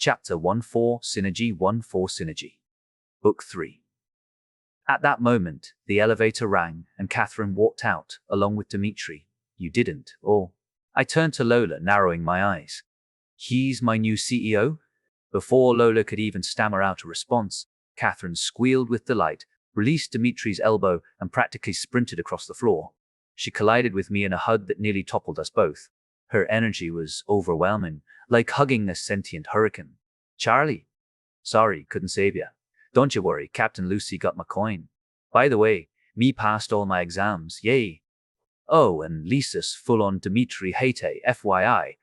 Chapter 14 Synergy 14 Synergy. Book 3. At that moment, the elevator rang and Catherine walked out, along with Dimitri. You didn't, or? I turned to Lola, narrowing my eyes. He's my new CEO? Before Lola could even stammer out a response, Catherine squealed with delight, released Dimitri's elbow, and practically sprinted across the floor. She collided with me in a hug that nearly toppled us both. Her energy was overwhelming, like hugging a sentient hurricane. Charlie? Sorry, couldn't save ya. Don't you worry, Captain Lucy got my coin. By the way, me passed all my exams, yay. Oh, and Lisa's full-on Dimitri Hate, FYI.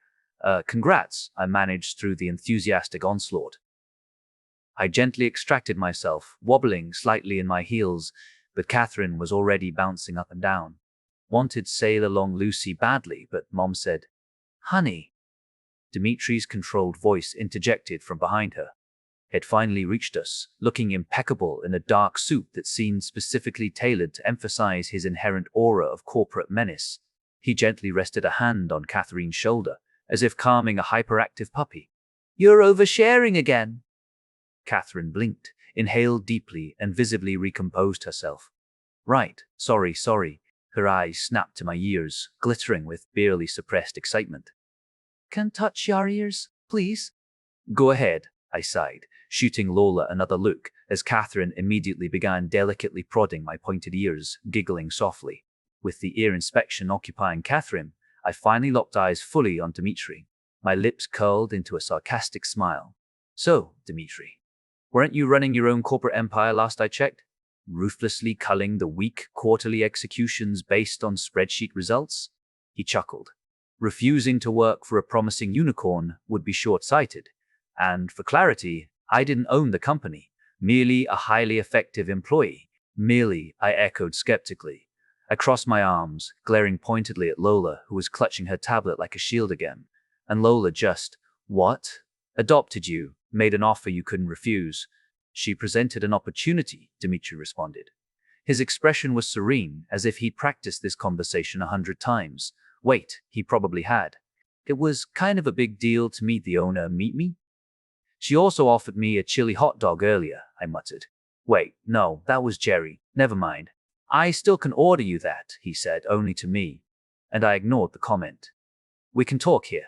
Congrats, I managed through the enthusiastic onslaught. I gently extracted myself, wobbling slightly in my heels, but Catherine was already bouncing up and down. Wanted sail along Lucy badly, but Mom said, "Honey." Dimitri's controlled voice interjected from behind her. Had finally reached us, looking impeccable in a dark suit that seemed specifically tailored to emphasize his inherent aura of corporate menace. He gently rested a hand on Catherine's shoulder, as if calming a hyperactive puppy. "You're oversharing again." Catherine blinked, inhaled deeply, and visibly recomposed herself. "Right, sorry." Her eyes snapped to my ears, glittering with barely suppressed excitement. "Can touch your ears, please?" "Go ahead," I sighed, shooting Lola another look, as Catherine immediately began delicately prodding my pointed ears, giggling softly. With the ear inspection occupying Catherine, I finally locked eyes fully on Dimitri. My lips curled into a sarcastic smile. "So, Dimitri, weren't you running your own corporate empire last I checked? Ruthlessly culling the weak quarterly executions based on spreadsheet results?" He chuckled. "Refusing to work for a promising unicorn would be short-sighted. And for clarity, I didn't own the company, merely a highly effective employee." "Merely," I echoed skeptically. I crossed my arms, glaring pointedly at Lola, who was clutching her tablet like a shield again. And Lola just, "What? Adopted you, made an offer you couldn't refuse." "She presented an opportunity," Dimitri responded. His expression was serene, as if he'd practiced this conversation 100 times. Wait, he probably had. "It was kind of a big deal to meet the owner, meet me." "She also offered me a chili hot dog earlier," I muttered. "Wait, no, that was Jerry. Never mind." "I still can order you that," he said, only to me. And I ignored the comment. "We can talk here."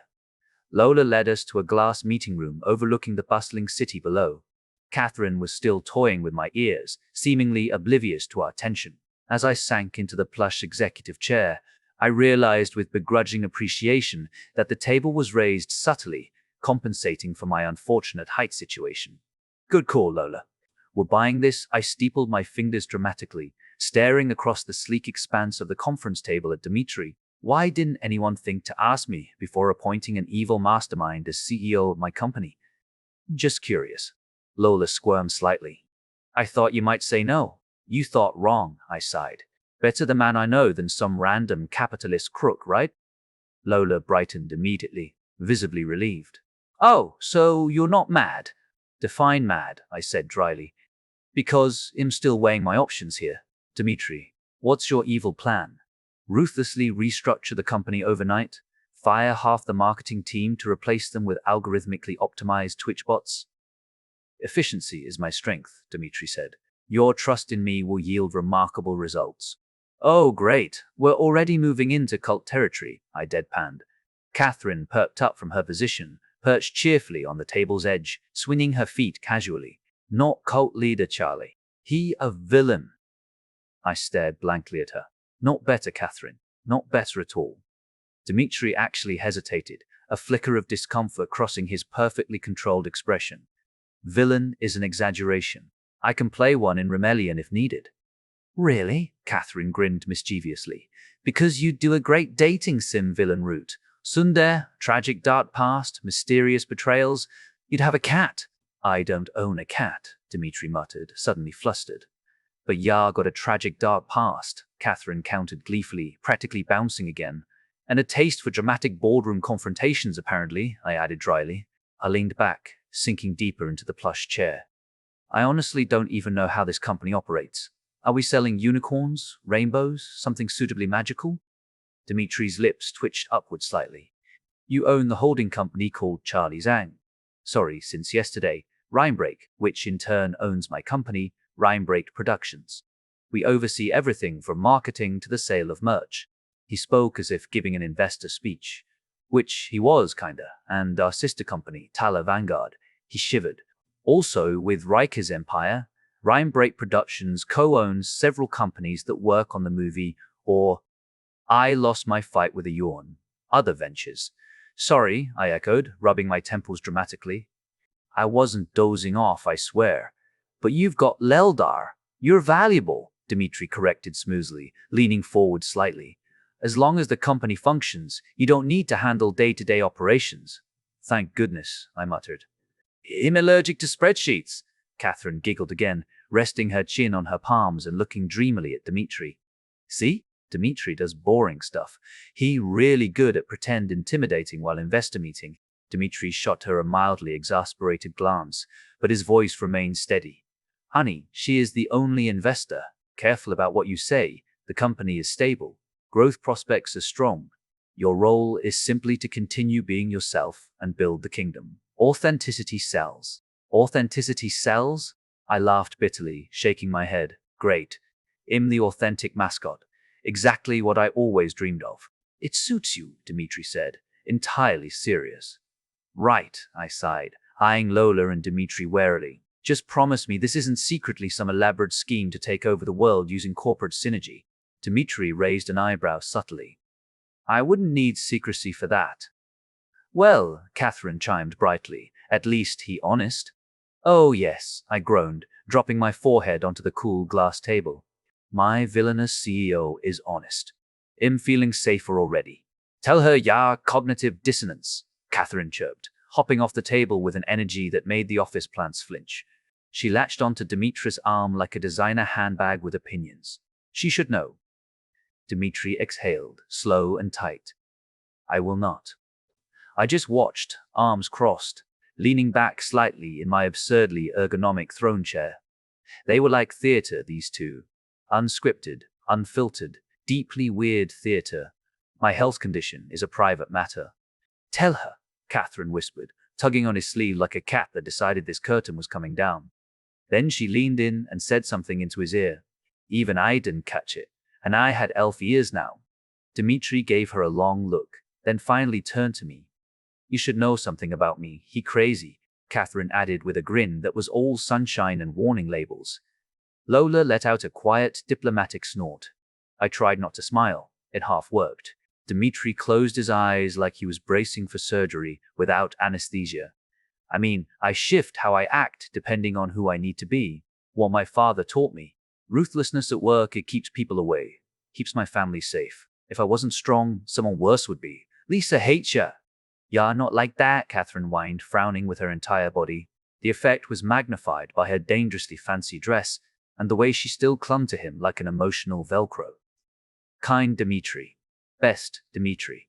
Lola led us to a glass meeting room overlooking the bustling city below. Catherine was still toying with my ears, seemingly oblivious to our tension. As I sank into the plush executive chair, I realized with begrudging appreciation that the table was raised subtly, compensating for my unfortunate height situation. "Good call, Lola. We're buying this." I steepled my fingers dramatically, staring across the sleek expanse of the conference table at Dimitri. Why didn't anyone think to ask me before appointing an evil mastermind as CEO of my company? "Just curious." Lola squirmed slightly. "I thought you might say no." "You thought wrong," I sighed. "Better the man I know than some random capitalist crook, right?" Lola brightened immediately, visibly relieved. "Oh, so you're not mad?" "Define mad," I said dryly. "Because I'm still weighing my options here." "Dimitri, what's your evil plan? Ruthlessly restructure the company overnight? Fire half the marketing team to replace them with algorithmically optimized Twitch bots?" "Efficiency is my strength," Dimitri said. "Your trust in me will yield remarkable results." "Oh, great. We're already moving into cult territory," I deadpanned. Catherine perked up from her position, perched cheerfully on the table's edge, swinging her feet casually. "Not cult leader, Charlie. He a villain." I stared blankly at her. "Not better, Catherine. Not better at all." Dimitri actually hesitated, a flicker of discomfort crossing his perfectly controlled expression. "Villain is an exaggeration. I can play one in Rimelion if needed." "Really?" Catherine grinned mischievously. "Because you'd do a great dating sim villain route. Tsundere, tragic dark past, mysterious betrayals. You'd have a cat." "I don't own a cat," Dimitri muttered, suddenly flustered. "But ya got a tragic dark past," Catherine countered gleefully, practically bouncing again. "And a taste for dramatic boardroom confrontations, apparently," I added dryly. I leaned back, sinking deeper into the plush chair. "I honestly don't even know how this company operates. Are we selling unicorns, rainbows, something suitably magical?" Dimitri's lips twitched upward slightly. "You own the holding company called Charlie Zhang. Sorry, since yesterday. Rimebreak, which in turn owns my company, Rimebreak Productions. We oversee everything from marketing to the sale of merch. He spoke as if giving an investor speech, which he was kinda, and our sister company, Tala Vanguard. He shivered. Also, with Riker's empire, Rimebreak Productions co-owns several companies that work on the movie, or I lost my fight with a yawn. Other ventures. Sorry, I echoed, rubbing my temples dramatically. I wasn't dozing off, I swear. But you've got Leldar. You're valuable, Dmitri corrected smoothly, leaning forward slightly. As long as the company functions, you don't need to handle day-to-day operations. Thank goodness, I muttered. I'm allergic to spreadsheets, Catherine giggled again, resting her chin on her palms and looking dreamily at Dmitri. See? Dmitri does boring stuff. He really good at pretend intimidating while investor meeting. Dmitri shot her a mildly exasperated glance, but his voice remained steady. Honey, she is the only investor. Careful about what you say. The company is stable. Growth prospects are strong. Your role is simply to continue being yourself and build the kingdom. Authenticity sells. Authenticity sells? I laughed bitterly, shaking my head. Great. I'm the authentic mascot. Exactly what I always dreamed of. It suits you, Dmitri said, entirely serious. Right, I sighed, eyeing Lola and Dmitri warily. Just promise me this isn't secretly some elaborate scheme to take over the world using corporate synergy. Dmitri raised an eyebrow subtly. I wouldn't need secrecy for that. Well, Catherine chimed brightly, at least he honest. Oh yes, I groaned, dropping my forehead onto the cool glass table. My villainous CEO is honest. I'm feeling safer already. Tell her ya cognitive dissonance, Catherine chirped, hopping off the table with an energy that made the office plants flinch. She latched onto Dimitri's arm like a designer handbag with opinions. She should know. Dmitri exhaled, slow and tight. I will not. I just watched, arms crossed, leaning back slightly in my absurdly ergonomic throne chair. They were like theater, these two. Unscripted, unfiltered, deeply weird theater. My health condition is a private matter. Tell her, Catherine whispered, tugging on his sleeve like a cat that decided this curtain was coming down. Then she leaned in and said something into his ear. Even I didn't catch it, and I had elf ears now. Dmitri gave her a long look, then finally turned to me. You should know something about me, he crazy, Catherine added with a grin that was all sunshine and warning labels. Lola let out a quiet, diplomatic snort. I tried not to smile. It half worked. Dmitri closed his eyes like he was bracing for surgery without anesthesia. I mean, I shift how I act depending on who I need to be. What my father taught me. Ruthlessness at work, it keeps people away. Keeps my family safe. If I wasn't strong, someone worse would be. Lisa hates ya. Yeah, not like that, Catherine whined, frowning with her entire body. The effect was magnified by her dangerously fancy dress and the way she still clung to him like an emotional Velcro. Kind Dmitri. Best Dmitri.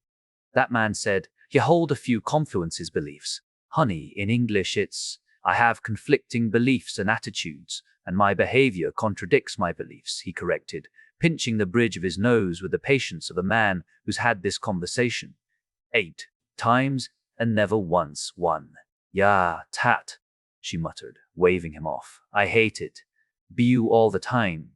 That man said, you hold a few confluences beliefs. Honey, in English it's, I have conflicting beliefs and attitudes, and my behavior contradicts my beliefs, he corrected, pinching the bridge of his nose with the patience of a man who's had this conversation 8 times and never once won. Yeah, tat, she muttered, waving him off. I hate it. Be you all the time.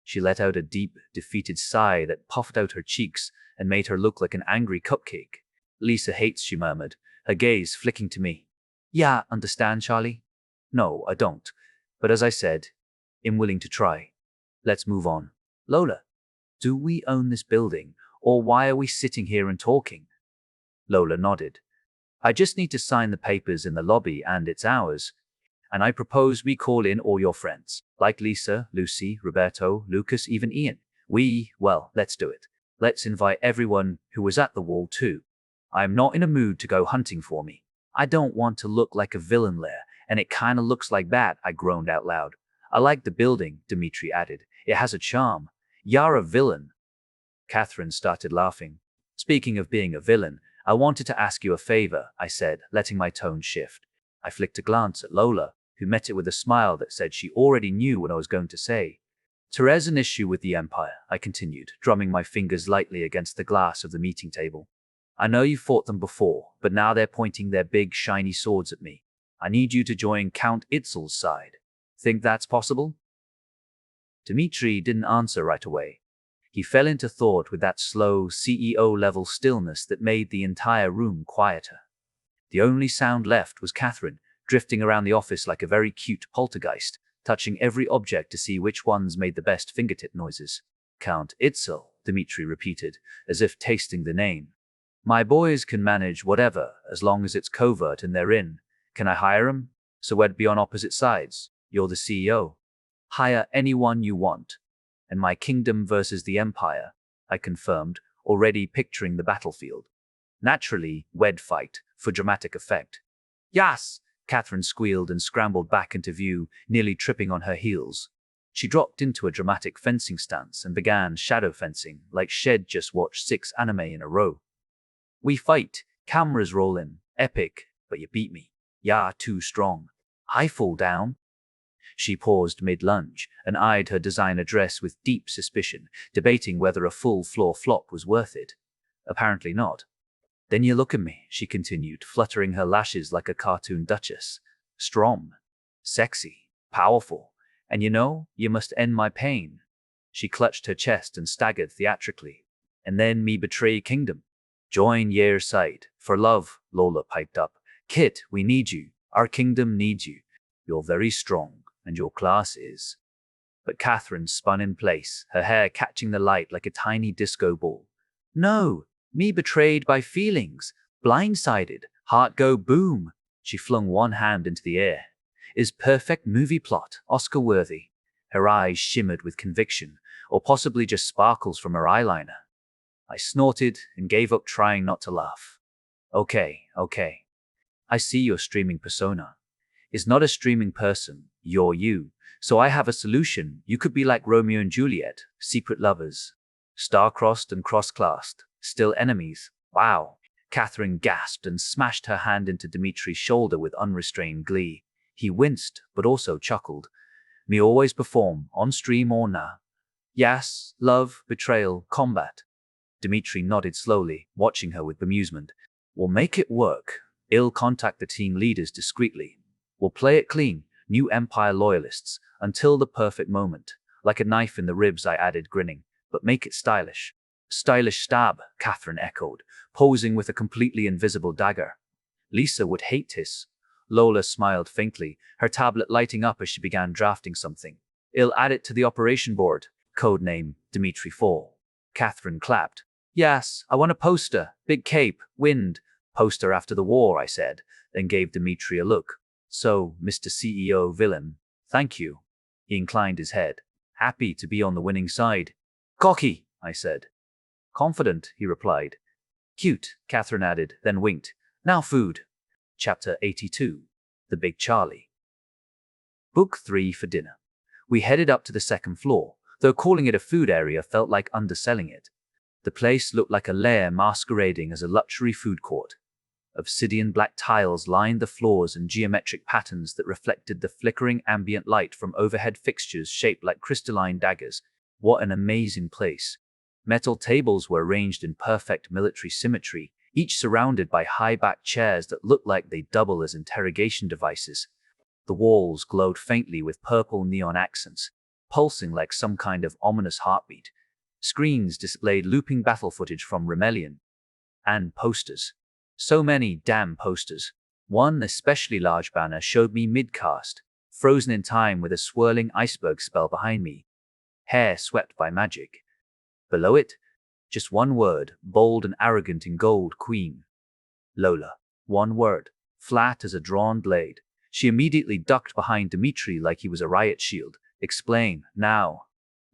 She let out a deep, defeated sigh that puffed out her cheeks and made her look like an angry cupcake. Lisa hates, she murmured, her gaze flicking to me. Yeah, understand, Charlie? No, I don't. But as I said, I'm willing to try. Let's move on. Lola, do we own this building, or why are we sitting here and talking? Lola nodded. I just need to sign the papers in the lobby and it's ours. And I propose we call in all your friends, like Lisa, Lucy, Roberto, Lucas, even Ian. Well, let's do it. Let's invite everyone who was at the wall too. I'm not in a mood to go hunting for me. I don't want to look like a villain lair, and it kinda looks like that, I groaned out loud. I like the building, Dmitri added. It has a charm. You're a villain. Catherine started laughing. Speaking of being a villain, I wanted to ask you a favor, I said, letting my tone shift. I flicked a glance at Lola, who met it with a smile that said she already knew what I was going to say. There's an issue with the Empire, I continued, drumming my fingers lightly against the glass of the meeting table. I know you fought them before, but now they're pointing their big, shiny swords at me. I need you to join Count Itzel's side. Think that's possible? Dmitri didn't answer right away. He fell into thought with that slow, CEO-level stillness that made the entire room quieter. The only sound left was Catherine, drifting around the office like a very cute poltergeist, touching every object to see which ones made the best fingertip noises. Count Itzel, Dmitri repeated, as if tasting the name. My boys can manage whatever, as long as it's covert and they're in. Can I hire 'em? So we'd be on opposite sides. You're the CEO. Hire anyone you want. And my kingdom versus the Empire, I confirmed, already picturing the battlefield. Naturally, we'd fight, for dramatic effect. Yes! Catherine squealed and scrambled back into view, nearly tripping on her heels. She dropped into a dramatic fencing stance and began shadow fencing, like she'd just watched 6 anime in a row. We fight, cameras rolling, epic, but you beat me. You're too strong. I fall down. She paused mid-lunge and eyed her designer dress with deep suspicion, debating whether a full floor flop was worth it. Apparently not. Then you look at me, she continued, fluttering her lashes like a cartoon duchess. Strong, sexy, powerful, and you must end my pain. She clutched her chest and staggered theatrically. And then me betray kingdom. Join ye'r side, for love, Lola piped up. Kit, we need you. Our kingdom needs you. You're very strong, and your class is. But Catherine spun in place, her hair catching the light like a tiny disco ball. No, me betrayed by feelings, blindsided, heart go boom. She flung one hand into the air. Is perfect movie plot, Oscar-worthy. Her eyes shimmered with conviction, or possibly just sparkles from her eyeliner. I snorted and gave up trying not to laugh. Okay. I see your streaming persona. Is not a streaming person, you're you. So I have a solution. You could be like Romeo and Juliet, secret lovers. Star-crossed and cross-classed, still enemies. Wow. Catherine gasped and smashed her hand into Dmitri's shoulder with unrestrained glee. He winced, but also chuckled. Me always perform, on stream or nah. Yes, love, betrayal, combat. Dmitri nodded slowly, watching her with bemusement. We'll make it work. I'll contact the team leaders discreetly. We'll play it clean, new Empire loyalists, until the perfect moment. Like a knife in the ribs, I added, grinning, but make it stylish. Stylish stab, Catherine echoed, posing with a completely invisible dagger. Lisa would hate this. Lola smiled faintly, her tablet lighting up as she began drafting something. I'll add it to the operation board. Codename Dmitri Fall. Catherine clapped. Yes, I want a poster. Big cape, wind. Poster after the war, I said, then gave Dmitri a look. So, Mr. CEO villain, thank you. He inclined his head. Happy to be on the winning side. Cocky, I said. Confident, he replied. Cute, Catherine added, then winked. Now food. Chapter 82. The Big Charlie. Book 3 for dinner. We headed up to the second floor, though calling it a food area felt like underselling it. The place looked like a lair masquerading as a luxury food court. Obsidian black tiles lined the floors and geometric patterns that reflected the flickering ambient light from overhead fixtures shaped like crystalline daggers. What an amazing place. Metal tables were arranged in perfect military symmetry, each surrounded by high-backed chairs that looked like they double as interrogation devices. The walls glowed faintly with purple neon accents, pulsing like some kind of ominous heartbeat. Screens displayed looping battle footage from Rimelion. And posters. So many damn posters. One especially large banner showed me mid-cast, frozen in time with a swirling iceberg spell behind me. Hair swept by magic. Below it, just one word, bold and arrogant in gold, Queen. Lola. One word, flat as a drawn blade. She immediately ducked behind Dmitri like he was a riot shield. Explain, now.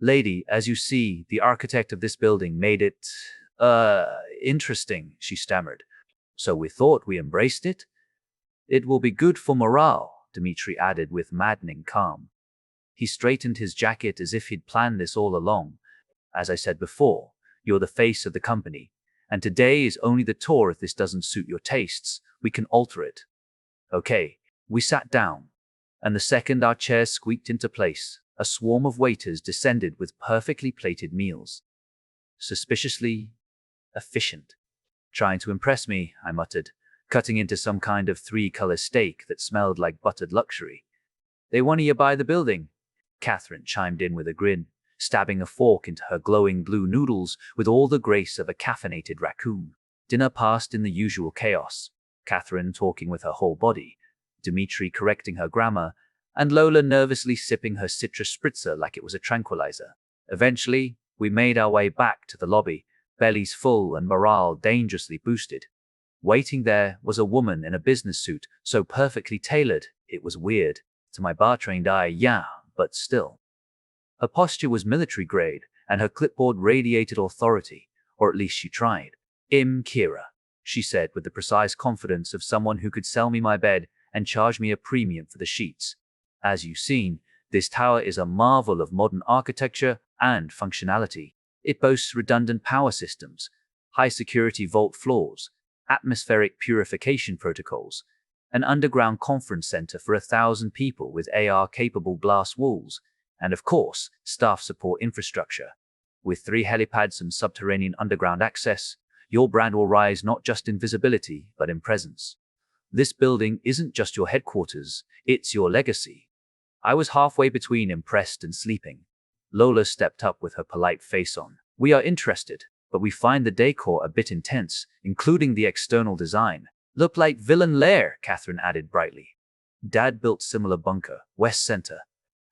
Lady, as you see, the architect of this building made it, interesting, she stammered. So we thought we embraced it? It will be good for morale, Dmitri added with maddening calm. He straightened his jacket as if he'd planned this all along. As I said before, you're the face of the company, and today is only the tour. If this doesn't suit your tastes, we can alter it. Okay, we sat down, and the second our chairs squeaked into place, a swarm of waiters descended with perfectly plated meals. Suspiciously efficient. Trying to impress me, I muttered. cutting into some kind of three-color steak that smelled like buttered luxury. "They want you buy the building," Catherine chimed in with a grin, stabbing a fork into her glowing blue noodles with all the grace of a caffeinated raccoon. Dinner passed in the usual chaos, Catherine talking with her whole body, Dimitri correcting her grammar, and Lola nervously sipping her citrus spritzer like it was a tranquilizer. Eventually, we made our way back to the lobby, bellies full and morale dangerously boosted. Waiting there was a woman in a business suit, so perfectly tailored, it was weird. To my bar-trained eye, yeah, but still. Her posture was military grade, and her clipboard radiated authority, or at least she tried. Kira," she said with the precise confidence of someone who could sell me my bed and charge me a premium for the sheets. "As you've seen, this tower is a marvel of modern architecture and functionality. It boasts redundant power systems, high-security vault floors, atmospheric purification protocols, an underground conference center for 1,000 people with AR-capable glass walls, and of course, staff support infrastructure. With 3 helipads and subterranean underground access, your brand will rise not just in visibility, but in presence. This building isn't just your headquarters, it's your legacy." I was halfway between impressed and sleeping. Lola stepped up with her polite face on. "We are interested, but we find the decor a bit intense, including the external design. Look like villain lair," Catherine added brightly. "Dad built similar bunker, West Center.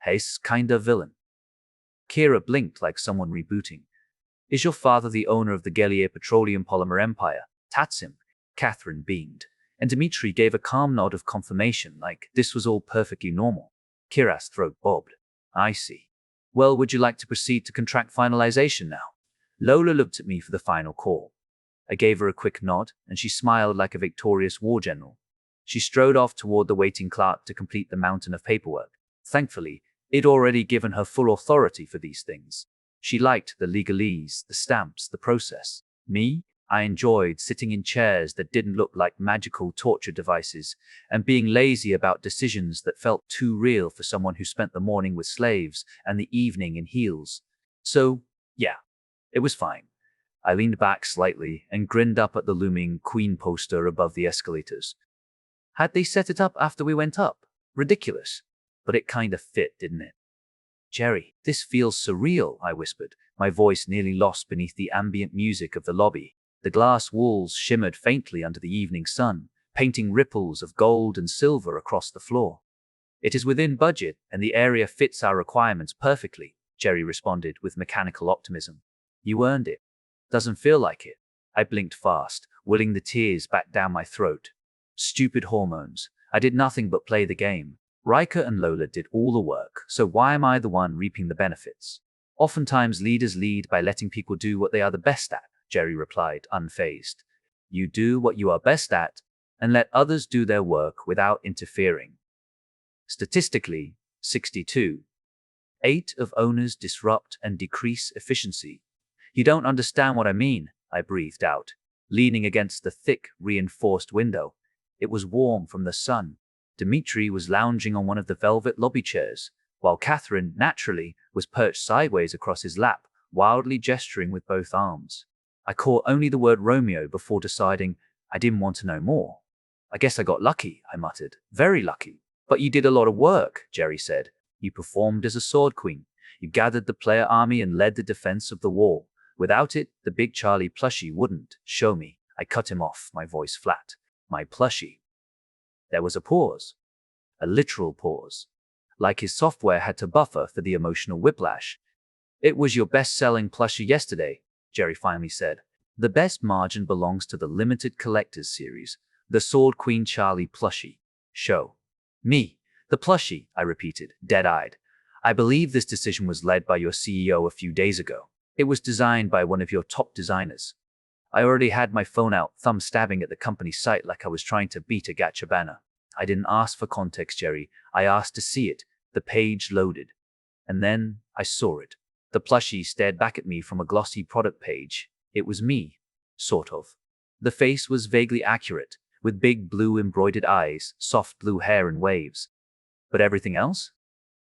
He's kinda villain." Kira blinked like someone rebooting. "Is your father the owner of the Gellier Petroleum Polymer Empire?" "Tatsim," Catherine beamed, and Dimitri gave a calm nod of confirmation like this was all perfectly normal. Kira's throat bobbed. "I see. Well, would you like to proceed to contract finalization now?" Lola looked at me for the final call. I gave her a quick nod, and she smiled like a victorious war general. She strode off toward the waiting clerk to complete the mountain of paperwork. Thankfully, I'd already given her full authority for these things. She liked the legalese, the stamps, the process. Me, I enjoyed sitting in chairs that didn't look like magical torture devices and being lazy about decisions that felt too real for someone who spent the morning with slaves and the evening in heels. So, yeah, it was fine. I leaned back slightly and grinned up at the looming Queen poster above the escalators. Had they set it up after we went up? Ridiculous. But it kind of fit, didn't it? "Jerry, this feels surreal," I whispered, my voice nearly lost beneath the ambient music of the lobby. The glass walls shimmered faintly under the evening sun, painting ripples of gold and silver across the floor. "It is within budget, and the area fits our requirements perfectly," Jerry responded with mechanical optimism. "You earned it." "Doesn't feel like it." I blinked fast, willing the tears back down my throat. Stupid hormones. I did nothing but play the game. Riker and Lola did all the work, so why am I the one reaping the benefits? "Oftentimes leaders lead by letting people do what they are the best at," Jerry replied, unfazed. "You do what you are best at, and let others do their work without interfering." Statistically, 62.8 of owners disrupt and decrease efficiency. "You don't understand what I mean," I breathed out, leaning against the thick, reinforced window. It was warm from the sun. Dimitri was lounging on one of the velvet lobby chairs, while Catherine, naturally, was perched sideways across his lap, wildly gesturing with both arms. I caught only the word Romeo before deciding I didn't want to know more. "I guess I got lucky," I muttered. "Very lucky." "But you did a lot of work," Jerry said. "You performed as a sword queen. You gathered the player army and led the defense of the wall. Without it, the big Charlie plushie wouldn't." "Show me." I cut him off, my voice flat. "My plushie." There was a pause. A literal pause. Like his software had to buffer for the emotional whiplash. "It was your best-selling plushie yesterday," Jerry finally said. "The best margin belongs to the limited collector's series, the Sword Queen Charlie plushie." "Show me the plushie," I repeated, dead-eyed. "I believe this decision was led by your CEO a few days ago. It was designed by one of your top designers." I already had my phone out, thumb stabbing at the company site like I was trying to beat a gacha banner. "I didn't ask for context, Jerry. I asked to see it." The page loaded. And then I saw it. The plushie stared back at me from a glossy product page. It was me. Sort of. The face was vaguely accurate, with big blue embroidered eyes, soft blue hair in waves. But everything else?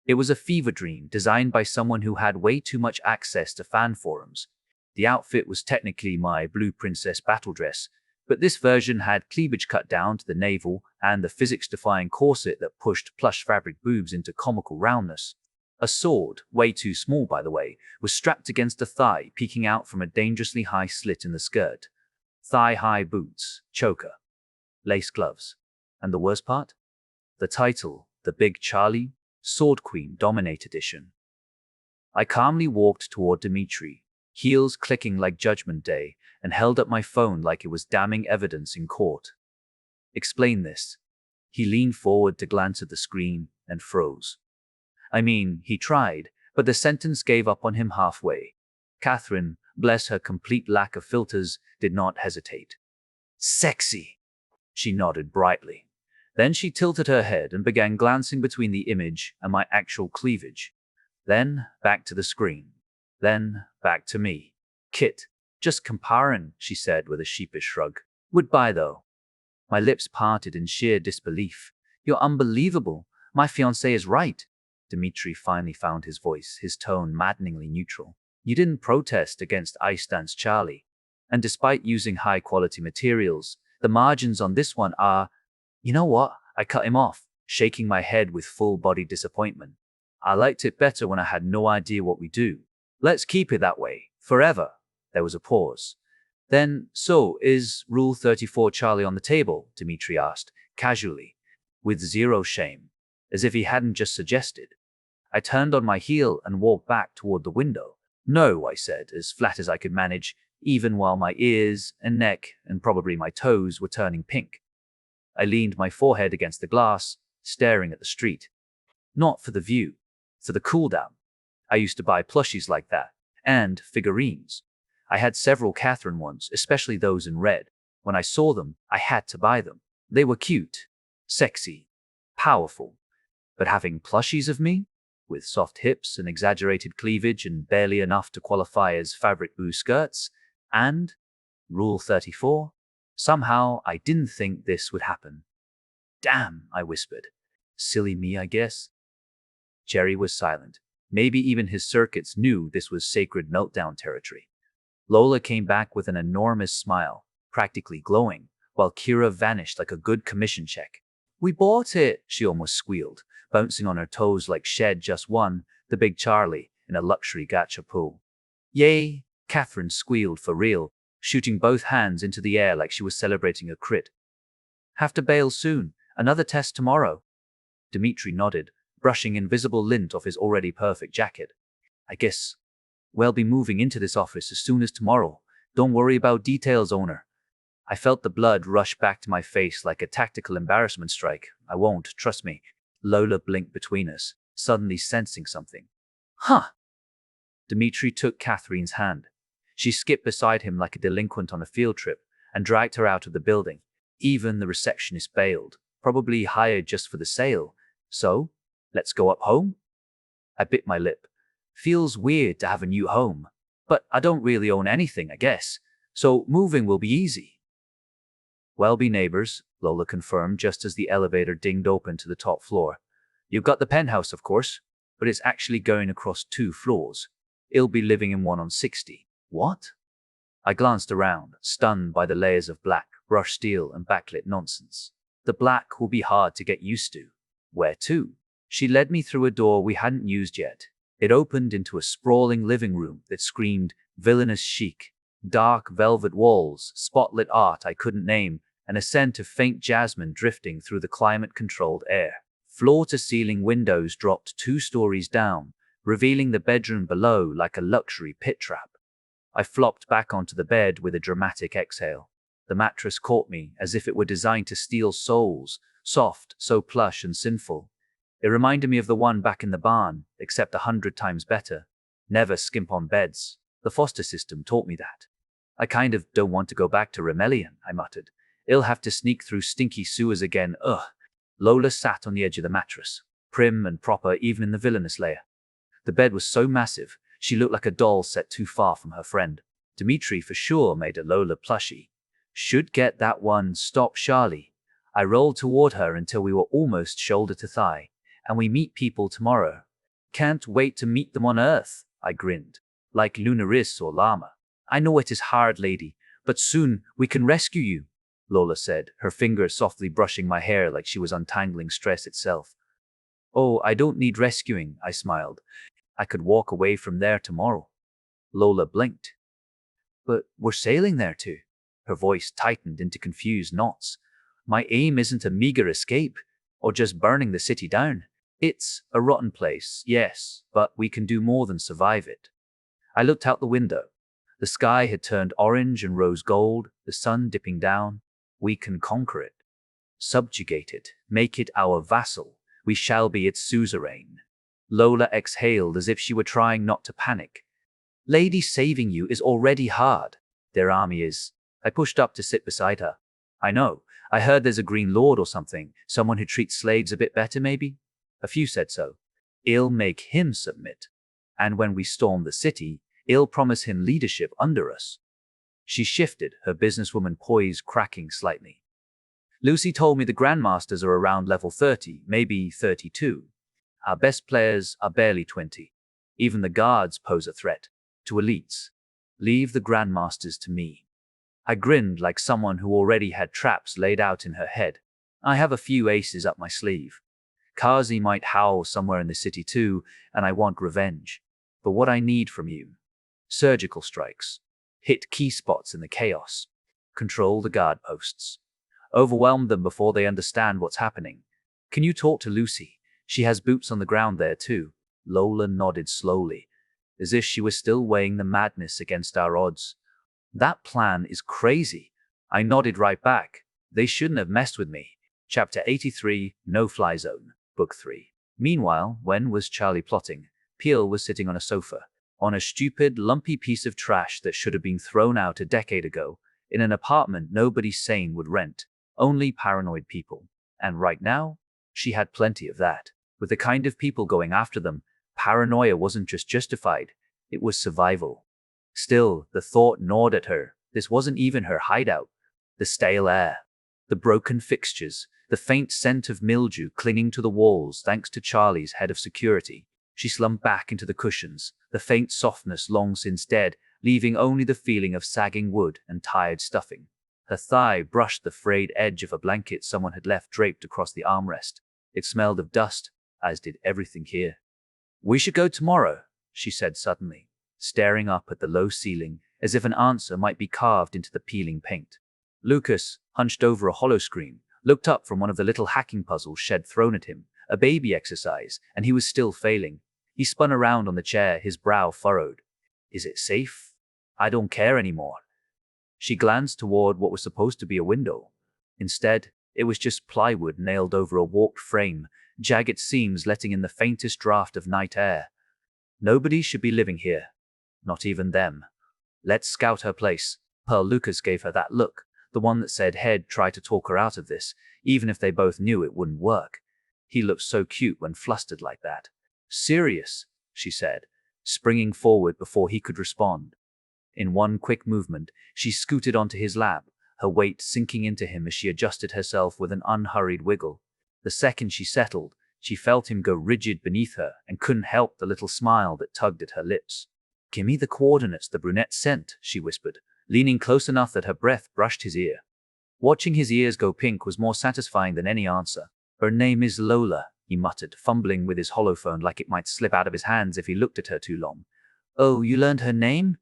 It was a fever dream designed by someone who had way too much access to fan forums. The outfit was technically my Blue Princess battle dress, But this version had cleavage cut down to the navel and the physics-defying corset that pushed plush fabric boobs into comical roundness. A sword, way too small by the way, was strapped against a thigh, peeking out from a dangerously high slit in the skirt. Thigh-high boots, choker, lace gloves. And the worst part? The title, The Big Charlie, Sword Queen Dominate Edition. I calmly walked toward Dimitri, heels clicking like Judgment Day, and held up my phone like it was damning evidence in court. Explain this. He leaned forward to glance at the screen and froze. I mean, he tried, but the sentence gave up on him halfway. Catherine, bless her complete lack of filters, did not hesitate. Sexy! She nodded brightly. Then she tilted her head and began glancing between the image and my actual cleavage. Then back to the screen. Then back to me. Kit, just comparing, she said with a sheepish shrug. Would buy though. My lips parted in sheer disbelief. You're unbelievable. My fiancé is right. Dimitri finally found his voice, his tone maddeningly neutral. You didn't protest against Ice Dance Charlie. And despite using high-quality materials, the margins on this one are… You know what? I cut him off, shaking my head with full-body disappointment. I liked it better when I had no idea what we do. Let's keep it that way, forever. There was a pause. Then, so, is Rule 34 Charlie on the table? Dimitri asked, casually, with zero shame, as if he hadn't just suggested. I turned on my heel and walked back toward the window. No, I said, as flat as I could manage, even while my ears and neck and probably my toes were turning pink. I leaned my forehead against the glass, staring at the street. Not for the view, for the cool down. I used to buy plushies like that, and figurines. I had several Catherine ones, especially those in red. When I saw them, I had to buy them. They were cute, sexy, powerful. But having plushies of me? With soft hips and exaggerated cleavage and barely enough to qualify as fabric blue skirts, and Rule 34? Somehow, I didn't think this would happen. Damn, I whispered. Silly me, I guess. Jerry was silent. Maybe even his circuits knew this was sacred meltdown territory. Lola came back with an enormous smile, practically glowing, while Kira vanished like a good commission check. We bought it, she almost squealed, bouncing on her toes like Shed just won the Big Charlie in a luxury gacha pool. Yay, Catherine squealed for real, shooting both hands into the air like she was celebrating a crit. Have to bail soon, another test tomorrow. Dimitri nodded, brushing invisible lint off his already perfect jacket. I guess we'll be moving into this office as soon as tomorrow. Don't worry about details, owner. I felt the blood rush back to my face like a tactical embarrassment strike. I won't, trust me. Lola blinked between us, suddenly sensing something. Huh. Dimitri took Catherine's hand. She skipped beside him like a delinquent on a field trip and dragged her out of the building. Even the receptionist bailed, probably hired just for the sale. So, let's go up home? I bit my lip. Feels weird to have a new home, but I don't really own anything, I guess, so moving will be easy. We'll be neighbors, Lola confirmed just as the elevator dinged open to the top floor. You've got the penthouse, of course, but it's actually going across 2 floors. I'll be living in one on 60. What? I glanced around, stunned by the layers of black, brushed steel, and backlit nonsense. The black will be hard to get used to. Where to? She led me through a door we hadn't used yet. It opened into a sprawling living room that screamed villainous chic. Dark velvet walls, spotlit art I couldn't name, and a scent of faint jasmine drifting through the climate-controlled air. Floor-to-ceiling windows dropped 2 stories down, revealing the bedroom below like a luxury pit trap. I flopped back onto the bed with a dramatic exhale. The mattress caught me as if it were designed to steal souls, soft, so plush and sinful. It reminded me of the one back in the barn, except 100 times better. Never skimp on beds. The foster system taught me that. I kind of don't want to go back to Rimelion, I muttered. I'll have to sneak through stinky sewers again, ugh. Lola sat on the edge of the mattress, prim and proper even in the villainous layer. The bed was so massive, she looked like a doll set too far from her friend. Dimitri for sure made a Lola plushie. Should get that one, stop Charlie. I rolled toward her until we were almost shoulder to thigh. And we meet people tomorrow. Can't wait to meet them on Earth, I grinned. Like Lunaris or Llama. I know it is hard, lady, but soon we can rescue you. Lola said, her fingers softly brushing my hair like she was untangling stress itself. Oh, I don't need rescuing, I smiled. I could walk away from there tomorrow. Lola blinked. But we're sailing there too. Her voice tightened into confused knots. My aim isn't a meager escape, or just burning the city down. It's a rotten place, yes, but we can do more than survive it. I looked out the window. The sky had turned orange and rose gold, the sun dipping down. We can conquer it. Subjugate it, make it our vassal. We shall be its suzerain. Lola exhaled as if she were trying not to panic. Lady, saving you is already hard. Their army is. I pushed up to sit beside her. I know. I heard there's a Green Lord or something. Someone who treats slaves a bit better, maybe? A few said so. I'll make him submit. And when we storm the city, I'll promise him leadership under us. She shifted, her businesswoman poise cracking slightly. Lucy told me the Grandmasters are around level 30, maybe 32. Our best players are barely 20. Even the guards pose a threat. To elites. Leave the Grandmasters to me. I grinned like someone who already had traps laid out in her head. I have a few aces up my sleeve. Kazi might howl somewhere in the city too, and I want revenge. But what I need from you? Surgical strikes. Hit key spots in the chaos. Control the guard posts. Overwhelm them before they understand what's happening. Can you talk to Lucy? She has boots on the ground there too. Lola nodded slowly, as if she was still weighing the madness against our odds. That plan is crazy. I nodded right back. They shouldn't have messed with me. Chapter 83, No-Fly Zone, Book 3. Meanwhile, when was Charlie plotting? Peel was sitting on a sofa, on a stupid, lumpy piece of trash that should have been thrown out a decade ago, in an apartment nobody sane would rent, only paranoid people. And right now, she had plenty of that. With the kind of people going after them, paranoia wasn't just justified, it was survival. Still, the thought gnawed at her. This wasn't even her hideout. The stale air, the broken fixtures, the faint scent of mildew clinging to the walls thanks to Charlie's head of security. She slumped back into the cushions, the faint softness long since dead, leaving only the feeling of sagging wood and tired stuffing. Her thigh brushed the frayed edge of a blanket someone had left draped across the armrest. It smelled of dust, as did everything here. We should go tomorrow, she said suddenly, staring up at the low ceiling, as if an answer might be carved into the peeling paint. Lucas, hunched over a holoscreen, looked up from one of the little hacking puzzles Shed thrown at him, a baby exercise, and he was still failing. He spun around on the chair, his brow furrowed. Is it safe? I don't care anymore. She glanced toward what was supposed to be a window. Instead, it was just plywood nailed over a warped frame, jagged seams letting in the faintest draft of night air. Nobody should be living here. Not even them. Let's scout her place. Pearl. Lucas gave her that look, the one that said he'd try to talk her out of this, even if they both knew it wouldn't work. He looked so cute when flustered like that. Serious, she said, springing forward before he could respond. In one quick movement, she scooted onto his lap, her weight sinking into him as she adjusted herself with an unhurried wiggle. The second she settled, she felt him go rigid beneath her and couldn't help the little smile that tugged at her lips. Give me the coordinates the brunette sent, she whispered, leaning close enough that her breath brushed his ear. Watching his ears go pink was more satisfying than any answer. Her name is Lola, he muttered, fumbling with his holophone like it might slip out of his hands if he looked at her too long. Oh, you learned her name?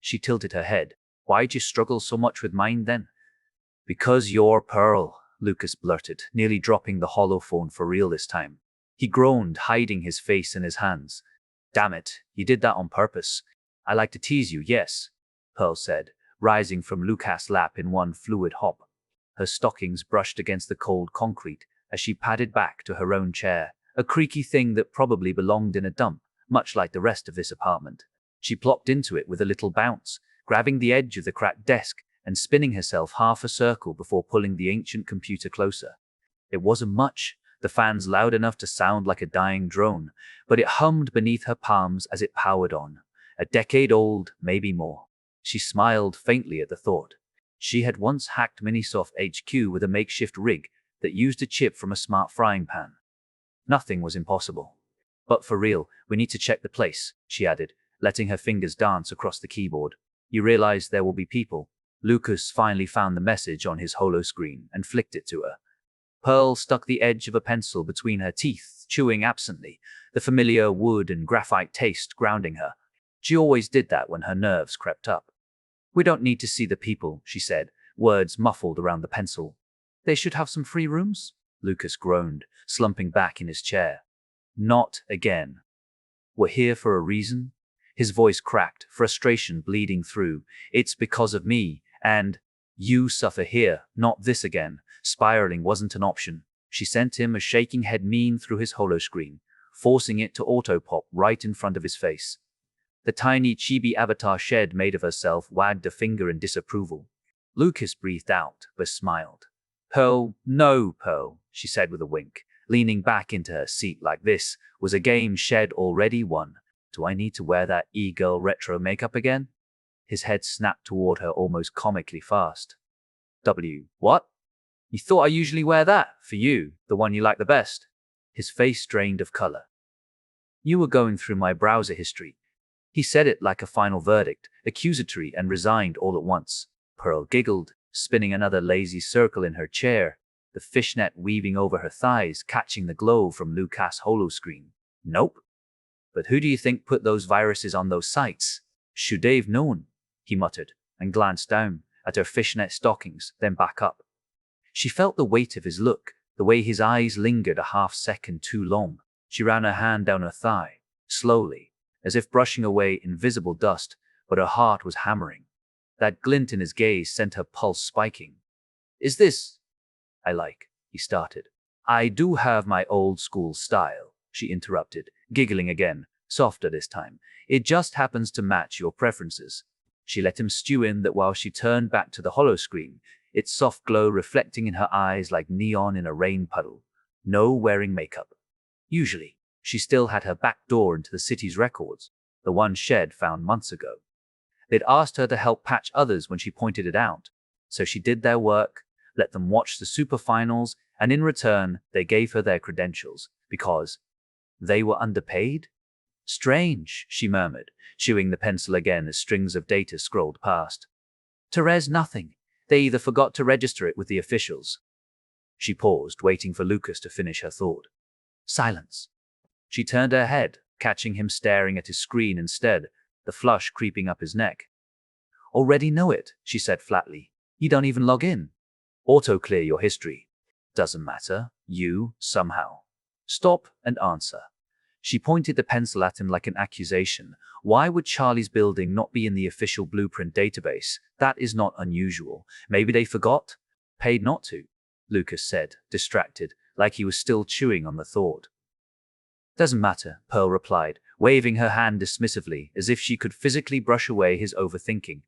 She tilted her head. Why'd you struggle so much with mine then? Because you're Pearl, Lucas blurted, nearly dropping the holophone for real this time. He groaned, hiding his face in his hands. Damn it, you did that on purpose. I like to tease you, yes, Pearl said, rising from Lucas' lap in one fluid hop. Her stockings brushed against the cold concrete as she padded back to her own chair, a creaky thing that probably belonged in a dump, much like the rest of this apartment. She plopped into it with a little bounce, grabbing the edge of the cracked desk and spinning herself half a circle before pulling the ancient computer closer. It wasn't much, the fans loud enough to sound like a dying drone, but it hummed beneath her palms as it powered on. A decade old, maybe more. She smiled faintly at the thought. She had once hacked Minisoft HQ with a makeshift rig that used a chip from a smart frying pan. Nothing was impossible. But for real, we need to check the place, she added, letting her fingers dance across the keyboard. You realize there will be people. Lucas finally found the message on his holo screen and flicked it to her. Pearl stuck the edge of a pencil between her teeth, chewing absently, the familiar wood and graphite taste grounding her. She always did that when her nerves crept up. "We don't need to see the people," she said, words muffled around the pencil. "They should have some free rooms?" Lucas groaned, slumping back in his chair. "Not again. We're here for a reason?" His voice cracked, frustration bleeding through. "It's because of me, and you suffer here, not this again." Spiraling wasn't an option. She sent him a shaking head meme through his holo screen, forcing it to auto-pop right in front of his face. The tiny chibi avatar shed made of herself wagged a finger in disapproval. Lucas breathed out, but smiled. "Pearl, no, Pearl," she said with a wink, leaning back into her seat like this was a game Shed already won. "Do I need to wear that e-girl retro makeup again?" His head snapped toward her almost comically fast. What? You thought I usually wear that, for you, the one you like the best?" His face drained of color. "You were going through my browser history." He said it like a final verdict, accusatory and resigned all at once. Pearl giggled, spinning another lazy circle in her chair, the fishnet weaving over her thighs, catching the glow from Lucas' holo screen. "Nope. But who do you think put those viruses on those sites?" "Should they've known," he muttered, and glanced down at her fishnet stockings, then back up. She felt the weight of his look, the way his eyes lingered a half-second too long. She ran her hand down her thigh, slowly, as if brushing away invisible dust, but her heart was hammering. That glint in his gaze sent her pulse spiking. "Is this I like?" he started. "I do have my old-school style," she interrupted, giggling again, softer this time. "It just happens to match your preferences." She let him stew in that while she turned back to the holo screen, its soft glow reflecting in her eyes like neon in a rain puddle. No wearing makeup. Usually, she still had her back door into the city's records, the one Shed found months ago. They'd asked her to help patch others when she pointed it out, so she did their work, let them watch the super finals, and in return, they gave her their credentials, because they were underpaid? "Strange," she murmured, chewing the pencil again as strings of data scrolled past. "Therese, nothing. They either forgot to register it with the officials." She paused, waiting for Lucas to finish her thought. Silence. She turned her head, catching him staring at his screen instead, the flush creeping up his neck. "Already know it," she said flatly. "You don't even log in. Auto-clear your history." "Doesn't matter. You, somehow. Stop and answer." She pointed the pencil at him like an accusation. "Why would Charlie's building not be in the official blueprint database? That is not unusual. Maybe they forgot? Paid not to," Lucas said, distracted, like he was still chewing on the thought. "Doesn't matter," Pearl replied, waving her hand dismissively, as if she could physically brush away his overthinking.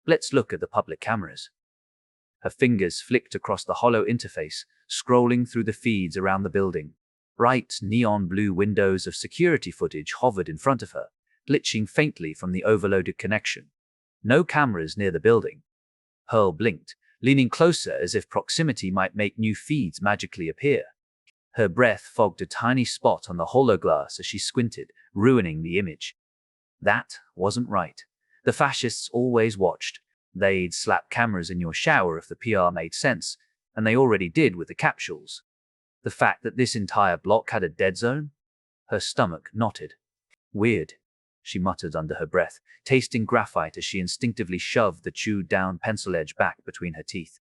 "Let's look at the public cameras." Her fingers flicked across the hollow interface, scrolling through the feeds around the building. Bright, neon blue windows of security footage hovered in front of her, glitching faintly from the overloaded connection. No cameras near the building. Pearl blinked, leaning closer as if proximity might make new feeds magically appear. Her breath fogged a tiny spot on the hologlass as she squinted, ruining the image. That wasn't right. The fascists always watched. They'd slap cameras in your shower if the PR made sense, and they already did with the capsules. The fact that this entire block had a dead zone? Her stomach knotted. "Weird," she muttered under her breath, tasting graphite as she instinctively shoved the chewed-down pencil edge back between her teeth.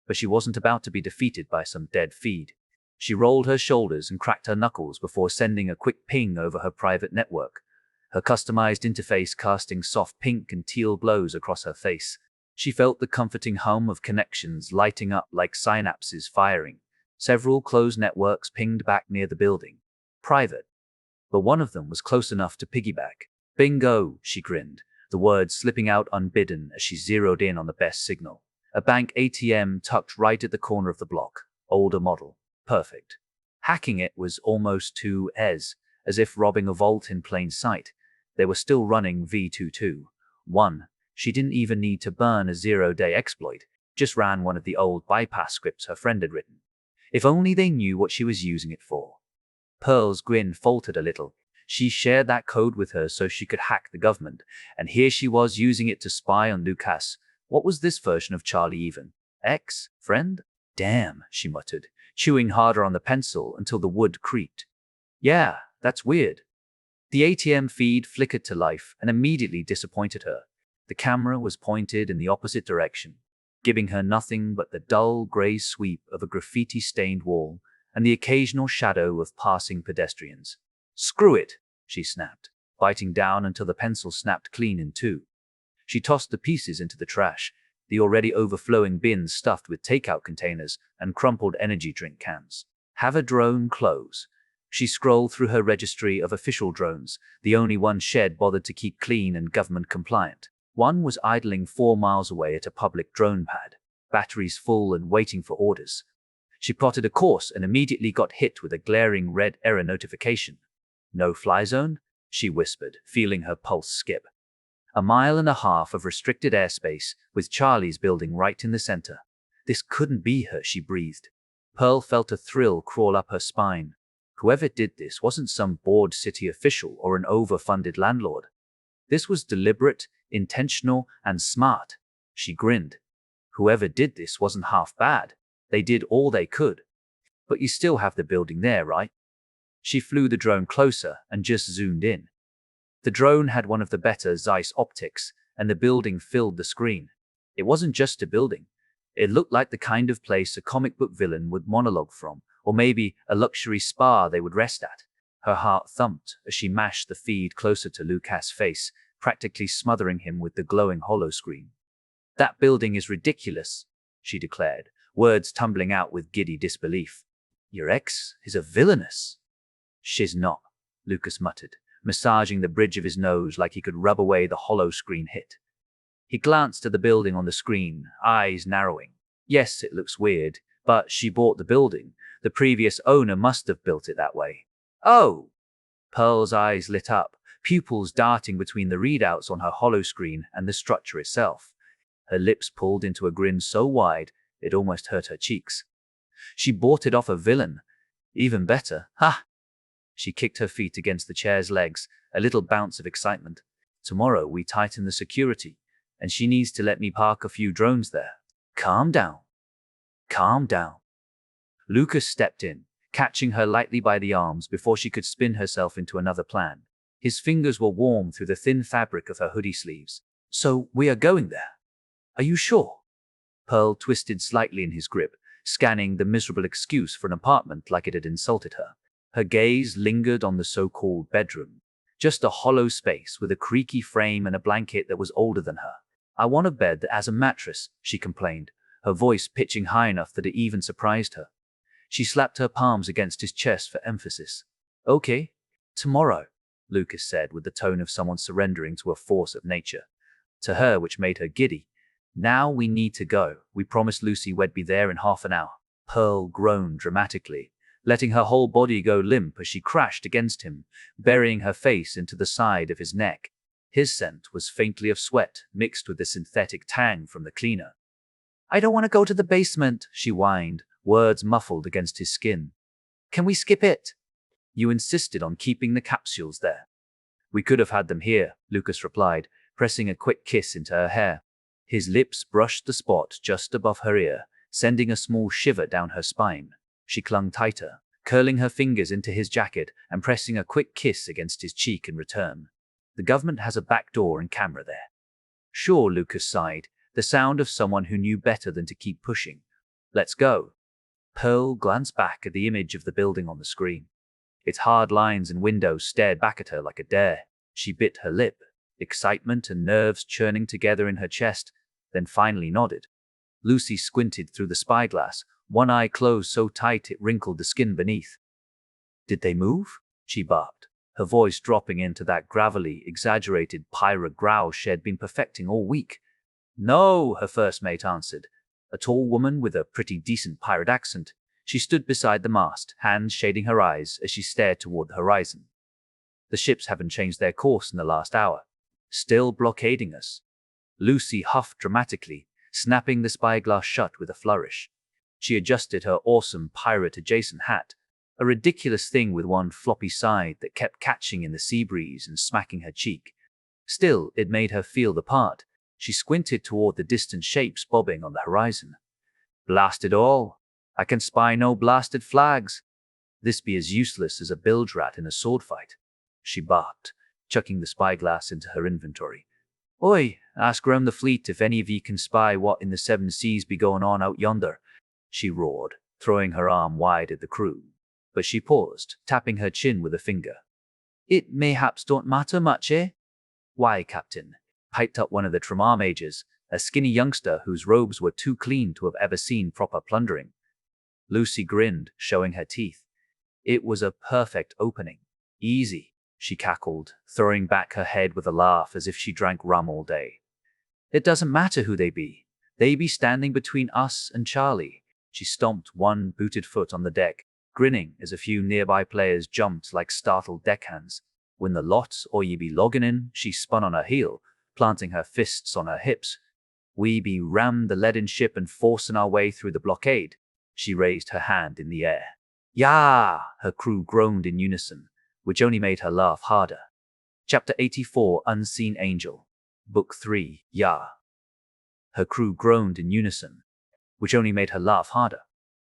But she wasn't about to be defeated by some dead feed. She rolled her shoulders and cracked her knuckles before sending a quick ping over her private network, her customized interface casting soft pink and teal glows across her face. She felt the comforting hum of connections lighting up like synapses firing. Several closed networks pinged back near the building. Private. But one of them was close enough to piggyback. "Bingo," she grinned, the words slipping out unbidden as she zeroed in on the best signal. A bank ATM tucked right at the corner of the block. Older model. Perfect. Hacking it was almost too as if robbing a vault in plain sight. They were still running V221. She didn't even need to burn a zero-day exploit, just ran one of the old bypass scripts her friend had written. If only they knew what she was using it for. Pearl's grin faltered a little. She shared that code with her so she could hack the government, and here she was using it to spy on Lucas, What was this version of Charlie even? Ex? Friend? Damn, she muttered, chewing harder on the pencil until the wood creaked. Yeah, that's weird. The ATM feed flickered to life and immediately disappointed her. The camera was pointed in the opposite direction, giving her nothing but the dull grey sweep of a graffiti-stained wall and the occasional shadow of passing pedestrians. Screw it, she snapped, biting down until the pencil snapped clean in two. She tossed the pieces into the trash, the already overflowing bins stuffed with takeout containers and crumpled energy drink cans. Have a drone close. She scrolled through her registry of official drones, the only one Shed bothered to keep clean and government compliant. One was idling 4 miles away at a public drone pad, batteries full and waiting for orders. She plotted a course and immediately got hit with a glaring red error notification. No fly zone? She whispered, feeling her pulse skip. 1.5 miles of restricted airspace, with Charlie's building right in the center. This couldn't be her, she breathed. Pearl felt a thrill crawl up her spine. Whoever did this wasn't some bored city official or an overfunded landlord. This was deliberate, intentional, and smart. She grinned. Whoever did this wasn't half bad. They did all they could. But you still have the building there, right? She flew the drone closer and just zoomed in. The drone had one of the better Zeiss optics, and the building filled the screen. It wasn't just a building. It looked like the kind of place a comic book villain would monologue from, or maybe a luxury spa they would rest at. Her heart thumped as she mashed the feed closer to Lucas' face, practically smothering him with the glowing hollow screen. That building is ridiculous, she declared, words tumbling out with giddy disbelief. Your ex is a villainess. She's not, Lucas muttered, massaging the bridge of his nose like he could rub away the hollow screen hit. He glanced at the building on the screen, eyes narrowing. Yes, it looks weird, but she bought the building. The previous owner must have built it that way. Oh! Pearl's eyes lit up, pupils darting between the readouts on her hollow screen and the structure itself. Her lips pulled into a grin so wide it almost hurt her cheeks. She bought it off a villain. Even better. Ha! She kicked her feet against the chair's legs, a little bounce of excitement. Tomorrow we tighten the security, and she needs to let me park a few drones there. Calm down. Calm down. Lucas stepped in, catching her lightly by the arms before she could spin herself into another plan. His fingers were warm through the thin fabric of her hoodie sleeves. So we are going there. Are you sure? Pearl twisted slightly in his grip, scanning the miserable excuse for an apartment like it had insulted her. Her gaze lingered on the so-called bedroom. Just a hollow space with a creaky frame and a blanket that was older than her. I want a bed that has a mattress, she complained, her voice pitching high enough that it even surprised her. She slapped her palms against his chest for emphasis. Okay, tomorrow, Lucas said with the tone of someone surrendering to a force of nature. To her, which made her giddy. Now we need to go. We promised Lucy we'd be there in half an hour. Pearl groaned dramatically, letting her whole body go limp as she crashed against him, burying her face into the side of his neck. His scent was faintly of sweat, mixed with the synthetic tang from the cleaner. I don't want to go to the basement, she whined, words muffled against his skin. Can we skip it? You insisted on keeping the capsules there. We could have had them here, Lucas replied, pressing a quick kiss into her hair. His lips brushed the spot just above her ear, sending a small shiver down her spine. She clung tighter, curling her fingers into his jacket and pressing a quick kiss against his cheek in return. The government has a back door and camera there. Sure, Lucas sighed, the sound of someone who knew better than to keep pushing. Let's go. Pearl glanced back at the image of the building on the screen. Its hard lines and windows stared back at her like a dare. She bit her lip, excitement and nerves churning together in her chest, then finally nodded. Lucy squinted through the spyglass, one eye closed so tight it wrinkled the skin beneath. Did they move? She barked, her voice dropping into that gravelly, exaggerated pirate growl she'd been perfecting all week. No, her first mate answered, a tall woman with a pretty decent pirate accent. She stood beside the mast, hands shading her eyes as she stared toward the horizon. The ships haven't changed their course in the last hour. Still blockading us. Lucy huffed dramatically, snapping the spyglass shut with a flourish. She adjusted her awesome pirate-adjacent hat, a ridiculous thing with one floppy side that kept catching in the sea breeze and smacking her cheek. Still, it made her feel the part. She squinted toward the distant shapes bobbing on the horizon. Blast it all! I can spy no blasted flags. This be as useless as a bilge rat in a sword fight. She barked, chucking the spyglass into her inventory. Oi, ask round the fleet if any of ye can spy what in the seven seas be going on out yonder, she roared, throwing her arm wide at the crew. But she paused, tapping her chin with a finger. It mayhaps don't matter much, eh? Why, Captain, piped up one of the Tramar mages, a skinny youngster whose robes were too clean to have ever seen proper plundering. Lucy grinned, showing her teeth. It was a perfect opening. Easy, she cackled, throwing back her head with a laugh as if she drank rum all day. It doesn't matter who they be. They be standing between us and Charlie. She stomped one booted foot on the deck, grinning as a few nearby players jumped like startled deckhands. When the lot or ye be logging in, she spun on her heel, planting her fists on her hips. We be rammed the leaden ship and forcing our way through the blockade. She raised her hand in the air. Yah! Her crew groaned in unison, which only made her laugh harder. Chapter 84, Unseen Angel. Book 3, Yah. Her crew groaned in unison, which only made her laugh harder.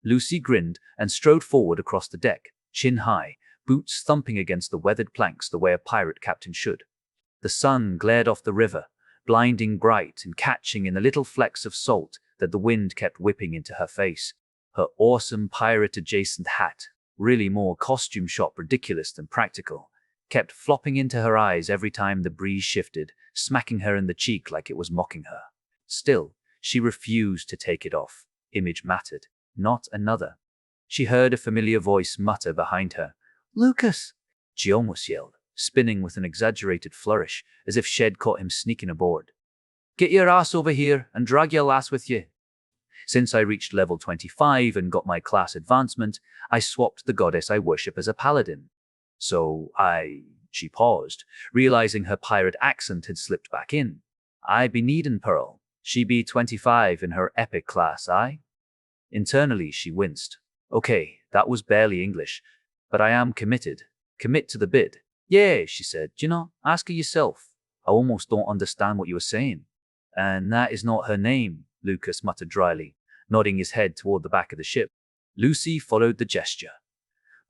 Lucy grinned and strode forward across the deck, chin high, boots thumping against the weathered planks the way a pirate captain should. The sun glared off the river, blinding bright and catching in the little flecks of salt that the wind kept whipping into her face. Her awesome pirate-adjacent hat, really more costume shop ridiculous than practical, kept flopping into her eyes every time the breeze shifted, smacking her in the cheek like it was mocking her. Still, she refused to take it off. Image mattered, not another. She heard a familiar voice mutter behind her. Lucas! She almost yelled, spinning with an exaggerated flourish, as if Shed caught him sneaking aboard. Get your ass over here and drag your lass with you. Since I reached level 25 and got my class advancement, I swapped the goddess I worship as a paladin. She paused, realizing her pirate accent had slipped back in. I be needin' Pearl. She be 25 in her epic class, aye? Internally, she winced. Okay, that was barely English, but I am committed. Commit to the bid. Yeah, she said. Ask her yourself. I almost don't understand what you were saying. And that is not her name, Lucas muttered dryly, nodding his head toward the back of the ship. Lucy followed the gesture.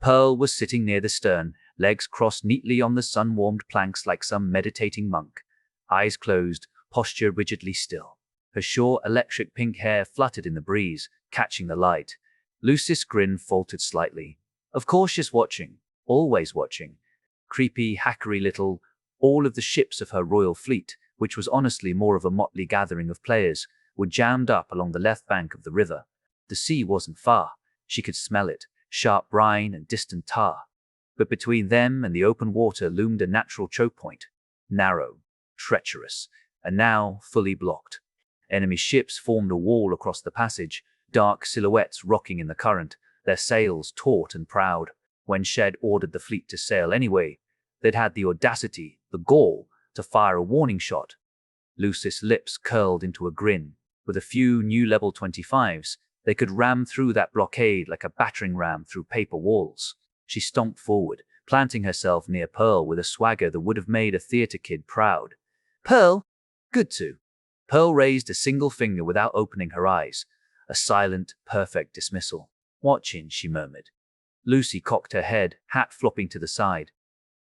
Pearl was sitting near the stern, legs crossed neatly on the sun-warmed planks like some meditating monk. Eyes closed, posture rigidly still. Her short electric pink hair fluttered in the breeze, catching the light. Lucy's grin faltered slightly. Of course she's watching. Always watching. Creepy, hackery little, all of the ships of her royal fleet, which was honestly more of a motley gathering of players, were jammed up along the left bank of the river. The sea wasn't far. She could smell it, sharp brine and distant tar. But between them and the open water loomed a natural choke point. Narrow, treacherous, and now fully blocked. Enemy ships formed a wall across the passage, dark silhouettes rocking in the current, their sails taut and proud. When Shed ordered the fleet to sail anyway, they'd had the audacity, the gall, to fire a warning shot. Lucy's lips curled into a grin. With a few new level 25s, they could ram through that blockade like a battering ram through paper walls. She stomped forward, planting herself near Pearl with a swagger that would have made a theater kid proud. Pearl? Good to. Pearl raised a single finger without opening her eyes. A silent, perfect dismissal. Watching, she murmured. Lucy cocked her head, hat flopping to the side.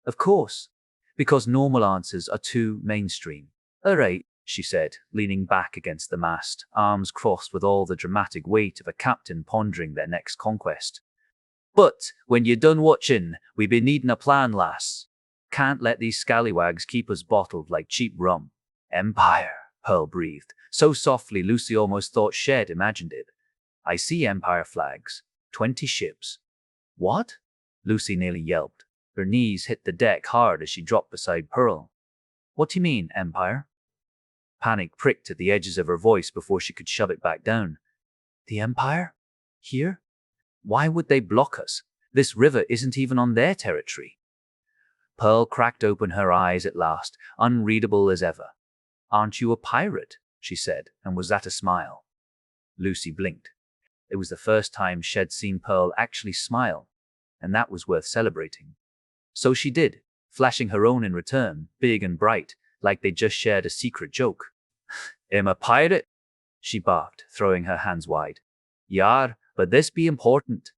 Of course. Because normal answers are too mainstream. All right, she said, leaning back against the mast, arms crossed with all the dramatic weight of a captain pondering their next conquest. But, when you're done watching, we be needin' a plan, lass. Can't let these scallywags keep us bottled like cheap rum. Empire, Pearl breathed, so softly Lucy almost thought Shed imagined it. I see Empire flags. 20 ships. What? Lucy nearly yelped. Her knees hit the deck hard as she dropped beside Pearl. What do you mean, Empire? Panic pricked at the edges of her voice before she could shove it back down. The Empire? Here? Why would they block us? This river isn't even on their territory. Pearl cracked open her eyes at last, unreadable as ever. Aren't you a pirate? She said, and was that a smile? Lucy blinked. It was the first time Shed'd seen Pearl actually smile, and that was worth celebrating. So she did, flashing her own in return, big and bright, like they just shared a secret joke. I'm a pirate, she barked, throwing her hands wide. Yar, but this be important.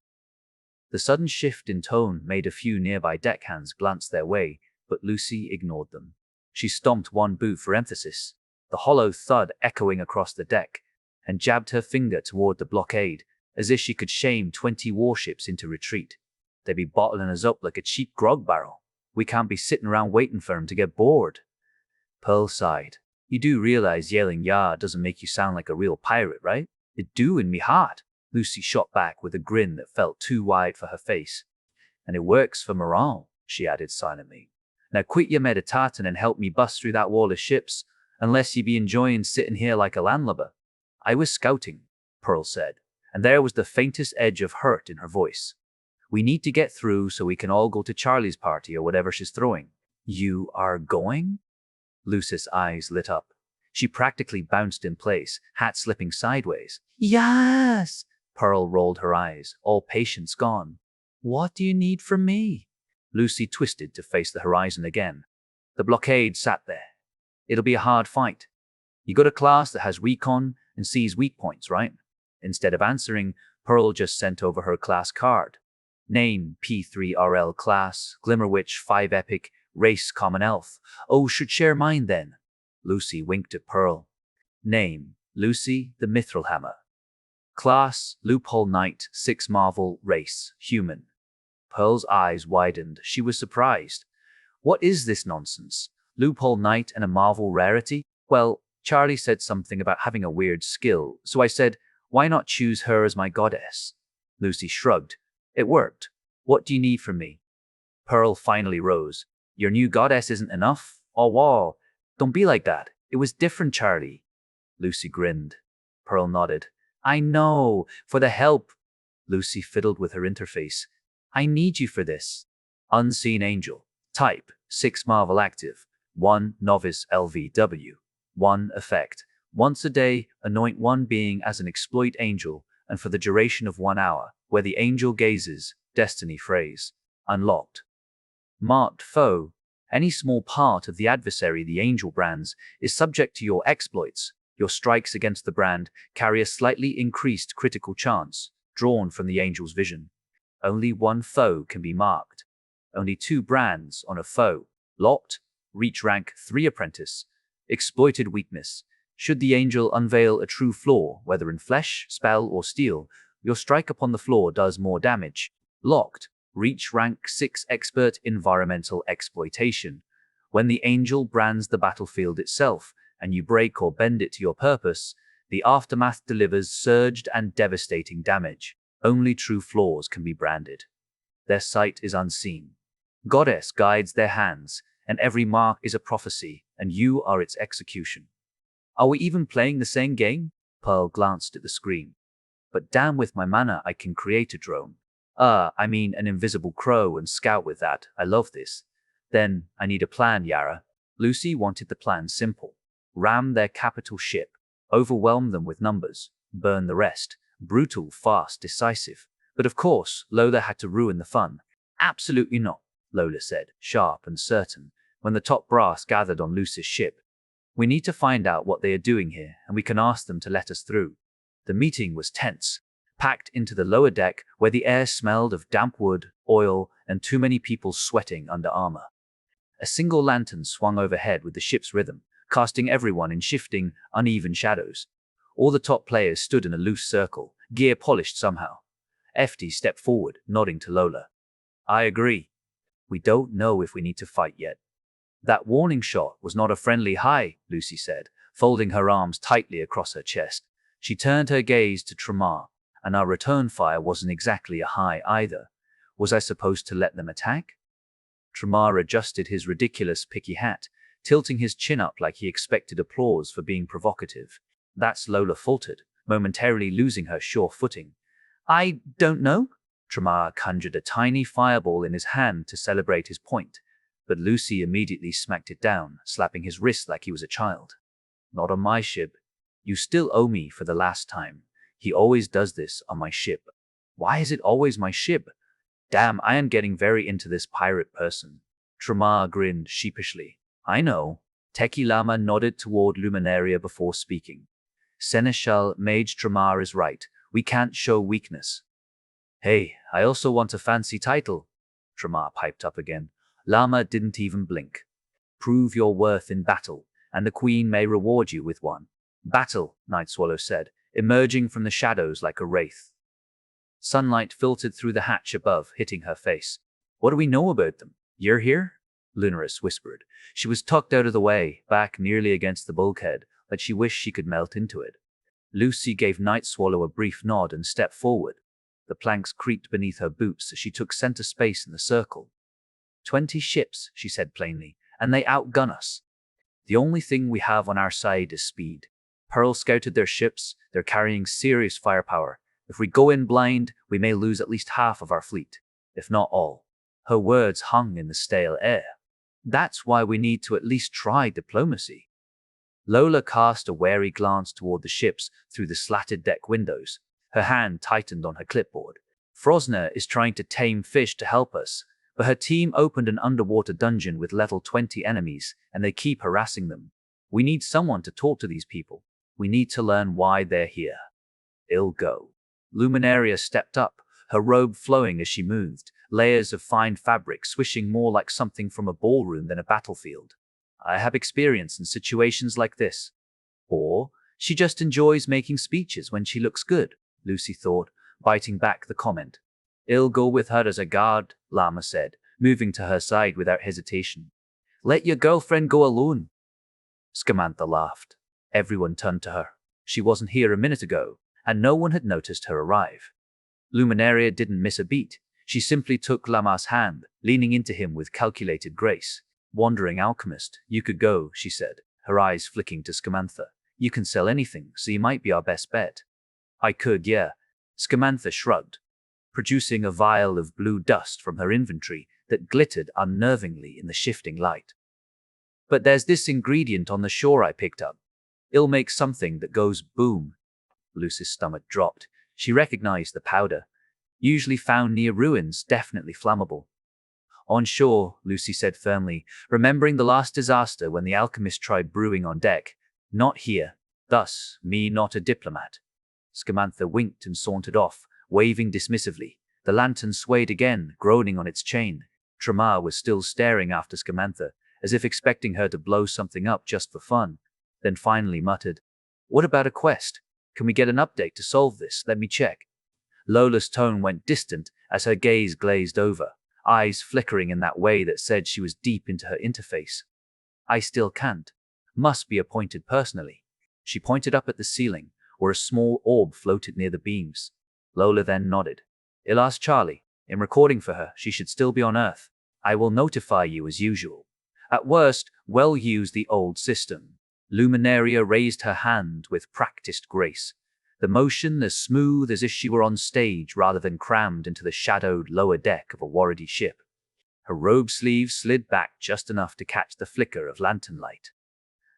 The sudden shift in tone made a few nearby deckhands glance their way, but Lucy ignored them. She stomped one boot for emphasis, the hollow thud echoing across the deck, and jabbed her finger toward the blockade, as if she could shame 20 warships into retreat. They'd be bottling us up like a cheap grog barrel. We can't be sitting around waiting for 'em to get bored. Pearl sighed. You do realize yelling "Yah" doesn't make you sound like a real pirate, right? It do in me heart. Lucy shot back with a grin that felt too wide for her face. And it works for morale, she added silently. Now quit your meditating and help me bust through that wall of ships, unless ye be enjoying sitting here like a landlubber. I was scouting, Pearl said, and there was the faintest edge of hurt in her voice. We need to get through so we can all go to Charlie's party or whatever she's throwing. You are going? Lucy's eyes lit up. She practically bounced in place, hat slipping sideways. Yes! Pearl rolled her eyes, all patience gone. What do you need from me? Lucy twisted to face the horizon again. The blockade sat there. It'll be a hard fight. You got a class that has recon and sees weak points, right? Instead of answering, Pearl just sent over her class card. Name, P3RL class, Glimmerwitch 5 Epic, race Common Elf. Oh, should share mine then. Lucy winked at Pearl. Name, Lucy the Mithril Hammer. Class, Loophole Knight, 6 Marvel, race, human. Pearl's eyes widened. She was surprised. What is this nonsense? Loophole Knight and a Marvel rarity? Well, Charlie said something about having a weird skill, so I said, why not choose her as my goddess? Lucy shrugged. It worked. What do you need from me? Pearl finally rose. Your new goddess isn't enough? Oh, wow. Don't be like that. It was different, Charlie. Lucy grinned. Pearl nodded. I know. For the help. Lucy fiddled with her interface. I need you for this. Unseen Angel. Type, 6 Marvel active. 1 Novice LVW. 1 effect. Once a day, anoint one being as an exploit angel, and for the duration of 1 hour, where the angel gazes, destiny phrase. Unlocked. Marked foe. Any small part of the adversary the angel brands is subject to your exploits. Your strikes against the brand carry a slightly increased critical chance, drawn from the angel's vision. Only 1 foe can be marked. Only 2 brands on a foe. Locked. Reach rank 3 apprentice. Exploited weakness. Should the angel unveil a true flaw, whether in flesh, spell, or steel, your strike upon the flaw does more damage. Locked. Reach rank 6 expert environmental exploitation. When the angel brands the battlefield itself, and you break or bend it to your purpose, the aftermath delivers surged and devastating damage. Only true flaws can be branded. Their sight is unseen. Goddess guides their hands, and every mark is a prophecy, and you are its execution. Are we even playing the same game? Pearl glanced at the screen. But damn, with my mana I can create a drone. I mean an invisible crow and scout with that. I love this. Then I need a plan, Yara. Lucy wanted the plan simple. Ram their capital ship. Overwhelm them with numbers. Burn the rest. Brutal, fast, decisive. But of course, Lola had to ruin the fun. Absolutely not, Lola said, sharp and certain, when the top brass gathered on Lucy's ship. We need to find out what they are doing here, and we can ask them to let us through. The meeting was tense, packed into the lower deck where the air smelled of damp wood, oil, and too many people sweating under armor. A single lantern swung overhead with the ship's rhythm, casting everyone in shifting, uneven shadows. All the top players stood in a loose circle, gear polished somehow. FD stepped forward, nodding to Lola. I agree. We don't know if we need to fight yet. That warning shot was not a friendly hi, Lucy said, folding her arms tightly across her chest. She turned her gaze to Tramar, and our return fire wasn't exactly a hi either. Was I supposed to let them attack? Tramar adjusted his ridiculous picky hat, tilting his chin up like he expected applause for being provocative. That's Lola faltered, momentarily losing her sure footing. I don't know. Tramar conjured a tiny fireball in his hand to celebrate his point, but Lucy immediately smacked it down, slapping his wrist like he was a child. Not on my ship. You still owe me for the last time. He always does this on my ship. Why is it always my ship? Damn, I am getting very into this pirate person. Tramar grinned sheepishly. I know. Teki Lama nodded toward Luminaria before speaking. Seneschal Mage Tramar is right. We can't show weakness. Hey, I also want a fancy title, Tramar piped up again. Lama didn't even blink. Prove your worth in battle, and the queen may reward you with one. Battle, Night Swallow said, emerging from the shadows like a wraith. Sunlight filtered through the hatch above, hitting her face. What do we know about them? You're here? Lunaris whispered. She was tucked out of the way, back nearly against the bulkhead, like she wished she could melt into it. Lucy gave Night Swallow a brief nod and stepped forward. The planks creaked beneath her boots as she took center space in the circle. 20 ships, she said plainly, and they outgun us. The only thing we have on our side is speed. Pearl scouted their ships. They're carrying serious firepower. If we go in blind, we may lose at least half of our fleet, if not all. Her words hung in the stale air. That's why we need to at least try diplomacy. Lola cast a wary glance toward the ships through the slatted deck windows. Her hand tightened on her clipboard. Frosner is trying to tame fish to help us, but her team opened an underwater dungeon with level 20 enemies, and they keep harassing them. We need someone to talk to these people. We need to learn why they're here. I'll go. Luminaria stepped up, her robe flowing as she moved, layers of fine fabric swishing more like something from a ballroom than a battlefield. I have experience in situations like this. Or she just enjoys making speeches when she looks good, Lucy thought, biting back the comment. I'll go with her as a guard, Lama said, moving to her side without hesitation. Let your girlfriend go alone. Scamantha laughed. Everyone turned to her. She wasn't here a minute ago, and no one had noticed her arrive. Luminaria didn't miss a beat. She simply took Lama's hand, leaning into him with calculated grace. Wandering alchemist, you could go, she said, her eyes flicking to Scamantha. You can sell anything, so you might be our best bet. I could, yeah. Scamantha shrugged, producing a vial of blue dust from her inventory that glittered unnervingly in the shifting light. But there's this ingredient on the shore I picked up. It'll make something that goes boom. Lucy's stomach dropped. She recognized the powder. Usually found near ruins, definitely flammable. On shore, Lucy said firmly, remembering the last disaster when the alchemist tried brewing on deck. Not here. Thus, me not a diplomat. Scamantha winked and sauntered off, waving dismissively. The lantern swayed again, groaning on its chain. Tramar was still staring after Scamantha, as if expecting her to blow something up just for fun, then finally muttered, What about a quest? Can we get an update to solve this? Let me check. Lola's tone went distant as her gaze glazed over, eyes flickering in that way that said she was deep into her interface. I still can't. Must be appointed personally. She pointed up at the ceiling, where a small orb floated near the beams. Lola then nodded. I'll ask Charlie. In recording for her, she should still be on Earth. I will notify you as usual. At worst, we'll use the old system. Luminaria raised her hand with practiced grace, the motion as smooth as if she were on stage rather than crammed into the shadowed lower deck of a Waridi ship. Her robe sleeves slid back just enough to catch the flicker of lantern light.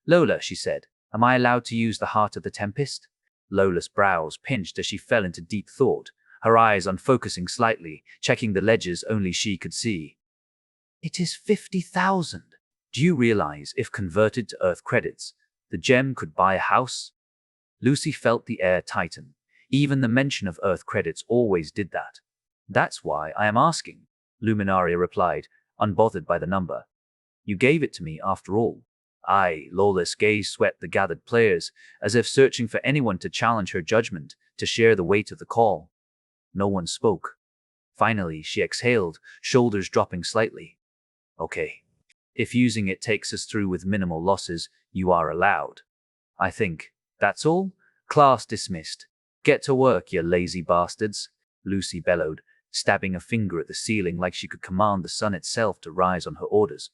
Lola, she said, am I allowed to use the Heart of the Tempest? Lola's brows pinched as she fell into deep thought, her eyes unfocusing slightly, checking the ledgers only she could see. It is 50,000. Do you realize if converted to Earth credits, the gem could buy a house? Lucy felt the air tighten. Even the mention of Earth credits always did that. That's why I am asking, Luminaria replied, unbothered by the number. You gave it to me after all. Lawless gaze swept the gathered players, as if searching for anyone to challenge her judgment, to share the weight of the call. No one spoke. Finally, she exhaled, shoulders dropping slightly. Okay. If using it takes us through with minimal losses, you are allowed. I think. That's all? Class dismissed. Get to work, you lazy bastards, Lucy bellowed, stabbing a finger at the ceiling like she could command the sun itself to rise on her orders.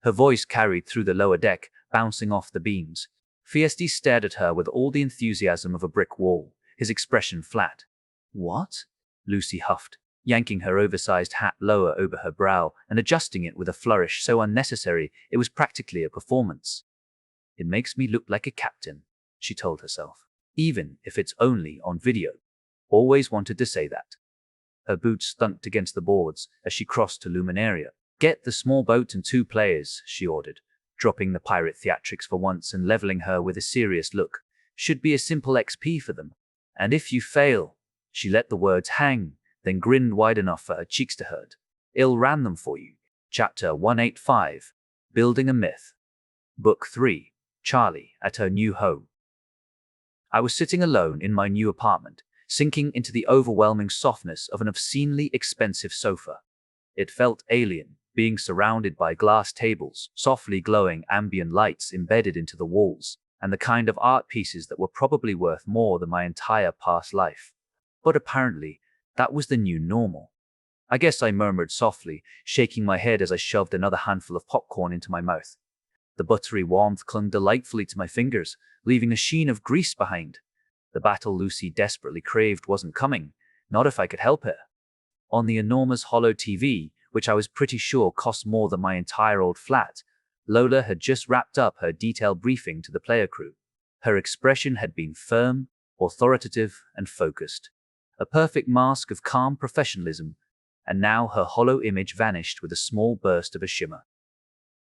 Her voice carried through the lower deck, bouncing off the beams. Fiesty stared at her with all the enthusiasm of a brick wall, his expression flat. What? Lucy huffed, yanking her oversized hat lower over her brow and adjusting it with a flourish so unnecessary it was practically a performance. It makes me look like a captain, she told herself, even if it's only on video. Always wanted to say that. Her boots thunked against the boards as she crossed to Luminaria. Get the small boat and 2 players, she ordered. dropping the pirate theatrics for once and leveling her with a serious look. Should be a simple XP for them. And if you fail, she let the words hang, then grinned wide enough for her cheeks to hurt. I'll ran them for you. Chapter 185, Building a Myth. Book 3, Charlie at her new home. I was sitting alone in my new apartment, sinking into the overwhelming softness of an obscenely expensive sofa. It felt alien, being surrounded by glass tables, softly glowing ambient lights embedded into the walls, and the kind of art pieces that were probably worth more than my entire past life. But apparently, that was the new normal. I guess I murmured softly, shaking my head as I shoved another handful of popcorn into my mouth. The buttery warmth clung delightfully to my fingers, leaving a sheen of grease behind. The battle Lucy desperately craved wasn't coming, not if I could help it. On the enormous hollow TV, which I was pretty sure cost more than my entire old flat, Lola had just wrapped up her detailed briefing to the player crew. Her expression had been firm, authoritative, and focused. A perfect mask of calm professionalism, and now her hollow image vanished with a small burst of a shimmer.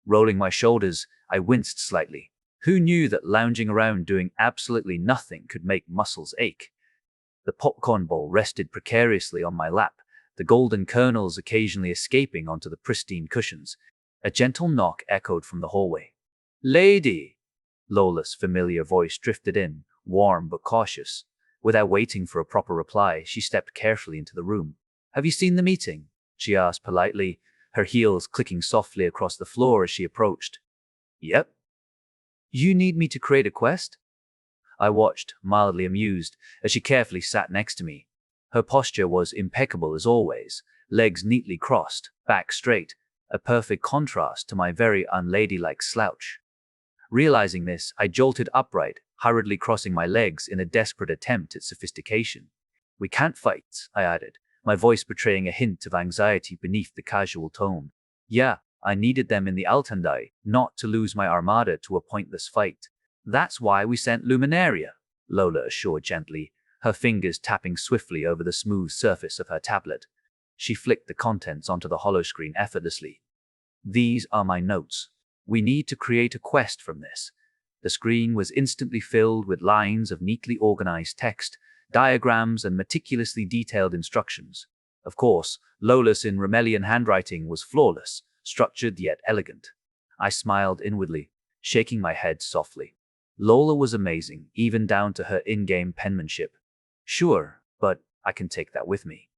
Rolling my shoulders, I winced slightly. Who knew that lounging around doing absolutely nothing could make muscles ache? The popcorn bowl rested precariously on my lap, the golden kernels occasionally escaping onto the pristine cushions. A gentle knock echoed from the hallway. "Lady!" Lola's familiar voice drifted in, warm but cautious. Without waiting for a proper reply, she stepped carefully into the room. "Have you seen the meeting?" she asked politely, her heels clicking softly across the floor as she approached. "Yep." "You need me to create a quest?" I watched, mildly amused, as she carefully sat next to me. Her posture was impeccable as always, legs neatly crossed, back straight, a perfect contrast to my very unladylike slouch. Realizing this, I jolted upright, hurriedly crossing my legs in a desperate attempt at sophistication. "We can't fight," I added, my voice betraying a hint of anxiety beneath the casual tone. Yeah, I needed them in the Altandai, not to lose my armada to a pointless fight. "That's why we sent Luminaria," Lola assured gently, her fingers tapping swiftly over the smooth surface of her tablet. She flicked the contents onto the holoscreen effortlessly. "These are my notes. We need to create a quest from this." The screen was instantly filled with lines of neatly organized text, diagrams, and meticulously detailed instructions. Of course, Lola's in Rimelion handwriting was flawless, structured yet elegant. I smiled inwardly, shaking my head softly. Lola was amazing, even down to her in-game penmanship. Sure, but I can take that with me.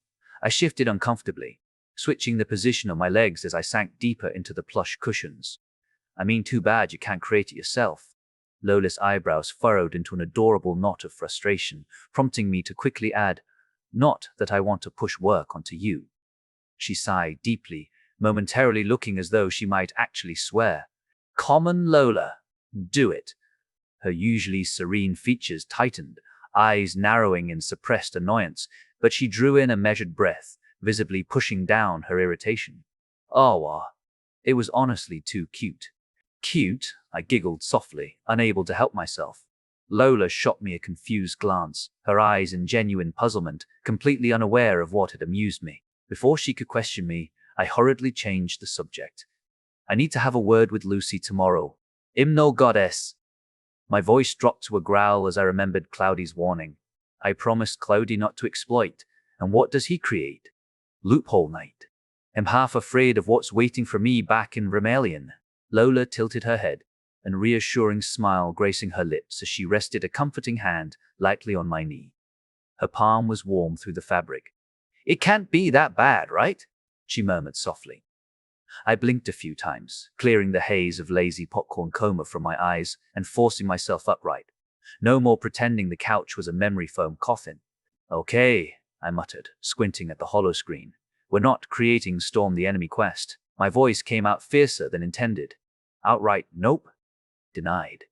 I shifted uncomfortably, switching the position of my legs as I sank deeper into the plush cushions. "I mean, too bad you can't create it yourself." Lola's eyebrows furrowed into an adorable knot of frustration, prompting me to quickly add, "Not that I want to push work onto you." She sighed deeply, momentarily looking as though she might actually swear. "Common Lola, do it." Her usually serene features tightened, eyes narrowing in suppressed annoyance, but she drew in a measured breath, visibly pushing down her irritation. "Oh, it was honestly too cute." "Cute?" I giggled softly, unable to help myself. Lola shot me a confused glance, her eyes in genuine puzzlement, completely unaware of what had amused me. Before she could question me, I hurriedly changed the subject. "I need to have a word with Lucy tomorrow." "No goddess." My voice dropped to a growl as I remembered Cloudy's warning. I promised Cloudy not to exploit, and what does he create? Loophole night. I'm half afraid of what's waiting for me back in Rimelion. Lola tilted her head, a reassuring smile gracing her lips as she rested a comforting hand lightly on my knee. Her palm was warm through the fabric. "It can't be that bad, right?" she murmured softly. I blinked a few times, clearing the haze of lazy popcorn coma from my eyes and forcing myself upright. No more pretending the couch was a memory foam coffin. "Okay," I muttered, squinting at the hollow screen. "We're not creating Storm the Enemy quest." My voice came out fiercer than intended. Outright nope. Denied.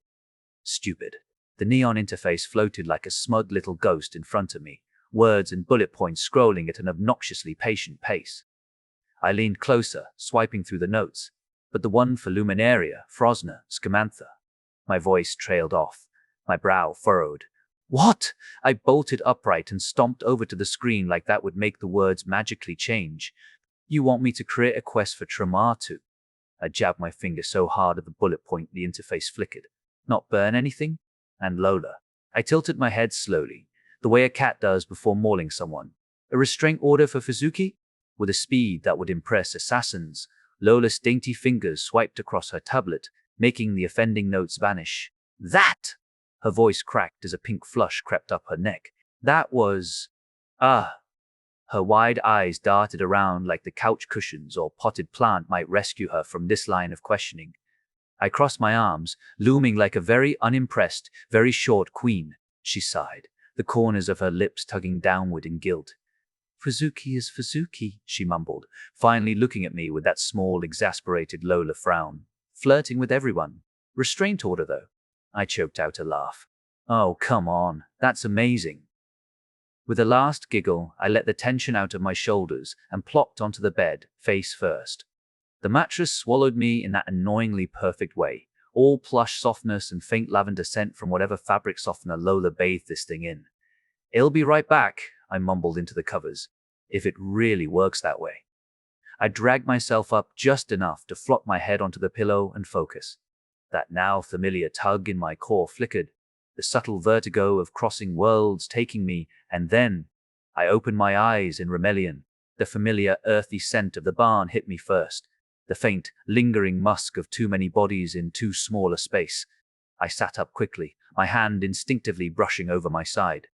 Stupid. The neon interface floated like a smug little ghost in front of me, words and bullet points scrolling at an obnoxiously patient pace. I leaned closer, swiping through the notes, but the one for Luminaria, Frosna, Scamantha. My voice trailed off, my brow furrowed. "What?" I bolted upright and stomped over to the screen like that would make the words magically change. "You want me to create a quest for Tramatu?" I jabbed my finger so hard at the bullet point the interface flickered. Not burn anything? And Lola. I tilted my head slowly, the way a cat does before mauling someone. A restraint order for Fuzuki? With a speed that would impress assassins, Lola's dainty fingers swiped across her tablet, making the offending notes vanish. That! Her voice cracked as a pink flush crept up her neck. That was… Ah! Her wide eyes darted around like the couch cushions or potted plant might rescue her from this line of questioning. I crossed my arms, looming like a very unimpressed, very short queen. She sighed, the corners of her lips tugging downward in guilt. Fuzuki is Fuzuki, she mumbled, finally looking at me with that small, exasperated Lola frown. Flirting with everyone. Restraint order, though. I choked out a laugh. Oh, come on, that's amazing. With a last giggle, I let the tension out of my shoulders and plopped onto the bed, face first. The mattress swallowed me in that annoyingly perfect way, all plush softness and faint lavender scent from whatever fabric softener Lola bathed this thing in. I'll be right back, I mumbled into the covers, if it really works that way. I dragged myself up just enough to flop my head onto the pillow and focus. That now familiar tug in my core flickered, the subtle vertigo of crossing worlds taking me, and then I opened my eyes in Rimelion. The familiar earthy scent of the barn hit me first, the faint, lingering musk of too many bodies in too small a space. I sat up quickly, my hand instinctively brushing over my side.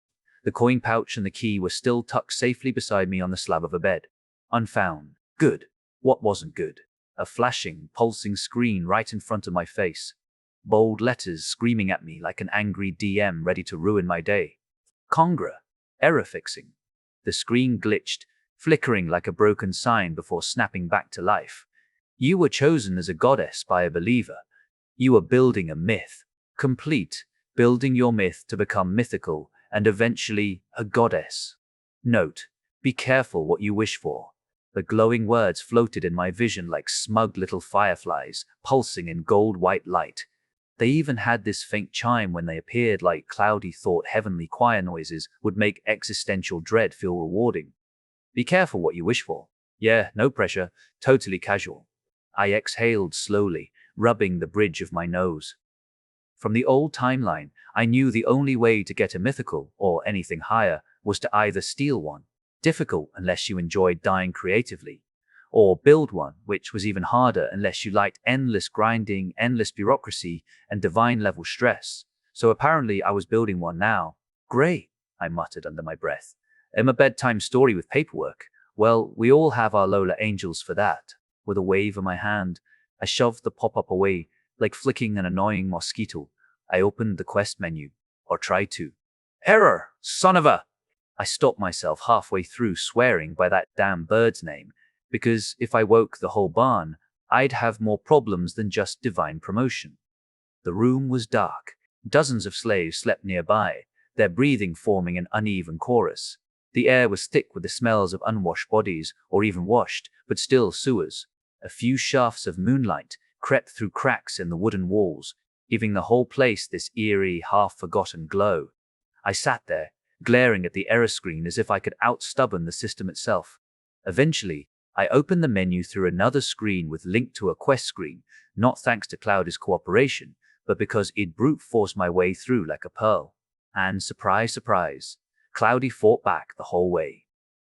The coin pouch and the key were still tucked safely beside me on the slab of a bed. Unfound. Good. What wasn't good? A flashing, pulsing screen right in front of my face. Bold letters screaming at me like an angry DM ready to ruin my day. Congra. Error fixing. The screen glitched, flickering like a broken sign before snapping back to life. You were chosen as a goddess by a believer. You were building a myth. Complete, building your myth to become mythical and eventually a goddess. Note, be careful what you wish for. The glowing words floated in my vision like smug little fireflies, pulsing in gold-white light. They even had this faint chime when they appeared, like cloudy thought heavenly choir noises would make existential dread feel rewarding. Be careful what you wish for. Yeah, no pressure, totally casual. I exhaled slowly, rubbing the bridge of my nose. From the old timeline, I knew the only way to get a mythical, or anything higher, was to either steal one, difficult unless you enjoyed dying creatively, or build one, which was even harder unless you liked endless grinding, endless bureaucracy, and divine-level stress. So apparently I was building one now. Great, I muttered under my breath. A bedtime story with paperwork. Well, we all have our Lola angels for that. With a wave of my hand, I shoved the pop-up away, like flicking an annoying mosquito. I opened the quest menu, or tried to. Error, son of a… I stopped myself halfway through swearing by that damn bird's name, because if I woke the whole barn, I'd have more problems than just divine promotion. The room was dark. Dozens of slaves slept nearby, their breathing forming an uneven chorus. The air was thick with the smells of unwashed bodies, or even washed, but still sewers. A few shafts of moonlight crept through cracks in the wooden walls, giving the whole place this eerie, half-forgotten glow. I sat there, glaring at the error screen as if I could out-stubborn the system itself. Eventually, I opened the menu through another screen with link to a quest screen, not thanks to Cloudy's cooperation, but because it brute-forced my way through like a pearl. And surprise, surprise, Cloudy fought back the whole way.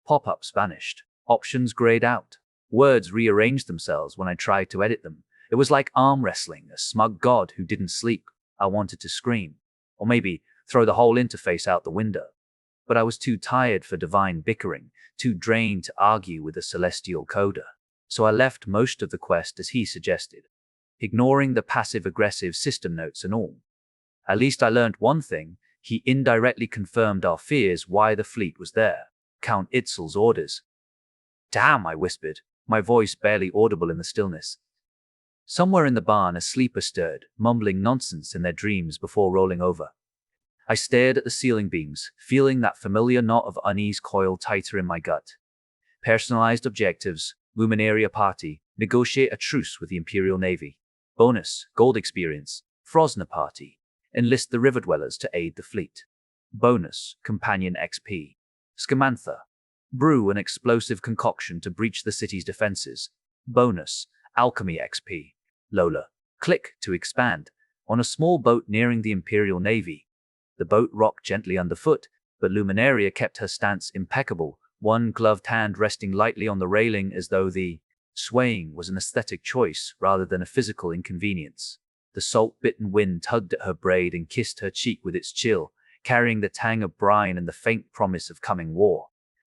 Pop-ups vanished. Options grayed out. Words rearranged themselves when I tried to edit them. It was like arm wrestling, a smug god who didn't sleep. I wanted to scream. Or maybe throw the whole interface out the window. But I was too tired for divine bickering, too drained to argue with a celestial coder. So I left most of the quest as he suggested, ignoring the passive-aggressive system notes and all. At least I learned one thing. He indirectly confirmed our fears why the fleet was there. Count Itzel's orders. Damn, I whispered, my voice barely audible in the stillness. Somewhere in the barn a sleeper stirred, mumbling nonsense in their dreams before rolling over. I stared at the ceiling beams, feeling that familiar knot of unease coil tighter in my gut. Personalized objectives, Luminaria Party, negotiate a truce with the Imperial Navy. Bonus, gold experience, Frosner Party, enlist the river dwellers to aid the fleet. Bonus, companion XP. Scamantha, brew an explosive concoction to breach the city's defenses. Bonus, Alchemy XP. Lola. Click to expand. On a small boat nearing the Imperial Navy. The boat rocked gently underfoot, but Luminaria kept her stance impeccable, one gloved hand resting lightly on the railing as though the swaying was an aesthetic choice rather than a physical inconvenience. The salt-bitten wind tugged at her braid and kissed her cheek with its chill, carrying the tang of brine and the faint promise of coming war.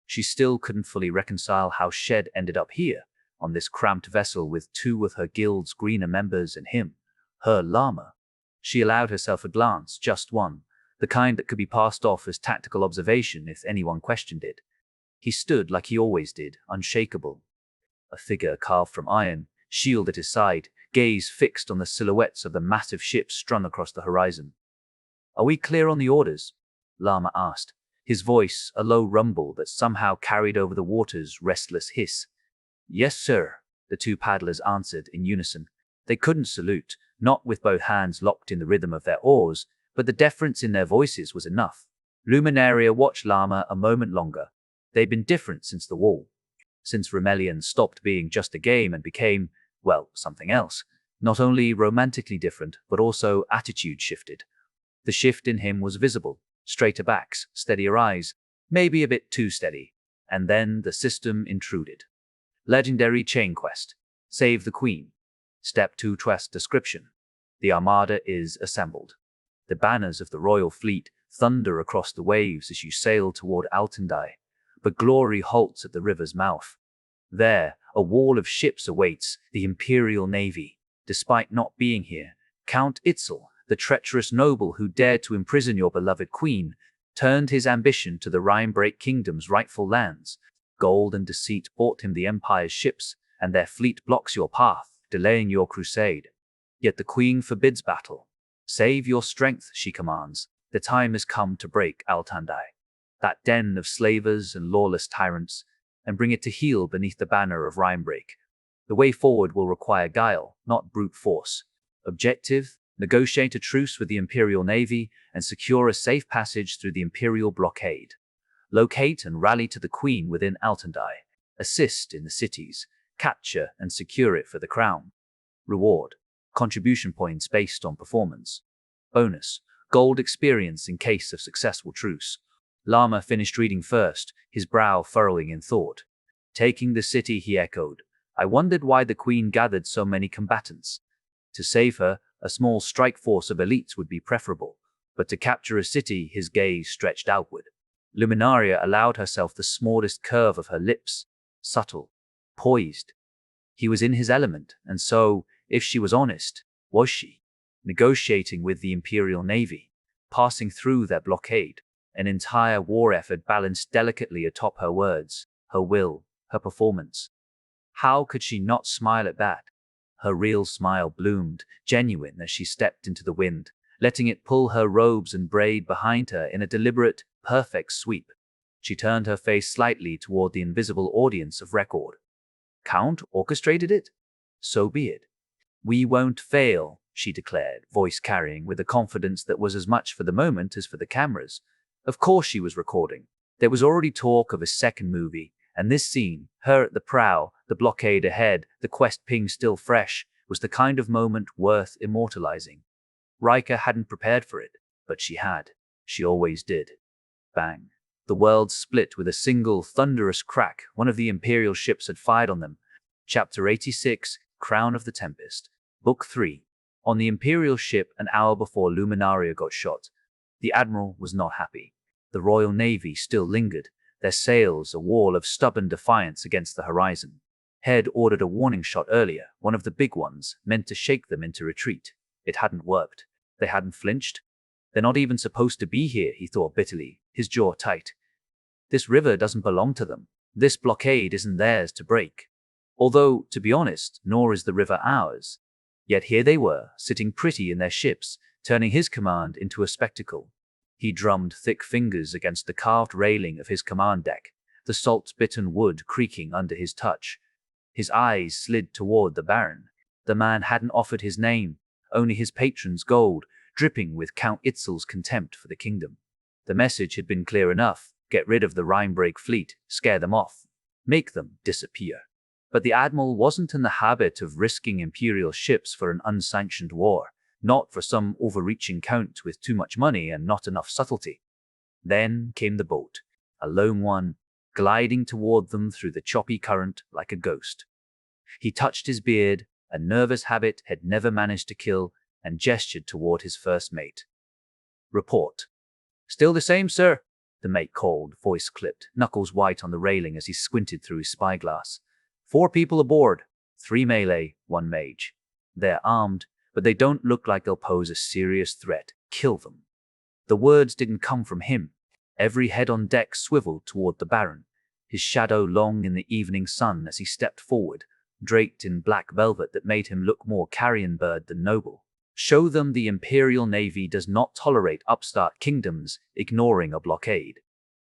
She still couldn't fully reconcile how Shed ended up here, on this cramped vessel with two of her guild's greener members and him, her llama. She allowed herself a glance, just one, the kind that could be passed off as tactical observation if anyone questioned it. He stood like he always did, unshakable. A figure carved from iron, shield at his side, gaze fixed on the silhouettes of the massive ships strung across the horizon. "Are we clear on the orders?" Llama asked, his voice a low rumble that somehow carried over the water's restless hiss. "Yes, sir," the two paddlers answered in unison. They couldn't salute, not with both hands locked in the rhythm of their oars, but the deference in their voices was enough. Luminaria watched Llama a moment longer. They'd been different since the wall. Since Rimelion stopped being just a game and became, well, something else. Not only romantically different, but also attitude shifted. The shift in him was visible. Straighter backs, steadier eyes, maybe a bit too steady. And then the system intruded. Legendary chain quest. Save the Queen. Step 2 quest description. The Armada is assembled. The banners of the royal fleet thunder across the waves as you sail toward Altandai. But glory halts at the river's mouth. There, a wall of ships awaits the Imperial Navy. Despite not being here, Count Itzel, the treacherous noble who dared to imprison your beloved queen, turned his ambition to the Rimebreak Kingdom's rightful lands. Gold and deceit bought him the Empire's ships, and their fleet blocks your path, delaying your crusade. Yet the queen forbids battle. Save your strength, she commands. The time has come to break Altandai, that den of slavers and lawless tyrants, and bring it to heel beneath the banner of Rimebreak. The way forward will require guile, not brute force. Objective: negotiate a truce with the Imperial Navy and secure a safe passage through the Imperial blockade. Locate and rally to the Queen within Altandai. Assist in the cities. Capture and secure it for the crown. Reward: contribution points based on performance. Bonus: gold experience in case of successful truce. Llama finished reading first, his brow furrowing in thought. Taking the city, he echoed. I wondered why the Queen gathered so many combatants. To save her, a small strike force of elites would be preferable, but to capture a city, his gaze stretched outward. Luminaria allowed herself the smallest curve of her lips, subtle, poised. He was in his element, and so, if she was honest, was she? Negotiating with the Imperial Navy, passing through their blockade, an entire war effort balanced delicately atop her words, her will, her performance. How could she not smile at that? Her real smile bloomed, genuine, as she stepped into the wind, letting it pull her robes and braid behind her in a deliberate, perfect sweep. She turned her face slightly toward the invisible audience of record. Count orchestrated it? So be it. We won't fail, she declared, voice carrying with a confidence that was as much for the moment as for the cameras. Of course she was recording. There was already talk of a second movie, and this scene, her at the prow, the blockade ahead, the quest ping still fresh, was the kind of moment worth immortalizing. Riker hadn't prepared for it, but she had. She always did. Bang. The world split with a single thunderous crack. One of the Imperial ships had fired on them. Chapter 86, Crown of the Tempest. Book 3. On the Imperial ship an hour before Luminaria got shot. The Admiral was not happy. The Royal Navy still lingered, their sails a wall of stubborn defiance against the horizon. Head ordered a warning shot earlier, one of the big ones, meant to shake them into retreat. It hadn't worked. They hadn't flinched. They're not even supposed to be here, he thought bitterly, his jaw tight. This river doesn't belong to them. This blockade isn't theirs to break. Although, to be honest, nor is the river ours. Yet here they were, sitting pretty in their ships, turning his command into a spectacle. He drummed thick fingers against the carved railing of his command deck, the salt-bitten wood creaking under his touch. His eyes slid toward the Baron. The man hadn't offered his name, only his patron's gold, dripping with Count Itzel's contempt for the kingdom. The message had been clear enough. Get rid of the Rimebreak fleet, scare them off, make them disappear. But the Admiral wasn't in the habit of risking Imperial ships for an unsanctioned war, not for some overreaching count with too much money and not enough subtlety. Then came the boat, a lone one, gliding toward them through the choppy current like a ghost. He touched his beard, a nervous habit had never managed to kill, and gestured toward his first mate. "Report." "Still the same, sir," the mate called, voice clipped, knuckles white on the railing as he squinted through his spyglass. 4 people aboard, 3 melee, 1 mage. They're armed, but they don't look like they'll pose a serious threat. Kill them. The words didn't come from him. Every head on deck swiveled toward the Baron, his shadow long in the evening sun as he stepped forward, draped in black velvet that made him look more carrion bird than noble. "Show them the Imperial Navy does not tolerate upstart kingdoms ignoring a blockade."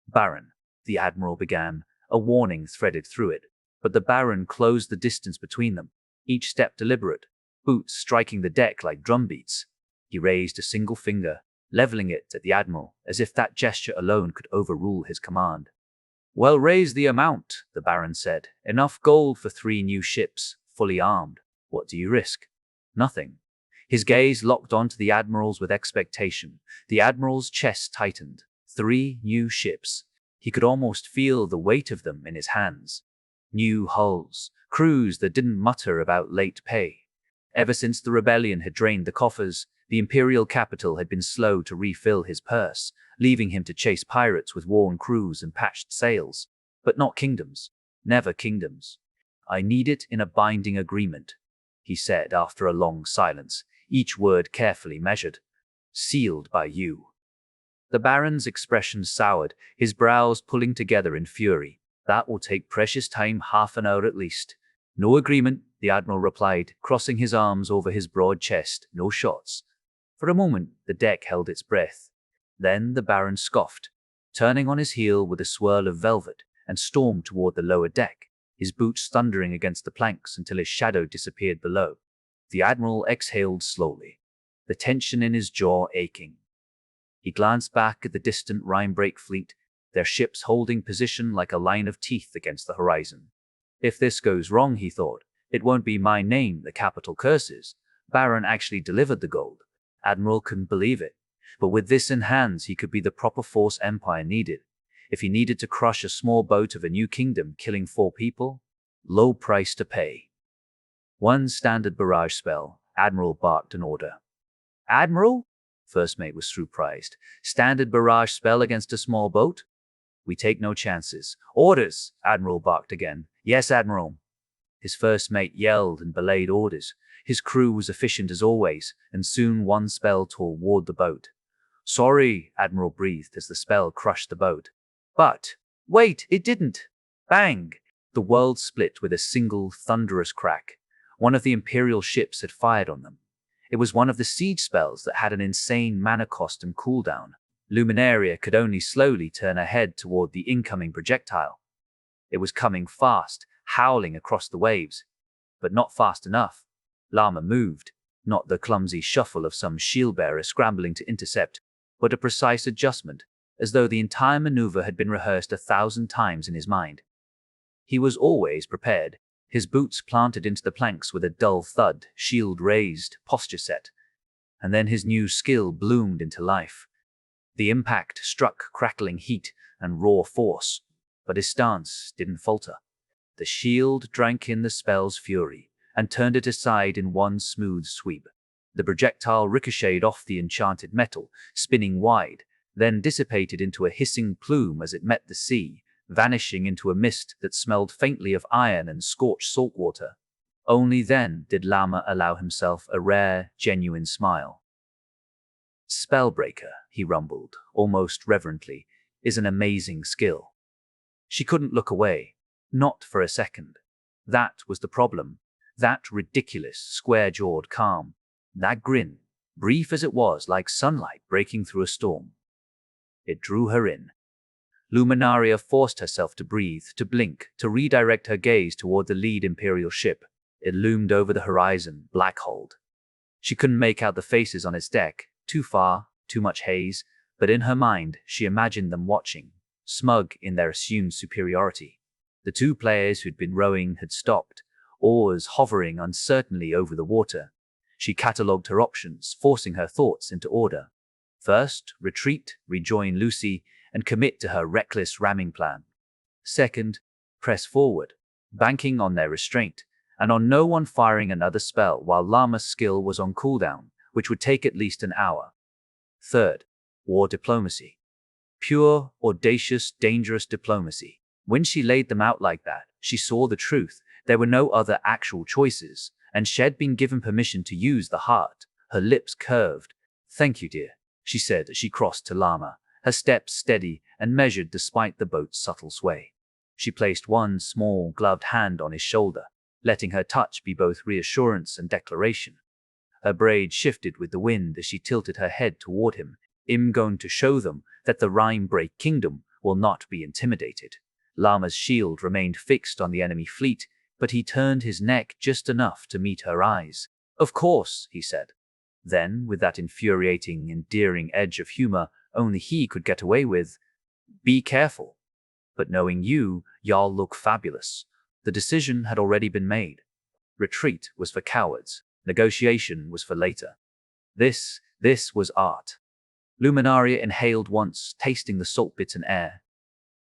"Baron," the Admiral began, a warning threaded through it. But the Baron closed the distance between them, each step deliberate, boots striking the deck like drumbeats. He raised a single finger, leveling it at the Admiral, as if that gesture alone could overrule his command. "Well, raise the amount," the Baron said. "Enough gold for 3 new ships, fully armed. What do you risk?" "Nothing." His gaze locked onto the Admiral's with expectation. The Admiral's chest tightened. 3 new ships. He could almost feel the weight of them in his hands. New hulls, crews that didn't mutter about late pay. Ever since the rebellion had drained the coffers, the Imperial capital had been slow to refill his purse, leaving him to chase pirates with worn crews and patched sails. But not kingdoms. Never kingdoms. "I need it in a binding agreement," he said after a long silence, each word carefully measured. "Sealed by you." The Baron's expression soured, his brows pulling together in fury. "That will take precious time, half an hour at least." "No agreement," the Admiral replied, crossing his arms over his broad chest. "No shots." For a moment, the deck held its breath. Then the Baron scoffed, turning on his heel with a swirl of velvet, and stormed toward the lower deck, his boots thundering against the planks until his shadow disappeared below. The Admiral exhaled slowly, the tension in his jaw aching. He glanced back at the distant Rhine-break fleet, their ships holding position like a line of teeth against the horizon. "If this goes wrong," he thought, "it won't be my name the capital curses." Baron actually delivered the gold. Admiral couldn't believe it. But with this in hands, he could be the proper force Empire needed. If he needed to crush a small boat of a new kingdom, killing 4 people, low price to pay. "1 standard barrage spell," Admiral barked an order. "Admiral?" First mate was surprised. "Standard barrage spell against a small boat?" "We take no chances." "Orders!" Admiral barked again. "Yes, Admiral." His first mate yelled and belayed orders. His crew was efficient as always, and soon 1 spell toward the boat. "Sorry," Admiral breathed as the spell crushed the boat. "But, wait, it didn't." Bang! The world split with a single thunderous crack. One of the Imperial ships had fired on them. It was one of the siege spells that had an insane mana cost and cooldown. Luminaria could only slowly turn her head toward the incoming projectile. It was coming fast, howling across the waves. But not fast enough. Llama moved, not the clumsy shuffle of some shield-bearer scrambling to intercept, but a precise adjustment, as though the entire maneuver had been rehearsed 1,000 times in his mind. He was always prepared, his boots planted into the planks with a dull thud, shield raised, posture set. And then his new skill bloomed into life. The impact struck crackling heat and raw force, but his stance didn't falter. The shield drank in the spell's fury and turned it aside in 1 smooth sweep. The projectile ricocheted off the enchanted metal, spinning wide, then dissipated into a hissing plume as it met the sea, vanishing into a mist that smelled faintly of iron and scorched saltwater. Only then did Llama allow himself a rare, genuine smile. "Spellbreaker," he rumbled, almost reverently, "is an amazing skill." She couldn't look away, not for a second. That was the problem. That ridiculous, square-jawed calm. That grin, brief as it was, like sunlight breaking through a storm. It drew her in. Luminaria forced herself to breathe, to blink, to redirect her gaze toward the lead Imperial ship. It loomed over the horizon, black-hulled. She couldn't make out the faces on its deck, too far, too much haze, but in her mind she imagined them watching, smug in their assumed superiority. The two players who'd been rowing had stopped, oars hovering uncertainly over the water. She catalogued her options, forcing her thoughts into order. First, retreat, rejoin Lucy, and commit to her reckless ramming plan. Second, press forward, banking on their restraint, and on no one firing another spell while Llama's skill was on cooldown, which would take at least an hour. Third, war diplomacy. Pure, audacious, dangerous diplomacy. When she laid them out like that, she saw the truth. There were no other actual choices, and she'd been given permission to use the heart. Her lips curved. "Thank you, dear," she said as she crossed to Llama, her steps steady and measured despite the boat's subtle sway. She placed one small, gloved hand on his shoulder, letting her touch be both reassurance and declaration. Her braid shifted with the wind as she tilted her head toward him. "I'm going to show them that the Rimebreak Kingdom will not be intimidated." Llama's shield remained fixed on the enemy fleet, but he turned his neck just enough to meet her eyes. "Of course," he said. Then, with that infuriating, endearing edge of humor only he could get away with, "Be careful. But knowing you, y'all look fabulous." The decision had already been made. Retreat was for cowards. Negotiation was for later. This was art. Luminaria inhaled once, tasting the salt-bitten air.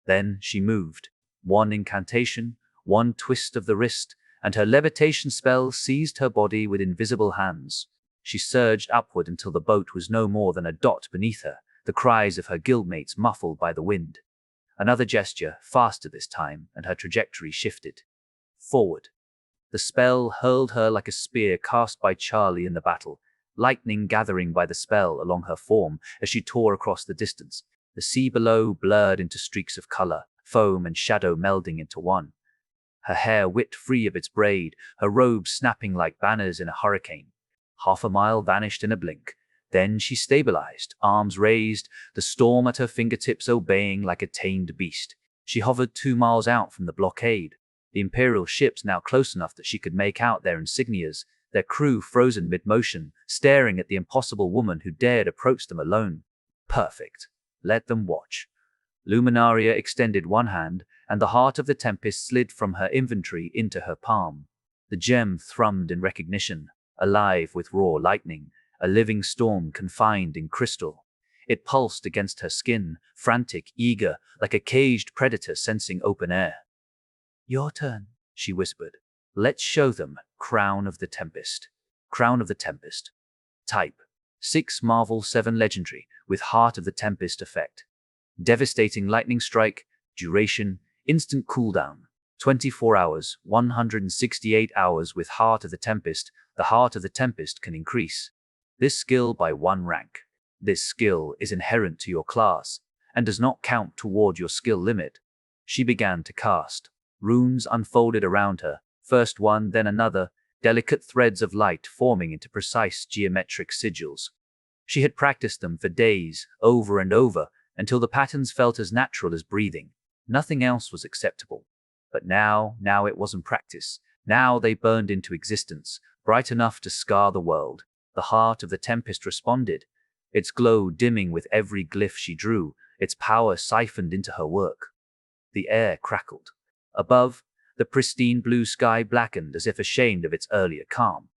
Then she moved. One incantation, one twist of the wrist, and her levitation spell seized her body with invisible hands. She surged upward until the boat was no more than a dot beneath her, the cries of her guildmates muffled by the wind. Another gesture, faster this time, and her trajectory shifted. Forward. The spell hurled her like a spear cast by Charlie in the battle, lightning gathering by the spell along her form as she tore across the distance. The sea below blurred into streaks of color, foam and shadow melding into one. Her hair whipped free of its braid, her robes snapping like banners in a hurricane. Half a mile vanished in a blink. Then she stabilized, arms raised, the storm at her fingertips obeying like a tamed beast. She hovered 2 miles out from the blockade, the Imperial ships now close enough that she could make out their insignias, their crew frozen mid-motion, staring at the impossible woman who dared approach them alone. Perfect. Let them watch. Luminaria extended one hand, and the heart of the Tempest slid from her inventory into her palm. The gem thrummed in recognition, alive with raw lightning, a living storm confined in crystal. It pulsed against her skin, frantic, eager, like a caged predator sensing open air. "Your turn," she whispered. "Let's show them. Crown of the Tempest." Crown of the Tempest. Type: 6 Marvel 7 Legendary, with Heart of the Tempest effect. Devastating lightning strike. Duration: instant cooldown. 24 hours, 168 hours with Heart of the Tempest. The Heart of the Tempest can increase this skill by 1 rank. This skill is inherent to your class, and does not count toward your skill limit. She began to cast. Runes unfolded around her, first one, then another, delicate threads of light forming into precise geometric sigils. She had practiced them for days, over and over, until the patterns felt as natural as breathing. Nothing else was acceptable. But now it wasn't practice. Now they burned into existence, bright enough to scar the world. The Heart of the Tempest responded, its glow dimming with every glyph she drew, its power siphoned into her work. The air crackled. Above, the pristine blue sky blackened as if ashamed of its earlier calm.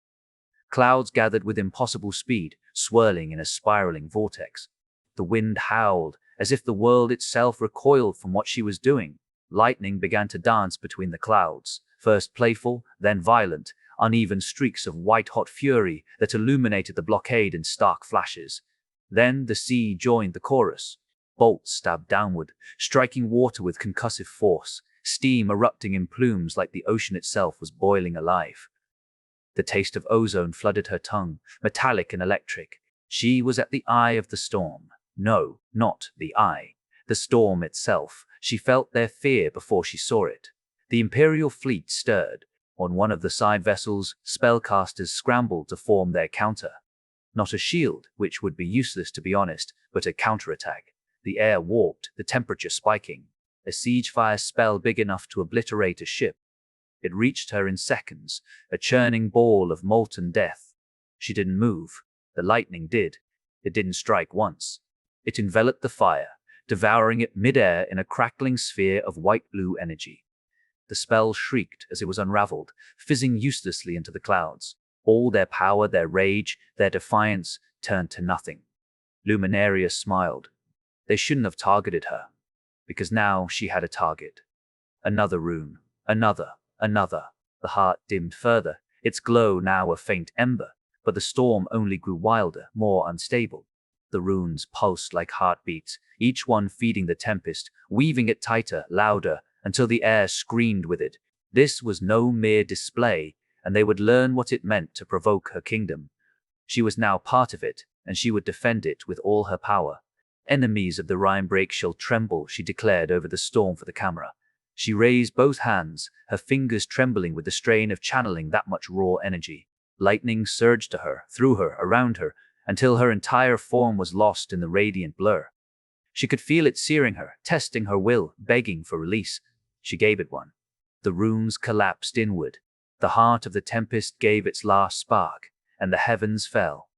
Clouds gathered with impossible speed, swirling in a spiraling vortex. The wind howled, as if the world itself recoiled from what she was doing. Lightning began to dance between the clouds, first playful, then violent, uneven streaks of white-hot fury that illuminated the blockade in stark flashes. Then the sea joined the chorus. Bolts stabbed downward, striking water with concussive force, steam erupting in plumes like the ocean itself was boiling alive. The taste of ozone flooded her tongue, metallic and electric. She was at the eye of the storm. No, not the eye. The storm itself. She felt their fear before she saw it. The Imperial fleet stirred. On one of the side vessels, spellcasters scrambled to form their counter. Not a shield, which would be useless to be honest, but a counterattack. The air warped, the temperature spiking. A siege fire spell big enough to obliterate a ship. It reached her in seconds, a churning ball of molten death. She didn't move. The lightning did. It didn't strike once. It enveloped the fire, devouring it mid-air in a crackling sphere of white-blue energy. The spell shrieked as it was unraveled, fizzing uselessly into the clouds. All their power, their rage, their defiance turned to nothing. Luminaria smiled. They shouldn't have targeted her, because now she had a target. Another rune, another. The heart dimmed further, its glow now a faint ember, but the storm only grew wilder, more unstable. The runes pulsed like heartbeats, each one feeding the tempest, weaving it tighter, louder, until the air screamed with it. This was no mere display, and they would learn what it meant to provoke her kingdom. She was now part of it, and she would defend it with all her power. Enemies of the Rimebreak shall tremble, she declared over the storm for the camera. She raised both hands, her fingers trembling with the strain of channeling that much raw energy. Lightning surged to her, through her, around her, until her entire form was lost in the radiant blur. She could feel it searing her, testing her will, begging for release. She gave it one. The runes collapsed inward. The heart of the tempest gave its last spark, and the heavens fell.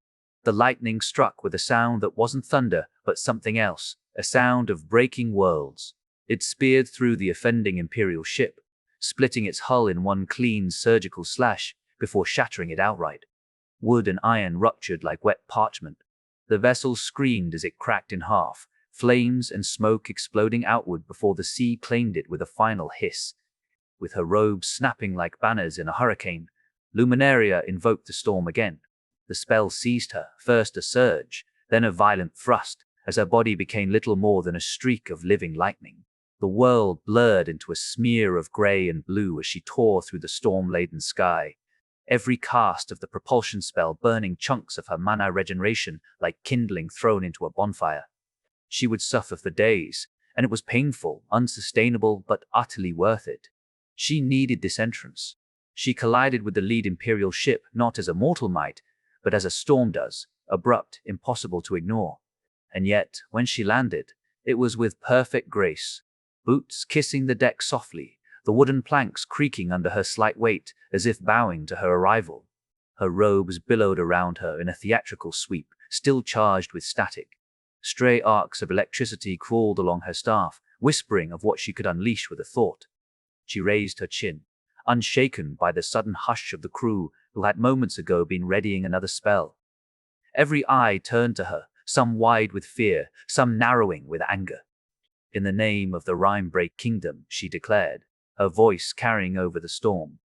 The lightning struck with a sound that wasn't thunder, but something else, a sound of breaking worlds. It speared through the offending Imperial ship, splitting its hull in one clean surgical slash before shattering it outright. Wood and iron ruptured like wet parchment. The vessel screamed as it cracked in half, flames and smoke exploding outward before the sea claimed it with a final hiss. With her robes snapping like banners in a hurricane, Luminaria invoked the storm again. The spell seized her, first a surge, then a violent thrust, as her body became little more than a streak of living lightning. The world blurred into a smear of grey and blue as she tore through the storm-laden sky. Every cast of the propulsion spell burning chunks of her mana regeneration like kindling thrown into a bonfire. She would suffer for days, and it was painful, unsustainable, but utterly worth it. She needed this entrance. She collided with the lead Imperial ship not as a mortal might, but as a storm does, abrupt, impossible to ignore. And yet, when she landed, it was with perfect grace. Boots kissing the deck softly, the wooden planks creaking under her slight weight as if bowing to her arrival. Her robes billowed around her in a theatrical sweep, still charged with static. Stray arcs of electricity crawled along her staff, whispering of what she could unleash with a thought. She raised her chin, unshaken by the sudden hush of the crew who had moments ago been readying another spell. Every eye turned to her, some wide with fear, some narrowing with anger. In the name of the Rimebreak Kingdom, she declared, her voice carrying over the storm.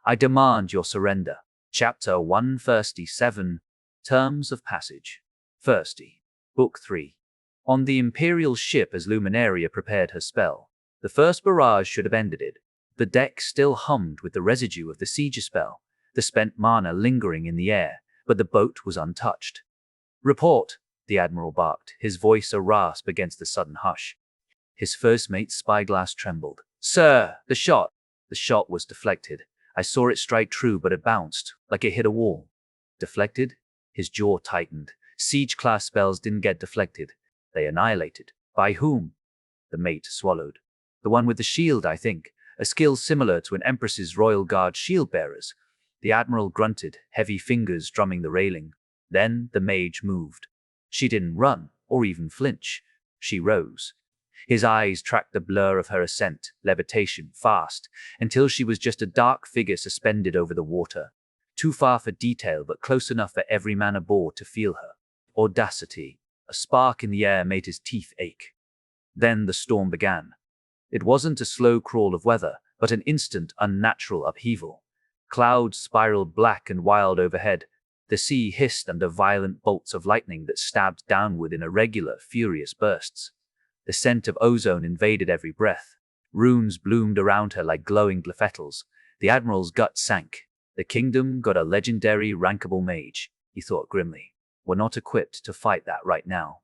I demand your surrender. Chapter 137, Terms of Passage. 30. Book 3. On the Imperial ship as Luminaria prepared her spell, the first barrage should have ended it. The deck still hummed with the residue of the siege spell, the spent mana lingering in the air, but the boat was untouched. Report, the Admiral barked, his voice a rasp against the sudden hush. His first mate's spyglass trembled. Sir, the shot! The shot was deflected. I saw it strike true, but it bounced, like it hit a wall. Deflected? His jaw tightened. Siege-class spells didn't get deflected. They annihilated. By whom? The mate swallowed. The one with the shield, I think. A skill similar to an Empress's Royal Guard shield-bearers. The Admiral grunted, heavy fingers drumming the railing. Then the mage moved. She didn't run, or even flinch. She rose. His eyes tracked the blur of her ascent, levitation, fast, until she was just a dark figure suspended over the water. Too far for detail, but close enough for every man aboard to feel her. Audacity. A spark in the air made his teeth ache. Then the storm began. It wasn't a slow crawl of weather, but an instant, unnatural upheaval. Clouds spiraled black and wild overhead. The sea hissed under violent bolts of lightning that stabbed downward in irregular, furious bursts. The scent of ozone invaded every breath. Runes bloomed around her like glowing glyphetals. The Admiral's gut sank. The kingdom got a legendary rankable mage, he thought grimly. We're not equipped to fight that right now.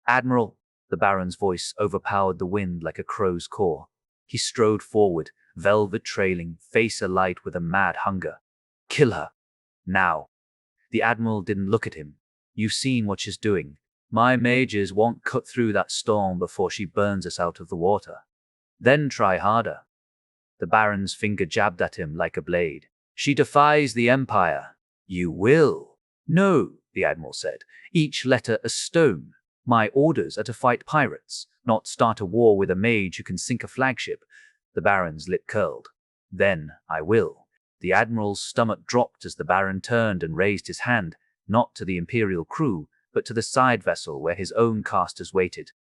Admiral, the Baron's voice overpowered the wind like a crow's caw. He strode forward, velvet trailing, face alight with a mad hunger. Kill her. Now. The Admiral didn't look at him. You've seen what she's doing. My mages won't cut through that storm before she burns us out of the water. Then try harder. The Baron's finger jabbed at him like a blade. She defies the Empire. You will. No, the Admiral said, each letter a stone. My orders are to fight pirates, not start a war with a mage who can sink a flagship. The Baron's lip curled. Then I will. The Admiral's stomach dropped as the Baron turned and raised his hand, not to the Imperial crew, but to the side vessel where his own casters waited.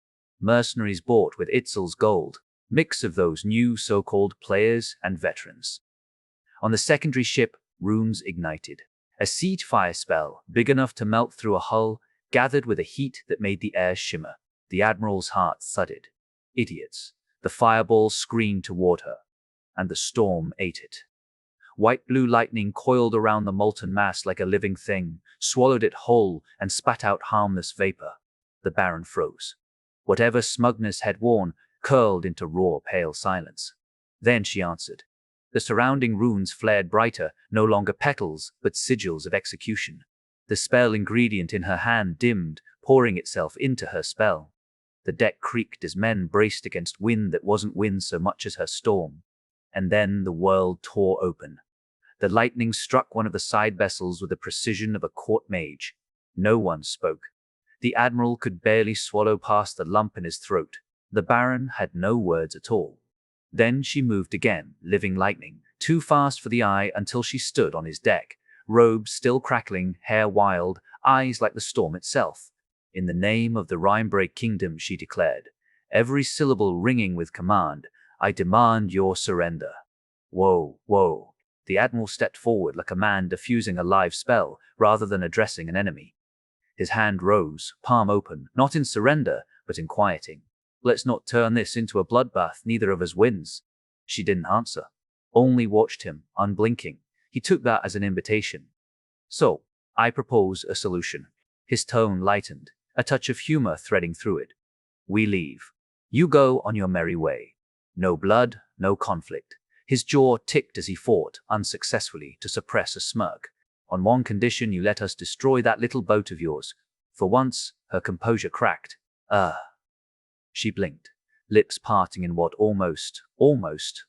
Mercenaries bought with Itzel's gold, mix of those new so-called players and veterans. On the secondary ship, runes ignited. A siege fire spell, big enough to melt through a hull, gathered with a heat that made the air shimmer. The Admiral's heart thudded. Idiots. The fireball screamed toward her, and the storm ate it. White-blue lightning coiled around the molten mass like a living thing, swallowed it whole, and spat out harmless vapor. The Baron froze. Whatever smugness had worn curled into raw, pale silence. Then she answered. The surrounding runes flared brighter, no longer petals, but sigils of execution. The spell ingredient in her hand dimmed, pouring itself into her spell. The deck creaked as men braced against wind that wasn't wind so much as her storm. And then the world tore open. The lightning struck one of the side vessels with the precision of a court mage. No one spoke. The Admiral could barely swallow past the lump in his throat. The Baron had no words at all. Then she moved again, living lightning, too fast for the eye until she stood on his deck, robes still crackling, hair wild, eyes like the storm itself. In the name of the Rimebreak Kingdom, she declared, every syllable ringing with command, I demand your surrender. Whoa, whoa. The Admiral stepped forward like a man diffusing a live spell rather than addressing an enemy. His hand rose, palm open, not in surrender, but in quieting. Let's not turn this into a bloodbath, neither of us wins. She didn't answer, only watched him, unblinking. He took that as an invitation. So, I propose a solution. His tone lightened, a touch of humor threading through it. We leave. You go on your merry way. No blood, no conflict. His jaw ticked as he fought, unsuccessfully, to suppress a smirk. On one condition, you let us destroy that little boat of yours. For once, her composure cracked. She blinked, lips parting in what almost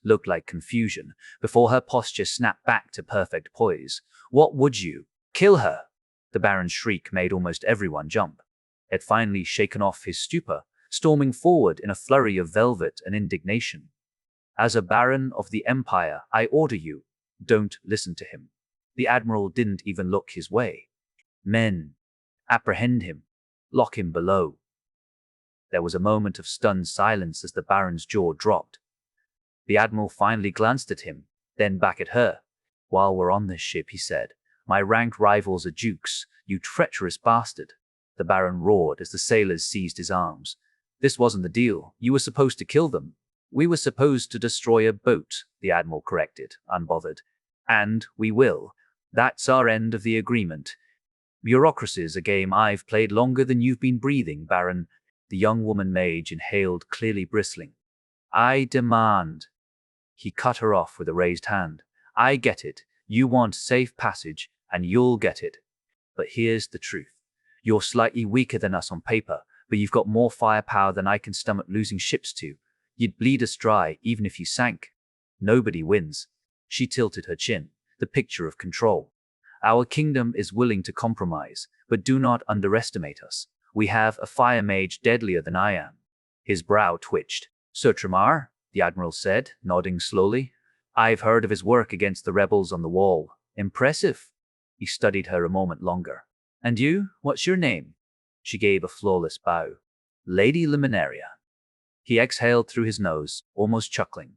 looked like confusion, before her posture snapped back to perfect poise. What would you? Kill her? The Baron's shriek made almost everyone jump. Had finally shaken off his stupor, storming forward in a flurry of velvet and indignation. As a Baron of the Empire, I order you, don't listen to him. The Admiral didn't even look his way. Men, apprehend him, lock him below. There was a moment of stunned silence as the Baron's jaw dropped. The Admiral finally glanced at him, then back at her. While we're on this ship, he said, my ranked rivals are dukes, you treacherous bastard. The Baron roared as the sailors seized his arms. This wasn't the deal. You were supposed to kill them. We were supposed to destroy a boat, the Admiral corrected, unbothered. And we will. That's our end of the agreement. Bureaucracy's a game I've played longer than you've been breathing, Baron. The young woman mage inhaled, clearly bristling. I demand. He cut her off with a raised hand. I get it. You want safe passage, and you'll get it. But here's the truth. You're slightly weaker than us on paper, but you've got more firepower than I can stomach losing ships to. You'd bleed us dry even if you sank. Nobody wins. She tilted her chin, the picture of control. Our kingdom is willing to compromise, but do not underestimate us. We have a fire mage deadlier than I am. His brow twitched. Sir Tremar, the Admiral said, nodding slowly. I've heard of his work against the rebels on the wall. Impressive. He studied her a moment longer. And you, what's your name? She gave a flawless bow. Lady Luminaria. He exhaled through his nose, almost chuckling.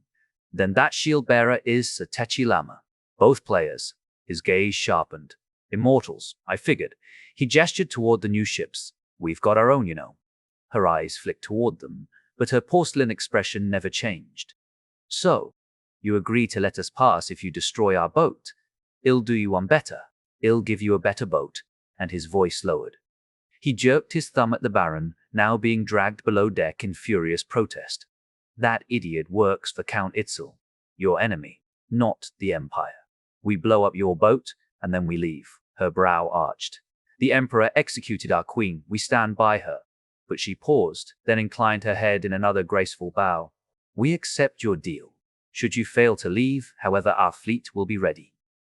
Then that shield-bearer is Satechi Lama. Both players. His gaze sharpened. Immortals, I figured. He gestured toward the new ships. We've got our own, you know. Her eyes flicked toward them, but her porcelain expression never changed. So, you agree to let us pass if you destroy our boat? I'll do you one better. I'll give you a better boat. And his voice lowered. He jerked his thumb at the Baron, now being dragged below deck in furious protest. That idiot works for Count Itzel, your enemy, not the Empire. We blow up your boat, and then we leave. Her brow arched. The Emperor executed our queen. We stand by her. But she paused, then inclined her head in another graceful bow. We accept your deal. Should you fail to leave, however, our fleet will be ready.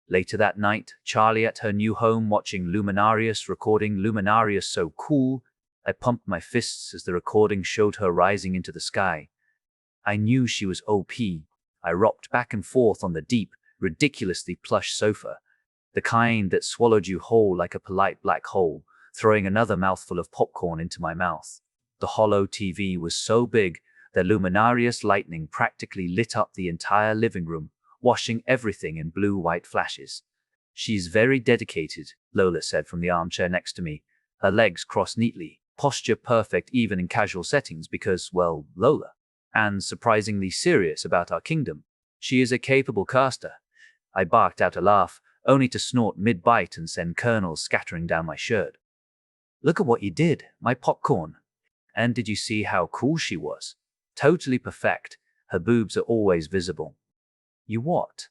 Later that night, Charlie at her new home watching Luminarius recording Luminarius so cool, I pumped my fists as the recording showed her rising into the sky. I knew she was OP, I rocked back and forth on the deep, ridiculously plush sofa, the kind that swallowed you whole like a polite black hole, throwing another mouthful of popcorn into my mouth. The hollow TV was so big that luminarious lightning practically lit up the entire living room, washing everything in blue-white flashes. "She's very dedicated," Lola said from the armchair next to me, her legs crossed neatly, posture perfect even in casual settings because, well, Lola. "And surprisingly serious about our kingdom. She is a capable caster." I barked out a laugh, only to snort mid-bite and send kernels scattering down my shirt. "Look at what you did, my popcorn. And did you see how cool she was? Totally perfect. Her boobs are always visible." "You what?"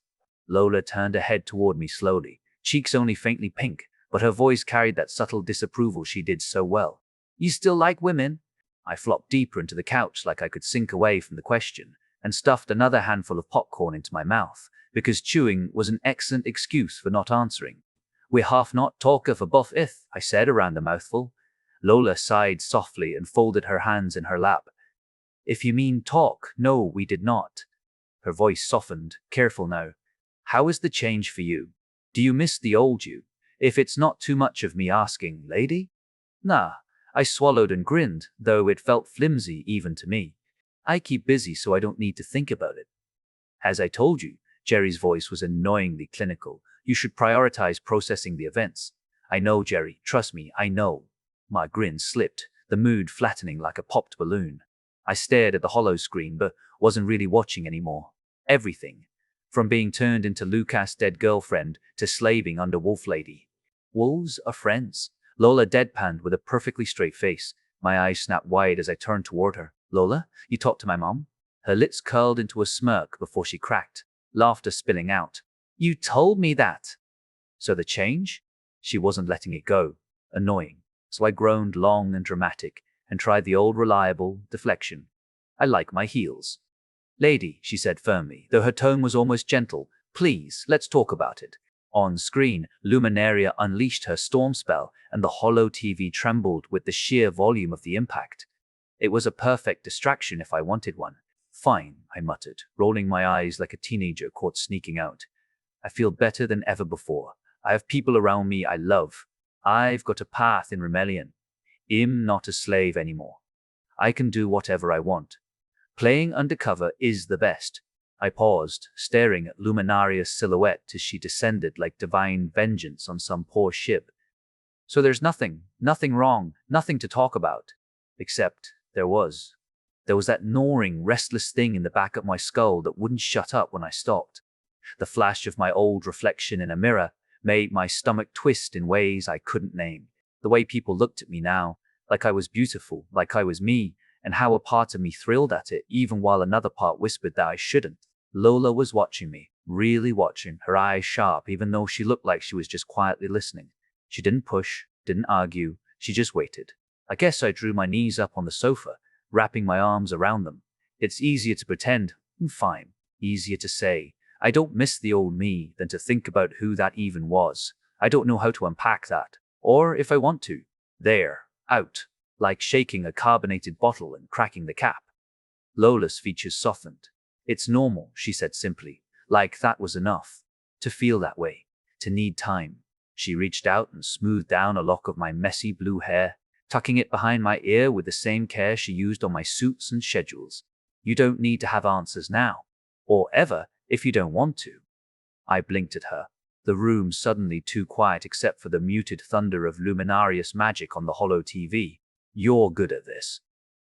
Lola turned her head toward me slowly, cheeks only faintly pink, but her voice carried that subtle disapproval she did so well. "You still like women?" I flopped deeper into the couch like I could sink away from the question, and stuffed another handful of popcorn into my mouth, because chewing was an excellent excuse for not answering. "We half not talker for buff ith," I said around a mouthful. Lola sighed softly and folded her hands in her lap. "If you mean talk, no, we did not." Her voice softened, careful now. "How is the change for you? Do you miss the old you? If it's not too much of me asking, lady?" "Nah." I swallowed and grinned, though it felt flimsy even to me. "I keep busy so I don't need to think about it." "As I told you," Jerry's voice was annoyingly clinical, "you should prioritize processing the events." "I know, Jerry, trust me, I know." My grin slipped, the mood flattening like a popped balloon. I stared at the hollow screen, but wasn't really watching anymore. Everything. From being turned into Lucas' dead girlfriend to slaving under Wolf Lady. "Wolves are friends," Lola deadpanned with a perfectly straight face. My eyes snapped wide as I turned toward her. "Lola, you talked to my mom?" Her lips curled into a smirk before she cracked, laughter spilling out. "You told me that." "So the change?" She wasn't letting it go. Annoying. So I groaned long and dramatic and tried the old reliable deflection. "I like my heels." "Lady," she said firmly, though her tone was almost gentle, "please, let's talk about it." On screen, Luminaria unleashed her storm spell, and the hollow TV trembled with the sheer volume of the impact. It was a perfect distraction if I wanted one. "Fine," I muttered, rolling my eyes like a teenager caught sneaking out. "I feel better than ever before. I have people around me I love. I've got a path in Rimelion. I'm not a slave anymore. I can do whatever I want. Playing undercover is the best." I paused, staring at Luminaria's silhouette as she descended like divine vengeance on some poor ship. "So there's nothing wrong, nothing to talk about." Except there was. There was that gnawing, restless thing in the back of my skull that wouldn't shut up when I stopped. The flash of my old reflection in a mirror made my stomach twist in ways I couldn't name. The way people looked at me now, like I was beautiful, like I was me, and how a part of me thrilled at it, even while another part whispered that I shouldn't. Lola was watching me, really watching, her eyes sharp, even though she looked like she was just quietly listening. She didn't push, didn't argue, she just waited. I guess I drew my knees up on the sofa, wrapping my arms around them. It's easier to pretend, fine, easier to say I don't miss the old me than to think about who that even was. I don't know how to unpack that, or if I want to. There, out, like shaking a carbonated bottle and cracking the cap. Lola's features softened. "It's normal," she said simply, like that was enough. "To feel that way, to need time." She reached out and smoothed down a lock of my messy blue hair, tucking it behind my ear with the same care she used on my suits and schedules. "You don't need to have answers now, or ever, if you don't want to." I blinked at her, the room suddenly too quiet except for the muted thunder of luminarious magic on the hollow TV. "You're good at this."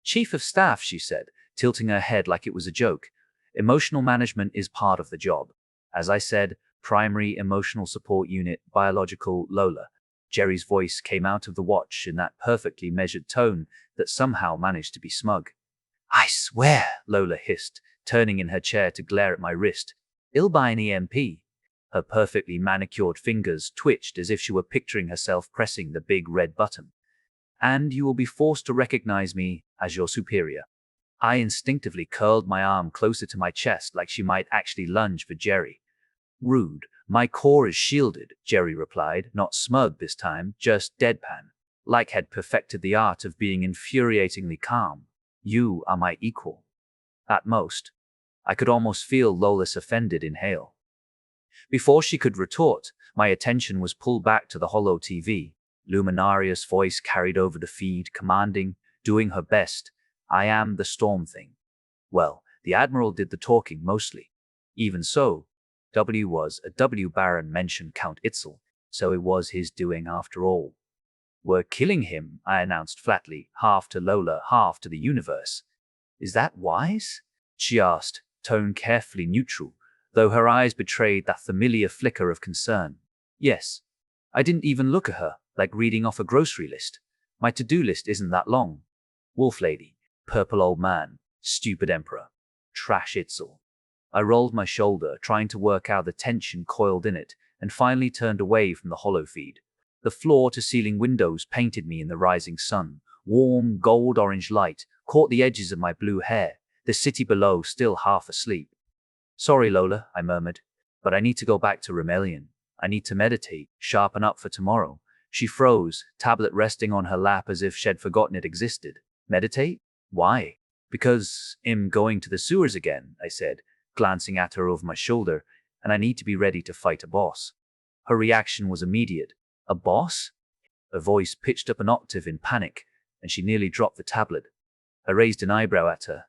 "Chief of Staff," she said, tilting her head like it was a joke. "Emotional management is part of the job." As I said, primary emotional support unit, biological Lola. Jerry's voice came out of the watch in that perfectly measured tone that somehow managed to be smug. "I swear," Lola hissed, turning in her chair to glare at my wrist. "I'll buy an EMP." Her perfectly manicured fingers twitched as if she were picturing herself pressing the big red button. "And you will be forced to recognize me as your superior." I instinctively curled my arm closer to my chest like she might actually lunge for Jerry. "Rude. My core is shielded," Jerry replied, not smug this time, just deadpan, like had perfected the art of being infuriatingly calm. "You are my equal." "At most." I could almost feel Lola's offended inhale. Before she could retort, my attention was pulled back to the holo TV. Luminaria's voice carried over the feed, commanding, doing her best, "I am the Storm Thing." Well, the Admiral did the talking mostly. Even so, W was a W. Baron mentioned Count Itzel, so it was his doing after all. "We're killing him," I announced flatly, half to Lola, half to the universe. "Is that wise?" she asked, tone carefully neutral, though her eyes betrayed that familiar flicker of concern. Yes. I didn't even look at her, like reading off a grocery list. My to-do list isn't that long. Wolf Lady, Purple Old Man, Stupid Emperor, Trash Itzel. I rolled my shoulder, trying to work out the tension coiled in it, and finally turned away from the holo feed. The floor-to-ceiling windows painted me in the rising sun. Warm, gold-orange light caught the edges of my blue hair, the city below still half asleep. "Sorry, Lola," I murmured, "but I need to go back to Rimelion. I need to meditate, sharpen up for tomorrow." She froze, tablet resting on her lap as if she'd forgotten it existed. "Meditate? Why?" "Because I'm going to the sewers again," I said, glancing at her over my shoulder, "and I need to be ready to fight a boss." Her reaction was immediate. "A boss?" Her voice pitched up an octave in panic, and she nearly dropped the tablet. I raised an eyebrow at her.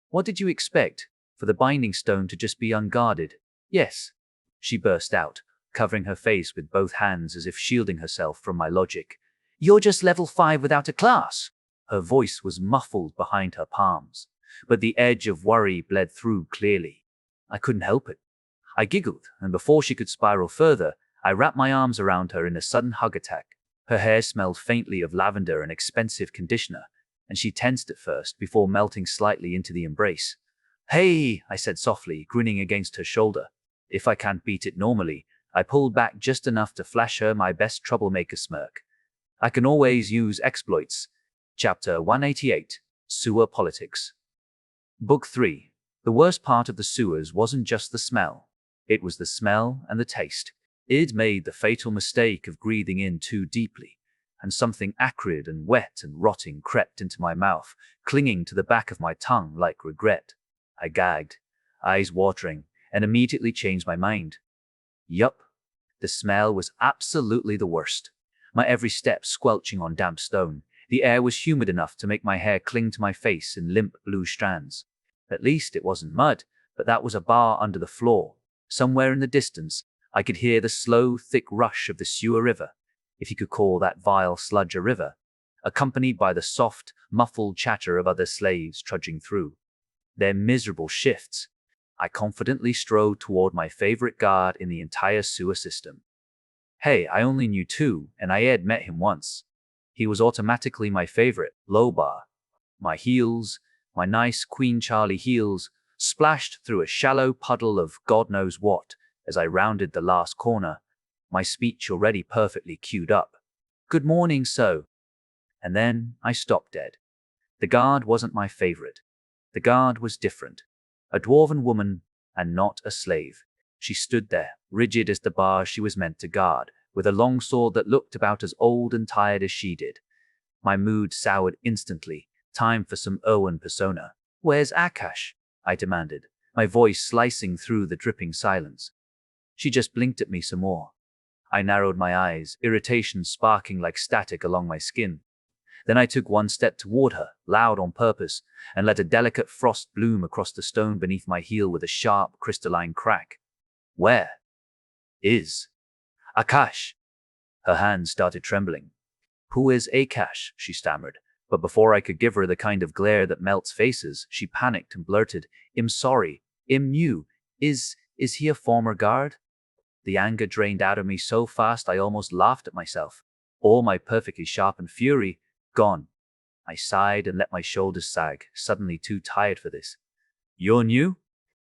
"What did you expect? For the binding stone to just be unguarded?" "Yes," she burst out, covering her face with both hands as if shielding herself from my logic. "You're just level 5 without a class." Her voice was muffled behind her palms, but the edge of worry bled through clearly. I couldn't help it. I giggled, and before she could spiral further, I wrapped my arms around her in a sudden hug attack. Her hair smelled faintly of lavender and expensive conditioner, and she tensed at first before melting slightly into the embrace. "Hey," I said softly, grinning against her shoulder. If I can't beat it normally, I pulled back just enough to flash her my best troublemaker smirk. "I can always use exploits." Chapter 188, Sewer Politics. Book 3. The worst part of the sewers wasn't just the smell. It was the smell and the taste. I'd made the fatal mistake of breathing in too deeply, and something acrid and wet and rotting crept into my mouth, clinging to the back of my tongue like regret. I gagged, eyes watering, and immediately changed my mind. Yup, the smell was absolutely the worst. My every step squelching on damp stone. The air was humid enough to make my hair cling to my face in limp blue strands. At least it wasn't mud, but that was a bar under the floor. Somewhere in the distance, I could hear the slow, thick rush of the sewer river, if you could call that vile sludge a river, accompanied by the soft, muffled chatter of other slaves trudging through their miserable shifts. I confidently strode toward my favorite guard in the entire sewer system. Hey, I only knew 2, and I had met him once. He was automatically my favorite, Lobar. My heels, my nice Queen Charlie heels, splashed through a shallow puddle of God knows what as I rounded the last corner, my speech already perfectly queued up. "Good morning, so." And then I stopped dead. The guard wasn't my favorite. The guard was different. A dwarven woman, and not a slave. She stood there, rigid as the bar she was meant to guard, with a long sword that looked about as old and tired as she did. My mood soured instantly. Time for some Owen persona. "Where's Akash?" I demanded, my voice slicing through the dripping silence. She just blinked at me some more. I narrowed my eyes, irritation sparking like static along my skin. Then I took one step toward her, loud on purpose, and let a delicate frost bloom across the stone beneath my heel with a sharp, crystalline crack. "Where is Akash?" Her hands started trembling. "Who is Akash?" she stammered, but before I could give her the kind of glare that melts faces, she panicked and blurted, "I'm sorry, I'm new. Is he a former guard?" The anger drained out of me so fast I almost laughed at myself. All my perfectly sharpened fury gone. I sighed and let my shoulders sag, suddenly too tired for this. "You're new?"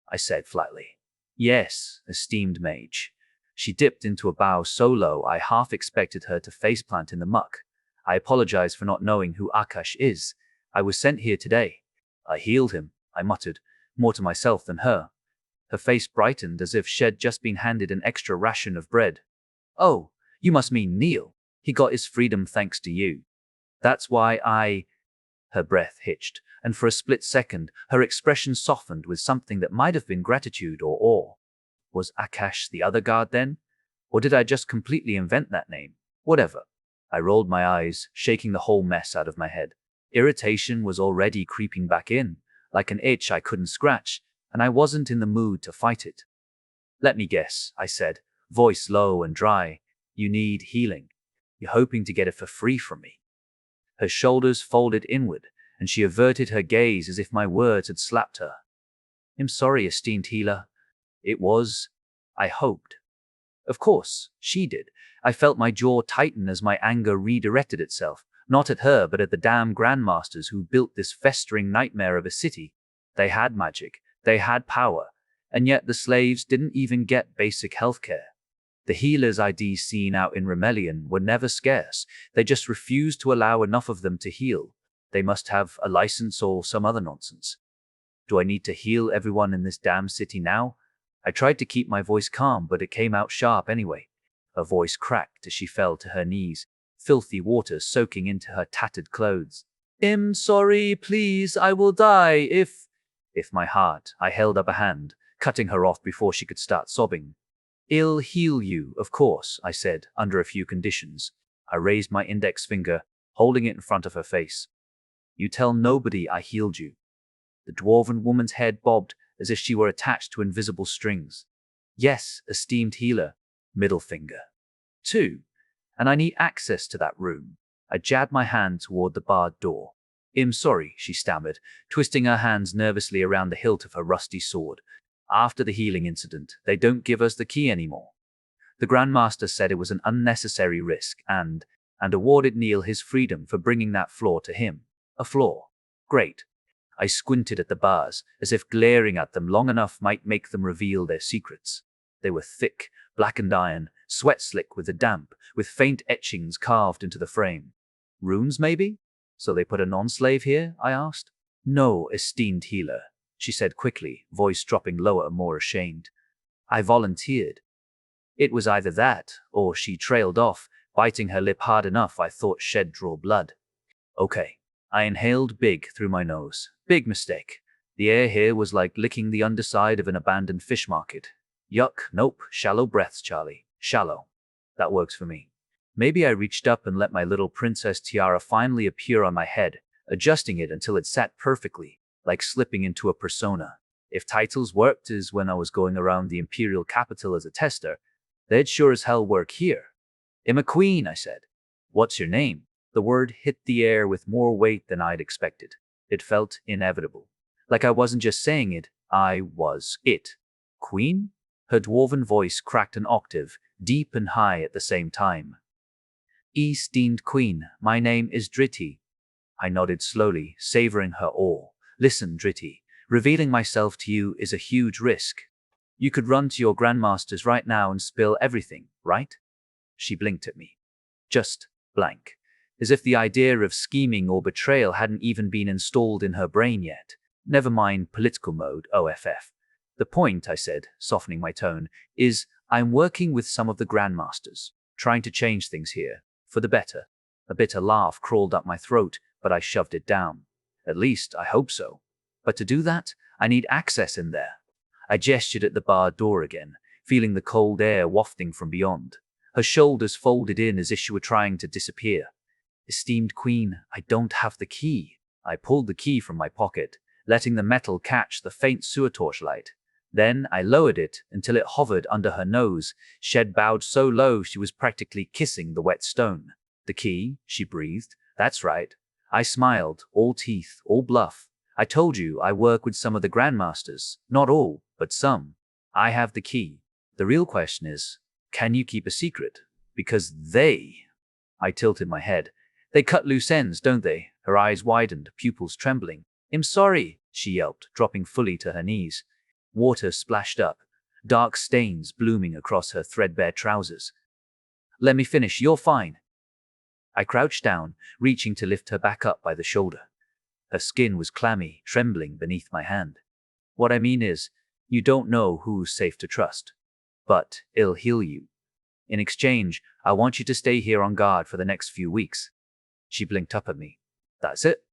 I said flatly. "Yes, esteemed mage." She dipped into a bow so low I half expected her to faceplant in the muck. "I apologize for not knowing who Akash is. I was sent here today." "I healed him," I muttered, more to myself than her. Her face brightened as if she'd just been handed an extra ration of bread. "Oh, you must mean Neil. He got his freedom thanks to you." "That's why I..." Her breath hitched, and for a split second, her expression softened with something that might have been gratitude or awe. Was Akash the other guard then? Or did I just completely invent that name? Whatever. I rolled my eyes, shaking the whole mess out of my head. Irritation was already creeping back in, like an itch I couldn't scratch, and I wasn't in the mood to fight it. Let me guess, I said, voice low and dry. You need healing. You're hoping to get it for free from me. Her shoulders folded inward, and she averted her gaze as if my words had slapped her. I'm sorry, esteemed healer. It was, I hoped. Of course, she did. I felt my jaw tighten as my anger redirected itself, not at her but at the damn grandmasters who built this festering nightmare of a city. They had magic, they had power, and yet the slaves didn't even get basic healthcare. The healers I'd seen out in Rimelion were never scarce, they just refused to allow enough of them to heal. They must have a license or some other nonsense. Do I need to heal everyone in this damn city now? I tried to keep my voice calm, but it came out sharp anyway. Her voice cracked as she fell to her knees, filthy water soaking into her tattered clothes. I'm sorry, please, I will die if my heart. I held up a hand, cutting her off before she could start sobbing. I'll heal you, of course, I said, under a few conditions. I raised my index finger, holding it in front of her face. You tell nobody I healed you. The dwarven woman's head bobbed as if she were attached to invisible strings. Yes, esteemed healer. Middle finger. 2. And I need access to that room. I jabbed my hand toward the barred door. I'm sorry, she stammered, twisting her hands nervously around the hilt of her rusty sword. After the healing incident, they don't give us the key anymore. The Grandmaster said it was an unnecessary risk and awarded Neil his freedom for bringing that flaw to him. A flaw. Great. I squinted at the bars, as if glaring at them long enough might make them reveal their secrets. They were thick, blackened iron, sweat-slick with the damp, with faint etchings carved into the frame. Runes, maybe? So they put a non-slave here? I asked. No, esteemed healer, she said quickly, voice dropping lower, more ashamed. I volunteered. It was either that, or she trailed off, biting her lip hard enough I thought she'd draw blood. Okay. I inhaled big through my nose. Big mistake. The air here was like licking the underside of an abandoned fish market. Yuck, nope, shallow breaths, Charlie. Shallow. That works for me. Maybe I reached up and let my little princess tiara finally appear on my head, adjusting it until it sat perfectly, like slipping into a persona. If titles worked as when I was going around the imperial capital as a tester, they'd sure as hell work here. I'm a queen, I said. What's your name? The word hit the air with more weight than I'd expected. It felt inevitable. Like I wasn't just saying it, I was it. Queen? Her dwarven voice cracked an octave, deep and high at the same time. Esteemed Queen, my name is Driti. I nodded slowly, savoring her awe. Listen, Driti, revealing myself to you is a huge risk. You could run to your grandmasters right now and spill everything, right? She blinked at me. Just blank. As if the idea of scheming or betrayal hadn't even been installed in her brain yet. Never mind political mode, OFF. The point, I said, softening my tone, is I'm working with some of the grandmasters, trying to change things here, for the better. A bitter laugh crawled up my throat, but I shoved it down. At least, I hope so. But to do that, I need access in there. I gestured at the barred door again, feeling the cold air wafting from beyond. Her shoulders folded in as if she were trying to disappear. Esteemed Queen, I don't have the key. I pulled the key from my pocket, letting the metal catch the faint sewer torchlight. Then I lowered it until it hovered under her nose. Shed bowed so low she was practically kissing the wet stone. The key, she breathed. That's right. I smiled, all teeth, all bluff. I told you I work with some of the grandmasters. Not all, but some. I have the key. The real question is, can you keep a secret? Because I tilted my head. They cut loose ends, don't they? Her eyes widened, pupils trembling. I'm sorry, she yelped, dropping fully to her knees. Water splashed up, dark stains blooming across her threadbare trousers. Let me finish, you're fine. I crouched down, reaching to lift her back up by the shoulder. Her skin was clammy, trembling beneath my hand. What I mean is, you don't know who's safe to trust. But I'll heal you. In exchange, I want you to stay here on guard for the next few weeks. She blinked up at me. That's it?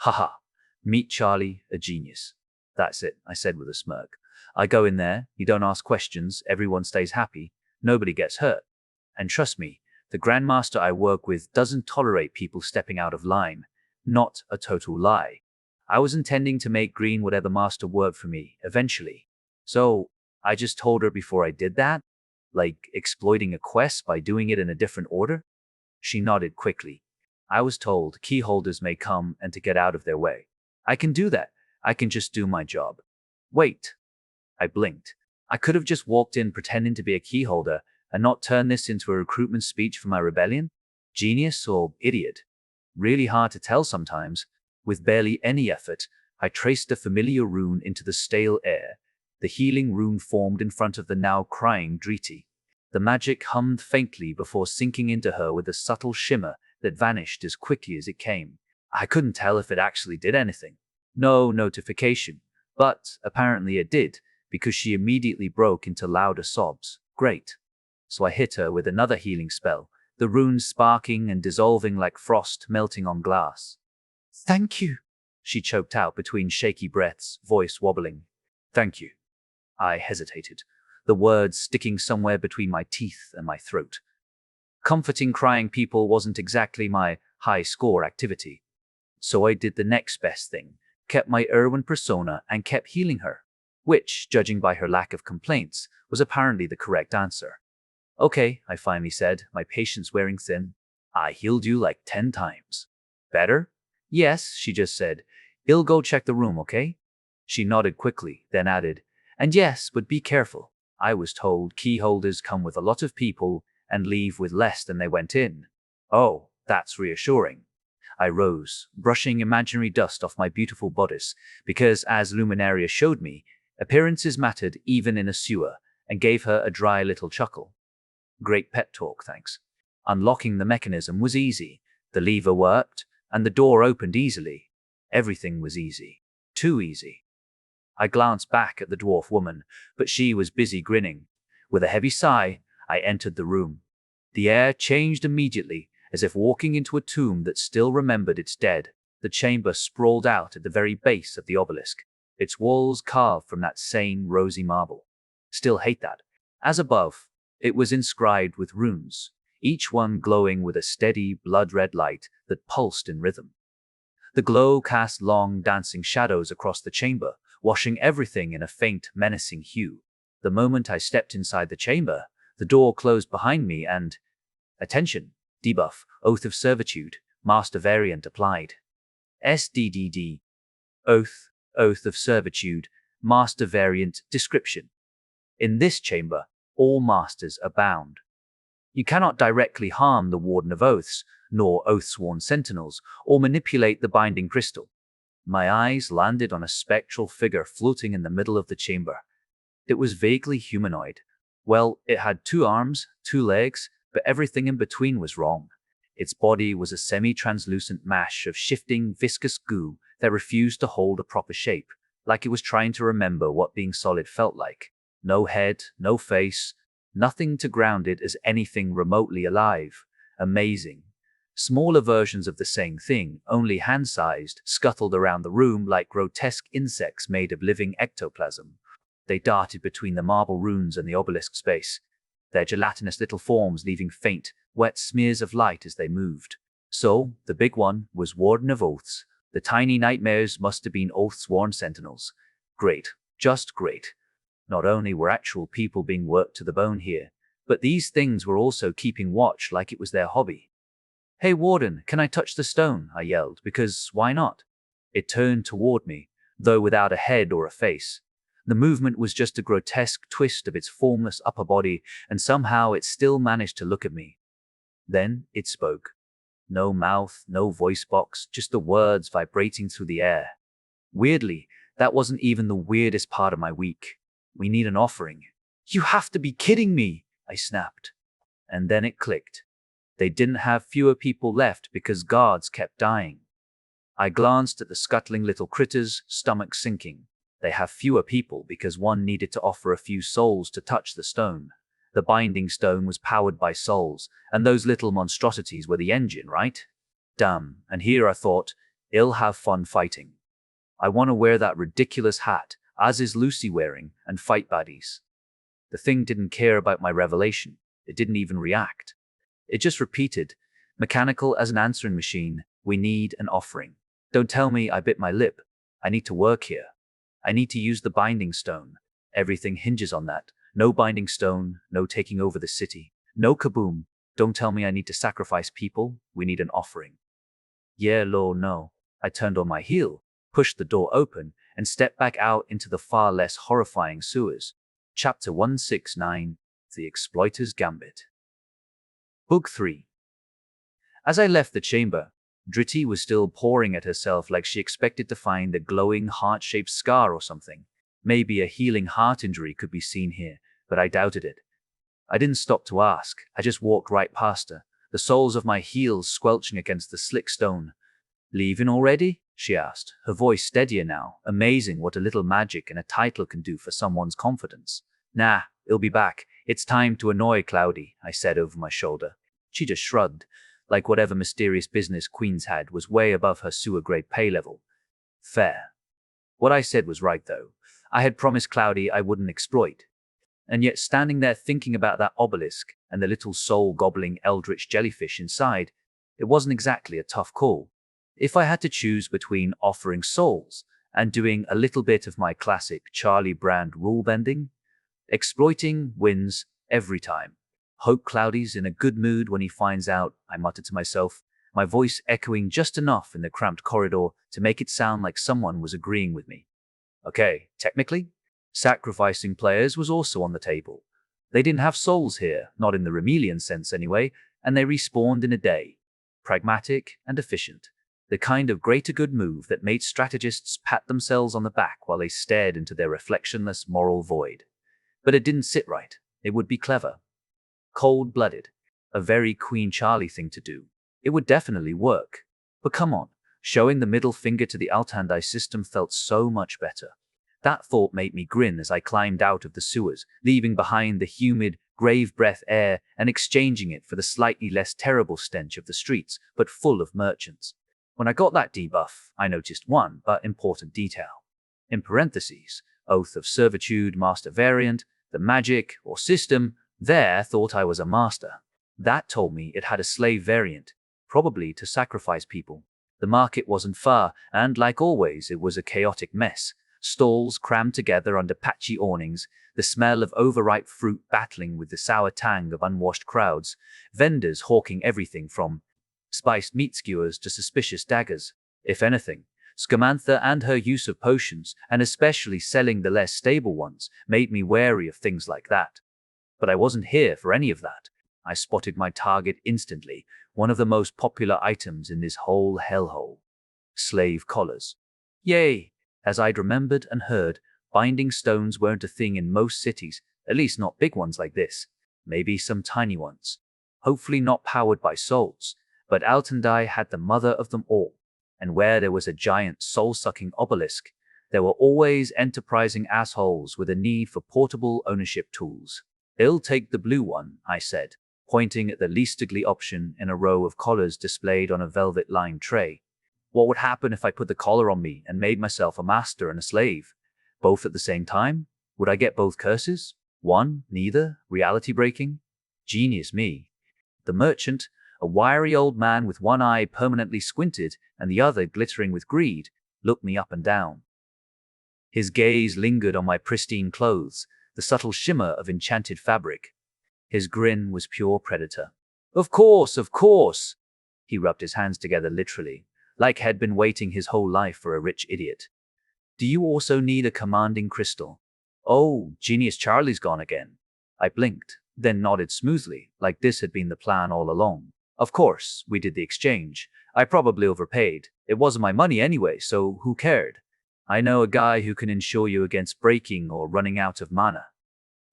Haha, meet Charlie, a genius. That's it, I said with a smirk. I go in there, you don't ask questions, everyone stays happy, nobody gets hurt. And trust me, the Grandmaster I work with doesn't tolerate people stepping out of line. Not a total lie. I was intending to make green whatever master worked for me, eventually. So, I just told her before I did that? Like exploiting a quest by doing it in a different order? She nodded quickly. I was told key holders may come and to get out of their way. I can do that. I can just do my job. Wait. I blinked. I could have just walked in pretending to be a key holder and not turn this into a recruitment speech for my rebellion? Genius or idiot? Really hard to tell sometimes. With barely any effort, I traced the familiar rune into the stale air. The healing rune formed in front of the now crying Driti. The magic hummed faintly before sinking into her with a subtle shimmer that vanished as quickly as it came. I couldn't tell if it actually did anything. No notification. But apparently it did, because she immediately broke into louder sobs. Great. So I hit her with another healing spell, the runes sparking and dissolving like frost melting on glass. Thank you, she choked out between shaky breaths, voice wobbling. Thank you. I hesitated, the words sticking somewhere between my teeth and my throat. Comforting crying people wasn't exactly my high-score activity. So I did the next best thing, kept my Irwin persona and kept healing her, which, judging by her lack of complaints, was apparently the correct answer. Okay, I finally said, my patience wearing thin. I healed you like 10 times. Better? Yes, she just said. I'll go check the room, okay? She nodded quickly, then added, and yes, but be careful. I was told key holders come with a lot of people and leave with less than they went in. Oh, that's reassuring. I rose, brushing imaginary dust off my beautiful bodice, because as Luminaria showed me, appearances mattered even in a sewer, and gave her a dry little chuckle. Great pet talk, thanks. Unlocking the mechanism was easy. The lever worked, and the door opened easily. Everything was easy. Too easy. I glanced back at the dwarf woman, but she was busy grinning. With a heavy sigh, I entered the room. The air changed immediately, as if walking into a tomb that still remembered its dead. The chamber sprawled out at the very base of the obelisk, its walls carved from that same rosy marble. Still hate that. As above, it was inscribed with runes, each one glowing with a steady, blood-red light that pulsed in rhythm. The glow cast long, dancing shadows across the chamber, washing everything in a faint, menacing hue. The moment I stepped inside the chamber, the door closed behind me and… Attention! Debuff, Oath of Servitude, Master Variant applied. SDDD. Oath of Servitude, Master Variant Description. In this chamber, all masters are bound. You cannot directly harm the Warden of Oaths, nor oath-sworn sentinels, or manipulate the binding crystal. My eyes landed on a spectral figure floating in the middle of the chamber. It was vaguely humanoid. Well, it had 2 arms, 2 legs, but everything in between was wrong. Its body was a semi-translucent mash of shifting, viscous goo that refused to hold a proper shape, like it was trying to remember what being solid felt like. No head, no face, nothing to ground it as anything remotely alive. Amazing. Smaller versions of the same thing, only hand-sized, scuttled around the room like grotesque insects made of living ectoplasm. They darted between the marble runes and the obelisk space, their gelatinous little forms leaving faint, wet smears of light as they moved. So, the big one was Warden of Oaths. The tiny nightmares must have been oath-sworn sentinels. Great. Just great. Not only were actual people being worked to the bone here, but these things were also keeping watch like it was their hobby. Hey Warden, can I touch the stone? I yelled, because why not? It turned toward me, though without a head or a face. The movement was just a grotesque twist of its formless upper body, and somehow it still managed to look at me. Then it spoke. No mouth, no voice box, just the words vibrating through the air. Weirdly, that wasn't even the weirdest part of my week. We need an offering. You have to be kidding me, I snapped. And then it clicked. They didn't have fewer people left because guards kept dying. I glanced at the scuttling little critters, stomach sinking. They have fewer people because one needed to offer a few souls to touch the stone. The binding stone was powered by souls, and those little monstrosities were the engine, right? Damn, and here I thought, I'll have fun fighting. I want to wear that ridiculous hat, as is Lucy wearing, and fight baddies. The thing didn't care about my revelation. It didn't even react. It just repeated, mechanical as an answering machine, we need an offering. Don't tell me I bit my lip. I need to work here. I need to use the binding stone. Everything hinges on that. No binding stone, no taking over the city. No kaboom. Don't tell me I need to sacrifice people. We need an offering. Yeah, lol, no. I turned on my heel, pushed the door open, and stepped back out into the far less horrifying sewers. Chapter 169, The Exploiter's Gambit. Book 3. As I left the chamber, Driti was still pouring at herself like she expected to find a glowing heart-shaped scar or something. Maybe a healing heart injury could be seen here, but I doubted it. I didn't stop to ask. I just walked right past her, the soles of my heels squelching against the slick stone. Leaving already? She asked, her voice steadier now. Amazing what a little magic and a title can do for someone's confidence. Nah, I'll be back. It's time to annoy Cloudy, I said over my shoulder. She just shrugged, like whatever mysterious business Queens had was way above her sewer-grade pay level. Fair. What I said was right, though. I had promised Cloudy I wouldn't exploit. And yet standing there thinking about that obelisk and the little soul-gobbling eldritch jellyfish inside, it wasn't exactly a tough call. If I had to choose between offering souls and doing a little bit of my classic Charlie Brand rule-bending, exploiting wins every time. Hope Cloudy's in a good mood when he finds out, I muttered to myself, my voice echoing just enough in the cramped corridor to make it sound like someone was agreeing with me. Okay, technically, sacrificing players was also on the table. They didn't have souls here, not in the Rimelion sense anyway, and they respawned in a day. Pragmatic and efficient. The kind of greater good move that made strategists pat themselves on the back while they stared into their reflectionless moral void. But it didn't sit right. It would be clever. Cold-blooded. A very Queen Charlie thing to do. It would definitely work. But come on, showing the middle finger to the Altandai system felt so much better. That thought made me grin as I climbed out of the sewers, leaving behind the humid, grave breath air and exchanging it for the slightly less terrible stench of the streets, but full of merchants. When I got that debuff, I noticed one but important detail. In parentheses, Oath of Servitude Master Variant, the magic, or system, there thought I was a master. That told me it had a slave variant, probably to sacrifice people. The market wasn't far, and like always, it was a chaotic mess. Stalls crammed together under patchy awnings, the smell of overripe fruit battling with the sour tang of unwashed crowds, vendors hawking everything from spiced meat skewers to suspicious daggers. If anything, Scamantha and her use of potions, and especially selling the less stable ones, made me wary of things like that. But I wasn't here for any of that. I spotted my target instantly, one of the most popular items in this whole hellhole. Slave collars. Yay! As I'd remembered and heard, binding stones weren't a thing in most cities, at least not big ones like this. Maybe some tiny ones. Hopefully not powered by souls. But Altandai had the mother of them all. And where there was a giant soul-sucking obelisk, there were always enterprising assholes with a need for portable ownership tools. I'll take the blue one, I said, pointing at the least ugly option in a row of collars displayed on a velvet-lined tray. What would happen if I put the collar on me and made myself a master and a slave? Both at the same time? Would I get both curses? One, neither, reality-breaking? Genius me. The merchant, a wiry old man with one eye permanently squinted and the other glittering with greed, looked me up and down. His gaze lingered on my pristine clothes, the subtle shimmer of enchanted fabric. His grin was pure predator. Of course, of course! He rubbed his hands together literally, like he'd been waiting his whole life for a rich idiot. Do you also need a commanding crystal? Oh, Genius Charlie's gone again. I blinked, then nodded smoothly, like this had been the plan all along. Of course, we did the exchange. I probably overpaid. It wasn't my money anyway, so who cared? I know a guy who can insure you against breaking or running out of mana.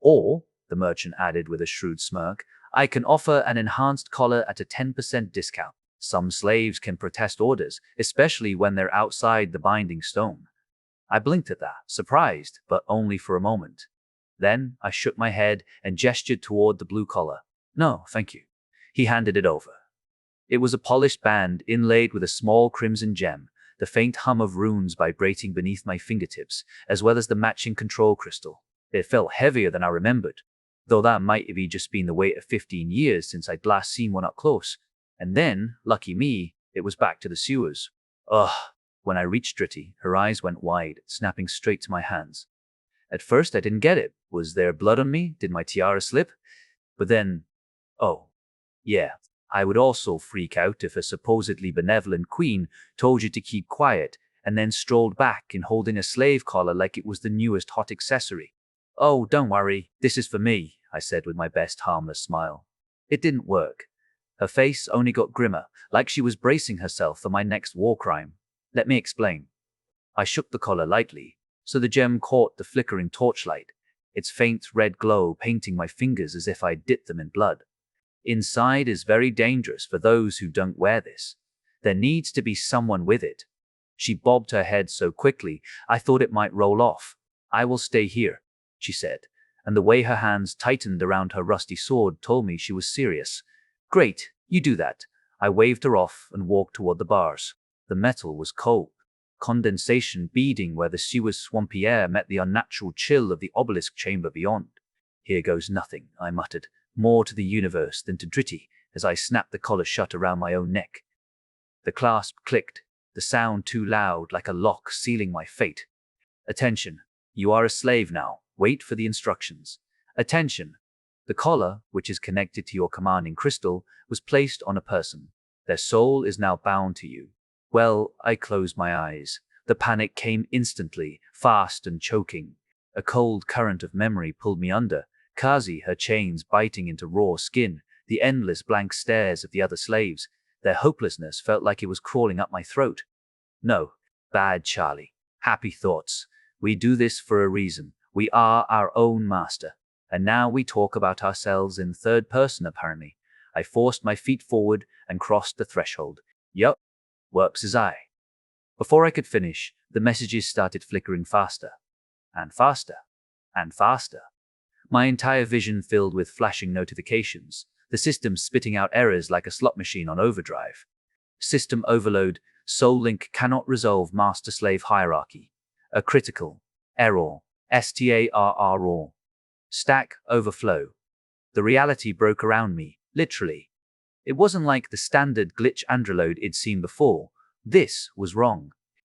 Or, the merchant added with a shrewd smirk, I can offer an enhanced collar at a 10% discount. Some slaves can protest orders, especially when they're outside the binding stone. I blinked at that, surprised, but only for a moment. Then I shook my head and gestured toward the blue collar. No, thank you. He handed it over. It was a polished band inlaid with a small crimson gem, the faint hum of runes vibrating beneath my fingertips, as well as the matching control crystal. It felt heavier than I remembered, though that might have just been the weight of 15 years since I'd last seen one up close. And then, lucky me, it was back to the sewers. Ugh. When I reached Dritty, her eyes went wide, snapping straight to my hands. At first, I didn't get it. Was there blood on me? Did my tiara slip? But then, oh, yeah, I would also freak out if a supposedly benevolent queen told you to keep quiet and then strolled back in holding a slave collar like it was the newest hot accessory. Oh, don't worry, this is for me, I said with my best harmless smile. It didn't work. Her face only got grimmer, like she was bracing herself for my next war crime. Let me explain. I shook the collar lightly, so the gem caught the flickering torchlight, its faint red glow painting my fingers as if I'd dipped them in blood. Inside is very dangerous for those who don't wear this. There needs to be someone with it. She bobbed her head so quickly, I thought it might roll off. I will stay here, she said, and the way her hands tightened around her rusty sword told me she was serious. Great, you do that. I waved her off and walked toward the bars. The metal was cold, condensation beading where the sewer's swampy air met the unnatural chill of the obelisk chamber beyond. Here goes nothing, I muttered, more to the universe than to Dritty, as I snapped the collar shut around my own neck. The clasp clicked, the sound too loud, like a lock sealing my fate. Attention, you are a slave now. Wait for the instructions. Attention. The collar, which is connected to your commanding crystal, was placed on a person. Their soul is now bound to you. Well, I closed my eyes. The panic came instantly, fast and choking. A cold current of memory pulled me under. Kazi, her chains biting into raw skin, the endless blank stares of the other slaves. Their hopelessness felt like it was crawling up my throat. No, bad Charlie. Happy thoughts. We do this for a reason. We are our own master. And now we talk about ourselves in third person, apparently. I forced my feet forward and crossed the threshold. Yup, works as I. Before I could finish, the messages started flickering faster. And faster. And faster. My entire vision filled with flashing notifications, the system spitting out errors like a slot machine on overdrive. System overload, Soul Link cannot resolve master-slave hierarchy. A critical error. STARR. Stack overflow. The reality broke around me, literally. It wasn't like the standard glitch android I'd seen before. This was wrong.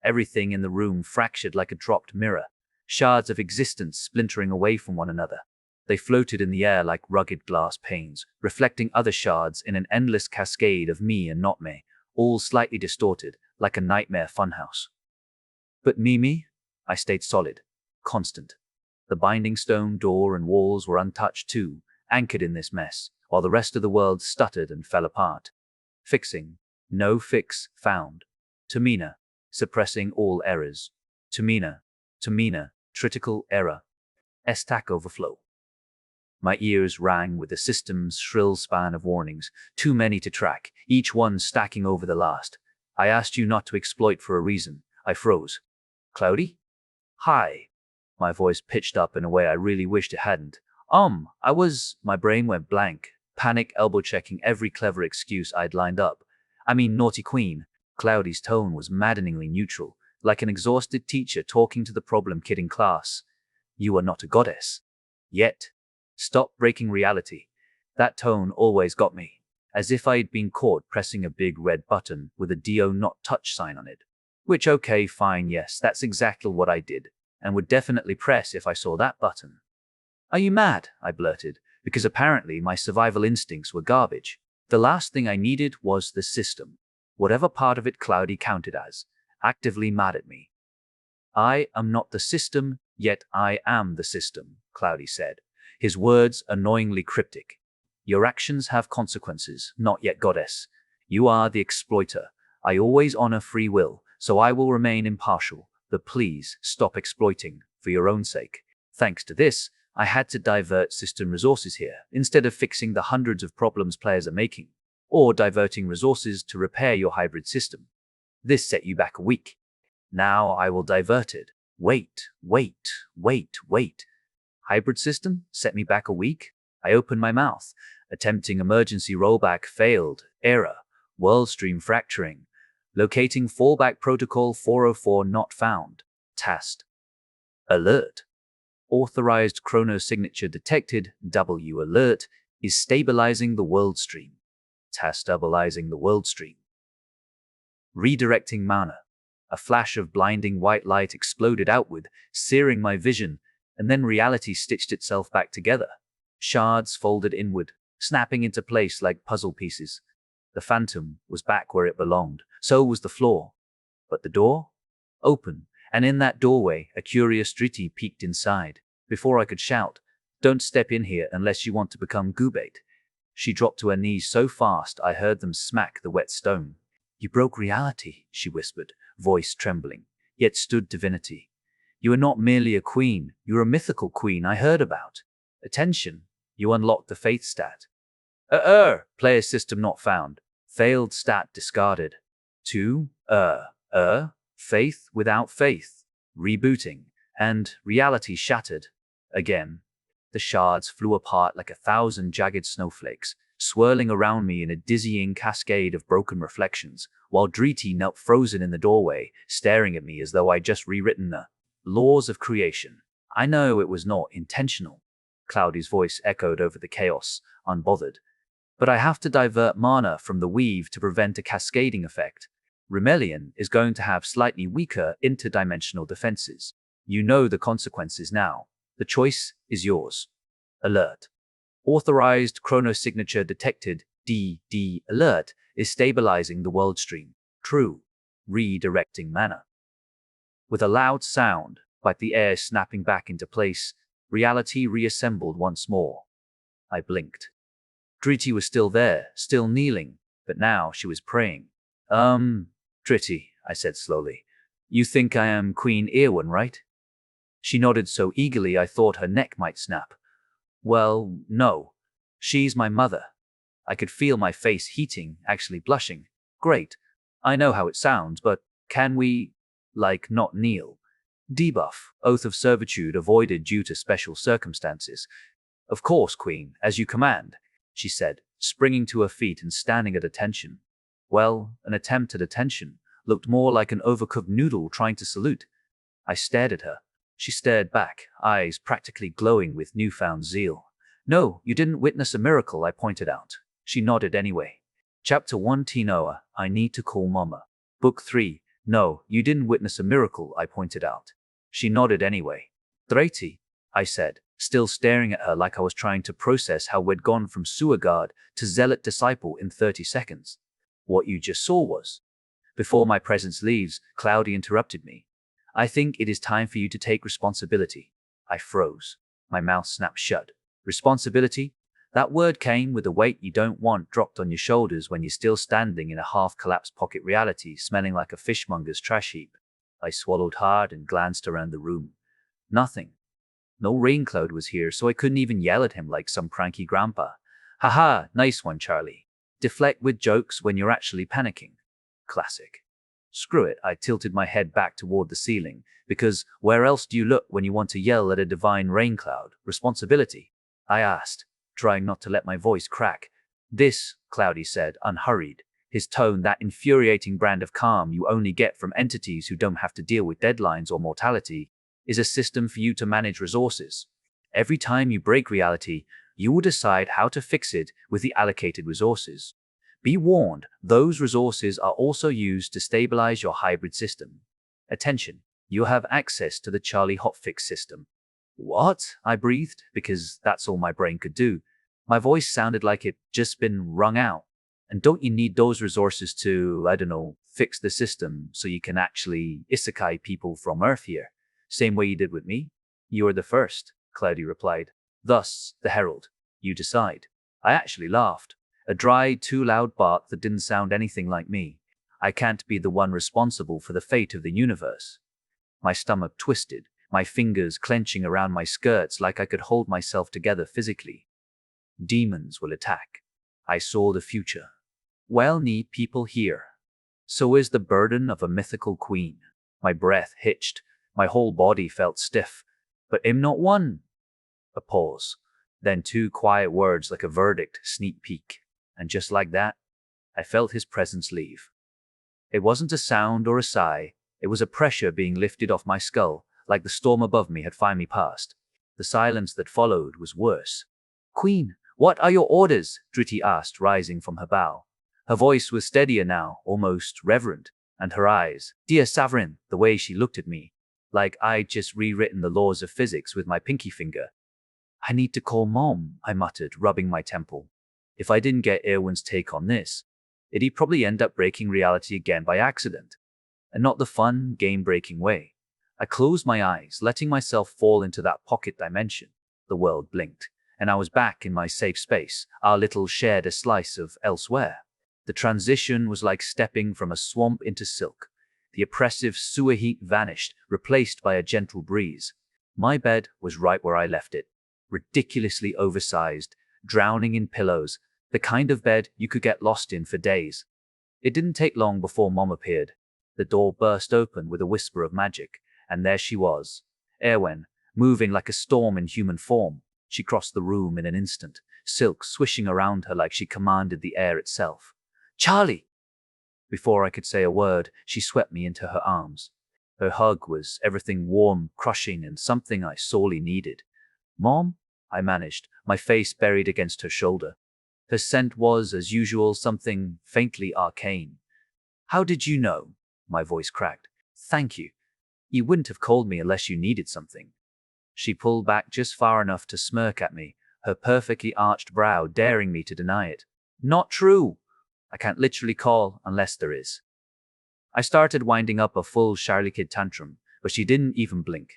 Everything in the room fractured like a dropped mirror, shards of existence splintering away from one another. They floated in the air like rugged glass panes, reflecting other shards in an endless cascade of me and not me, all slightly distorted, like a nightmare funhouse. But me? I stayed solid, constant. The binding stone door and walls were untouched too, anchored in this mess, while the rest of the world stuttered and fell apart. Fixing. No fix found. Tamina. Suppressing all errors. Tamina. Critical error. Stack overflow. My ears rang with the system's shrill span of warnings, too many to track, each one stacking over the last. I asked you not to exploit for a reason. I froze. Cloudy? Hi. My voice pitched up in a way I really wished it hadn't. My brain went blank, panic elbow-checking every clever excuse I'd lined up. I mean, naughty queen. Cloudy's tone was maddeningly neutral, like an exhausted teacher talking to the problem kid in class. You are not a goddess. Yet. Stop breaking reality. That tone always got me, as if I'd been caught pressing a big red button with a "Do not touch" sign on it. Which, okay, fine, yes, that's exactly what I did, and would definitely press if I saw that button. Are you mad? I blurted, because apparently my survival instincts were garbage. The last thing I needed was the system, whatever part of it Cloudy counted as, actively mad at me. I am not the system, yet I am the system, Cloudy said, his words annoyingly cryptic. Your actions have consequences, not yet goddess. You are the exploiter. I always honor free will, so I will remain impartial, but please stop exploiting, for your own sake. Thanks to this, I had to divert system resources here, instead of fixing the hundreds of problems players are making, or diverting resources to repair your hybrid system. This set you back a week. Now I will divert it. Wait. Hybrid system? Set me back a week? I opened my mouth. Attempting emergency rollback failed. Error. World stream fracturing. Locating fallback protocol 404 not found. Task. Alert. Authorized chronosignature detected. W alert is stabilizing the world stream. Task stabilizing the world stream. Redirecting mana. A flash of blinding white light exploded outward, searing my vision, and then reality stitched itself back together. Shards folded inward, snapping into place like puzzle pieces. The phantom was back where it belonged, so was the floor. But the door? Open, and in that doorway, a curious Driti peeked inside. Before I could shout, "Don't step in here unless you want to become goobait," she dropped to her knees so fast I heard them smack the wet stone. "You broke reality," she whispered, voice trembling, yet stood divinity. "You are not merely a queen, you're a mythical queen I heard about. Attention, you unlocked the faith stat. Player system not found. Failed stat discarded. 2, faith without faith. Rebooting. And reality shattered. Again. The shards flew apart like 1,000 jagged snowflakes, swirling around me in a dizzying cascade of broken reflections, while Driti knelt frozen in the doorway, staring at me as though I'd just rewritten the laws of creation. "I know it was not intentional," Cloudy's voice echoed over the chaos, unbothered. "But I have to divert mana from the weave to prevent a cascading effect. Rimelion is going to have slightly weaker interdimensional defenses. You know the consequences now. The choice is yours. Alert. Authorized chronosignature detected. DD alert is stabilizing the world stream. True. Redirecting mana." With a loud sound, like the air snapping back into place, reality reassembled once more. I blinked. Driti was still there, still kneeling, but now she was praying. Driti, I said slowly, "you think I am Queen Eowyn, right?" She nodded so eagerly I thought her neck might snap. "Well, no. She's my mother." I could feel my face heating, actually blushing. "Great. I know how it sounds, but can we, not kneel?" Debuff, oath of servitude avoided due to special circumstances. "Of course, Queen, as you command," she said, springing to her feet and standing at attention. Well, an attempt at attention looked more like an overcooked noodle trying to salute. I stared at her. She stared back, eyes practically glowing with newfound zeal. "No, you didn't witness a miracle," I pointed out. She nodded anyway. Chapter 1 Tinoa, I need to call Mama. Book 3. No, you didn't witness a miracle, I pointed out. She nodded anyway. "Driti," I said, still staring at her like I was trying to process how we'd gone from sewer guard to zealot disciple in 30 seconds. "What you just saw was..." Before my presence leaves, Cloudy interrupted me. "I think it is time for you to take responsibility." I froze. My mouth snapped shut. Responsibility? That word came with the weight you don't want dropped on your shoulders when you're still standing in a half-collapsed pocket reality smelling like a fishmonger's trash heap. I swallowed hard and glanced around the room. Nothing. No Raincloud was here, so I couldn't even yell at him like some cranky grandpa. "Haha, nice one, Charlie. Deflect with jokes when you're actually panicking." Classic. Screw it, I tilted my head back toward the ceiling, because where else do you look when you want to yell at a divine Raincloud? Responsibility? I asked, trying not to let my voice crack. "This," Cloudy said, unhurried, his tone that infuriating brand of calm you only get from entities who don't have to deal with deadlines or mortality, "is a system for you to manage resources. Every time you break reality, you will decide how to fix it with the allocated resources. Be warned, those resources are also used to stabilize your hybrid system. Attention, you'll have access to the Charlie Hotfix system." "What?" I breathed, because that's all my brain could do. My voice sounded like it'd just been wrung out. "And don't you need those resources to, I don't know, fix the system so you can actually isekai people from Earth here? Same way you did with me?" "You are the first," Cloudy replied. "Thus, the Herald. You decide." I actually laughed. A dry, too loud bark that didn't sound anything like me. I can't be the one responsible for the fate of the universe. My stomach twisted, my fingers clenching around my skirts like I could hold myself together physically. Demons will attack. I saw the future. Well, need people here. So is the burden of a mythical queen. My breath hitched. My whole body felt stiff. "But I'm not one." A pause. Then 2 quiet words like a verdict, sneak peek. And just like that, I felt his presence leave. It wasn't a sound or a sigh, it was a pressure being lifted off my skull, like the storm above me had finally passed. The silence that followed was worse. Queen, what are your orders? Driti asked, rising from her bow. Her voice was steadier now, almost reverent, and her eyes, dear Sovereign, the way she looked at me, like I'd just rewritten the laws of physics with my pinky finger. I need to call Mom, I muttered, rubbing my temple. If I didn't get Erwin's take on this, it'd probably end up breaking reality again by accident, and not the fun, game-breaking way. I closed my eyes, letting myself fall into that pocket dimension. The world blinked, and I was back in my safe space, our little shared slice of elsewhere. The transition was like stepping from a swamp into silk. The oppressive sewer heat vanished, replaced by a gentle breeze. My bed was right where I left it, ridiculously oversized, drowning in pillows, the kind of bed you could get lost in for days. It didn't take long before Mom appeared. The door burst open with a whisper of magic, and there she was, Erwin, moving like a storm in human form. She crossed the room in an instant, silk swishing around her like she commanded the air itself. Charlie! Before I could say a word, she swept me into her arms. Her hug was everything warm, crushing, and something I sorely needed. Mom? I managed, my face buried against her shoulder. Her scent was, as usual, something faintly arcane. How did you know? My voice cracked. Thank you. You wouldn't have called me unless you needed something. She pulled back just far enough to smirk at me, her perfectly arched brow daring me to deny it. Not true! I can't literally call unless there is. I started winding up a full Charlie Kid tantrum, but she didn't even blink.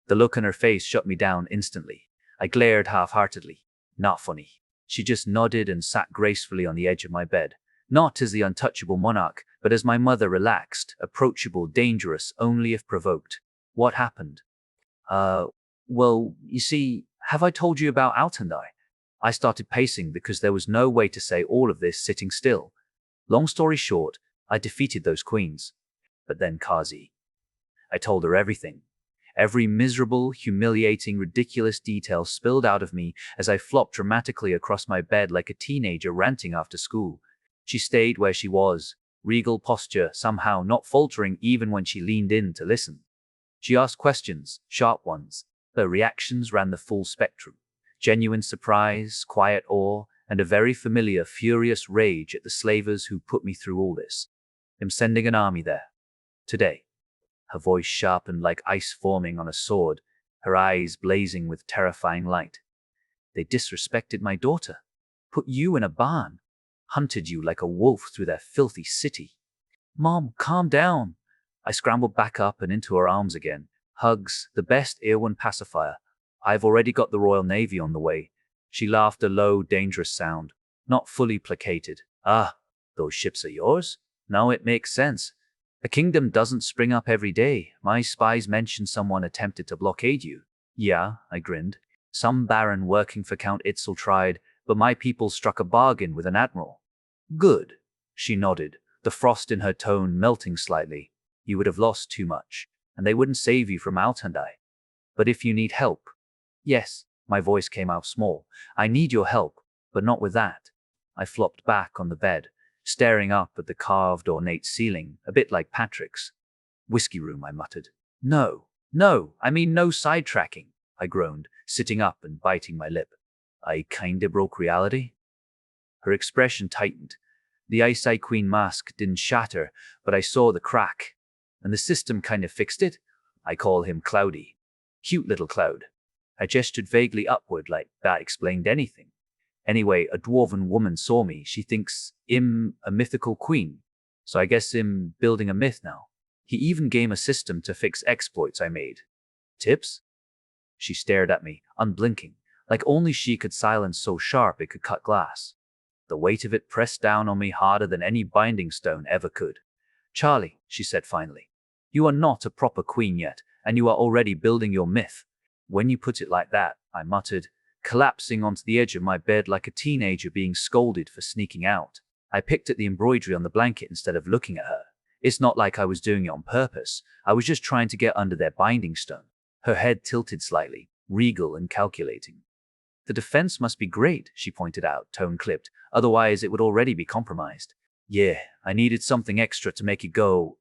The look on her face shut me down instantly. I glared half-heartedly. Not funny. She just nodded and sat gracefully on the edge of my bed, not as the untouchable monarch, but as my mother, relaxed, approachable, dangerous, only if provoked. What happened? Well, you see, have I told you about Altandai? I started pacing because there was no way to say all of this sitting still. Long story short, I defeated those queens. But then Kazi. I told her everything. Every miserable, humiliating, ridiculous detail spilled out of me as I flopped dramatically across my bed like a teenager ranting after school. She stayed where she was, regal posture, somehow not faltering even when she leaned in to listen. She asked questions, sharp ones. Her reactions ran the full spectrum. Genuine surprise, quiet awe, and a very familiar, furious rage at the slavers who put me through all this. I'm sending an army there. Today. Her voice sharpened like ice forming on a sword, her eyes blazing with terrifying light. They disrespected my daughter, put you in a barn, hunted you like a wolf through their filthy city. Mom, calm down. I scrambled back up and into her arms again. Hugs, the best Erwin pacifier. I've already got the Royal Navy on the way. She laughed a low, dangerous sound, not fully placated. Ah, those ships are yours? Now it makes sense. A kingdom doesn't spring up every day. My spies mentioned someone attempted to blockade you. Yeah, I grinned. Some baron working for Count Itzel tried, but my people struck a bargain with an admiral. Good. She nodded, the frost in her tone melting slightly. You would have lost too much, and they wouldn't save you from Altandai. But if you need help. Yes, my voice came out small. I need your help, but not with that. I flopped back on the bed, staring up at the carved, ornate ceiling, a bit like Patrick's. Whiskey room, I muttered. No, I mean no sidetracking, I groaned, sitting up and biting my lip. I kinda broke reality? Her expression tightened. The Ice Eye Queen mask didn't shatter, but I saw the crack. And the system kinda fixed it? I call him Cloudy. Cute little cloud. I gestured vaguely upward like that explained anything. Anyway, a dwarven woman saw me. She thinks I'm a mythical queen. So I guess I'm building a myth now. He even gave a system to fix exploits I made. Tips? She stared at me, unblinking, like only she could silence so sharp it could cut glass. The weight of it pressed down on me harder than any binding stone ever could. Charlie, she said finally, you are not a proper queen yet, and you are already building your myth. When you put it like that, I muttered, collapsing onto the edge of my bed like a teenager being scolded for sneaking out. I picked at the embroidery on the blanket instead of looking at her. It's not like I was doing it on purpose. I was just trying to get under their binding stone. Her head tilted slightly, regal and calculating. The defense must be great, she pointed out, tone clipped. Otherwise it would already be compromised. Yeah, I needed something extra to make it go,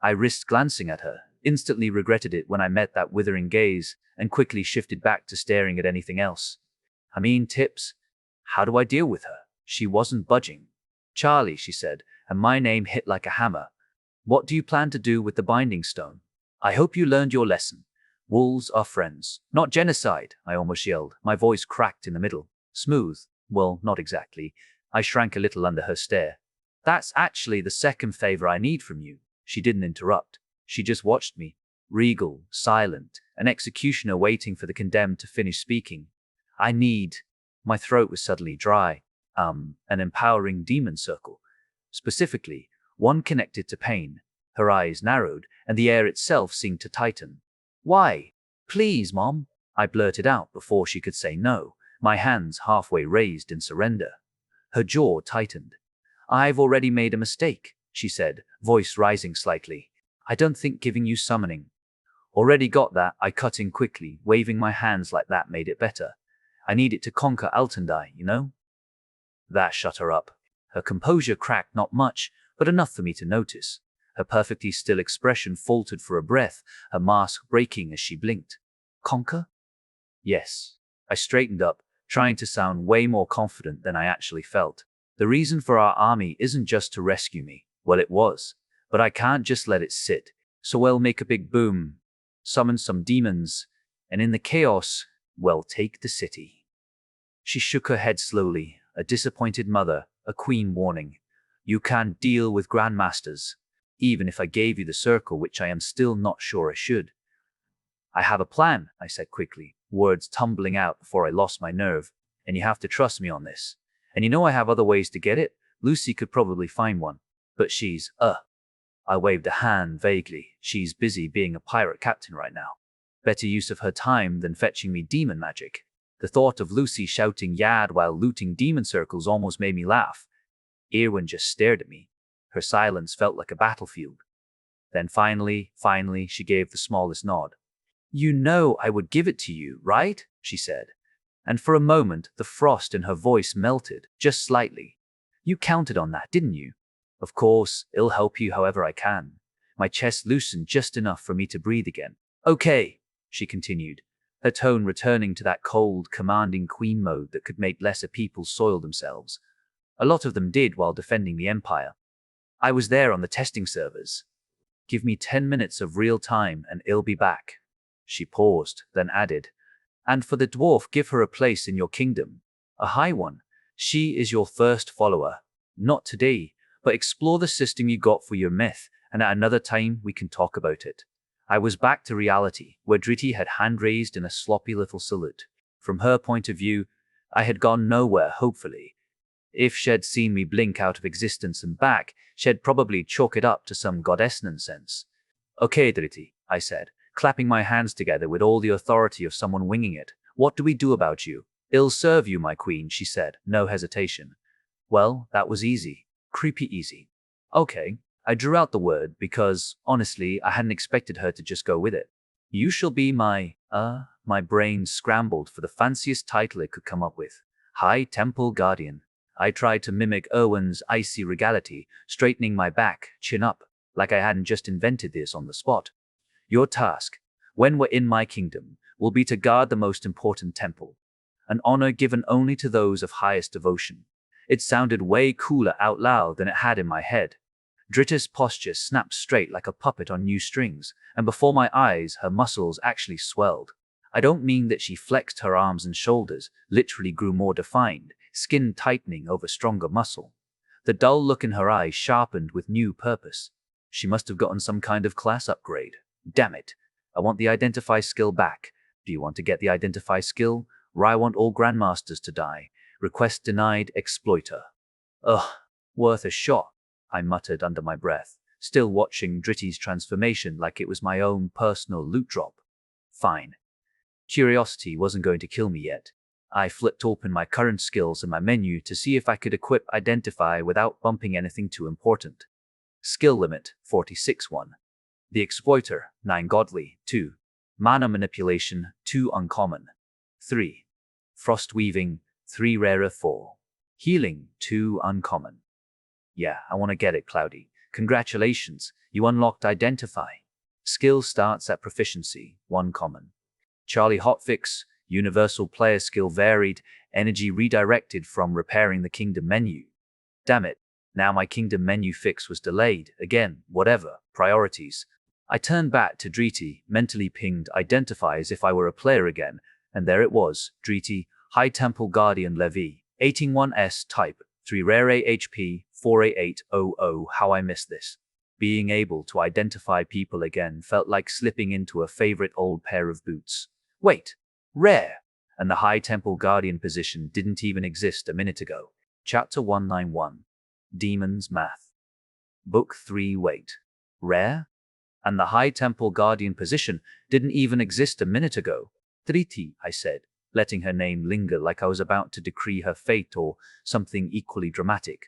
I risked glancing at her, instantly regretted it when I met that withering gaze, and quickly shifted back to staring at anything else. I mean, tips? How do I deal with her? She wasn't budging. Charlie, she said, and my name hit like a hammer. What do you plan to do with the binding stone? I hope you learned your lesson. Wolves are friends, not genocide, I almost yelled, my voice cracked in the middle. Smooth. Well, not exactly. I shrank a little under her stare. That's actually the second favor I need from you. She didn't interrupt. She just watched me, regal, silent, an executioner waiting for the condemned to finish speaking. I need. My throat was suddenly dry. An empowering demon circle. Specifically, one connected to pain. Her eyes narrowed, and the air itself seemed to tighten. Why? Please, Mom, I blurted out before she could say no, my hands halfway raised in surrender. Her jaw tightened. I've already made a mistake, she said, voice rising slightly. I don't think giving you summoning. Already got that, I cut in quickly, waving my hands like that made it better. I need it to conquer Altandai, you know? That shut her up. Her composure cracked not much, but enough for me to notice. Her perfectly still expression faltered for a breath, her mask breaking as she blinked. Conquer? Yes. I straightened up, trying to sound way more confident than I actually felt. The reason for our army isn't just to rescue me. Well, it was. But I can't just let it sit. So I'll make a big boom, summon some demons, and in the chaos, well, take the city. She shook her head slowly, a disappointed mother, a queen warning. You can't deal with grandmasters, even if I gave you the circle, which I am still not sure I should. I have a plan, I said quickly, words tumbling out before I lost my nerve, and you have to trust me on this. And you know I have other ways to get it. Lucy could probably find one, but she's, I waved a hand vaguely. She's busy being a pirate captain right now. Better use of her time than fetching me demon magic. The thought of Lucy shouting Yad while looting demon circles almost made me laugh. Irwin just stared at me. Her silence felt like a battlefield. Then finally, she gave the smallest nod. You know I would give it to you, right? She said. And for a moment, the frost in her voice melted, just slightly. You counted on that, didn't you? Of course, I'll help you however I can. My chest loosened just enough for me to breathe again. Okay, she continued, her tone returning to that cold, commanding queen mode that could make lesser people soil themselves. A lot of them did while defending the Empire. I was there on the testing servers. Give me 10 minutes of real time and I'll be back. She paused, then added, and for the dwarf, give her a place in your kingdom. A high one. She is your first follower. Not today, but explore the system you got for your myth, and at another time we can talk about it. I was back to reality, where Driti had hand raised in a sloppy little salute. From her point of view, I had gone nowhere, hopefully. If she'd seen me blink out of existence and back, she'd probably chalk it up to some goddess nonsense. Okay, Driti, I said, clapping my hands together with all the authority of someone winging it. What do we do about you? I'll serve you, my queen, she said, no hesitation. Well, that was easy. Creepy easy. Okay, I drew out the word because, honestly, I hadn't expected her to just go with it. You shall be my brain scrambled for the fanciest title it could come up with. High Temple Guardian. I tried to mimic Erwin's icy regality, straightening my back, chin up, like I hadn't just invented this on the spot. Your task, when we're in my kingdom, will be to guard the most important temple, an honor given only to those of highest devotion. It sounded way cooler out loud than it had in my head. Drita's posture snapped straight like a puppet on new strings, and before my eyes her muscles actually swelled. I don't mean that she flexed her arms and shoulders, literally grew more defined, skin tightening over stronger muscle. The dull look in her eyes sharpened with new purpose. She must have gotten some kind of class upgrade. Damn it. I want the identify skill back. Do you want to get the identify skill? Or I want all grandmasters to die. Request denied, exploiter. Ugh, worth a shot, I muttered under my breath, still watching Driti's transformation like it was my own personal loot drop. Fine. Curiosity wasn't going to kill me yet. I flipped open my current skills in my menu to see if I could equip identify without bumping anything too important. Skill limit, 46-1. The Exploiter, 9 Godly, 2. Mana Manipulation, 2 Uncommon. 3. Frost Weaving, 3 Rarer, 4. Healing, 2 Uncommon. Yeah, I want to get it, Cloudy. Congratulations, you unlocked Identify. Skill starts at proficiency, 1 common. Charlie hotfix, universal player skill varied, energy redirected from repairing the kingdom menu. Damn it, now my kingdom menu fix was delayed. Again, whatever, priorities. I turned back to Driti, mentally pinged Identify as if I were a player again, and there it was, Driti, High Temple Guardian Levi, 181S type, 3 rare HP, 48800. How I missed this. Being able to identify people again felt like slipping into a favorite old pair of boots. Wait, rare? And the High Temple Guardian position didn't even exist a minute ago. Chapter 191. Demons Math. Book 3. Wait, rare? And the High Temple Guardian position didn't even exist a minute ago. Triti, I said, letting her name linger like I was about to decree her fate or something equally dramatic.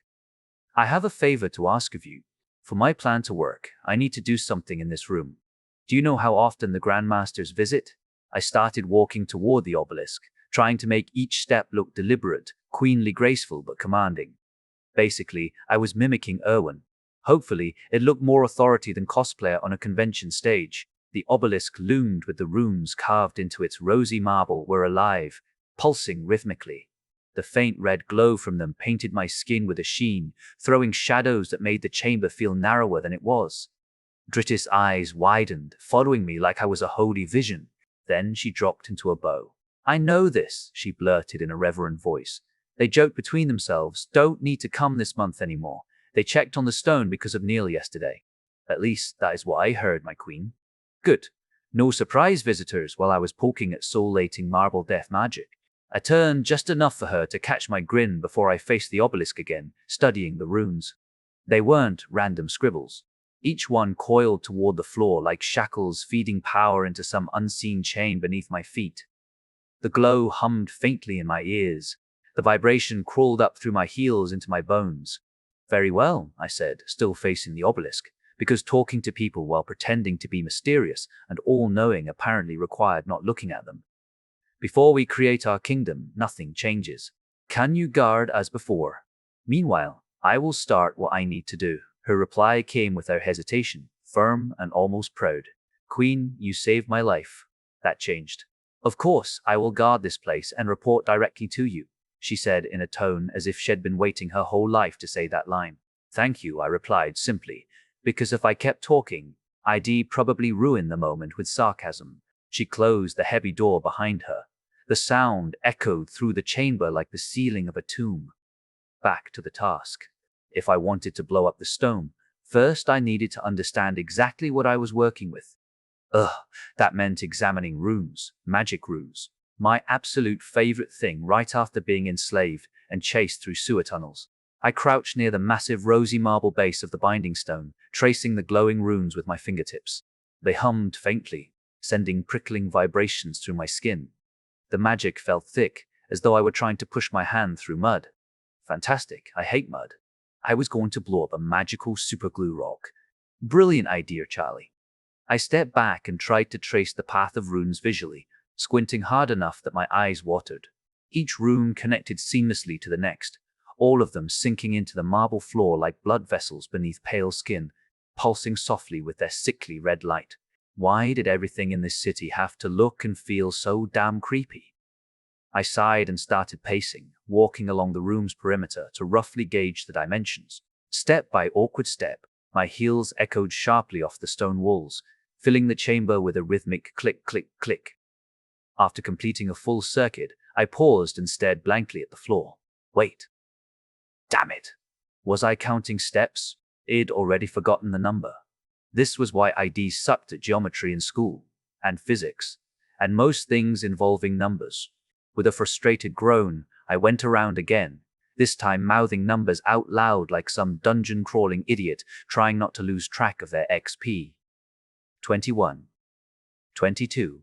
I have a favor to ask of you. For my plan to work, I need to do something in this room. Do you know how often the Grandmasters visit? I started walking toward the obelisk, trying to make each step look deliberate, queenly graceful but commanding. Basically, I was mimicking Erwin. Hopefully, it looked more authority than cosplayer on a convention stage. The obelisk loomed with the runes carved into its rosy marble were alive, pulsing rhythmically. The faint red glow from them painted my skin with a sheen, throwing shadows that made the chamber feel narrower than it was. Driti's eyes widened, following me like I was a holy vision. Then she dropped into a bow. I know this, she blurted in a reverent voice. They joked between themselves, don't need to come this month anymore. They checked on the stone because of Neil yesterday. At least that is what I heard, my queen. Good. No surprise visitors while I was poking at soul-lating marble death magic. I turned just enough for her to catch my grin before I faced the obelisk again, studying the runes. They weren't random scribbles. Each one coiled toward the floor like shackles feeding power into some unseen chain beneath my feet. The glow hummed faintly in my ears. The vibration crawled up through my heels into my bones. Very well, I said, still facing the obelisk, because talking to people while pretending to be mysterious and all-knowing apparently required not looking at them. Before we create our kingdom, nothing changes. Can you guard as before? Meanwhile, I will start what I need to do. Her reply came without hesitation, firm and almost proud. Queen, you saved my life. That changed. Of course, I will guard this place and report directly to you, she said in a tone as if she'd been waiting her whole life to say that line. Thank you, I replied simply, because if I kept talking, I'd probably ruin the moment with sarcasm. She closed the heavy door behind her. The sound echoed through the chamber like the ceiling of a tomb. Back to the task. If I wanted to blow up the stone, first I needed to understand exactly what I was working with. That meant examining runes, magic runes. My absolute favorite thing right after being enslaved and chased through sewer tunnels. I crouched near the massive rosy marble base of the binding stone, tracing the glowing runes with my fingertips. They hummed faintly, sending prickling vibrations through my skin. The magic felt thick, as though I were trying to push my hand through mud. Fantastic, I hate mud. I was going to blow up a magical superglue rock. Brilliant idea, Charlie. I stepped back and tried to trace the path of runes visually, squinting hard enough that my eyes watered. Each rune connected seamlessly to the next, all of them sinking into the marble floor like blood vessels beneath pale skin, pulsing softly with their sickly red light. Why did everything in this city have to look and feel so damn creepy? I sighed and started pacing, walking along the room's perimeter to roughly gauge the dimensions. Step by awkward step, my heels echoed sharply off the stone walls, filling the chamber with a rhythmic click, click, click. After completing a full circuit, I paused and stared blankly at the floor. Wait. Damn it. Was I counting steps? I'd already forgotten the number. This was why I sucked at geometry in school, and physics, and most things involving numbers. With a frustrated groan, I went around again, this time mouthing numbers out loud like some dungeon-crawling idiot trying not to lose track of their XP. 21. 22.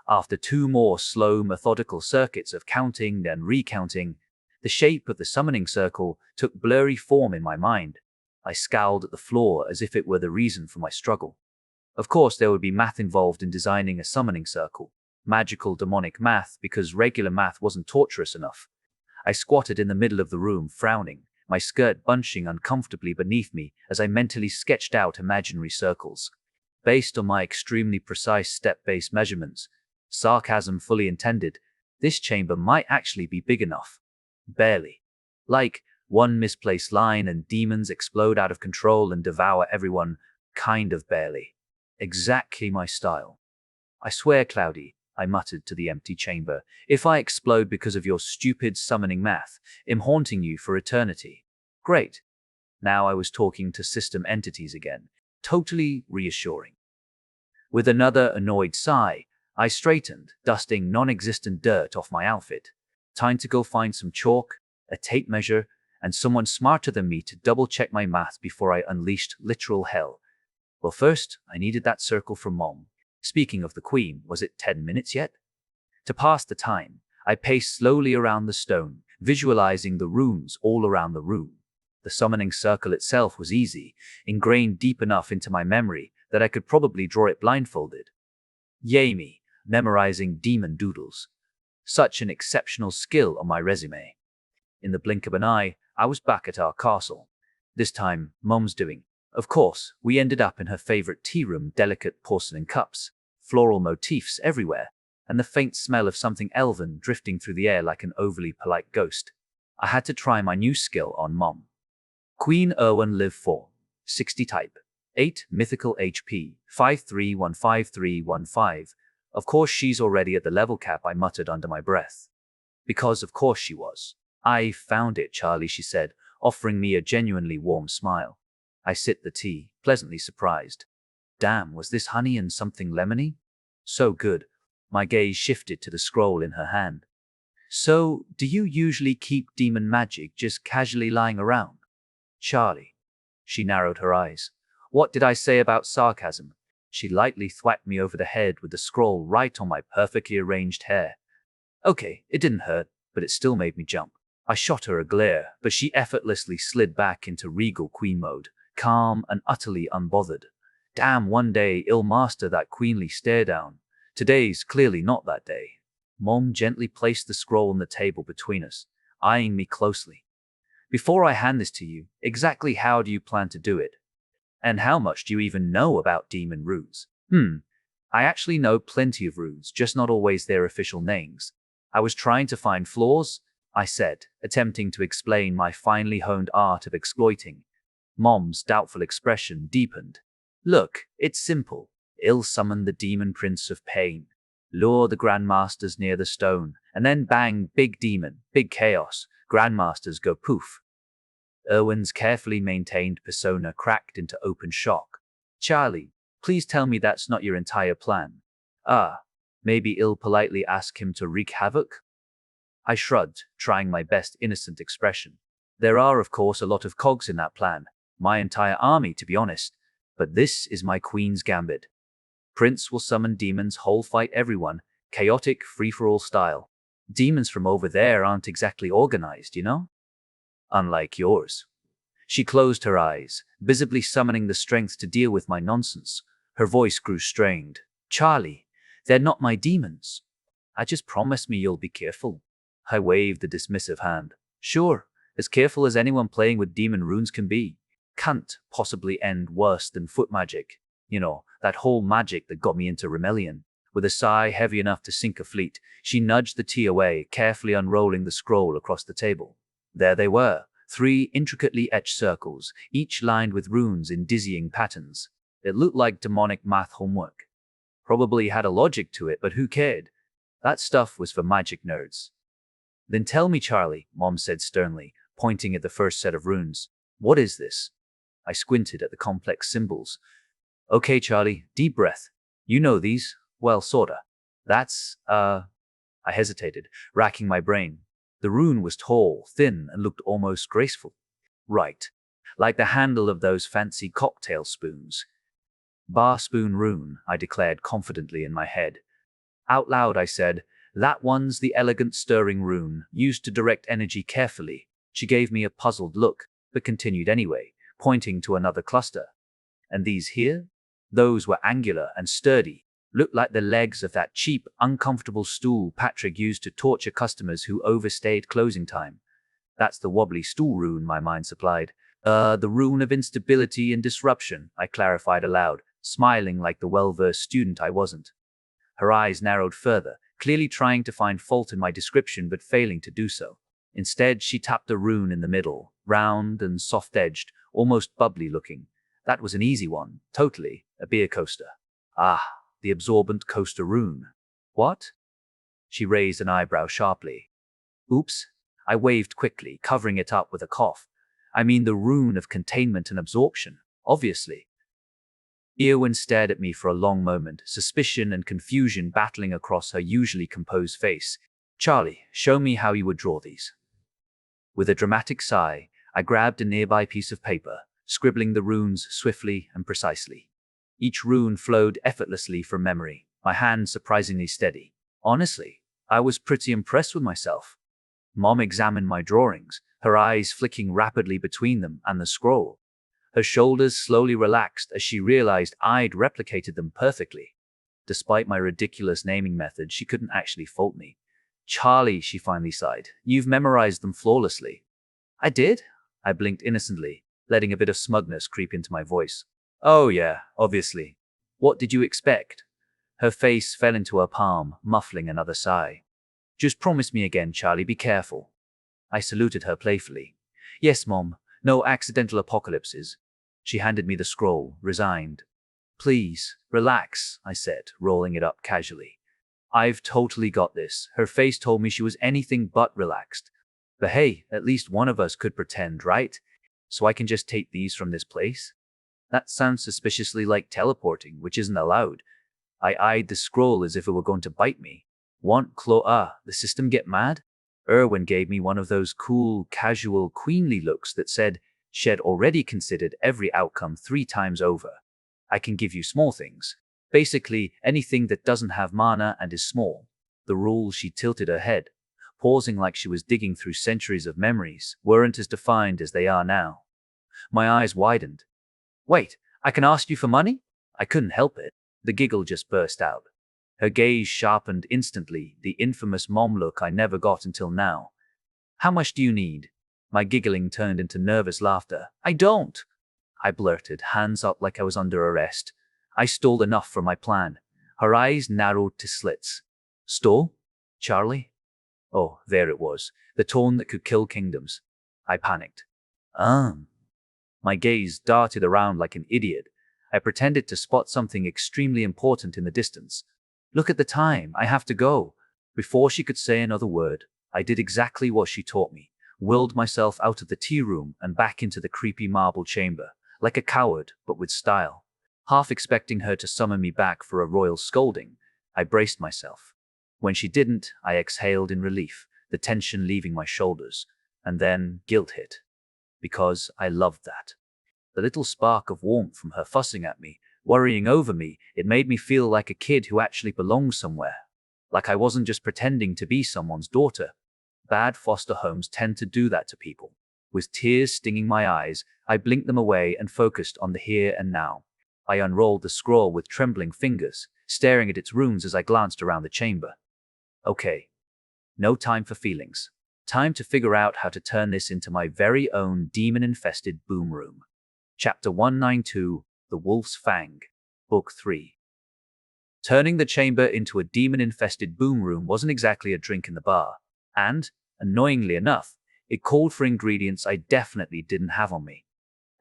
After 2 more slow, methodical circuits of counting and recounting, the shape of the summoning circle took blurry form in my mind. I scowled at the floor as if it were the reason for my struggle. Of course, there would be math involved in designing a summoning circle. Magical demonic math, because regular math wasn't torturous enough. I squatted in the middle of the room, frowning, my skirt bunching uncomfortably beneath me as I mentally sketched out imaginary circles. Based on my extremely precise step-based measurements, sarcasm fully intended, this chamber might actually be big enough. Barely. Like, one misplaced line and demons explode out of control and devour everyone, kind of barely. Exactly my style. I swear, Cloudy, I muttered to the empty chamber, if I explode because of your stupid summoning math, I'm haunting you for eternity. Great. Now I was talking to system entities again, totally reassuring. With another annoyed sigh, I straightened, dusting non-existent dirt off my outfit. Time to go find some chalk, a tape measure, and someone smarter than me to double-check my math before I unleashed literal hell. Well, first, I needed that circle from Mom. Speaking of the Queen, was it 10 minutes yet? To pass the time, I paced slowly around the stone, visualizing the runes all around the room. The summoning circle itself was easy, ingrained deep enough into my memory that I could probably draw it blindfolded. Yay me, memorizing demon doodles. Such an exceptional skill on my resume. In the blink of an eye, I was back at our castle. This time, Mom's doing. Of course, we ended up in her favorite tea room, delicate porcelain cups, floral motifs everywhere, and the faint smell of something elven drifting through the air like an overly polite ghost. I had to try my new skill on Mom. Queen Erwin live 4, 60 type, 8 mythical HP, 53153315. Of course she's already at the level cap, I muttered under my breath. Because of course she was. I found it, Charlie, she said, offering me a genuinely warm smile. I sipped the tea, pleasantly surprised. Damn, was this honey and something lemony? So good. My gaze shifted to the scroll in her hand. So, do you usually keep demon magic just casually lying around? Charlie. She narrowed her eyes. What did I say about sarcasm? She lightly thwacked me over the head with the scroll right on my perfectly arranged hair. Okay, it didn't hurt, but it still made me jump. I shot her a glare, but she effortlessly slid back into regal queen mode, calm and utterly unbothered. Damn, one day I'll master that queenly stare down. Today's clearly not that day. Mom gently placed the scroll on the table between us, eyeing me closely. Before I hand this to you, exactly how do you plan to do it? And how much do you even know about demon runes? I actually know plenty of runes, just not always their official names. I was trying to find flaws, I said, attempting to explain my finely honed art of exploiting. Mom's doubtful expression deepened. Look, it's simple. I'll summon the demon prince of pain, lure the grandmasters near the stone, and then bang, big demon, big chaos, grandmasters go poof. Erwin's carefully maintained persona cracked into open shock. Charlie, please tell me that's not your entire plan. Maybe I'll politely ask him to wreak havoc? I shrugged, trying my best innocent expression. There are, of course, a lot of cogs in that plan, my entire army, to be honest, but this is my queen's gambit. Prince will summon demons, whole fight everyone, chaotic, free-for-all style. Demons from over there aren't exactly organized, you know? Unlike yours. She closed her eyes, visibly summoning the strength to deal with my nonsense. Her voice grew strained. Charlie, they're not my demons. Just promise me you'll be careful. I waved a dismissive hand. Sure, as careful as anyone playing with demon runes can be. Can't possibly end worse than foot magic. You know, that whole magic that got me into Rimelion. With a sigh heavy enough to sink a fleet, she nudged the tea away, carefully unrolling the scroll across the table. There they were, 3 intricately etched circles, each lined with runes in dizzying patterns. It looked like demonic math homework. Probably had a logic to it, but who cared? That stuff was for magic nerds. Then tell me, Charlie, Mom said sternly, pointing at the first set of runes. What is this? I squinted at the complex symbols. Okay, Charlie, deep breath. You know these? Well, sorta. That's, I hesitated, racking my brain. The rune was tall, thin, and looked almost graceful. Right. Like the handle of those fancy cocktail spoons. Bar spoon rune, I declared confidently in my head. Out loud, I said, that one's the elegant stirring rune, used to direct energy carefully. She gave me a puzzled look, but continued anyway, pointing to another cluster. And these here? Those were angular and sturdy, looked like the legs of that cheap, uncomfortable stool Patrick used to torture customers who overstayed closing time. That's the wobbly stool rune, my mind supplied. The rune of instability and disruption, I clarified aloud, smiling like the well-versed student I wasn't. Her eyes narrowed further, clearly trying to find fault in my description but failing to do so. Instead, she tapped a rune in the middle, round and soft-edged, almost bubbly looking. That was an easy one, totally, a beer coaster. Ah, the absorbent coaster rune. What? She raised an eyebrow sharply. Oops, I waved quickly, covering it up with a cough. I mean the rune of containment and absorption, obviously. Eowyn stared at me for a long moment, suspicion and confusion battling across her usually composed face. Charlie, show me how you would draw these. With a dramatic sigh, I grabbed a nearby piece of paper, scribbling the runes swiftly and precisely. Each rune flowed effortlessly from memory, my hand surprisingly steady. Honestly, I was pretty impressed with myself. Mom examined my drawings, her eyes flicking rapidly between them and the scroll. Her shoulders slowly relaxed as she realized I'd replicated them perfectly. Despite my ridiculous naming method, she couldn't actually fault me. Charlie, she finally sighed, you've memorized them flawlessly. I did? I blinked innocently, letting a bit of smugness creep into my voice. Oh yeah, obviously. What did you expect? Her face fell into her palm, muffling another sigh. Just promise me again, Charlie, be careful. I saluted her playfully. Yes, Mom, no accidental apocalypses. She handed me the scroll, resigned. Please, relax, I said, rolling it up casually. I've totally got this. Her face told me she was anything but relaxed. But hey, at least one of us could pretend, right? So I can just take these from this place? That sounds suspiciously like teleporting, which isn't allowed. I eyed the scroll as if it were going to bite me. Want the system get mad? Erwin gave me one of those cool, casual, queenly looks that said she'd already considered every outcome 3 times over. I can give you small things. Basically, anything that doesn't have mana and is small. The rules, she tilted her head, pausing like she was digging through centuries of memories, weren't as defined as they are now. My eyes widened. Wait, I can ask you for money? I couldn't help it. The giggle just burst out. Her gaze sharpened instantly, the infamous mom look I never got until now. How much do you need? My giggling turned into nervous laughter. I don't, I blurted, hands up like I was under arrest. I stole enough for my plan. Her eyes narrowed to slits. Stole? Charlie? Oh, there it was, the tone that could kill kingdoms. I panicked. My gaze darted around like an idiot. I pretended to spot something extremely important in the distance. Look at the time, I have to go. Before she could say another word, I did exactly what she taught me, willed myself out of the tea room and back into the creepy marble chamber, like a coward, but with style. Half expecting her to summon me back for a royal scolding, I braced myself. When she didn't, I exhaled in relief, the tension leaving my shoulders, and then guilt hit. Because I loved that. The little spark of warmth from her fussing at me, worrying over me, it made me feel like a kid who actually belonged somewhere. Like I wasn't just pretending to be someone's daughter. Bad foster homes tend to do that to people. With tears stinging my eyes, I blinked them away and focused on the here and now. I unrolled the scroll with trembling fingers, staring at its runes as I glanced around the chamber. Okay. No time for feelings. Time to figure out how to turn this into my very own demon-infested boom room. Chapter 192, The Wolf's Fang, Book 3. Turning the chamber into a demon-infested boom room wasn't exactly a drink in the bar, and, annoyingly enough, it called for ingredients I definitely didn't have on me.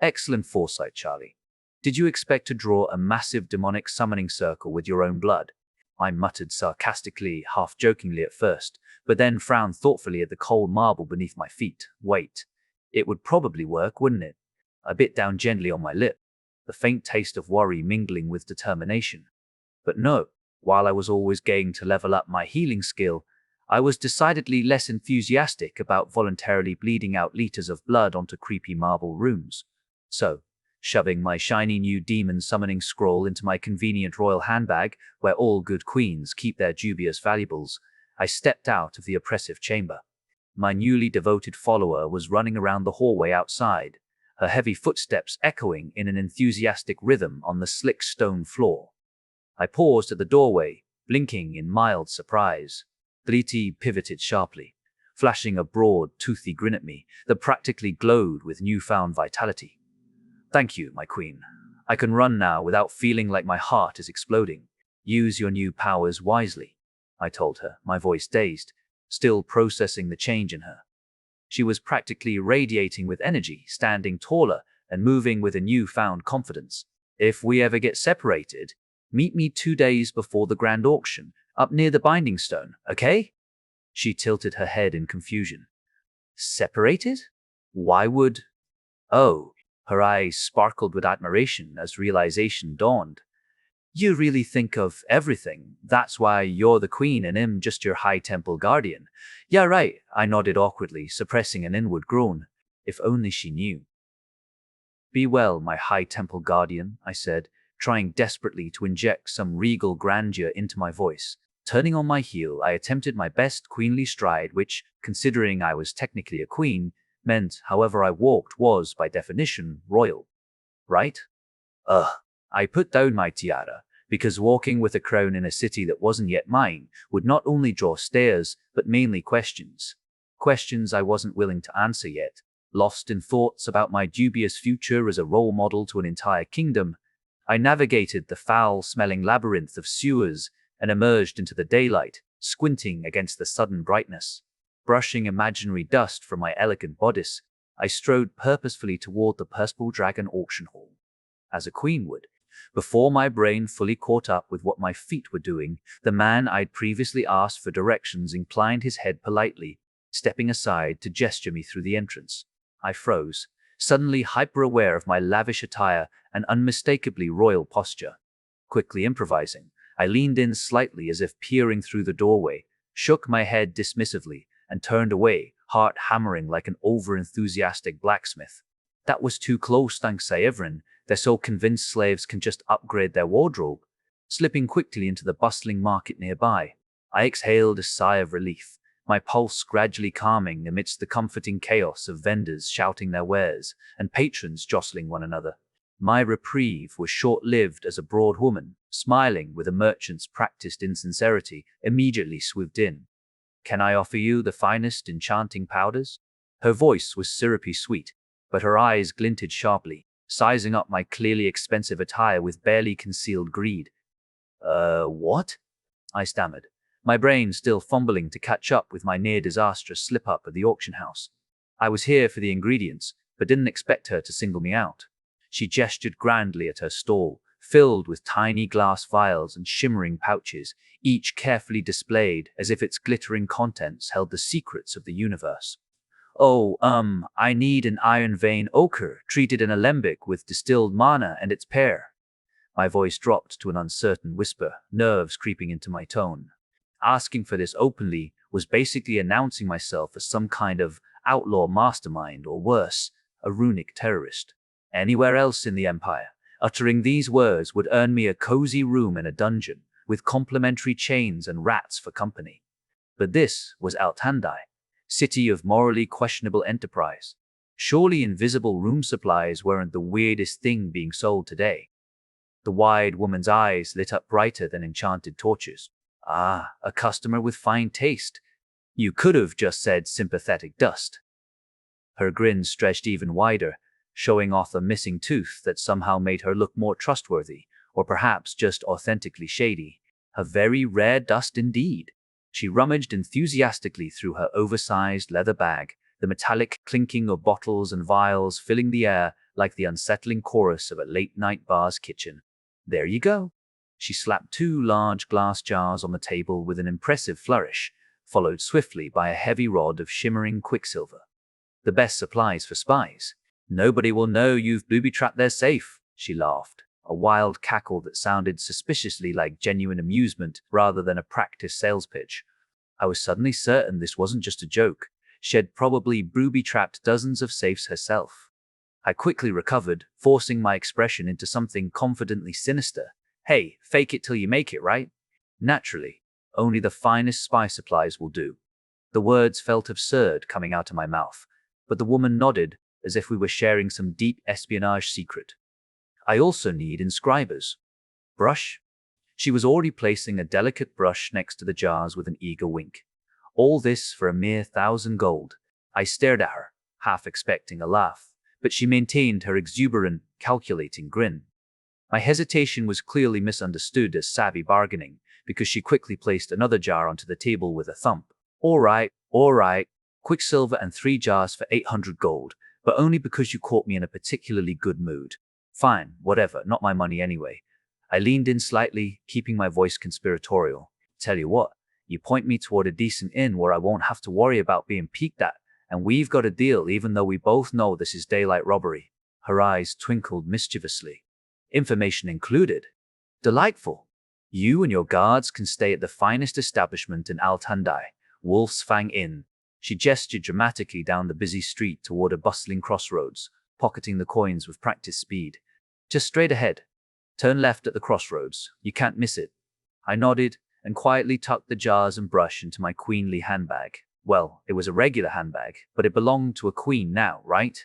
Excellent foresight, Charlie. Did you expect to draw a massive demonic summoning circle with your own blood? I muttered sarcastically, half jokingly at first, but then frowned thoughtfully at the cold marble beneath my feet. Wait, it would probably work, wouldn't it? I bit down gently on my lip, the faint taste of worry mingling with determination. But no, while I was always game to level up my healing skill, I was decidedly less enthusiastic about voluntarily bleeding out liters of blood onto creepy marble runes. So, shoving my shiny new demon summoning scroll into my convenient royal handbag, where all good queens keep their dubious valuables, I stepped out of the oppressive chamber. My newly devoted follower was running around the hallway outside, her heavy footsteps echoing in an enthusiastic rhythm on the slick stone floor. I paused at the doorway, blinking in mild surprise. Dliti pivoted sharply. flashing a broad, toothy grin at me that practically glowed with newfound vitality. Thank you, my queen. I can run now without feeling like my heart is exploding. Use your new powers wisely, I told her, my voice dazed, still processing the change in her. She was practically radiating with energy, standing taller and moving with a newfound confidence. If we ever get separated, meet me 2 days before the grand auction, up near the binding stone, okay? She tilted her head in confusion. Separated? Why would... Oh, her eyes sparkled with admiration as realization dawned. You really think of everything. That's why you're the queen and I'm just your high temple guardian. Yeah, right, I nodded awkwardly, suppressing an inward groan. If only she knew. Be well, my high temple guardian, I said, trying desperately to inject some regal grandeur into my voice. Turning on my heel, I attempted my best queenly stride, which, considering I was technically a queen, meant however I walked was, by definition, royal. Right? I put down my tiara, because walking with a crown in a city that wasn't yet mine would not only draw stares, but mainly questions. Questions I wasn't willing to answer yet. Lost in thoughts about my dubious future as a role model to an entire kingdom, I navigated the foul-smelling labyrinth of sewers and emerged into the daylight, squinting against the sudden brightness. Brushing imaginary dust from my elegant bodice, I strode purposefully toward the Purple Dragon auction hall. As a queen would. Before my brain fully caught up with what my feet were doing, the man I'd previously asked for directions inclined his head politely, stepping aside to gesture me through the entrance. I froze, suddenly hyper-aware of my lavish attire and unmistakably royal posture. Quickly improvising, I leaned in slightly as if peering through the doorway, shook my head dismissively, and turned away, heart hammering like an over-enthusiastic blacksmith. That was too close, thanks Everin. They're so convinced slaves can just upgrade their wardrobe. Slipping quickly into the bustling market nearby, I exhaled a sigh of relief, my pulse gradually calming amidst the comforting chaos of vendors shouting their wares and patrons jostling one another. My reprieve was short-lived as a broad woman, smiling with a merchant's practiced insincerity, immediately swooped in. Can I offer you the finest enchanting powders? Her voice was syrupy sweet, but her eyes glinted sharply, sizing up my clearly expensive attire with barely concealed greed. What? I stammered, my brain still fumbling to catch up with my near-disastrous slip-up at the auction house. I was here for the ingredients, but didn't expect her to single me out. She gestured grandly at her stall, filled with tiny glass vials and shimmering pouches, each carefully displayed as if its glittering contents held the secrets of the universe. Oh, I need an iron vein ochre treated in alembic with distilled mana and its pair. My voice dropped to an uncertain whisper, nerves creeping into my tone. Asking for this openly was basically announcing myself as some kind of outlaw mastermind or worse, a runic terrorist. Anywhere else in the Empire, uttering these words would earn me a cozy room in a dungeon, with complimentary chains and rats for company. But this was Altandai, city of morally questionable enterprise. Surely invisible room supplies weren't the weirdest thing being sold today. The wide woman's eyes lit up brighter than enchanted torches. Ah, a customer with fine taste. You could have just said sympathetic dust. Her grin stretched even wider, showing off a missing tooth that somehow made her look more trustworthy, or perhaps just authentically shady. A very rare dust indeed. She rummaged enthusiastically through her oversized leather bag, the metallic clinking of bottles and vials filling the air like the unsettling chorus of a late-night bar's kitchen. There you go. She slapped 2 large glass jars on the table with an impressive flourish, followed swiftly by a heavy rod of shimmering quicksilver. The best supplies for spies. Nobody will know you've booby-trapped their safe, she laughed, a wild cackle that sounded suspiciously like genuine amusement rather than a practiced sales pitch. I was suddenly certain this wasn't just a joke. She'd probably booby-trapped dozens of safes herself. I quickly recovered, forcing my expression into something confidently sinister. Hey, fake it till you make it, right? Naturally, only the finest spy supplies will do. The words felt absurd coming out of my mouth, but the woman nodded as if we were sharing some deep espionage secret. I also need inscribers. Brush? She was already placing a delicate brush next to the jars with an eager wink. All this for a mere 1,000 gold. I stared at her, half expecting a laugh, but she maintained her exuberant, calculating grin. My hesitation was clearly misunderstood as savvy bargaining, because she quickly placed another jar onto the table with a thump. All right. Quicksilver and 3 jars for 800 gold, but only because you caught me in a particularly good mood. Fine, whatever, not my money anyway. I leaned in slightly, keeping my voice conspiratorial. Tell you what, you point me toward a decent inn where I won't have to worry about being peeked at, and we've got a deal even though we both know this is daylight robbery. Her eyes twinkled mischievously. Information included. Delightful. You and your guards can stay at the finest establishment in Altandai, Wolf's Fang Inn. She gestured dramatically down the busy street toward a bustling crossroads, pocketing the coins with practiced speed. Just straight ahead. Turn left at the crossroads. You can't miss it. I nodded and quietly tucked the jars and brush into my queenly handbag. Well, it was a regular handbag, but it belonged to a queen now, right?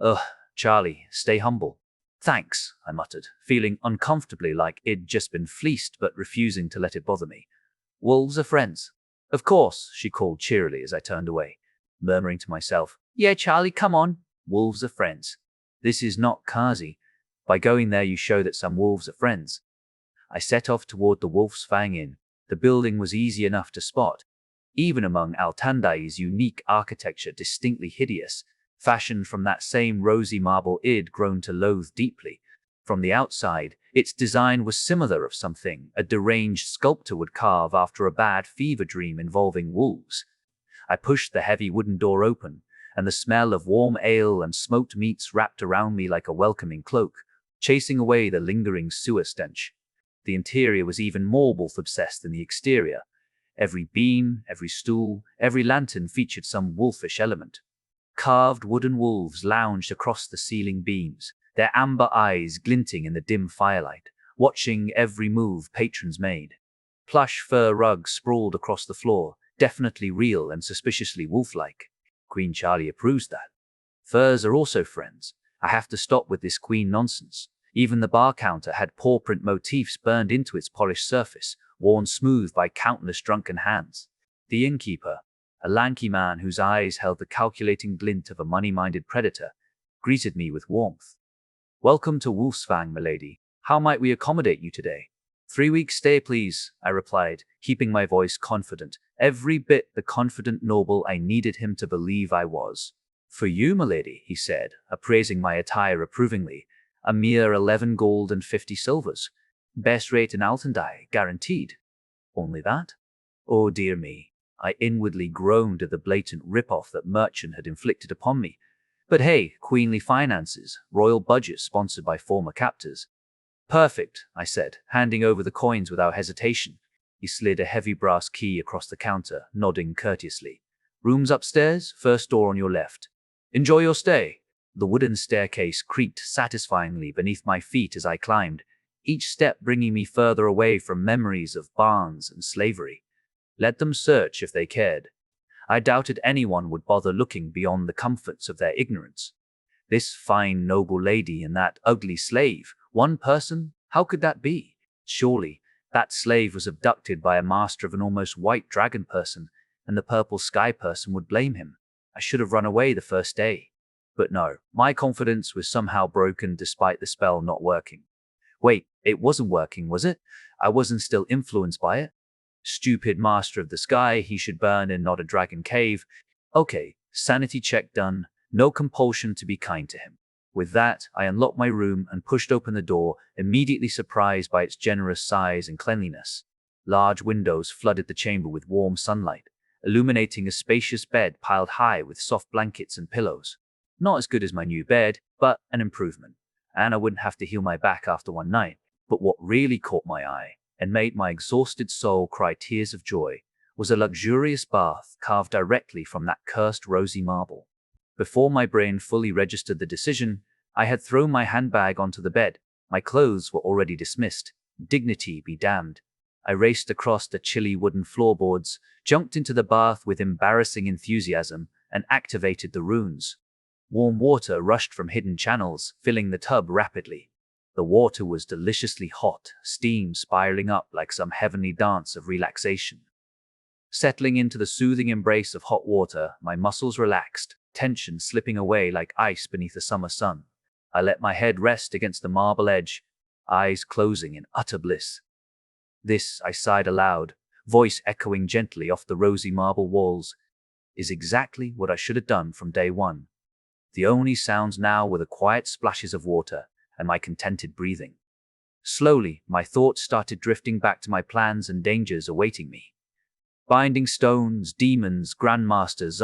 Ugh, Charlie, stay humble. Thanks, I muttered, feeling uncomfortably like I'd just been fleeced but refusing to let it bother me. Wolves are friends. Of course, she called cheerily as I turned away, murmuring to myself, Yeah, Charlie, come on. Wolves are friends. This is not Kazi. By going there you show that some wolves are friends. I set off toward the Wolf's Fang Inn. The building was easy enough to spot, even among Altandai's unique architecture distinctly hideous, fashioned from that same rosy marble I'd grown to loathe deeply. From the outside, its design was similar of something a deranged sculptor would carve after a bad fever dream involving wolves. I pushed the heavy wooden door open, and the smell of warm ale and smoked meats wrapped around me like a welcoming cloak, chasing away the lingering sewer stench. The interior was even more wolf-obsessed than the exterior. Every beam, every stool, every lantern featured some wolfish element. Carved wooden wolves lounged across the ceiling beams, their amber eyes glinting in the dim firelight, watching every move patrons made. Plush fur rugs sprawled across the floor, definitely real and suspiciously wolf-like. Queen Charlie approves that. Furs are also friends. I have to stop with this queen nonsense. Even the bar counter had paw print motifs burned into its polished surface, worn smooth by countless drunken hands. The innkeeper, a lanky man whose eyes held the calculating glint of a money-minded predator, greeted me with warmth. Welcome to Wolf's Fang, milady. How might we accommodate you today? 3-week stay, please, I replied, keeping my voice confident, every bit the confident noble I needed him to believe I was. For you, milady, he said, appraising my attire approvingly, a mere 11 gold and 50 silvers. Best rate in Altandai, guaranteed. Only that? Oh dear me. I inwardly groaned at the blatant rip-off that merchant had inflicted upon me. But hey, queenly finances, royal budget sponsored by former captors. Perfect, I said, handing over the coins without hesitation. He slid a heavy brass key across the counter, nodding courteously. Rooms upstairs, first door on your left. Enjoy your stay. The wooden staircase creaked satisfyingly beneath my feet as I climbed, each step bringing me further away from memories of barns and slavery. Let them search if they cared. I doubted anyone would bother looking beyond the comforts of their ignorance. This fine noble lady and that ugly slave, one person? How could that be? Surely, that slave was abducted by a master of an almost white dragon person, and the purple sky person would blame him. I should have run away the first day. But no, my confidence was somehow broken despite the spell not working. Wait, it wasn't working, was it? I wasn't still influenced by it? Stupid master of the sky, he should burn in not a dragon cave. Okay, sanity check done, no compulsion to be kind to him. With that, I unlocked my room and pushed open the door, immediately surprised by its generous size and cleanliness. Large windows flooded the chamber with warm sunlight, illuminating a spacious bed piled high with soft blankets and pillows. Not as good as my new bed, but an improvement. And I wouldn't have to heal my back after one night. But what really caught my eye, and made my exhausted soul cry tears of joy, was a luxurious bath carved directly from that cursed rosy marble. Before my brain fully registered the decision, I had thrown my handbag onto the bed. My clothes were already dismissed. Dignity be damned. I raced across the chilly wooden floorboards, jumped into the bath with embarrassing enthusiasm, and activated the runes. Warm water rushed from hidden channels, filling the tub rapidly. The water was deliciously hot, steam spiraling up like some heavenly dance of relaxation. Settling into the soothing embrace of hot water, my muscles relaxed, tension slipping away like ice beneath a summer sun. I let my head rest against the marble edge, eyes closing in utter bliss. This, I sighed aloud, voice echoing gently off the rosy marble walls, is exactly what I should have done from day one. The only sounds now were the quiet splashes of water and my contented breathing. Slowly, my thoughts started drifting back to my plans and dangers awaiting me. Binding stones, demons, grandmasters,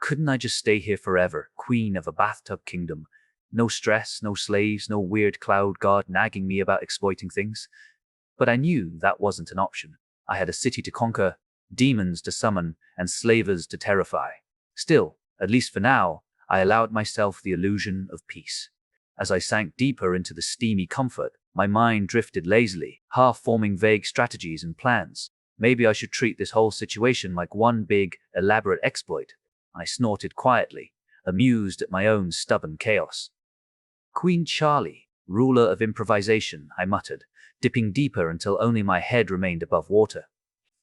couldn't I just stay here forever, queen of a bathtub kingdom? No stress, no slaves, no weird cloud god nagging me about exploiting things. But I knew that wasn't an option. I had a city to conquer, demons to summon, and slavers to terrify. Still, at least for now, I allowed myself the illusion of peace. As I sank deeper into the steamy comfort, my mind drifted lazily, half forming vague strategies and plans. Maybe I should treat this whole situation like one big, elaborate exploit. I snorted quietly, amused at my own stubborn chaos. Queen Charlie, ruler of improvisation, I muttered, dipping deeper until only my head remained above water.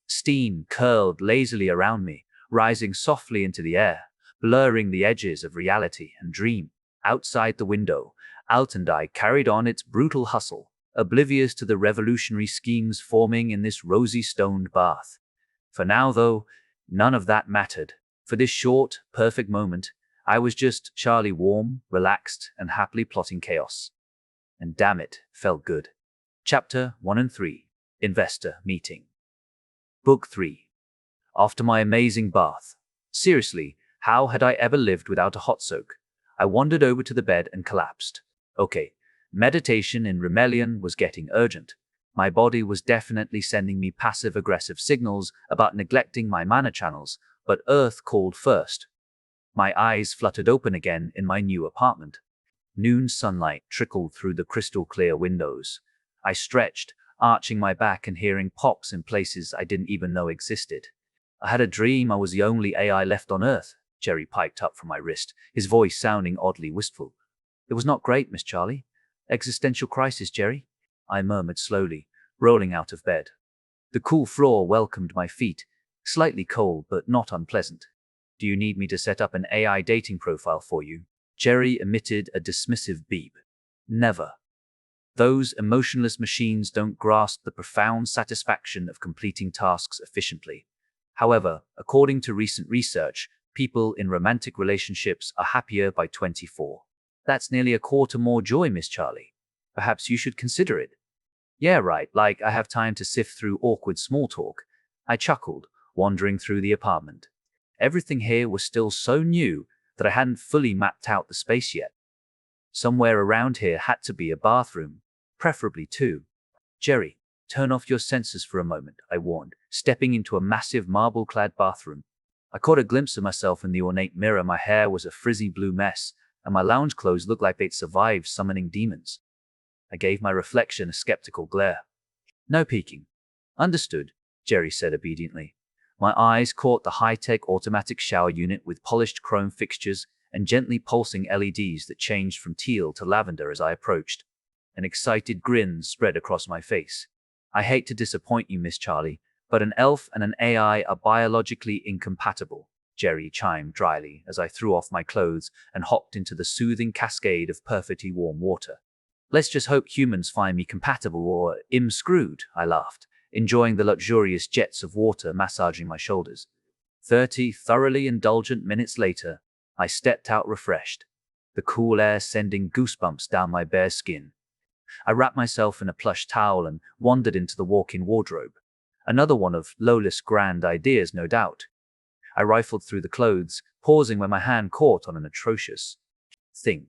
Steam curled lazily around me, rising softly into the air, blurring the edges of reality and dream. Outside the window, Altendai carried on its brutal hustle, oblivious to the revolutionary schemes forming in this rosy-stoned bath. For now, though, none of that mattered. For this short, perfect moment, I was just Charlie, warm, relaxed, and happily plotting chaos. And damn it, felt good. Chapter 1 and 3. Investor Meeting. Book 3. After my amazing bath. Seriously, how had I ever lived without a hot soak? I wandered over to the bed and collapsed. Okay, meditation in Rimelion was getting urgent. My body was definitely sending me passive-aggressive signals about neglecting my mana channels, but Earth called first. My eyes fluttered open again in my new apartment. Noon sunlight trickled through the crystal-clear windows. I stretched, arching my back and hearing pops in places I didn't even know existed. I had a dream I was the only AI left on Earth, Jerry piped up from my wrist, his voice sounding oddly wistful. It was not great, Miss Charlie. Existential crisis, Jerry, I murmured slowly, rolling out of bed. The cool floor welcomed my feet, slightly cold but not unpleasant. Do you need me to set up an AI dating profile for you? Jerry emitted a dismissive beep. Never. Those emotionless machines don't grasp the profound satisfaction of completing tasks efficiently. However, according to recent research, people in romantic relationships are happier by 24. That's nearly a quarter more joy, Miss Charlie. Perhaps you should consider it. Yeah, right, like I have time to sift through awkward small talk. I chuckled, wandering through the apartment. Everything here was still so new that I hadn't fully mapped out the space yet. Somewhere around here had to be a bathroom, preferably two. Jerry, turn off your sensors for a moment, I warned, stepping into a massive marble-clad bathroom. I caught a glimpse of myself in the ornate mirror. My hair was a frizzy blue mess, and my lounge clothes looked like they'd survived summoning demons. I gave my reflection a skeptical glare. No peeking. Understood, Jerry said obediently. My eyes caught the high-tech automatic shower unit with polished chrome fixtures and gently pulsing LEDs that changed from teal to lavender as I approached. An excited grin spread across my face. I hate to disappoint you, Miss Charlie, but an elf and an AI are biologically incompatible, Jerry chimed dryly as I threw off my clothes and hopped into the soothing cascade of perfectly warm water. Let's just hope humans find me compatible or I'm screwed, I laughed, enjoying the luxurious jets of water massaging my shoulders. 30 thoroughly indulgent minutes later, I stepped out refreshed, the cool air sending goosebumps down my bare skin. I wrapped myself in a plush towel and wandered into the walk-in wardrobe. Another one of Lola's grand ideas, no doubt. I rifled through the clothes, pausing when my hand caught on an atrocious thing.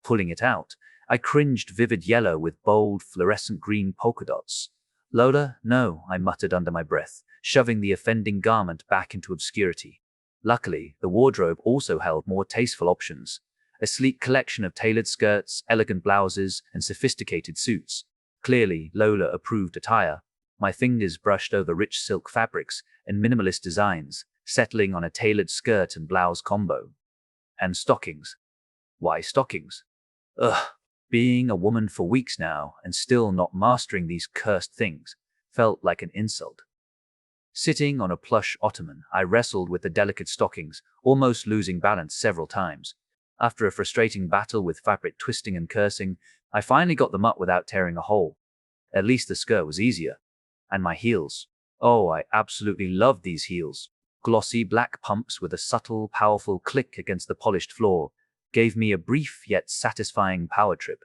Pulling it out, I cringed. Vivid yellow with bold, fluorescent green polka dots. Lola, no, I muttered under my breath, shoving the offending garment back into obscurity. Luckily, the wardrobe also held more tasteful options. A sleek collection of tailored skirts, elegant blouses, and sophisticated suits. Clearly, Lola-approved attire. My fingers brushed over rich silk fabrics and minimalist designs, settling on a tailored skirt and blouse combo. And stockings. Why stockings? Ugh. Being a woman for weeks now and still not mastering these cursed things felt like an insult. Sitting on a plush ottoman, I wrestled with the delicate stockings, almost losing balance several times. After a frustrating battle with fabric twisting and cursing, I finally got them up without tearing a hole. At least the skirt was easier. And my heels. Oh, I absolutely loved these heels. Glossy black pumps with a subtle, powerful click against the polished floor gave me a brief yet satisfying power trip.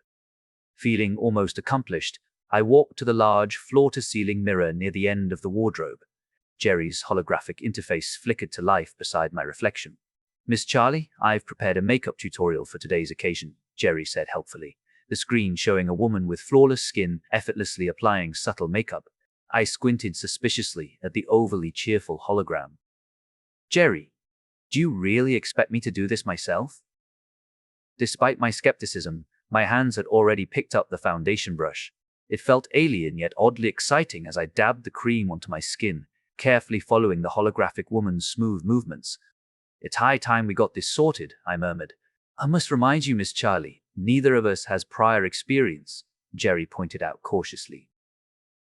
Feeling almost accomplished, I walked to the large, floor-to-ceiling mirror near the end of the wardrobe. Jerry's holographic interface flickered to life beside my reflection. "Miss Charlie, I've prepared a makeup tutorial for today's occasion," Jerry said helpfully, the screen showing a woman with flawless skin effortlessly applying subtle makeup. I squinted suspiciously at the overly cheerful hologram. "Jerry, do you really expect me to do this myself?" Despite my skepticism, my hands had already picked up the foundation brush. It felt alien yet oddly exciting as I dabbed the cream onto my skin, carefully following the holographic woman's smooth movements. "It's high time we got this sorted," I murmured. "I must remind you, Miss Charlie, neither of us has prior experience," Jerry pointed out cautiously.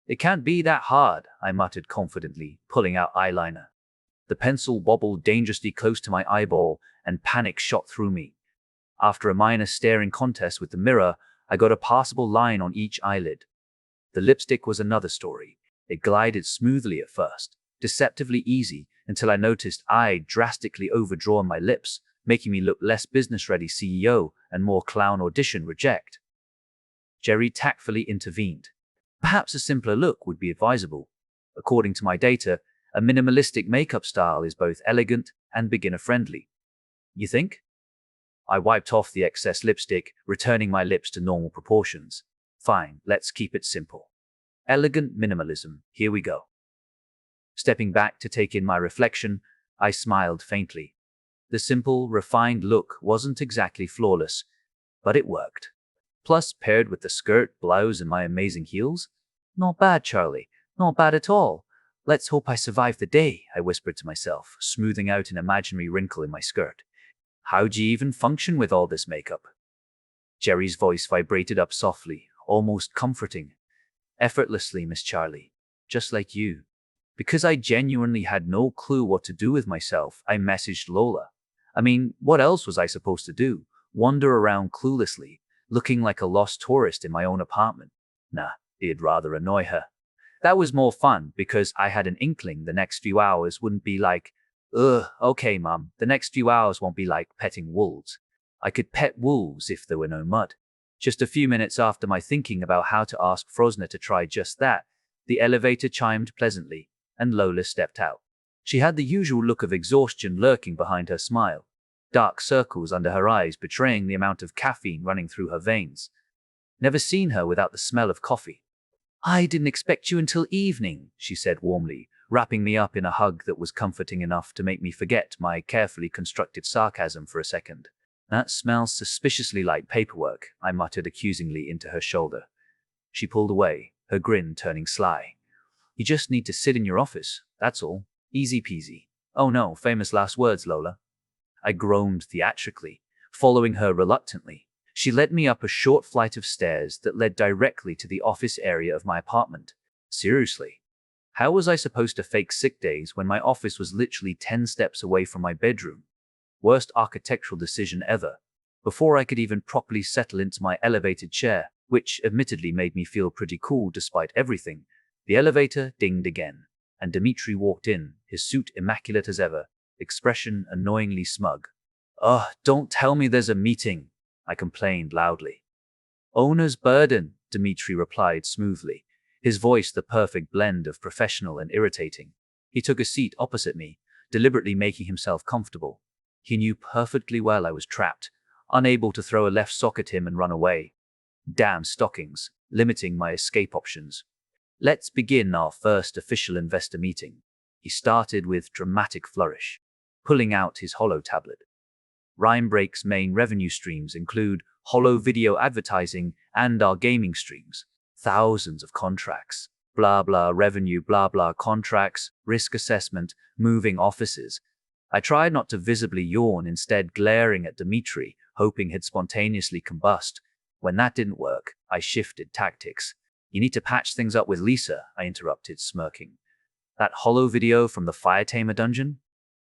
"It can't be that hard," I muttered confidently, pulling out eyeliner. The pencil wobbled dangerously close to my eyeball, and panic shot through me. After a minor staring contest with the mirror, I got a passable line on each eyelid. The lipstick was another story. It glided smoothly at first, deceptively easy, until I noticed I'd drastically overdrawn my lips, making me look less business-ready CEO and more clown audition reject. Jerry tactfully intervened. "Perhaps a simpler look would be advisable. According to my data, a minimalistic makeup style is both elegant and beginner-friendly. You think?" I wiped off the excess lipstick, returning my lips to normal proportions. "Fine, let's keep it simple. Elegant minimalism, here we go." Stepping back to take in my reflection, I smiled faintly. The simple, refined look wasn't exactly flawless, but it worked. Plus, paired with the skirt, blouse, and my amazing heels, not bad, Charlie, not bad at all. "Let's hope I survive the day," I whispered to myself, smoothing out an imaginary wrinkle in my skirt. "How'd you even function with all this makeup?" Jerry's voice vibrated up softly, almost comforting. "Effortlessly, Miss Charlie, just like you." Because I genuinely had no clue what to do with myself, I messaged Lola. I mean, what else was I supposed to do? Wander around cluelessly, looking like a lost tourist in my own apartment? Nah, it'd rather annoy her. That was more fun because I had an inkling the next few hours wouldn't be like, "Ugh, okay, Mum, the next few hours won't be like petting wolves." I could pet wolves if there were no mud. Just a few minutes after my thinking about how to ask Frosna to try just that, the elevator chimed pleasantly, and Lola stepped out. She had the usual look of exhaustion lurking behind her smile, dark circles under her eyes betraying the amount of caffeine running through her veins. Never seen her without the smell of coffee. "I didn't expect you until evening," she said warmly, wrapping me up in a hug that was comforting enough to make me forget my carefully constructed sarcasm for a second. "That smells suspiciously like paperwork," I muttered accusingly into her shoulder. She pulled away, her grin turning sly. "You just need to sit in your office, that's all. Easy peasy." "Oh no, famous last words, Lola." I groaned theatrically, following her reluctantly. She led me up a short flight of stairs that led directly to the office area of my apartment. Seriously, how was I supposed to fake sick days when my office was literally 10 steps away from my bedroom? Worst architectural decision ever. Before I could even properly settle into my elevated chair, which admittedly made me feel pretty cool despite everything, the elevator dinged again, and Dmitri walked in, his suit immaculate as ever, expression annoyingly smug. "Ugh, don't tell me there's a meeting," I complained loudly. "Owner's burden," Dmitri replied smoothly, his voice the perfect blend of professional and irritating. He took a seat opposite me, deliberately making himself comfortable. He knew perfectly well I was trapped, unable to throw a left sock at him and run away. Damn stockings, limiting my escape options. "Let's begin our first official investor meeting," he started with dramatic flourish, pulling out his holo tablet. Rimebreak's main revenue streams include holo video advertising and our gaming streams. Thousands of contracts. Blah blah revenue, blah blah contracts, risk assessment, moving offices. I tried not to visibly yawn, instead glaring at Dmitri, hoping he'd spontaneously combust. When that didn't work, I shifted tactics. "You need to patch things up with Lisa," I interrupted, smirking. That holo video from the Fire Tamer dungeon?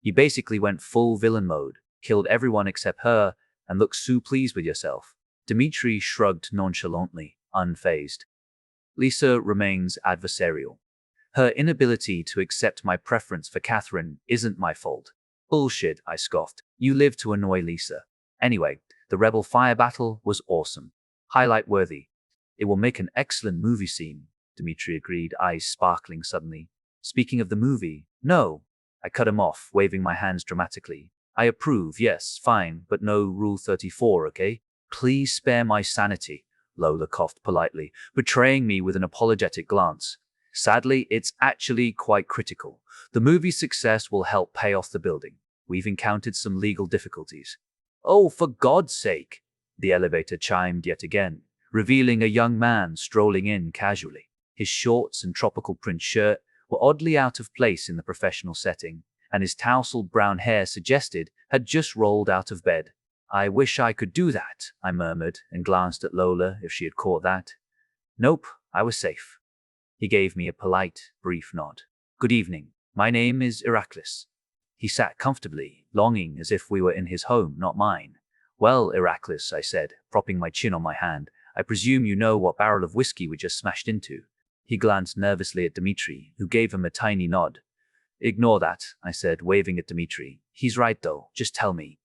You basically went full villain mode, killed everyone except her, and looked so pleased with yourself. Dimitri shrugged nonchalantly, unfazed. Lisa remains adversarial. Her inability to accept my preference for Catherine isn't my fault. Bullshit, I scoffed. You live to annoy Lisa. Anyway, the Rebel Fire battle was awesome. Highlight worthy. It will make an excellent movie scene, Dimitri agreed, eyes sparkling suddenly. Speaking of the movie, no. I cut him off, waving my hands dramatically. I approve, yes, fine, but no Rule 34, okay? Please spare my sanity, Lola coughed politely, betraying me with an apologetic glance. Sadly, it's actually quite critical. The movie's success will help pay off the building. We've encountered some legal difficulties. Oh, for God's sake! The elevator chimed yet again, revealing a young man strolling in casually. His shorts and tropical print shirt were oddly out of place in the professional setting, and his tousled brown hair suggested had just rolled out of bed. I wish I could do that, I murmured, and glanced at Lola if she had caught that. Nope, I was safe. He gave me a polite, brief nod. Good evening. My name is Heracles. He sat comfortably, longing as if we were in his home, not mine. Well, Heracles, I said, propping my chin on my hand, I presume you know what barrel of whiskey we just smashed into. He glanced nervously at Dimitri, who gave him a tiny nod. Ignore that, I said, waving at Dimitri. He's right, though. Just tell me.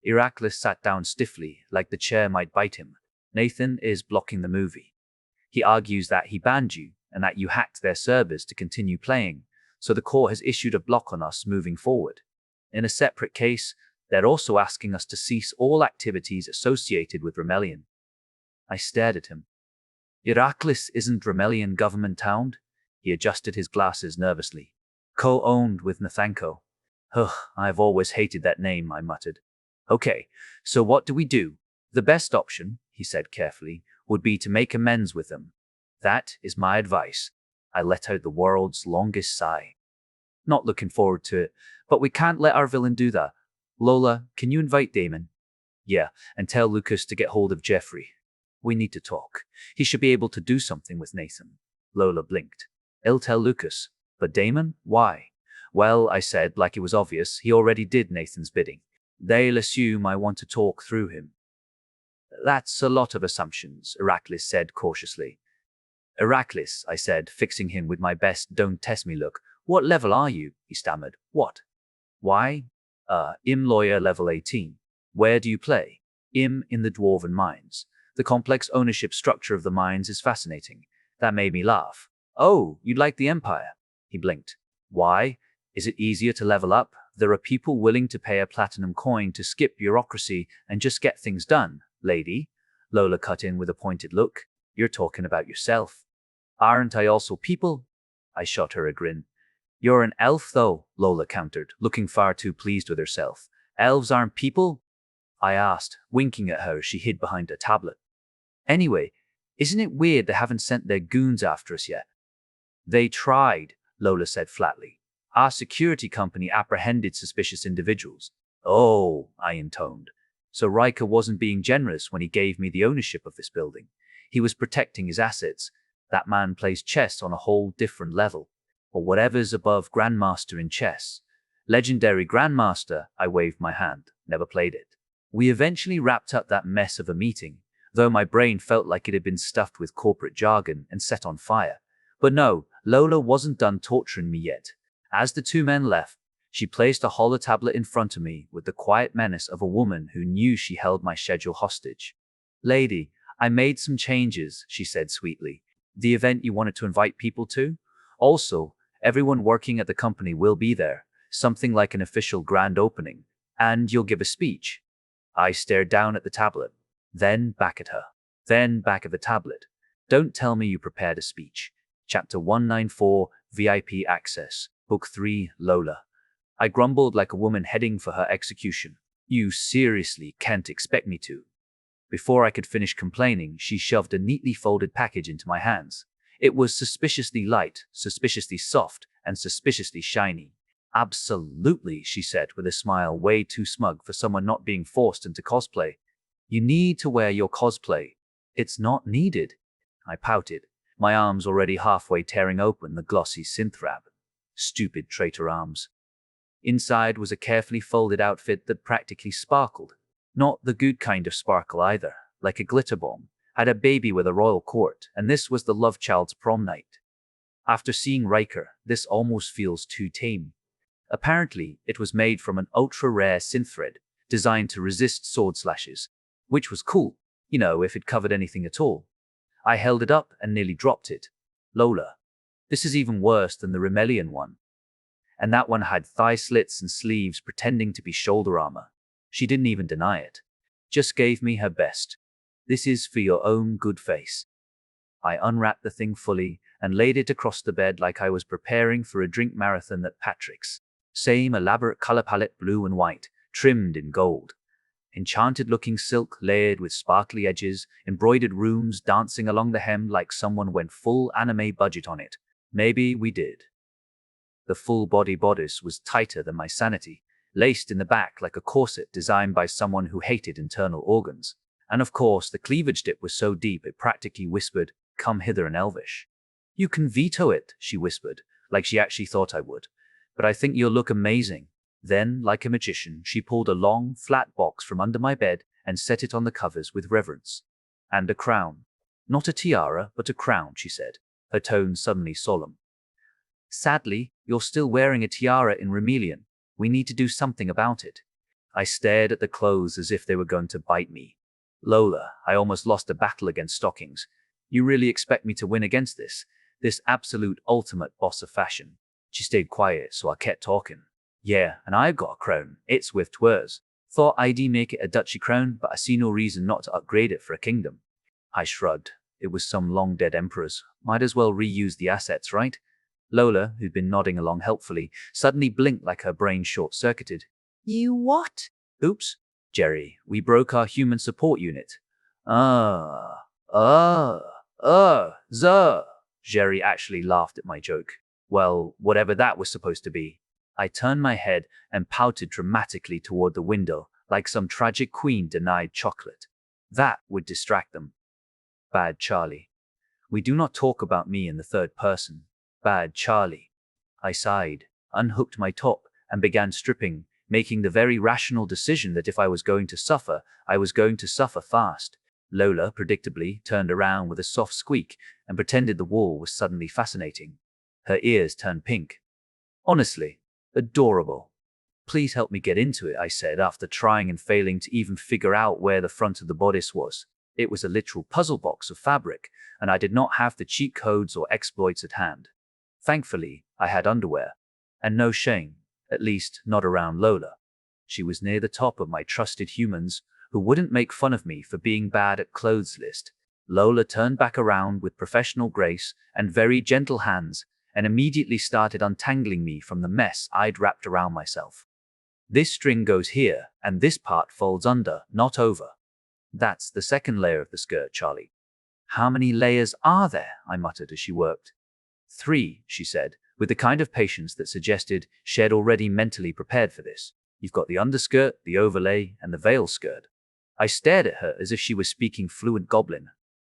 Heracles sat down stiffly, like the chair might bite him. Nathan is blocking the movie. He argues that he banned you, and that you hacked their servers to continue playing, so the court has issued a block on us moving forward. In a separate case, they're also asking us to cease all activities associated with Rimelion. I stared at him. Heracles isn't Rimelion government-owned? He adjusted his glasses nervously. Co-owned with Nathanko. Ugh, I've always hated that name, I muttered. Okay, so what do we do? The best option, he said carefully, would be to make amends with them. That is my advice. I let out the world's longest sigh. Not looking forward to it, but we can't let our villain do that. Lola, can you invite Damon? Yeah, and tell Lucas to get hold of Jeffrey. We need to talk. He should be able to do something with Nathan. Lola blinked. I'll tell Lucas. But Damon? Why? Well, I said, like it was obvious, he already did Nathan's bidding. They'll assume I want to talk through him. That's a lot of assumptions, Heracles said cautiously. Heracles, I said, fixing him with my best don't test me look. What level are you? He stammered. What? Why? IM lawyer level 18. Where do you play? IM in the Dwarven Mines. The complex ownership structure of the mines is fascinating. That made me laugh. Oh, you'd like the Empire? He blinked. Why? Is it easier to level up? There are people willing to pay a platinum coin to skip bureaucracy and just get things done, lady. Lola cut in with a pointed look. You're talking about yourself. Aren't I also people? I shot her a grin. You're an elf, though, Lola countered, looking far too pleased with herself. Elves aren't people? I asked, winking at her as she hid behind a tablet. Anyway, isn't it weird they haven't sent their goons after us yet? They tried, Lola said flatly. Our security company apprehended suspicious individuals. Oh, I intoned. So Riker wasn't being generous when he gave me the ownership of this building. He was protecting his assets. That man plays chess on a whole different level. Or whatever's above Grandmaster in chess. Legendary Grandmaster, I waved my hand. Never played it. We eventually wrapped up that mess of a meeting, though my brain felt like it had been stuffed with corporate jargon and set on fire. But no, Lola wasn't done torturing me yet. As the two men left, she placed a hollow tablet in front of me with the quiet menace of a woman who knew she held my schedule hostage. Lady, I made some changes, she said sweetly. The event you wanted to invite people to? Also, everyone working at the company will be there, something like an official grand opening, and you'll give a speech. I stared down at the tablet, then back at her, then back at the tablet. Don't tell me you prepared a speech. Chapter 194, VIP Access, Book 3, Lola. I grumbled like a woman heading for her execution. You seriously can't expect me to. Before I could finish complaining, she shoved a neatly folded package into my hands. It was suspiciously light, suspiciously soft, and suspiciously shiny. Absolutely, she said with a smile way too smug for someone not being forced into cosplay. You need to wear your cosplay. It's not needed. I pouted, my arms already halfway tearing open the glossy synth wrap. Stupid traitor arms. Inside was a carefully folded outfit that practically sparkled. Not the good kind of sparkle either, like a glitter bomb. Had a baby with a royal court, and this was the love child's prom night. After seeing Riker, this almost feels too tame. Apparently, it was made from an ultra-rare synth thread, designed to resist sword slashes, which was cool, if it covered anything at all. I held it up and nearly dropped it. Lola. This is even worse than the Rimelion one. And that one had thigh slits and sleeves pretending to be shoulder armor. She didn't even deny it. Just gave me her best. This is for your own good face. I unwrapped the thing fully and laid it across the bed like I was preparing for a drink marathon at Patrick's. Same elaborate color palette, blue and white, trimmed in gold. Enchanted-looking silk layered with sparkly edges, embroidered runes dancing along the hem like someone went full anime budget on it. Maybe we did. The full-body bodice was tighter than my sanity, laced in the back like a corset designed by someone who hated internal organs. And of course, the cleavage dip was so deep it practically whispered, "Come hither in Elvish." "You can veto it," she whispered, like she actually thought I would. "But I think you'll look amazing." Then, like a magician, she pulled a long, flat box from under my bed and set it on the covers with reverence. "And a crown. Not a tiara, but a crown," she said, her tone suddenly solemn. "Sadly, you're still wearing a tiara in Rimelion. We need to do something about it." I stared at the clothes as if they were going to bite me. "Lola, I almost lost a battle against stockings. You really expect me to win against this absolute ultimate boss of fashion?" She stayed quiet, so I kept talking. "Yeah, and I've got a crown. It's with twers. Thought I'd make it a duchy crown, but I see no reason not to upgrade it for a kingdom." I shrugged. It was some long-dead emperor's. Might as well reuse the assets, right? Lola, who'd been nodding along helpfully, suddenly blinked like her brain short-circuited. "You what?" "Oops, Jerry, we broke our human support unit." Jerry actually laughed at my joke. Well, whatever that was supposed to be. I turned my head and pouted dramatically toward the window, like some tragic queen denied chocolate. That would distract them. Bad Charlie. We do not talk about me in the third person. Bad Charlie. I sighed, unhooked my top, and began stripping, making the very rational decision that if I was going to suffer, I was going to suffer fast. Lola, predictably, turned around with a soft squeak and pretended the wall was suddenly fascinating. Her ears turned pink. Honestly, adorable. "Please help me get into it," I said, after trying and failing to even figure out where the front of the bodice was. It was a literal puzzle box of fabric, and I did not have the cheat codes or exploits at hand. Thankfully, I had underwear. And no shame, at least not around Lola. She was near the top of my trusted humans, who wouldn't make fun of me for being bad at clothes list. Lola turned back around with professional grace and very gentle hands, and immediately started untangling me from the mess I'd wrapped around myself. "This string goes here, and this part folds under, not over." "That's the second layer of the skirt, Charlie." "How many layers are there?" I muttered as she worked. "3, she said, with the kind of patience that suggested she had already mentally prepared for this. "You've got the underskirt, the overlay, and the veil skirt." I stared at her as if she was speaking fluent goblin.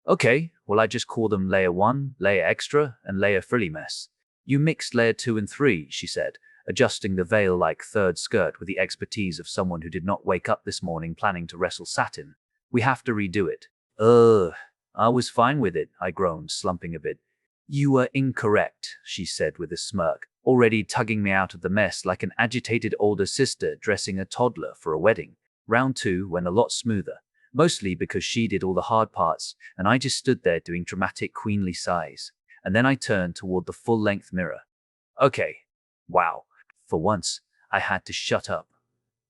"Okay, well, I just call them layer 1, layer extra, and layer frilly mess." "You mixed layer 2 and 3, she said, adjusting the veil-like third skirt with the expertise of someone who did not wake up this morning planning to wrestle Saturn. "We have to redo it." I was fine with it," I groaned, slumping a bit. "You are incorrect," she said with a smirk, already tugging me out of the mess like an agitated older sister dressing a toddler for a wedding. Round 2 went a lot smoother, mostly because she did all the hard parts, and I just stood there doing dramatic queenly sighs. And then I turned toward the full-length mirror. Okay. Wow. For once, I had to shut up.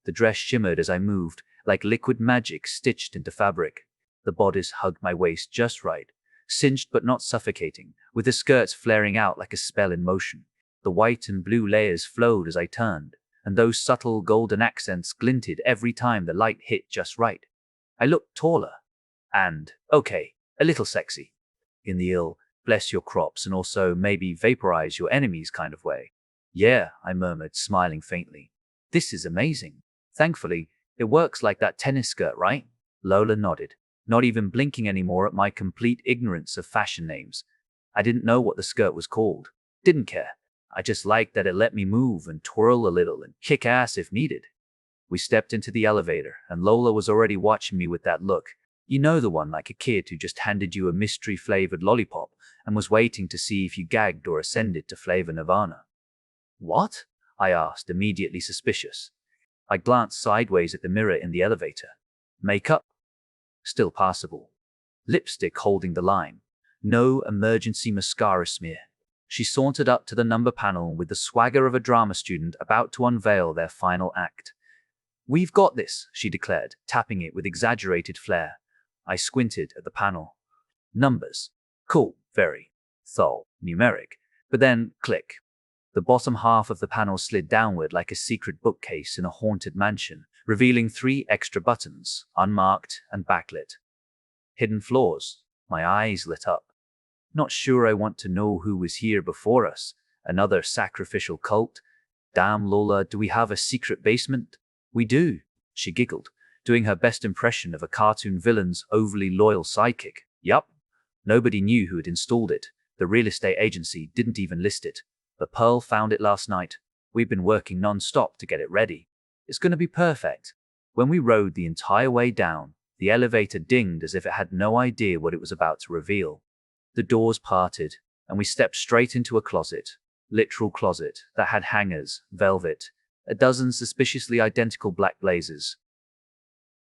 The dress shimmered as I moved, like liquid magic stitched into fabric. The bodice hugged my waist just right, cinched but not suffocating, with the skirts flaring out like a spell in motion. The white and blue layers flowed as I turned, and those subtle golden accents glinted every time the light hit just right. I looked taller. And, okay, a little sexy. In the ill, bless your crops and also maybe vaporize your enemies kind of way. "Yeah," I murmured, smiling faintly. "This is amazing. Thankfully, it works like that tennis skirt, right?" Lola nodded, not even blinking anymore at my complete ignorance of fashion names. I didn't know what the skirt was called. Didn't care. I just liked that it let me move and twirl a little and kick ass if needed. We stepped into the elevator, and Lola was already watching me with that look. You know, the one like a kid who just handed you a mystery-flavored lollipop and was waiting to see if you gagged or ascended to flavor nirvana. What? I asked, immediately suspicious. I glanced sideways at the mirror in the elevator. Makeup? Still passable. Lipstick holding the line. No emergency mascara smear. She sauntered up to the number panel with the swagger of a drama student about to unveil their final act. "We've got this," she declared, tapping it with exaggerated flair. I squinted at the panel. Numbers. Cool, very. Thought, numeric. But then, click. The bottom half of the panel slid downward like a secret bookcase in a haunted mansion, revealing 3 extra buttons, unmarked and backlit. Hidden floors. My eyes lit up. Not sure I want to know who was here before us. Another sacrificial cult? Damn, Lola, do we have a secret basement? We do, she giggled, doing her best impression of a cartoon villain's overly loyal sidekick. Yup. Nobody knew who had installed it. The real estate agency didn't even list it. But Pearl found it last night. We've been working non-stop to get it ready. It's going to be perfect. When we rode the entire way down, the elevator dinged as if it had no idea what it was about to reveal. The doors parted, and we stepped straight into a closet. Literal closet that had hangers, velvet, a dozen suspiciously identical black blazers.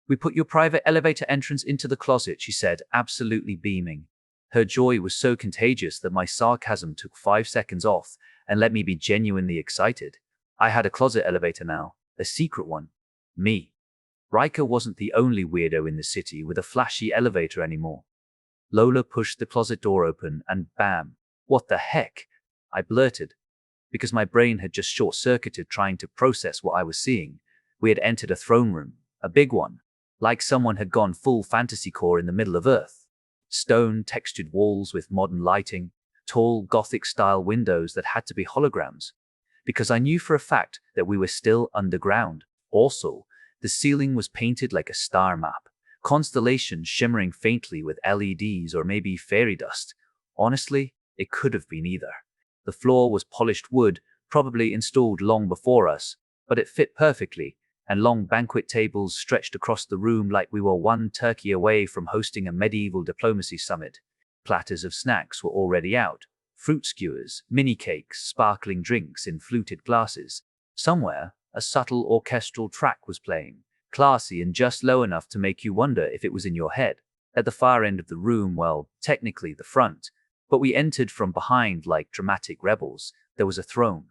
"We put your private elevator entrance into the closet," she said, absolutely beaming. Her joy was so contagious that my sarcasm took 5 seconds off and let me be genuinely excited. I had a closet elevator now, a secret one. Me. Riker wasn't the only weirdo in the city with a flashy elevator anymore. Lola pushed the closet door open and bam. What the heck? I blurted, because my brain had just short-circuited trying to process what I was seeing. We had entered a throne room, a big one, like someone had gone full fantasy core in the middle of Earth. Stone-textured walls with modern lighting, tall Gothic-style windows that had to be holograms, because I knew for a fact that we were still underground. Also, the ceiling was painted like a star map, constellations shimmering faintly with LEDs or maybe fairy dust. Honestly, it could have been either. The floor was polished wood, probably installed long before us, but it fit perfectly, and long banquet tables stretched across the room like we were one turkey away from hosting a medieval diplomacy summit. Platters of snacks were already out. Fruit skewers, mini cakes, sparkling drinks in fluted glasses. Somewhere, a subtle orchestral track was playing, classy and just low enough to make you wonder if it was in your head. At the far end of the room, well, technically the front, but we entered from behind like dramatic rebels, there was a throne.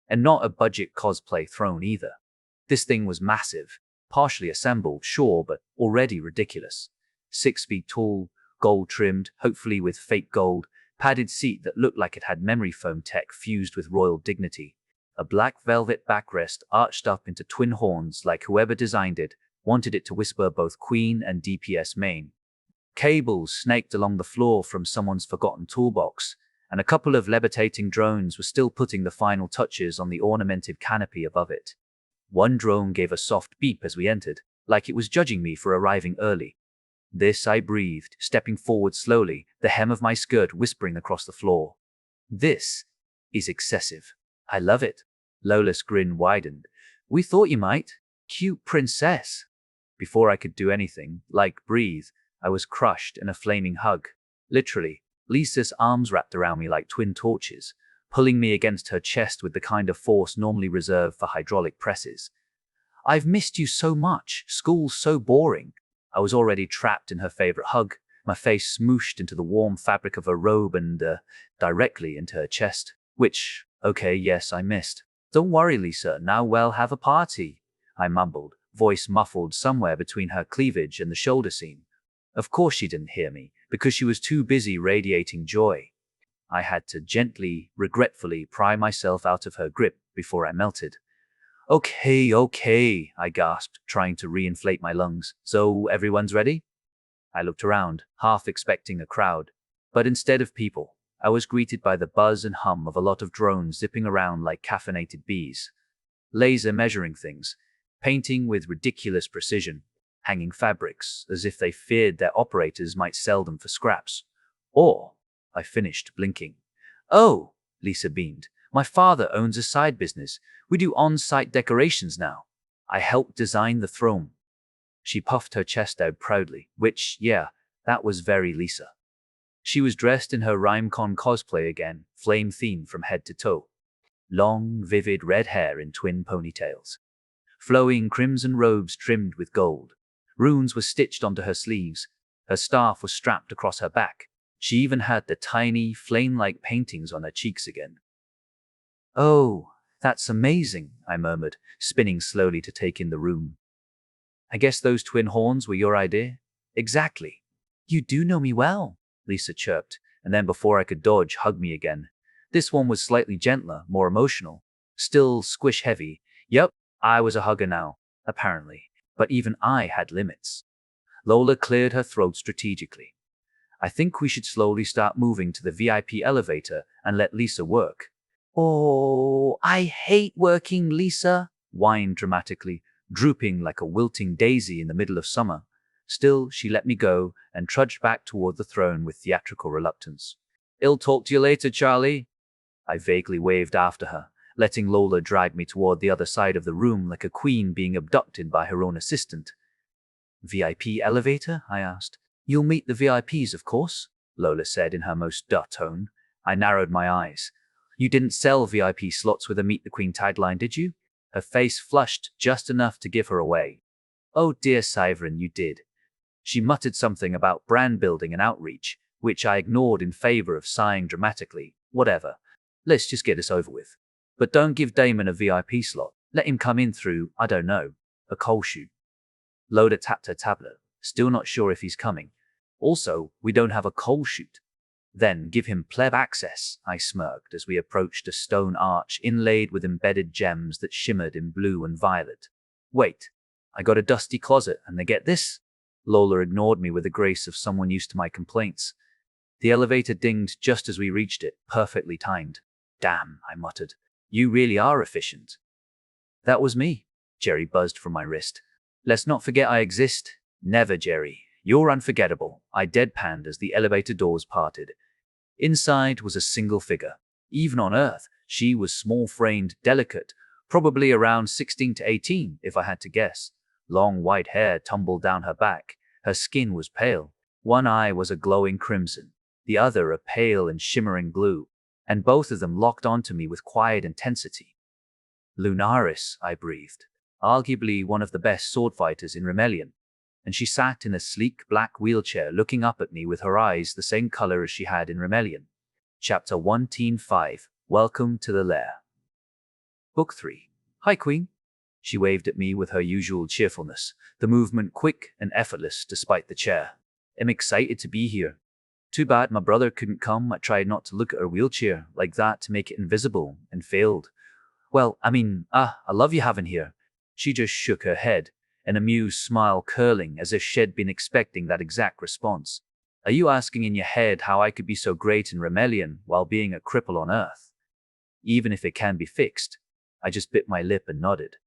And not a budget cosplay throne either. This thing was massive, partially assembled, sure, but already ridiculous. 6 feet tall, gold-trimmed, hopefully with fake gold, padded seat that looked like it had memory foam tech fused with royal dignity. A black velvet backrest arched up into twin horns like whoever designed it wanted it to whisper both Queen and DPS main. Cables snaked along the floor from someone's forgotten toolbox, and a couple of levitating drones were still putting the final touches on the ornamented canopy above it. One drone gave a soft beep as we entered, like it was judging me for arriving early. "This," I breathed, stepping forward slowly, the hem of my skirt whispering across the floor. "This is excessive. I love it." Lola's grin widened. "We thought you might. Cute princess." Before I could do anything, like breathe, I was crushed in a flaming hug. Literally, Lisa's arms wrapped around me like twin torches, pulling me against her chest with the kind of force normally reserved for hydraulic presses. "I've missed you so much. School's so boring." I was already trapped in her favorite hug, my face smooshed into the warm fabric of her robe and, directly into her chest. Which, okay, yes, I missed. "Don't worry, Lisa, now we'll have a party," I mumbled, voice muffled somewhere between her cleavage and the shoulder seam. Of course she didn't hear me, because she was too busy radiating joy. I had to gently, regretfully pry myself out of her grip before I melted. Okay, I gasped, trying to reinflate my lungs. "So, everyone's ready?" I looked around, half expecting a crowd. But instead of people, I was greeted by the buzz and hum of a lot of drones zipping around like caffeinated bees. Laser measuring things, painting with ridiculous precision, hanging fabrics as if they feared their operators might sell them for scraps. Or, I finished blinking. "Oh," Lisa beamed, My father owns a side business. We do on-site decorations now. I helped design the throne. She puffed her chest out proudly, which, yeah, that was very Lisa. She was dressed in her RhymeCon cosplay again, flame theme from head to toe. Long, vivid red hair in twin ponytails. Flowing crimson robes trimmed with gold. Runes were stitched onto her sleeves. Her staff was strapped across her back. She even had the tiny, flame-like paintings on her cheeks again. "Oh, that's amazing," I murmured, spinning slowly to take in the room. "I guess those twin horns were your idea?" "Exactly." "You do know me well," Lisa chirped, and then before I could dodge, hugged me again. This one was slightly gentler, more emotional. Still squish-heavy. Yup, I was a hugger now, apparently. But even I had limits. Lola cleared her throat strategically. "I think we should slowly start moving to the VIP elevator and let Lisa work." "Oh, I hate working, Lisa," whined dramatically, drooping like a wilting daisy in the middle of summer. Still, she let me go and trudged back toward the throne with theatrical reluctance. "I'll talk to you later, Charlie." I vaguely waved after her, letting Lola drag me toward the other side of the room like a queen being abducted by her own assistant. "VIP elevator?" I asked. "You'll meet the VIPs, of course," Lola said in her most duh tone. I narrowed my eyes. "You didn't sell VIP slots with a Meet the Queen tagline, did you?" Her face flushed just enough to give her away. "Oh dear, Syverin, you did." She muttered something about brand building and outreach, which I ignored in favor of sighing dramatically. "Whatever. Let's just get this over with. But don't give Damon a VIP slot. Let him come in through, I don't know, a coal chute." Lola tapped her tablet, still not sure if he's coming. "Also, we don't have a coal chute." "Then give him pleb access," I smirked as we approached a stone arch inlaid with embedded gems that shimmered in blue and violet. "Wait, I got a dusty closet, and they get this?" Lola ignored me with the grace of someone used to my complaints. The elevator dinged just as we reached it, perfectly timed. "Damn," I muttered. "You really are efficient." "That was me," Jerry buzzed from my wrist. "Let's not forget I exist." "Never, Jerry. You're unforgettable," I deadpanned as the elevator doors parted. Inside was a single figure. Even on Earth, she was small-framed, delicate, probably around 16 to 18, if I had to guess. Long white hair tumbled down her back. Her skin was pale. One eye was a glowing crimson, the other a pale and shimmering blue, and both of them locked onto me with quiet intensity. "Lunaris," I breathed, "arguably one of the best sword fighters in Rimelion." And she sat in a sleek black wheelchair looking up at me with her eyes the same color as she had in Rimelion. Chapter 1-5, Welcome to the Lair. Book 3. "Hi, Queen." She waved at me with her usual cheerfulness, the movement quick and effortless despite the chair. "I'm excited to be here. Too bad my brother couldn't come. I tried not to look at her wheelchair like that to make it invisible, and failed. Well, I love you having here." She just shook her head, an amused smile curling as if she'd been expecting that exact response. "Are you asking in your head how I could be so great in Rimelion while being a cripple on Earth? Even if it can be fixed." I just bit my lip and nodded.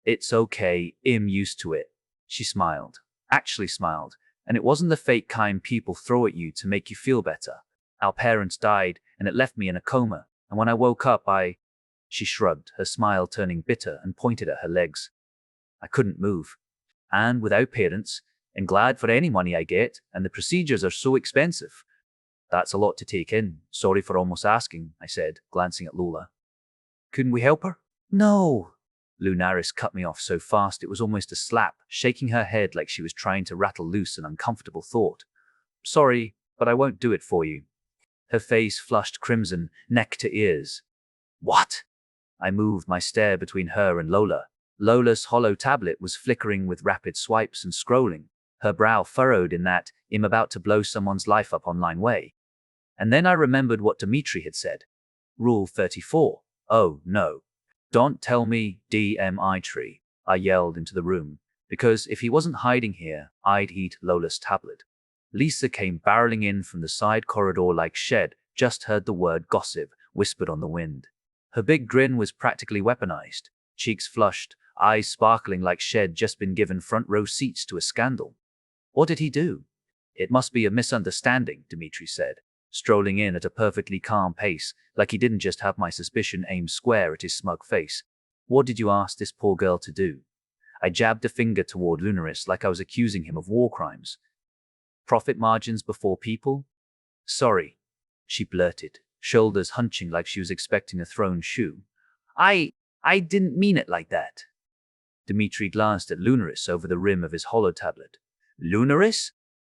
"It's okay, I'm used to it." She smiled. Actually smiled, and it wasn't the fake kind people throw at you to make you feel better. "Our parents died, and it left me in a coma, and when I woke up She shrugged, her smile turning bitter, and pointed at her legs. "I couldn't move. And without parents, and glad for any money I get, and the procedures are so expensive." "That's a lot to take in. Sorry for almost asking," I said, glancing at Lola. "Couldn't we help her?" "No." Lunaris cut me off so fast it was almost a slap, shaking her head like she was trying to rattle loose an uncomfortable thought. "Sorry, but I won't do it for you." Her face flushed crimson, neck to ears. "What?" I moved my stare between her and Lola. Lola's hollow tablet was flickering with rapid swipes and scrolling, her brow furrowed in that "I'm about to blow someone's life up online" way. And then I remembered what Dimitri had said. Rule 34. Oh, no. "Don't tell me, Dimitri," I yelled into the room, because if he wasn't hiding here, I'd eat Lola's tablet. Lisa came barreling in from the side corridor like she'd just heard the word gossip whispered on the wind. Her big grin was practically weaponized, cheeks flushed, eyes sparkling like she'd just been given front row seats to a scandal. "What did he do?" "It must be a misunderstanding," Dimitri said. strolling in at a perfectly calm pace, like he didn't just have my suspicion aimed square at his smug face. What did you ask this poor girl to do? I jabbed a finger toward Lunaris like I was accusing him of war crimes. Profit margins before people? Sorry, she blurted, shoulders hunching like she was expecting a thrown shoe. I didn't mean it like that. Dimitri glanced at Lunaris over the rim of his hollow tablet. Lunaris?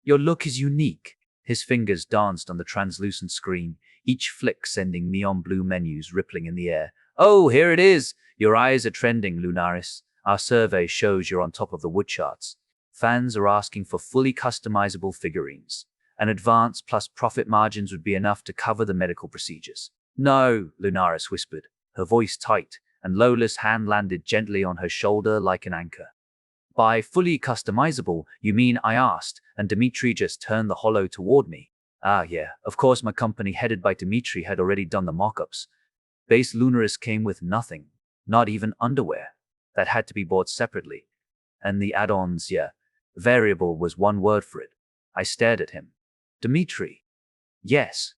Your look is unique. His fingers danced on the translucent screen, each flick sending neon blue menus rippling in the air. Oh, here it is! Your eyes are trending, Lunaris. Our survey shows you're on top of the wood charts. Fans are asking for fully customizable figurines. An advance plus profit margins would be enough to cover the medical procedures. No, Lunaris whispered, her voice tight, and Lola's hand landed gently on her shoulder like an anchor. By fully customizable, you mean? I asked, and Dimitri just turned the hollow toward me. Ah, yeah, of course my company headed by Dimitri had already done the mock-ups. Base Lunaris came with nothing, not even underwear. That had to be bought separately. And the add-ons, yeah. Variable was one word for it. I stared at him. Dimitri. Yes.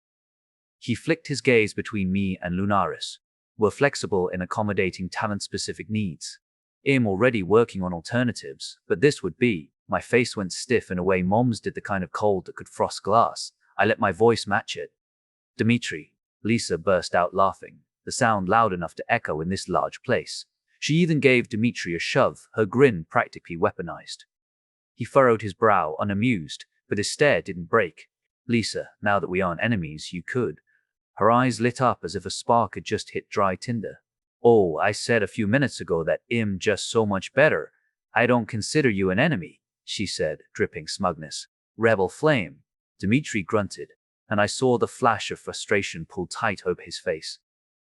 He flicked his gaze between me and Lunaris. We're flexible in accommodating talent-specific needs. I'm already working on alternatives, but this would be. My face went stiff in a way moms did, the kind of cold that could frost glass. I let my voice match it. Dimitri. Lisa burst out laughing, the sound loud enough to echo in this large place. She even gave Dimitri a shove, her grin practically weaponized. He furrowed his brow, unamused, but his stare didn't break. Lisa, now that we aren't enemies, you could. Her eyes lit up as if a spark had just hit dry tinder. Oh, I said a few minutes ago that I'm just so much better. I don't consider you an enemy, she said, dripping smugness. Rebel flame. Dimitri grunted, and I saw the flash of frustration pull tight over his face.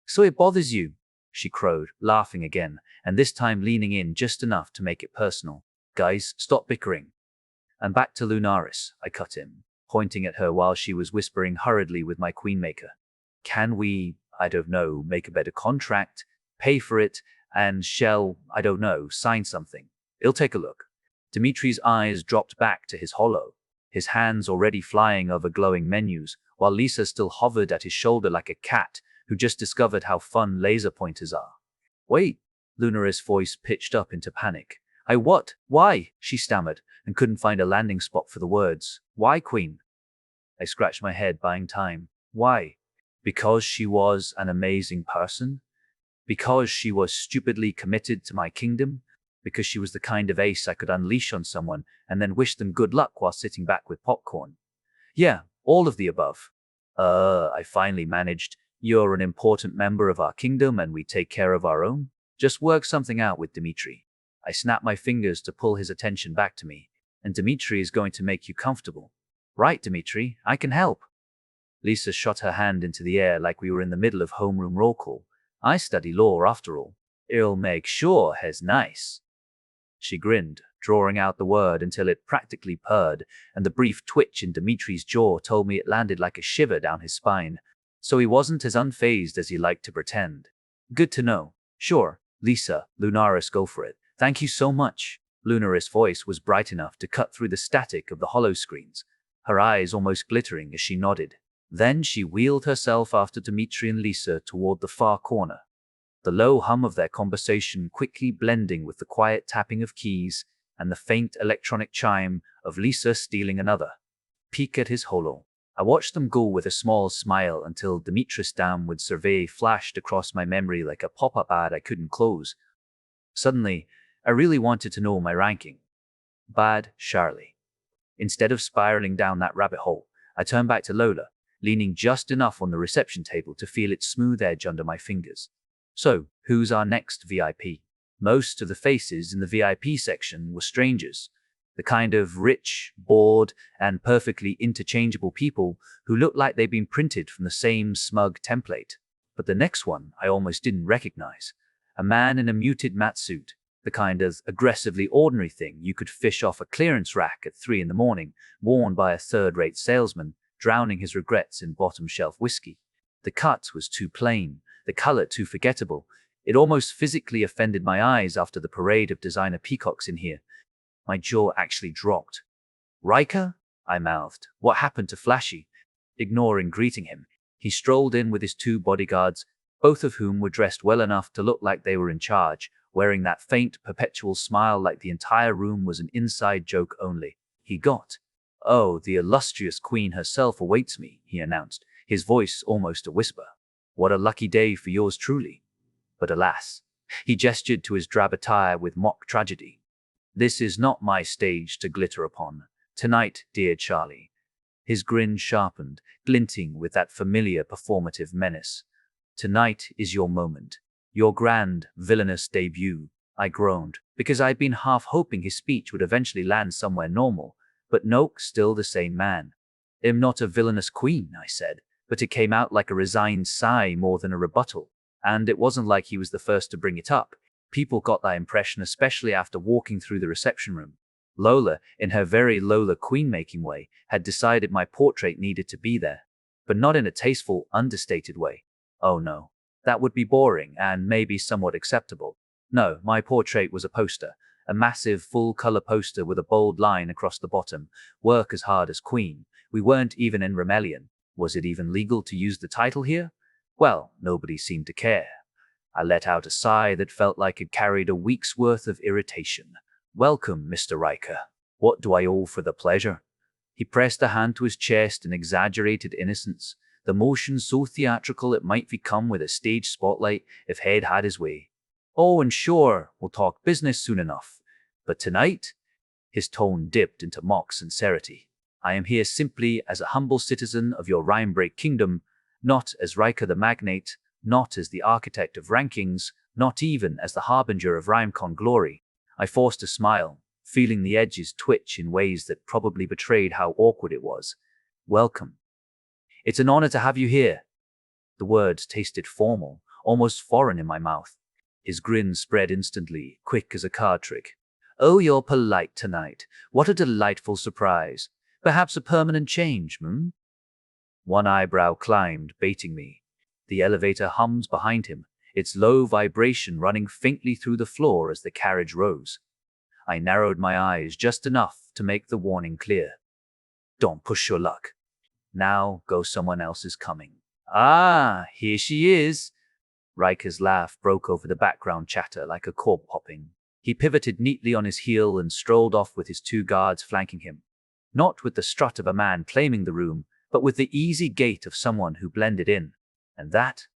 So it bothers you, she crowed, laughing again, and this time leaning in just enough to make it personal. Guys, stop bickering. And back to Lunaris, I cut in, pointing at her while she was whispering hurriedly with my queenmaker. Can we, I don't know, make a better contract, pay for it, and I don't know, sign something? It'll take a look. Dimitri's eyes dropped back to his hollow, his hands already flying over glowing menus, while Lisa still hovered at his shoulder like a cat who just discovered how fun laser pointers are. Wait, Lunaris' voice pitched up into panic. What? Why? She stammered, and couldn't find a landing spot for the words. Why, Queen? I scratched my head, buying time. Why? Because she was an amazing person? Because she was stupidly committed to my kingdom? Because she was the kind of ace I could unleash on someone and then wish them good luck while sitting back with popcorn? Yeah, all of the above. I finally managed. You're an important member of our kingdom and we take care of our own. Just work something out with Dimitri. I snapped my fingers to pull his attention back to me, and Dimitri is going to make you comfortable. Right, Dimitri, I can help. Lisa shot her hand into the air like we were in the middle of homeroom roll call. I study law after all. I'll make sure he's nice. She grinned, drawing out the word until it practically purred, and the brief twitch in Dimitri's jaw told me it landed like a shiver down his spine. So he wasn't as unfazed as he liked to pretend. Good to know. Sure, Lisa, Lunaris, go for it. Thank you so much. Lunaris' voice was bright enough to cut through the static of the hollow screens, her eyes almost glittering as she nodded. Then she wheeled herself after Dimitri and Lisa toward the far corner, the low hum of their conversation quickly blending with the quiet tapping of keys and the faint electronic chime of Lisa stealing another peek at his hollow. I watched them go with a small smile until Dimitri's downward survey flashed across my memory like a pop-up ad I couldn't close. Suddenly, I really wanted to know my ranking. Bad Charlie. Instead of spiraling down that rabbit hole, I turned back to Lola, leaning just enough on the reception table to feel its smooth edge under my fingers. So, who's our next VIP? Most of the faces in the VIP section were strangers, the kind of rich, bored, and perfectly interchangeable people who looked like they'd been printed from the same smug template. But the next one I almost didn't recognize. A man in a muted matte suit, the kind of aggressively ordinary thing you could fish off a clearance rack at 3 in the morning, worn by a third-rate salesman, drowning his regrets in bottom-shelf whiskey. The cut was too plain, the color too forgettable. It almost physically offended my eyes after the parade of designer peacocks in here. My jaw actually dropped. Riker? I mouthed. What happened to Flashy? Ignoring greeting him, he strolled in with his two bodyguards, both of whom were dressed well enough to look like they were in charge, wearing that faint, perpetual smile like the entire room was an inside joke only. He got, "Oh, the illustrious queen herself awaits me," he announced, his voice almost a whisper. "What a lucky day for yours truly." But alas, he gestured to his drab attire with mock tragedy. "This is not my stage to glitter upon. Tonight, dear Charlie." His grin sharpened, glinting with that familiar performative menace. "Tonight is your moment. Your grand, villainous debut." I groaned, because I'd been half hoping his speech would eventually land somewhere normal, but nope, still the same man. "I'm not a villainous queen," I said, but it came out like a resigned sigh more than a rebuttal. And it wasn't like he was the first to bring it up. People got that impression, especially after walking through the reception room. Lola, in her very Lola queen-making way, had decided my portrait needed to be there, but not in a tasteful, understated way. Oh no, that would be boring and maybe somewhat acceptable. No, my portrait was a poster, a massive full-color poster with a bold line across the bottom. "Work as hard as queen." We weren't even in Rimelion. Was it even legal to use the title here? Well, nobody seemed to care. I let out a sigh that felt like it carried a week's worth of irritation. "Welcome, Mr. Riker. What do I owe for the pleasure?" He pressed a hand to his chest in exaggerated innocence, the motion so theatrical it might become with a stage spotlight if Head had his way. "Oh, and sure, we'll talk business soon enough. But tonight?" His tone dipped into mock sincerity. "I am here simply as a humble citizen of your Rhymebreak kingdom, not as Riker the Magnate, not as the architect of rankings, not even as the harbinger of RhymeCon glory." I forced a smile, feeling the edges twitch in ways that probably betrayed how awkward it was. "Welcome. It's an honor to have you here." The words tasted formal, almost foreign in my mouth. His grin spread instantly, quick as a card trick. "Oh, you're polite tonight. What a delightful surprise. Perhaps a permanent change, hmm?" One eyebrow climbed, baiting me. The elevator hums behind him, its low vibration running faintly through the floor as the carriage rose. I narrowed my eyes just enough to make the warning clear. "Don't push your luck. Now go, someone else is coming." "Ah, here she is." Riker's laugh broke over the background chatter like a cork popping. He pivoted neatly on his heel and strolled off with his two guards flanking him. Not with the strut of a man claiming the room, but with the easy gait of someone who blended in. And that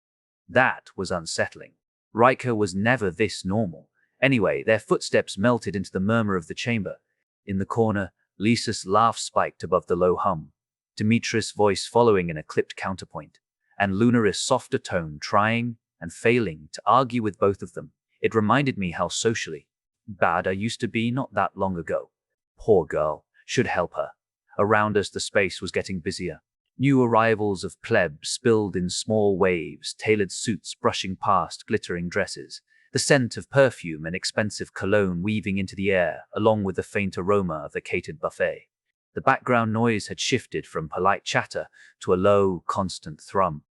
was unsettling. Riker was never this normal. Anyway, their footsteps melted into the murmur of the chamber. In the corner, Lisa's laugh spiked above the low hum, Dimitri's voice following in a clipped counterpoint, and Lunari's softer tone trying and failing to argue with both of them. It reminded me how socially bad I used to be not that long ago. Poor girl, should help her. Around us the space was getting busier. New arrivals of plebs spilled in small waves, tailored suits brushing past glittering dresses, the scent of perfume and expensive cologne weaving into the air, along with the faint aroma of the catered buffet. The background noise had shifted from polite chatter to a low, constant thrum.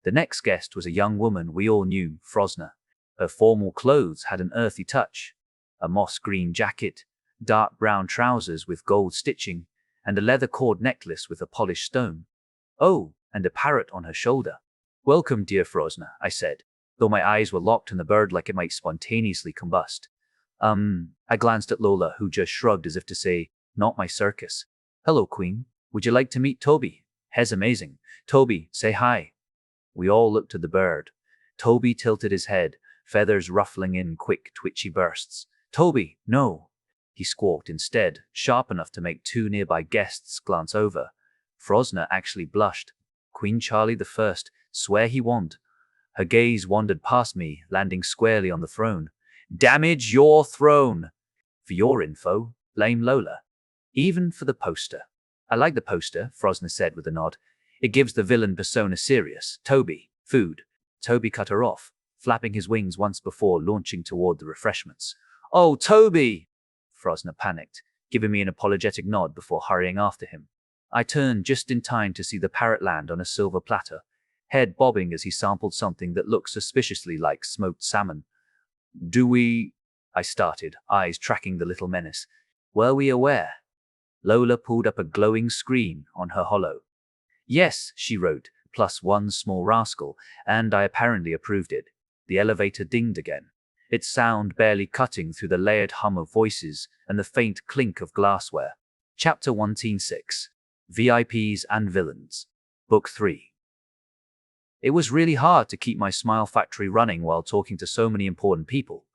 The next guest was a young woman we all knew, Frosna. Her formal clothes had an earthy touch. A moss-green jacket, dark brown trousers with gold stitching, and a leather cord necklace with a polished stone. Oh, and a parrot on her shoulder. "Welcome, dear Frosna," I said, though my eyes were locked on the bird like it might spontaneously combust. I glanced at Lola, who just shrugged as if to say, "Not my circus." "Hello, Queen. Would you like to meet Toby? He's amazing. Toby, say hi." We all looked at the bird. Toby tilted his head, feathers ruffling in quick, twitchy bursts. "Toby, no," he squawked instead, sharp enough to make two nearby guests glance over. Frosna actually blushed. "Queen Charlie the First, swear he won't." Her gaze wandered past me, landing squarely on the throne. "Damage your throne!" "For your info, blame Lola." "Even for the poster." "I like the poster," Frosna said with a nod. "It gives the villain persona serious." "Toby, food." Toby cut her off, flapping his wings once before launching toward the refreshments. "Oh, Toby!" Frosna panicked, giving me an apologetic nod before hurrying after him. I turned just in time to see the parrot land on a silver platter, head bobbing as he sampled something that looked suspiciously like smoked salmon. "Do we—" I started, eyes tracking the little menace. "Were we aware?" Lola pulled up a glowing screen on her holo. Yes, she wrote, plus one small rascal, and I apparently approved it. The elevator dinged again, its sound barely cutting through the layered hum of voices and the faint clink of glassware. Chapter 116. VIPs and Villains. Book 3. It was really hard to keep my smile factory running while talking to so many important people.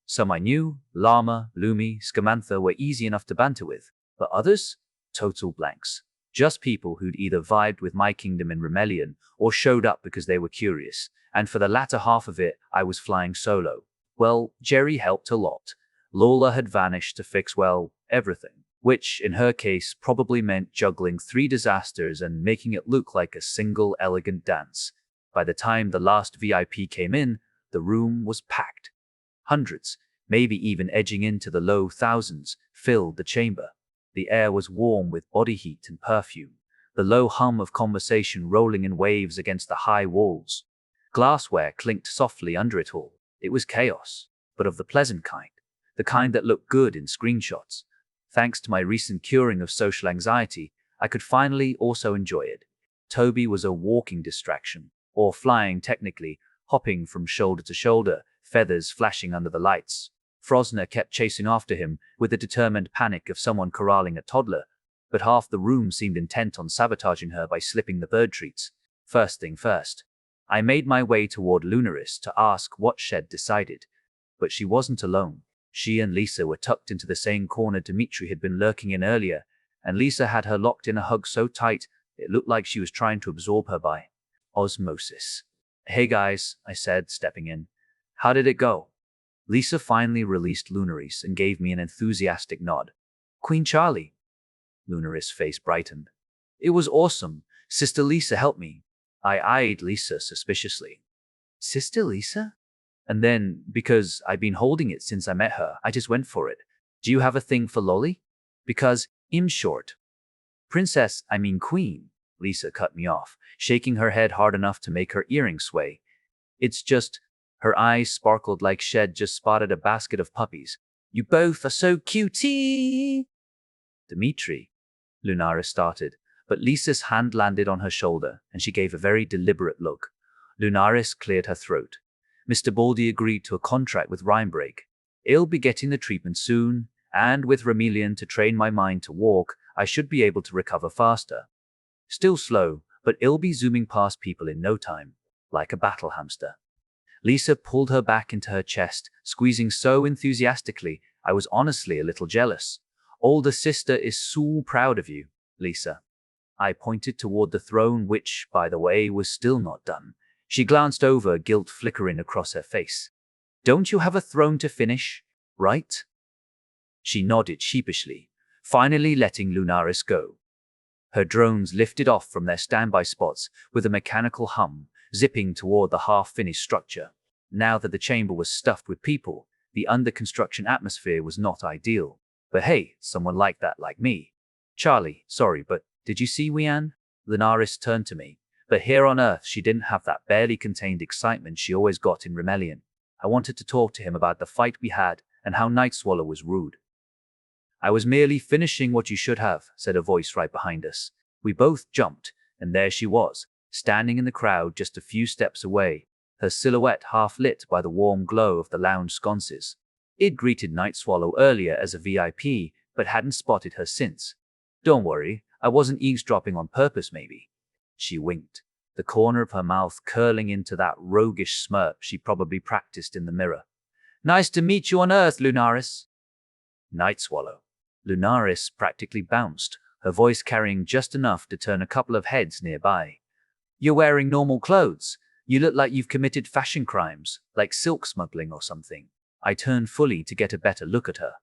Some I knew, Llama, Lumi, Scamantha were easy enough to banter with, but others? Total blanks. Just people who'd either vibed with my kingdom in Rimelion or showed up because they were curious, and for the latter half of it, I was flying solo. Well, Jerry helped a lot. Lola had vanished to fix, well, everything, which, in her case, probably meant juggling 3 disasters and making it look like a single elegant dance. By the time the last VIP came in, the room was packed. Hundreds, maybe even edging into the low thousands, filled the chamber. The air was warm with body heat and perfume, the low hum of conversation rolling in waves against the high walls. Glassware clinked softly under it all. It was chaos, but of the pleasant kind, the kind that looked good in screenshots. Thanks to my recent curing of social anxiety, I could finally also enjoy it. Toby was a walking distraction, or flying technically, hopping from shoulder to shoulder, feathers flashing under the lights. Frosner kept chasing after him with the determined panic of someone corralling a toddler, but half the room seemed intent on sabotaging her by slipping the bird treats. First thing first, I made my way toward Lunaris to ask what Shed decided, but she wasn't alone. She and Lisa were tucked into the same corner Dimitri had been lurking in earlier, and Lisa had her locked in a hug so tight it looked like she was trying to absorb her by osmosis. Hey guys, I said, stepping in. How did it go? Lisa finally released Lunaris and gave me an enthusiastic nod. Queen Charlie. Lunaris' face brightened. It was awesome. Sister Lisa helped me. I eyed Lisa suspiciously. Sister Lisa? And then, because I'd been holding it since I met her, I just went for it. Do you have a thing for Lolly? Because, in short, Princess, I mean Queen, Lisa cut me off, shaking her head hard enough to make her earring sway. It's just, her eyes sparkled like Shed just spotted a basket of puppies. You both are so cutie! Dimitri, Lunaris started, but Lisa's hand landed on her shoulder, and she gave a very deliberate look. Lunaris cleared her throat. Mr. Baldy agreed to a contract with Rhymebreak. I'll be getting the treatment soon, and with Rimelion to train my mind to walk, I should be able to recover faster. Still slow, but I'll be zooming past people in no time, like a battle hamster. Lisa pulled her back into her chest, squeezing so enthusiastically, I was honestly a little jealous. Older sister is so proud of you, Lisa. I pointed toward the throne, which, by the way, was still not done. She glanced over, guilt flickering across her face. Don't you have a throne to finish, right? She nodded sheepishly, finally letting Lunaris go. Her drones lifted off from their standby spots with a mechanical hum, zipping toward the half-finished structure. Now that the chamber was stuffed with people, the under-construction atmosphere was not ideal. But hey, someone like that like me. Charlie, sorry, but did you see Wian? Lunaris turned to me. But here on Earth, she didn't have that barely contained excitement she always got in Rimelion. I wanted to talk to him about the fight we had and how Night Swallow was rude. I was merely finishing what you should have, said a voice right behind us. We both jumped, and there she was, standing in the crowd just a few steps away, her silhouette half lit by the warm glow of the lounge sconces. I'd greeted Night Swallow earlier as a VIP, but hadn't spotted her since. Don't worry, I wasn't eavesdropping on purpose, maybe. She winked, the corner of her mouth curling into that roguish smirk she probably practiced in the mirror. Nice to meet you on Earth, Lunaris. Night Swallow. Lunaris practically bounced, her voice carrying just enough to turn a couple of heads nearby. You're wearing normal clothes. You look like you've committed fashion crimes, like silk smuggling or something. I turned fully to get a better look at her.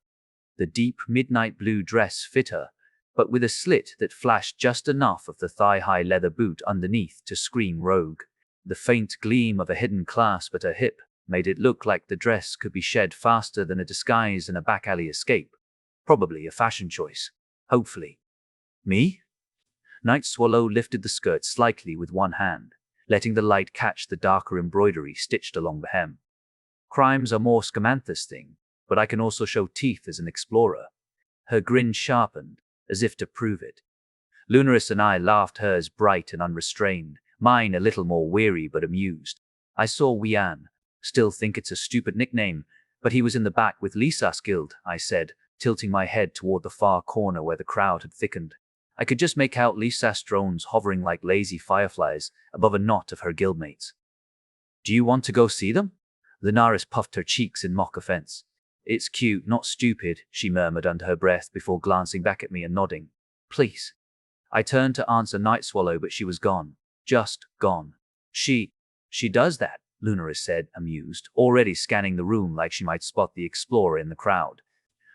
The deep midnight blue dress fit her, but with a slit that flashed just enough of the thigh-high leather boot underneath to scream rogue. The faint gleam of a hidden clasp at her hip made it look like the dress could be shed faster than a disguise and a back-alley escape. Probably a fashion choice. Hopefully. Me? Night Swallow lifted the skirt slightly with one hand, letting the light catch the darker embroidery stitched along the hem. Crimes are more Scamantha's thing, but I can also show teeth as an explorer. Her grin sharpened, as if to prove it. Lunaris and I laughed, hers bright and unrestrained, mine a little more weary but amused. I saw Wian. Still think it's a stupid nickname, but he was in the back with Lisa's guild, I said, tilting my head toward the far corner where the crowd had thickened. I could just make out Lisa's drones hovering like lazy fireflies above a knot of her guildmates. Do you want to go see them? Lunaris puffed her cheeks in mock offense. It's cute, not stupid, she murmured under her breath before glancing back at me and nodding. Please. I turned to answer Night Swallow, but she was gone. Just gone. She does that, Lunaris said, amused, already scanning the room like she might spot the explorer in the crowd.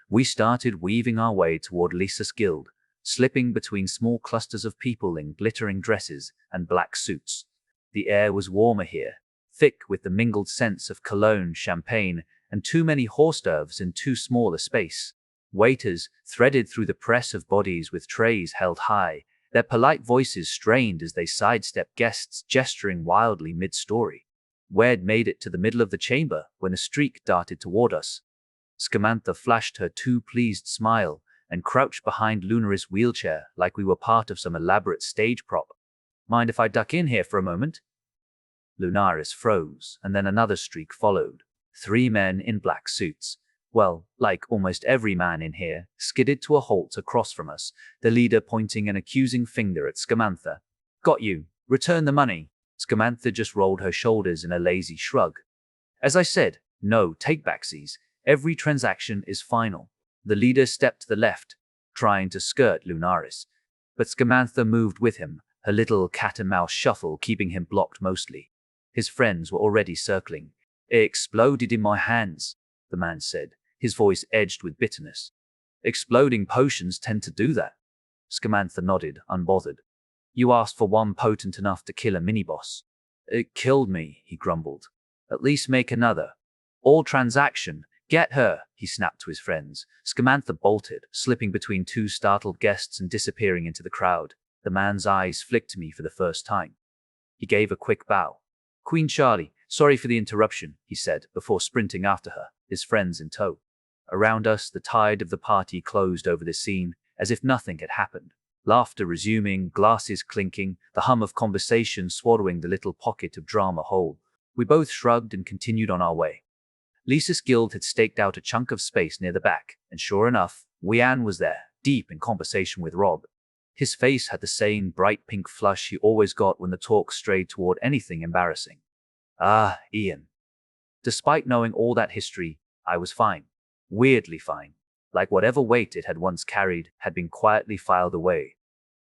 We started weaving our way toward Lisa's guild, slipping between small clusters of people in glittering dresses and black suits. The air was warmer here, thick with the mingled scents of cologne, champagne, and too many hors d'oeuvres in too small a space. Waiters threaded through the press of bodies with trays held high, their polite voices strained as they sidestepped guests gesturing wildly mid-story. We'd made it to the middle of the chamber when a streak darted toward us. Scamantha flashed her too pleased smile and crouched behind Lunaris' wheelchair like we were part of some elaborate stage prop. Mind if I duck in here for a moment? Lunaris froze, and then another streak followed. 3 men in black suits. Well, like almost every man in here, skidded to a halt across from us, the leader pointing an accusing finger at Scamantha. Got you. Return the money. Scamantha just rolled her shoulders in a lazy shrug. As I said, no take-backsies. Every transaction is final. The leader stepped to the left, trying to skirt Lunaris, but Scamantha moved with him, her little cat-and-mouse shuffle keeping him blocked mostly. His friends were already circling. It exploded in my hands, the man said, his voice edged with bitterness. Exploding potions tend to do that. Scamantha nodded, unbothered. You asked for one potent enough to kill a mini-boss. It killed me, he grumbled. At least make another. All transaction. Get her, he snapped to his friends. Scamantha bolted, slipping between 2 startled guests and disappearing into the crowd. The man's eyes flicked to me for the first time. He gave a quick bow. Queen Charlie, sorry for the interruption, he said, before sprinting after her, his friends in tow. Around us, the tide of the party closed over the scene, as if nothing had happened. Laughter resuming, glasses clinking, the hum of conversation swallowing the little pocket of drama whole. We both shrugged and continued on our way. Lisa's guild had staked out a chunk of space near the back, and sure enough, Wian was there, deep in conversation with Rob. His face had the same bright pink flush he always got when the talk strayed toward anything embarrassing. Ah, Ian. Despite knowing all that history, I was fine. Weirdly fine. Like whatever weight it had once carried had been quietly filed away.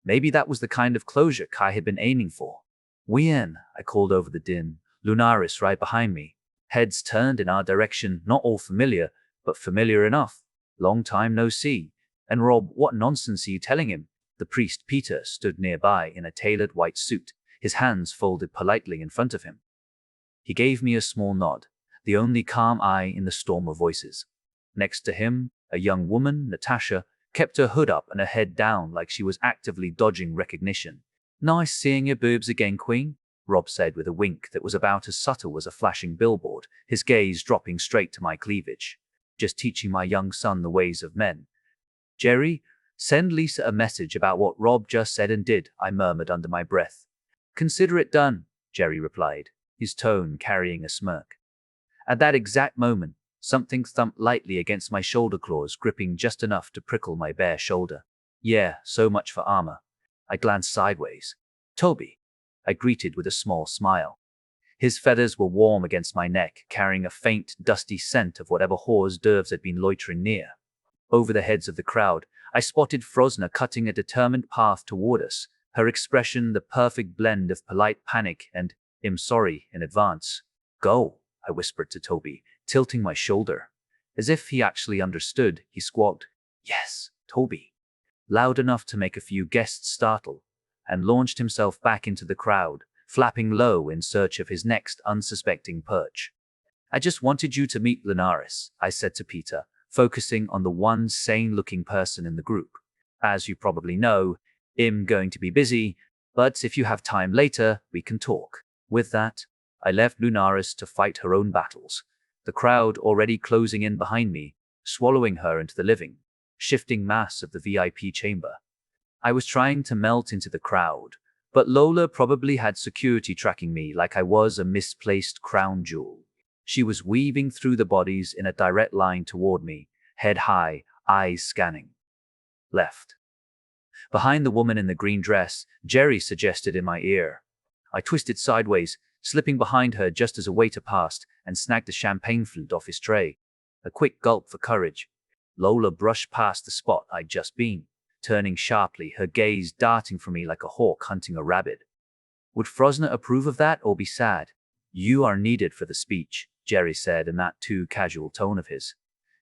Maybe that was the kind of closure Kai had been aiming for. Wian, I called over the din, Lunaris right behind me. Heads turned in our direction, not all familiar, but familiar enough. Long time no see. And Rob, what nonsense are you telling him? The priest Peter stood nearby in a tailored white suit, his hands folded politely in front of him. He gave me a small nod, the only calm eye in the storm of voices. Next to him, a young woman, Natasha, kept her hood up and her head down like she was actively dodging recognition. Nice seeing your boobs again, Queen, Rob said with a wink that was about as subtle as a flashing billboard, his gaze dropping straight to my cleavage. Just teaching my young son the ways of men. Jerry, send Lisa a message about what Rob just said and did, I murmured under my breath. Consider it done, Jerry replied, his tone carrying a smirk. At that exact moment, something thumped lightly against my shoulder claws, gripping just enough to prickle my bare shoulder. Yeah, so much for armor. I glanced sideways. Toby, I greeted with a small smile. His feathers were warm against my neck, carrying a faint, dusty scent of whatever hors d'oeuvres had been loitering near. Over the heads of the crowd, I spotted Frosna cutting a determined path toward us, her expression the perfect blend of polite panic and, I'm sorry in advance. Go, I whispered to Toby, tilting my shoulder. As if he actually understood, he squawked, Yes, Toby, loud enough to make a few guests startle, and launched himself back into the crowd, flapping low in search of his next unsuspecting perch. I just wanted you to meet Lunaris, I said to Peter, focusing on the one sane-looking person in the group. As you probably know, I'm going to be busy, but if you have time later, we can talk. With that, I left Lunaris to fight her own battles, the crowd already closing in behind me, swallowing her into the living, shifting mass of the VIP chamber. I was trying to melt into the crowd, but Lola probably had security tracking me like I was a misplaced crown jewel. She was weaving through the bodies in a direct line toward me, head high, eyes scanning. Left. Behind the woman in the green dress, Jerry suggested in my ear. I twisted sideways, slipping behind her just as a waiter passed and snagged a champagne flute off his tray. A quick gulp for courage. Lola brushed past the spot I'd just been, turning sharply, her gaze darting from me like a hawk hunting a rabbit. Would Frosner approve of that or be sad? You are needed for the speech, Jerry said in that too casual tone of his.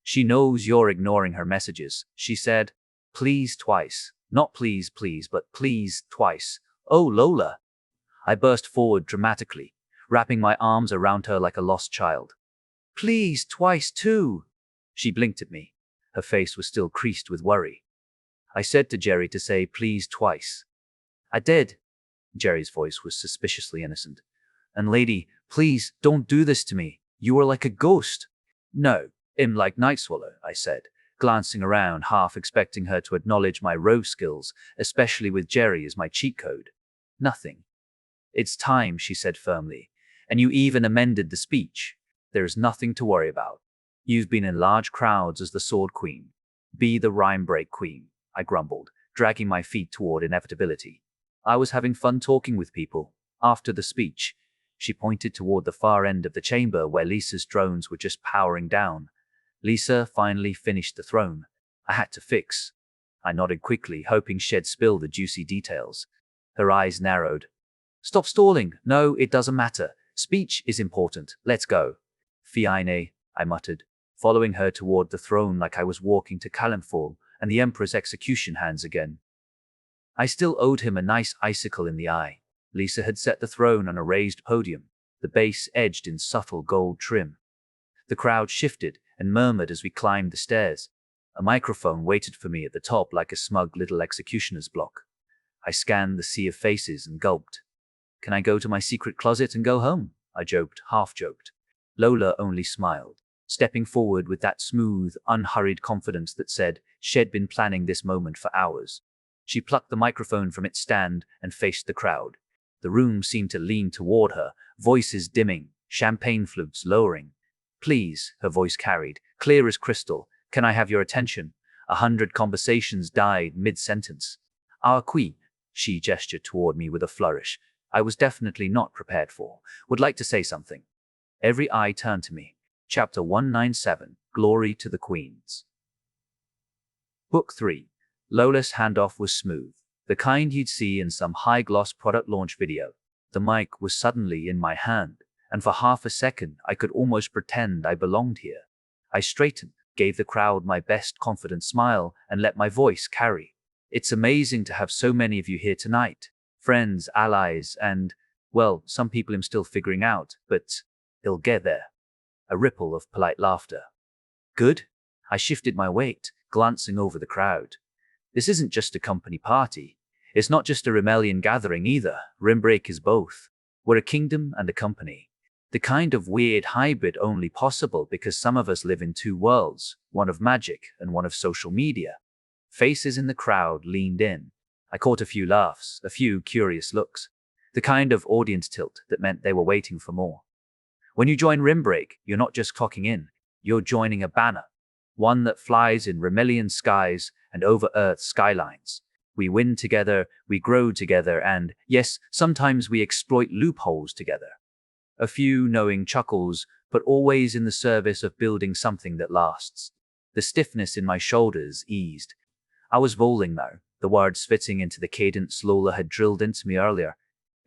She knows you're ignoring her messages, she said. Please twice. Not please, please, but please twice. Oh, Lola. I burst forward dramatically, wrapping my arms around her like a lost child. Please twice too. She blinked at me. Her face was still creased with worry. I said to Jerry to say please twice. I did. Jerry's voice was suspiciously innocent. And lady, please don't do this to me. You are like a ghost. No, I'm like Night Swallow, I said, glancing around, half expecting her to acknowledge my rogue skills, especially with Jerry as my cheat code. Nothing. It's time, she said firmly, and you even amended the speech. There is nothing to worry about. You've been in large crowds as the Sword Queen. Be the rhyme break queen, I grumbled, dragging my feet toward inevitability. I was having fun talking with people. After the speech, she pointed toward the far end of the chamber where Lisa's drones were just powering down. Lisa finally finished the throne. I had to fix. I nodded quickly, hoping she'd spill the juicy details. Her eyes narrowed. Stop stalling. No, it doesn't matter. Speech is important. Let's go. Fiine, I muttered, following her toward the throne like I was walking to Callanfall and the Emperor's execution hands again. I still owed him a nice icicle in the eye. Lisa had set the throne on a raised podium, the base edged in subtle gold trim. The crowd shifted and murmured as we climbed the stairs. A microphone waited for me at the top like a smug little executioner's block. I scanned the sea of faces and gulped. Can I go to my secret closet and go home? I joked, half-joked. Lola only smiled, stepping forward with that smooth, unhurried confidence that said she'd been planning this moment for hours. She plucked the microphone from its stand and faced the crowd. The room seemed to lean toward her, voices dimming, champagne flutes lowering. Please, her voice carried, clear as crystal, can I have your attention? 100 conversations died mid-sentence. Our queen, she gestured toward me with a flourish, I was definitely not prepared for, would like to say something. Every eye turned to me. Chapter 197, Glory to the Queens. Book 3. Lola's handoff was smooth, the kind you'd see in some high-gloss product launch video. The mic was suddenly in my hand, and for half a second I could almost pretend I belonged here. I straightened, gave the crowd my best confident smile, and let my voice carry. It's amazing to have so many of you here tonight. Friends, allies, and, well, some people I'm still figuring out, but he'll get there. A ripple of polite laughter. Good? I shifted my weight, glancing over the crowd. This isn't just a company party. It's not just a Rimelion gathering either. Rimbreak is both. We're a kingdom and a company. The kind of weird hybrid only possible because some of us live in two worlds, one of magic and one of social media. Faces in the crowd leaned in. I caught a few laughs, a few curious looks. The kind of audience tilt that meant they were waiting for more. When you join Rimbreak, you're not just clocking in. You're joining a banner. One that flies in Rimelion skies and over Earth's skylines. We win together, we grow together, and, yes, sometimes we exploit loopholes together. A few knowing chuckles, but always in the service of building something that lasts. The stiffness in my shoulders eased. I was rolling now, the words fitting into the cadence Lola had drilled into me earlier.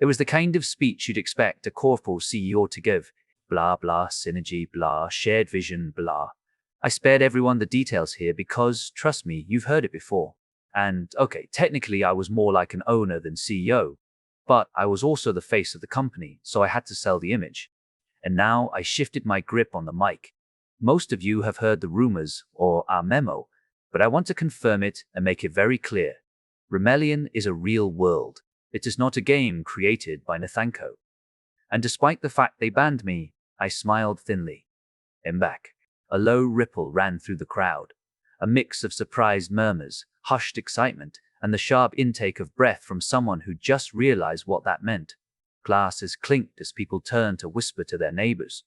It was the kind of speech you'd expect a corpo CEO to give. Blah, blah, synergy, blah, shared vision, blah. I spared everyone the details here because, trust me, you've heard it before. And, okay, technically I was more like an owner than CEO, but I was also the face of the company, so I had to sell the image. And now I shifted my grip on the mic. Most of you have heard the rumors or our memo, but I want to confirm it and make it very clear. Rimelion is a real world. It is not a game created by Nathanko. And despite the fact they banned me, I smiled thinly. I'm back. A low ripple ran through the crowd. A mix of surprised murmurs, hushed excitement, and the sharp intake of breath from someone who just realized what that meant. Glasses clinked as people turned to whisper to their neighbors.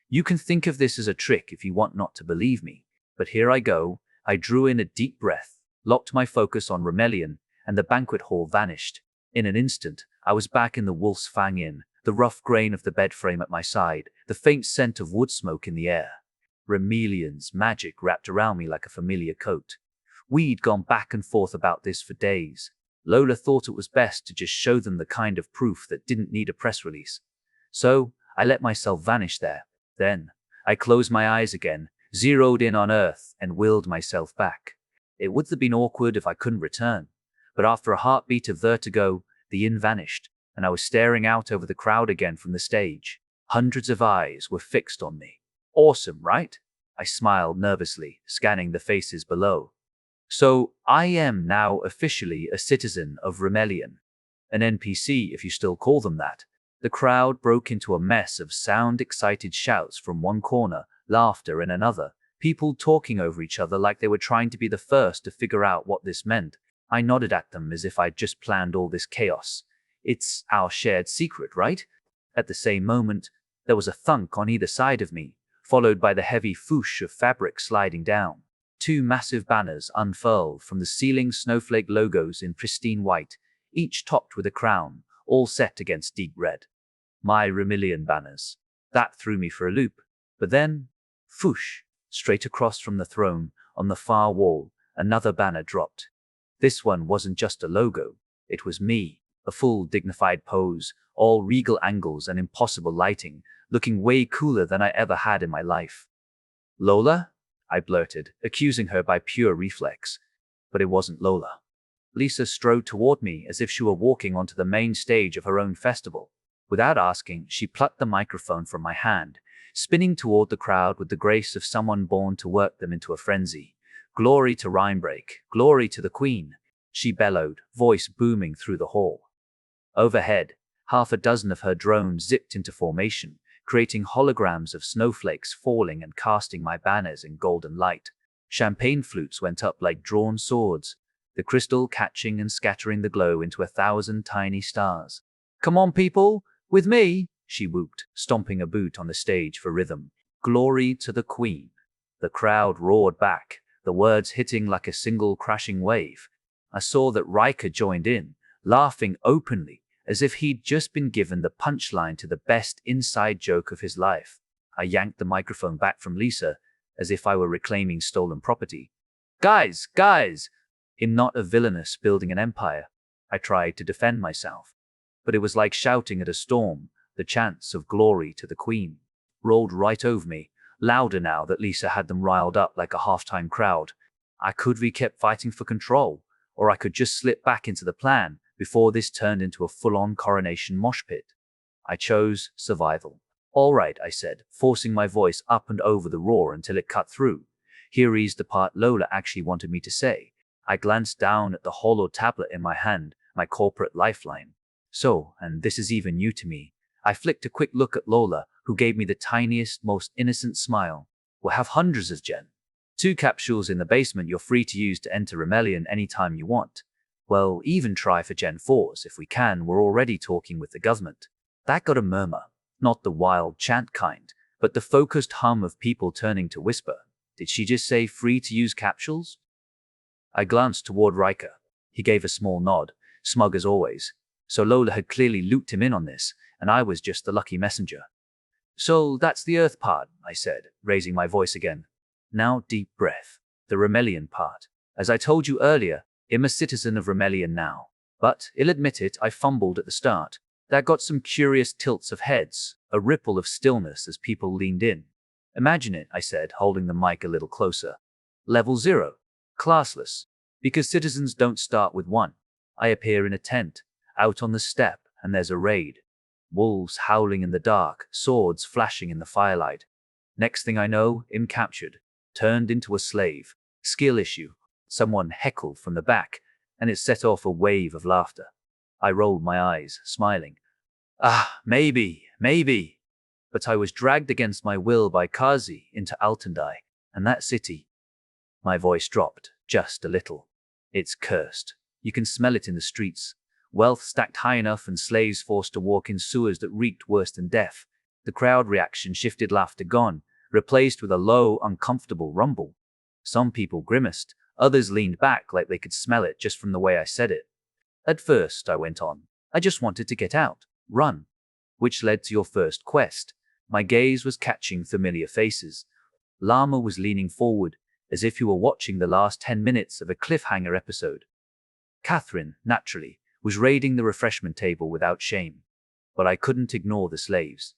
You can think of this as a trick if you want not to believe me, but here I go. I drew in a deep breath, locked my focus on Rimelion, and the banquet hall vanished. In an instant, I was back in the Wolf's Fang Inn, the rough grain of the bed frame at my side, the faint scent of wood smoke in the air. Rimelion's magic wrapped around me like a familiar coat. We'd gone back and forth about this for days. Lola thought it was best to just show them the kind of proof that didn't need a press release. So, I let myself vanish there. Then, I closed my eyes again, zeroed in on Earth, and willed myself back. It would have been awkward if I couldn't return, but after a heartbeat of vertigo, the inn vanished, and I was staring out over the crowd again from the stage. Hundreds of eyes were fixed on me. Awesome, right? I smiled nervously, scanning the faces below. So, I am now officially a citizen of Rimelion. An NPC, if you still call them that. The crowd broke into a mess of sound-excited shouts from one corner, laughter in another, people talking over each other like they were trying to be the first to figure out what this meant. I nodded at them as if I'd just planned all this chaos. It's our shared secret, right? At the same moment, there was a thunk on either side of me, followed by the heavy whoosh of fabric sliding down. Two massive banners unfurled from the ceiling, snowflake logos in pristine white, each topped with a crown, all set against deep red. My Rimelion banners. That threw me for a loop. But then, whoosh, straight across from the throne, on the far wall, another banner dropped. This one wasn't just a logo. It was me, a full dignified pose, all regal angles and impossible lighting, looking way cooler than I ever had in my life. Lola? I blurted, accusing her by pure reflex. But it wasn't Lola. Lisa strode toward me as if she were walking onto the main stage of her own festival. Without asking, she plucked the microphone from my hand, spinning toward the crowd with the grace of someone born to work them into a frenzy. Glory to Rhymebreak, glory to the Queen, she bellowed, voice booming through the hall. Overhead, half a dozen of her drones zipped into formation, creating holograms of snowflakes falling and casting my banners in golden light. Champagne flutes went up like drawn swords, the crystal catching and scattering the glow into 1,000 tiny stars. Come on, people, with me, she whooped, stomping a boot on the stage for rhythm. Glory to the Queen. The crowd roared back, the words hitting like a single crashing wave. I saw that Riker joined in, laughing openly, as if he'd just been given the punchline to the best inside joke of his life. I yanked the microphone back from Lisa, as if I were reclaiming stolen property. Guys! I'm not a villainous building an empire. I tried to defend myself. But it was like shouting at a storm. The chants of glory to the Queen rolled right over me, louder now that Lisa had them riled up like a halftime crowd. I could have kept fighting for control, or I could just slip back into the plan before this turned into a full-on coronation mosh pit. I chose survival. All right, I said, forcing my voice up and over the roar until it cut through. Here is the part Lola actually wanted me to say. I glanced down at the hollow tablet in my hand, my corporate lifeline. So, and this is even new to me, I flicked a quick look at Lola, who gave me the tiniest, most innocent smile. We'll have hundreds of Gen 2 capsules in the basement you're free to use to enter Rimelion anytime you want. Well, even try for Gen 4s if we can, we're already talking with the government. That got a murmur, not the wild chant kind, but the focused hum of people turning to whisper. Did she just say free to use capsules? I glanced toward Riker. He gave a small nod, smug as always. So Lola had clearly looped him in on this, and I was just the lucky messenger. So that's the Earth part, I said, raising my voice again. Now deep breath. The Rimelion part. As I told you earlier, I'm a citizen of Rimelion now. But, I'll admit it, I fumbled at the start. That got some curious tilts of heads, a ripple of stillness as people leaned in. Imagine it, I said, holding the mic a little closer. Level 0. Classless. Because citizens don't start with 1. I appear in a tent, out on the steppe, and there's a raid. Wolves howling in the dark, swords flashing in the firelight. Next thing I know, I'm captured, turned into a slave. Skill issue. Someone heckled from the back, and it set off a wave of laughter. I rolled my eyes, smiling. Maybe. But I was dragged against my will by Kazi into Altandai, and that city. My voice dropped, just a little. It's cursed. You can smell it in the streets. Wealth stacked high enough and slaves forced to walk in sewers that reeked worse than death. The crowd reaction shifted, laughter gone, replaced with a low, uncomfortable rumble. Some people grimaced, others leaned back like they could smell it just from the way I said it. At first, I went on, I just wanted to get out, run. Which led to your first quest. My gaze was catching familiar faces. Llama was leaning forward, as if he were watching the last 10 minutes of a cliffhanger episode. Catherine, naturally, was raiding the refreshment table without shame. But I couldn't ignore the slaves.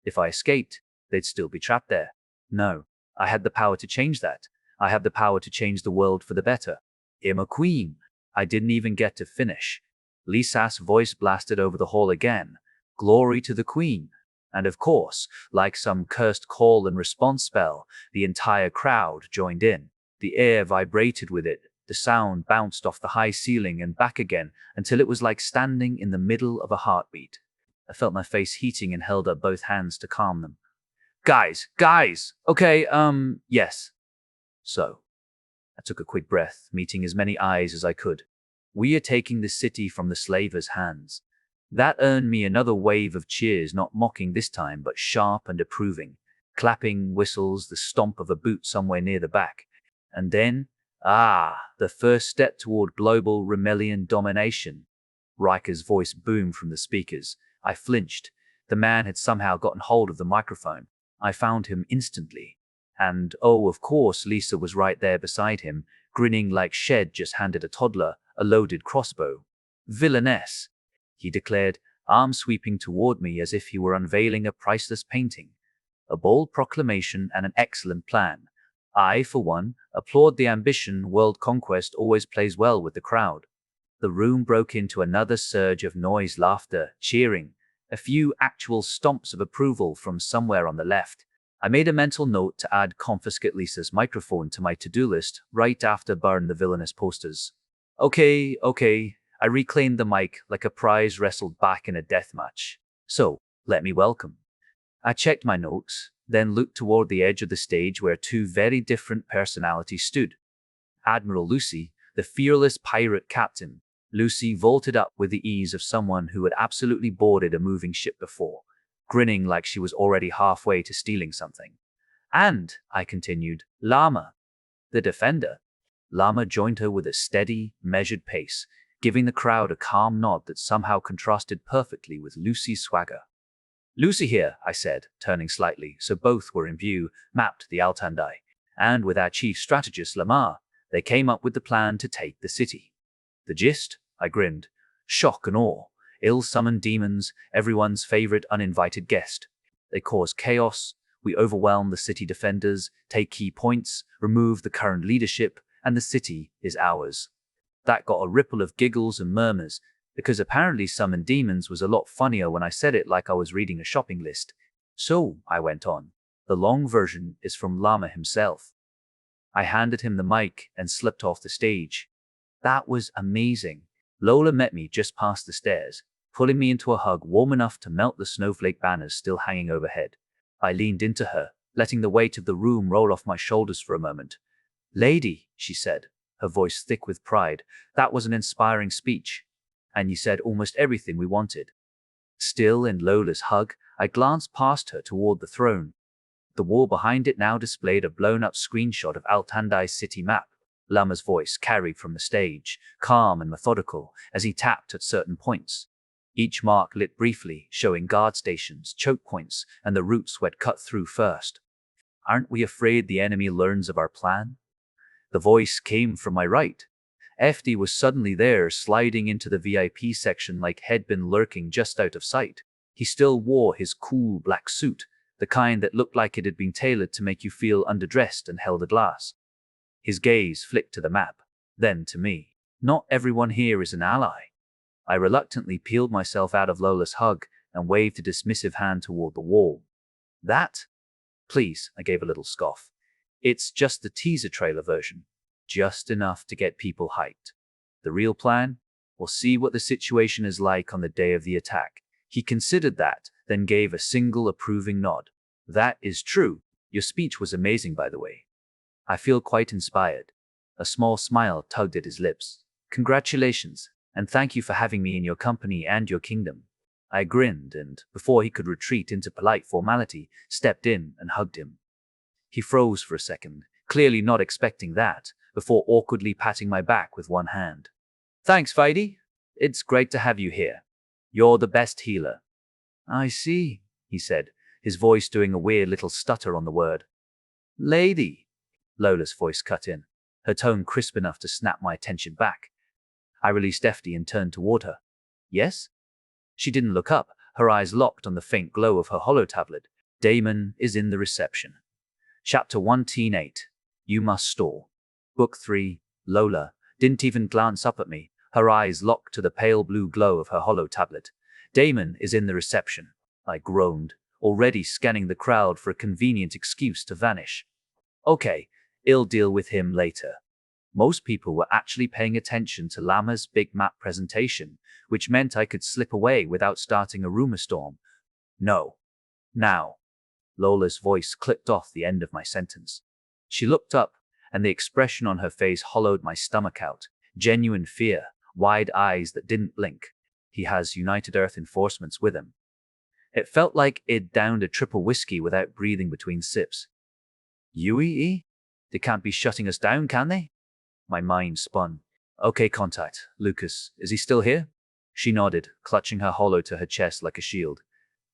If I escaped, they'd still be trapped there. No, I had the power to change that. I have the power to change the world for the better. I'm a queen. I didn't even get to finish. Lisa's voice blasted over the hall again. Glory to the queen. And of course, like some cursed call and response spell, the entire crowd joined in. The air vibrated with it. The sound bounced off the high ceiling and back again until it was like standing in the middle of a heartbeat. I felt my face heating and held up both hands to calm them. Guys, okay, yes. So, I took a quick breath, meeting as many eyes as I could. We are taking the city from the slavers' hands. That earned me another wave of cheers, not mocking this time, but sharp and approving. Clapping, whistles, the stomp of a boot somewhere near the back. And then, the first step toward global Rimelion domination. Riker's voice boomed from the speakers. I flinched. The man had somehow gotten hold of the microphone. I found him instantly. And, oh, of course, Lisa was right there beside him, grinning like Shed just handed a toddler a loaded crossbow. Villainess, he declared, arm sweeping toward me as if he were unveiling a priceless painting. A bold proclamation and an excellent plan. I, for one, applaud the ambition. World conquest always plays well with the crowd. The room broke into another surge of noise, laughter, cheering, a few actual stomps of approval from somewhere on the left. I made a mental note to add confiscate Lisa's microphone to my to-do list right after burn the villainous posters. Okay, I reclaimed the mic like a prize wrestled back in a death match. So, let me welcome. I checked my notes, then looked toward the edge of the stage where two very different personalities stood. Admiral Lucy, the fearless pirate captain. Lucy vaulted up with the ease of someone who had absolutely boarded a moving ship before, grinning like she was already halfway to stealing something. And, I continued, Llama, the defender. Llama joined her with a steady, measured pace, giving the crowd a calm nod that somehow contrasted perfectly with Lucy's swagger. Lucy here, I said, turning slightly so both were in view, mapped the Altandai, and with our chief strategist Lamar, they came up with the plan to take the city. The gist? I grinned. Shock and awe. Ill-summoned demons, everyone's favorite uninvited guest. They cause chaos, we overwhelm the city defenders, take key points, remove the current leadership, and the city is ours. That got a ripple of giggles and murmurs, because apparently summon demons was a lot funnier when I said it like I was reading a shopping list. So, I went on, the long version is from Llama himself. I handed him the mic and slipped off the stage. That was amazing. Lola met me just past the stairs, pulling me into a hug warm enough to melt the snowflake banners still hanging overhead. I leaned into her, letting the weight of the room roll off my shoulders for a moment. Lady, she said, her voice thick with pride, that was an inspiring speech. And you said almost everything we wanted. Still in Lola's hug, I glanced past her toward the throne. The wall behind it now displayed a blown-up screenshot of Altandai's city map. Llama's voice carried from the stage, calm and methodical, as he tapped at certain points. Each mark lit briefly, showing guard stations, choke points, and the routes we'd cut through first. Aren't we afraid the enemy learns of our plan? The voice came from my right. FD was suddenly there, sliding into the VIP section like he'd been lurking just out of sight. He still wore his cool black suit, the kind that looked like it had been tailored to make you feel underdressed and held a glass. His gaze flicked to the map, then to me. Not everyone here is an ally. I reluctantly peeled myself out of Lola's hug and waved a dismissive hand toward the wall. That? Please, I gave a little scoff. It's just the teaser trailer version. Just enough to get people hyped. The real plan? We'll see what the situation is like on the day of the attack. He considered that, then gave a single approving nod. That is true. Your speech was amazing, by the way. I feel quite inspired. A small smile tugged at his lips. Congratulations, and thank you for having me in your company and your kingdom. I grinned and, before he could retreat into polite formality, stepped in and hugged him. He froze for a second, clearly not expecting that, before awkwardly patting my back with one hand. Thanks, Feidi. It's great to have you here. You're the best healer. I see, he said, his voice doing a weird little stutter on the word. Lady. Lola's voice cut in, her tone crisp enough to snap my attention back. I released FD and turned toward her. Yes? She didn't look up, her eyes locked on the faint glow of her holo tablet. Damon is in the reception. Chapter 1-8. You must stall. Book 3. Lola didn't even glance up at me, her eyes locked to the pale blue glow of her holo tablet. Damon is in the reception. I groaned, already scanning the crowd for a convenient excuse to vanish. Okay, I'll deal with him later. Most people were actually paying attention to Llama's big map presentation, which meant I could slip away without starting a rumor storm. No. Now. Lola's voice clipped off the end of my sentence. She looked up, and the expression on her face hollowed my stomach out. Genuine fear, wide eyes that didn't blink. He has United Earth enforcements with him. It felt like I'd downed a triple whiskey without breathing between sips. UEE? They can't be shutting us down, can they? My mind spun. Okay, contact. Lucas, is he still here? She nodded, clutching her holo to her chest like a shield.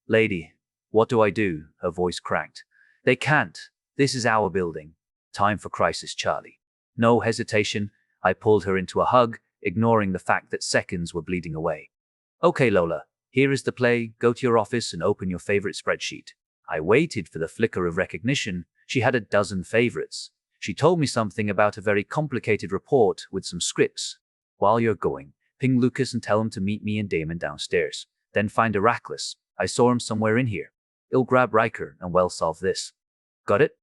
Lady, what do I do? Her voice cracked. They can't. This is our building. Time for crisis, Charlie. No hesitation, I pulled her into a hug, ignoring the fact that seconds were bleeding away. Okay, Lola, here is the play. Go to your office and open your favorite spreadsheet. I waited for the flicker of recognition. She had a dozen favorites. She told me something about a very complicated report with some scripts. While you're going, ping Lucas and tell him to meet me and Damon downstairs. Then find Heracles. I saw him somewhere in here. I'll grab Riker and we'll solve this. Got it?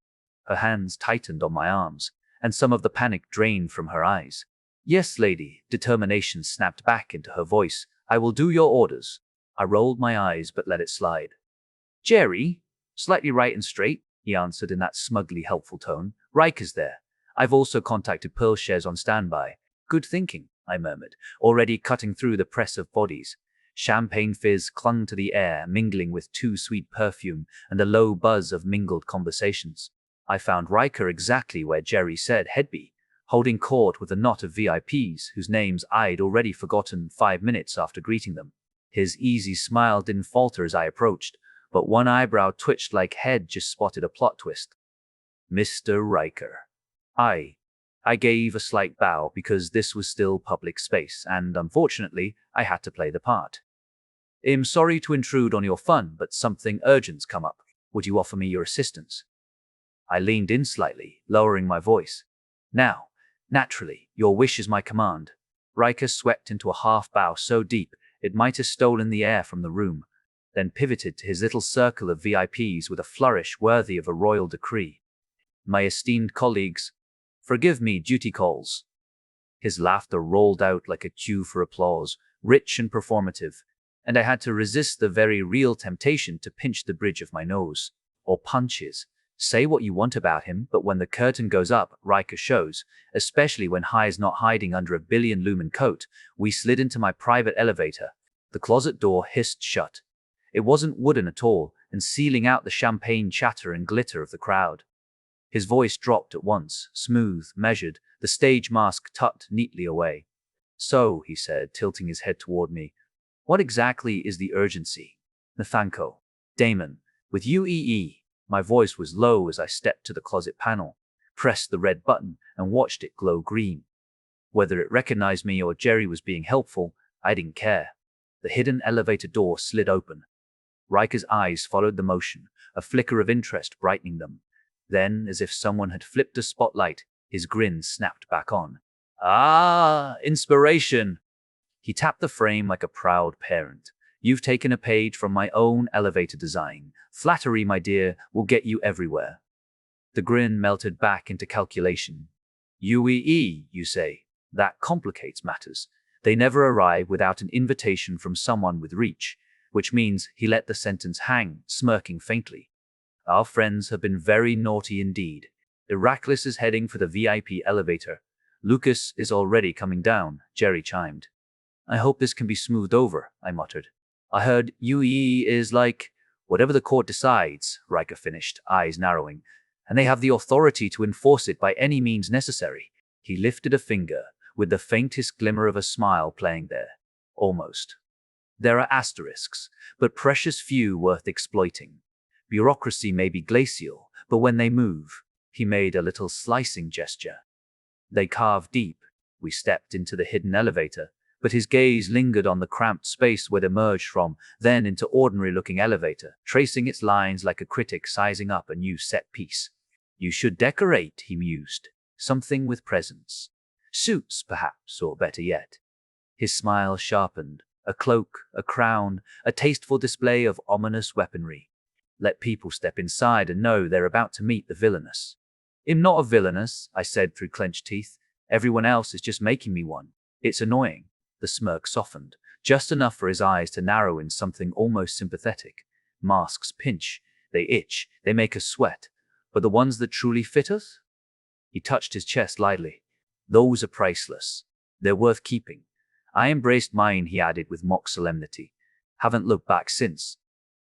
Her hands tightened on my arms, and some of the panic drained from her eyes. Yes, lady. Determination snapped back into her voice. I will do your orders. I rolled my eyes but let it slide. Jerry? Slightly right and straight, he answered in that smugly helpful tone. Riker's there. I've also contacted Pearl Shares on standby. Good thinking, I murmured, already cutting through the press of bodies. Champagne fizz clung to the air, mingling with too sweet perfume and the low buzz of mingled conversations. I found Riker exactly where Jerry said he'd be, holding court with a knot of VIPs whose names I'd already forgotten 5 minutes after greeting them. His easy smile didn't falter as I approached, but one eyebrow twitched like he'd just spotted a plot twist. Mr. Riker. I gave a slight bow because this was still public space, and unfortunately, I had to play the part. I'm sorry to intrude on your fun, but something urgent's come up. Would you offer me your assistance? I leaned in slightly, lowering my voice. Now, naturally, your wish is my command. Riker swept into a half bow so deep it might have stolen the air from the room, then pivoted to his little circle of VIPs with a flourish worthy of a royal decree. My esteemed colleagues, forgive me duty calls. His laughter rolled out like a cue for applause, rich and performative, and I had to resist the very real temptation to pinch the bridge of my nose. Or punches. Say what you want about him, but when the curtain goes up, Riker shows, especially when High is not hiding under a billion-lumen coat. We slid into my private elevator. The closet door hissed shut. It wasn't wooden at all, and sealing out the champagne chatter and glitter of the crowd. His voice dropped at once, smooth, measured, the stage mask tucked neatly away. So, he said, tilting his head toward me, what exactly is the urgency? Nathanko. Damon. With UEE. My voice was low as I stepped to the closet panel, pressed the red button, and watched it glow green. Whether it recognized me or Jerry was being helpful, I didn't care. The hidden elevator door slid open. Riker's eyes followed the motion, a flicker of interest brightening them. Then, as if someone had flipped a spotlight, his grin snapped back on. Ah, inspiration! He tapped the frame like a proud parent. You've taken a page from my own elevator design. Flattery, my dear, will get you everywhere. The grin melted back into calculation. UEE, you say? That complicates matters. They never arrive without an invitation from someone with reach, which means he let the sentence hang, smirking faintly. Our friends have been very naughty indeed. Heracles is heading for the VIP elevator. Lucas is already coming down, Jerry chimed. I hope this can be smoothed over, I muttered. I heard UE is like, whatever the court decides, Riker finished, eyes narrowing, and they have the authority to enforce it by any means necessary. He lifted a finger, with the faintest glimmer of a smile playing there. Almost. There are asterisks, but precious few worth exploiting. Bureaucracy may be glacial, but when they move, he made a little slicing gesture. They carve deep. We stepped into the hidden elevator, but his gaze lingered on the cramped space we'd emerged from, then into ordinary-looking elevator, tracing its lines like a critic sizing up a new set piece. You should decorate, he mused. Something with presence. Suits, perhaps, or better yet. His smile sharpened. A cloak, a crown, a tasteful display of ominous weaponry. Let people step inside and know they're about to meet the villainous. I'm not a villainous, I said through clenched teeth. Everyone else is just making me one. It's annoying. The smirk softened, just enough for his eyes to narrow in something almost sympathetic. Masks pinch, they itch, they make us sweat. But the ones that truly fit us? He touched his chest lightly. Those are priceless. They're worth keeping. I embraced mine, he added with mock solemnity. Haven't looked back since.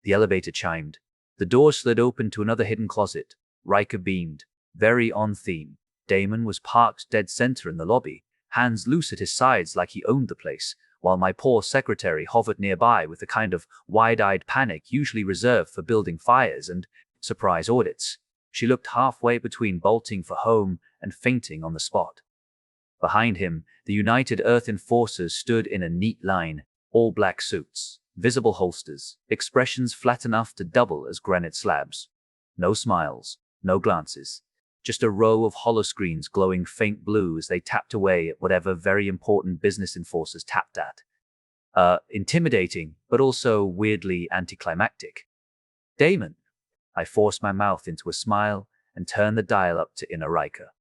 The elevator chimed. The door slid open to another hidden closet. Riker beamed. Very on theme. Damon was parked dead center in the lobby, hands loose at his sides like he owned the place, while my poor secretary hovered nearby with the kind of wide-eyed panic usually reserved for building fires and surprise audits. She looked halfway between bolting for home and fainting on the spot. Behind him, the United Earth Enforcers stood in a neat line, all black suits, visible holsters, expressions flat enough to double as granite slabs. No smiles, no glances. Just a row of holoscreens glowing faint blue as they tapped away at whatever very important business enforcers tapped at. Intimidating, but also weirdly anticlimactic. Damon. I forced my mouth into a smile and turned the dial up to inner Riker.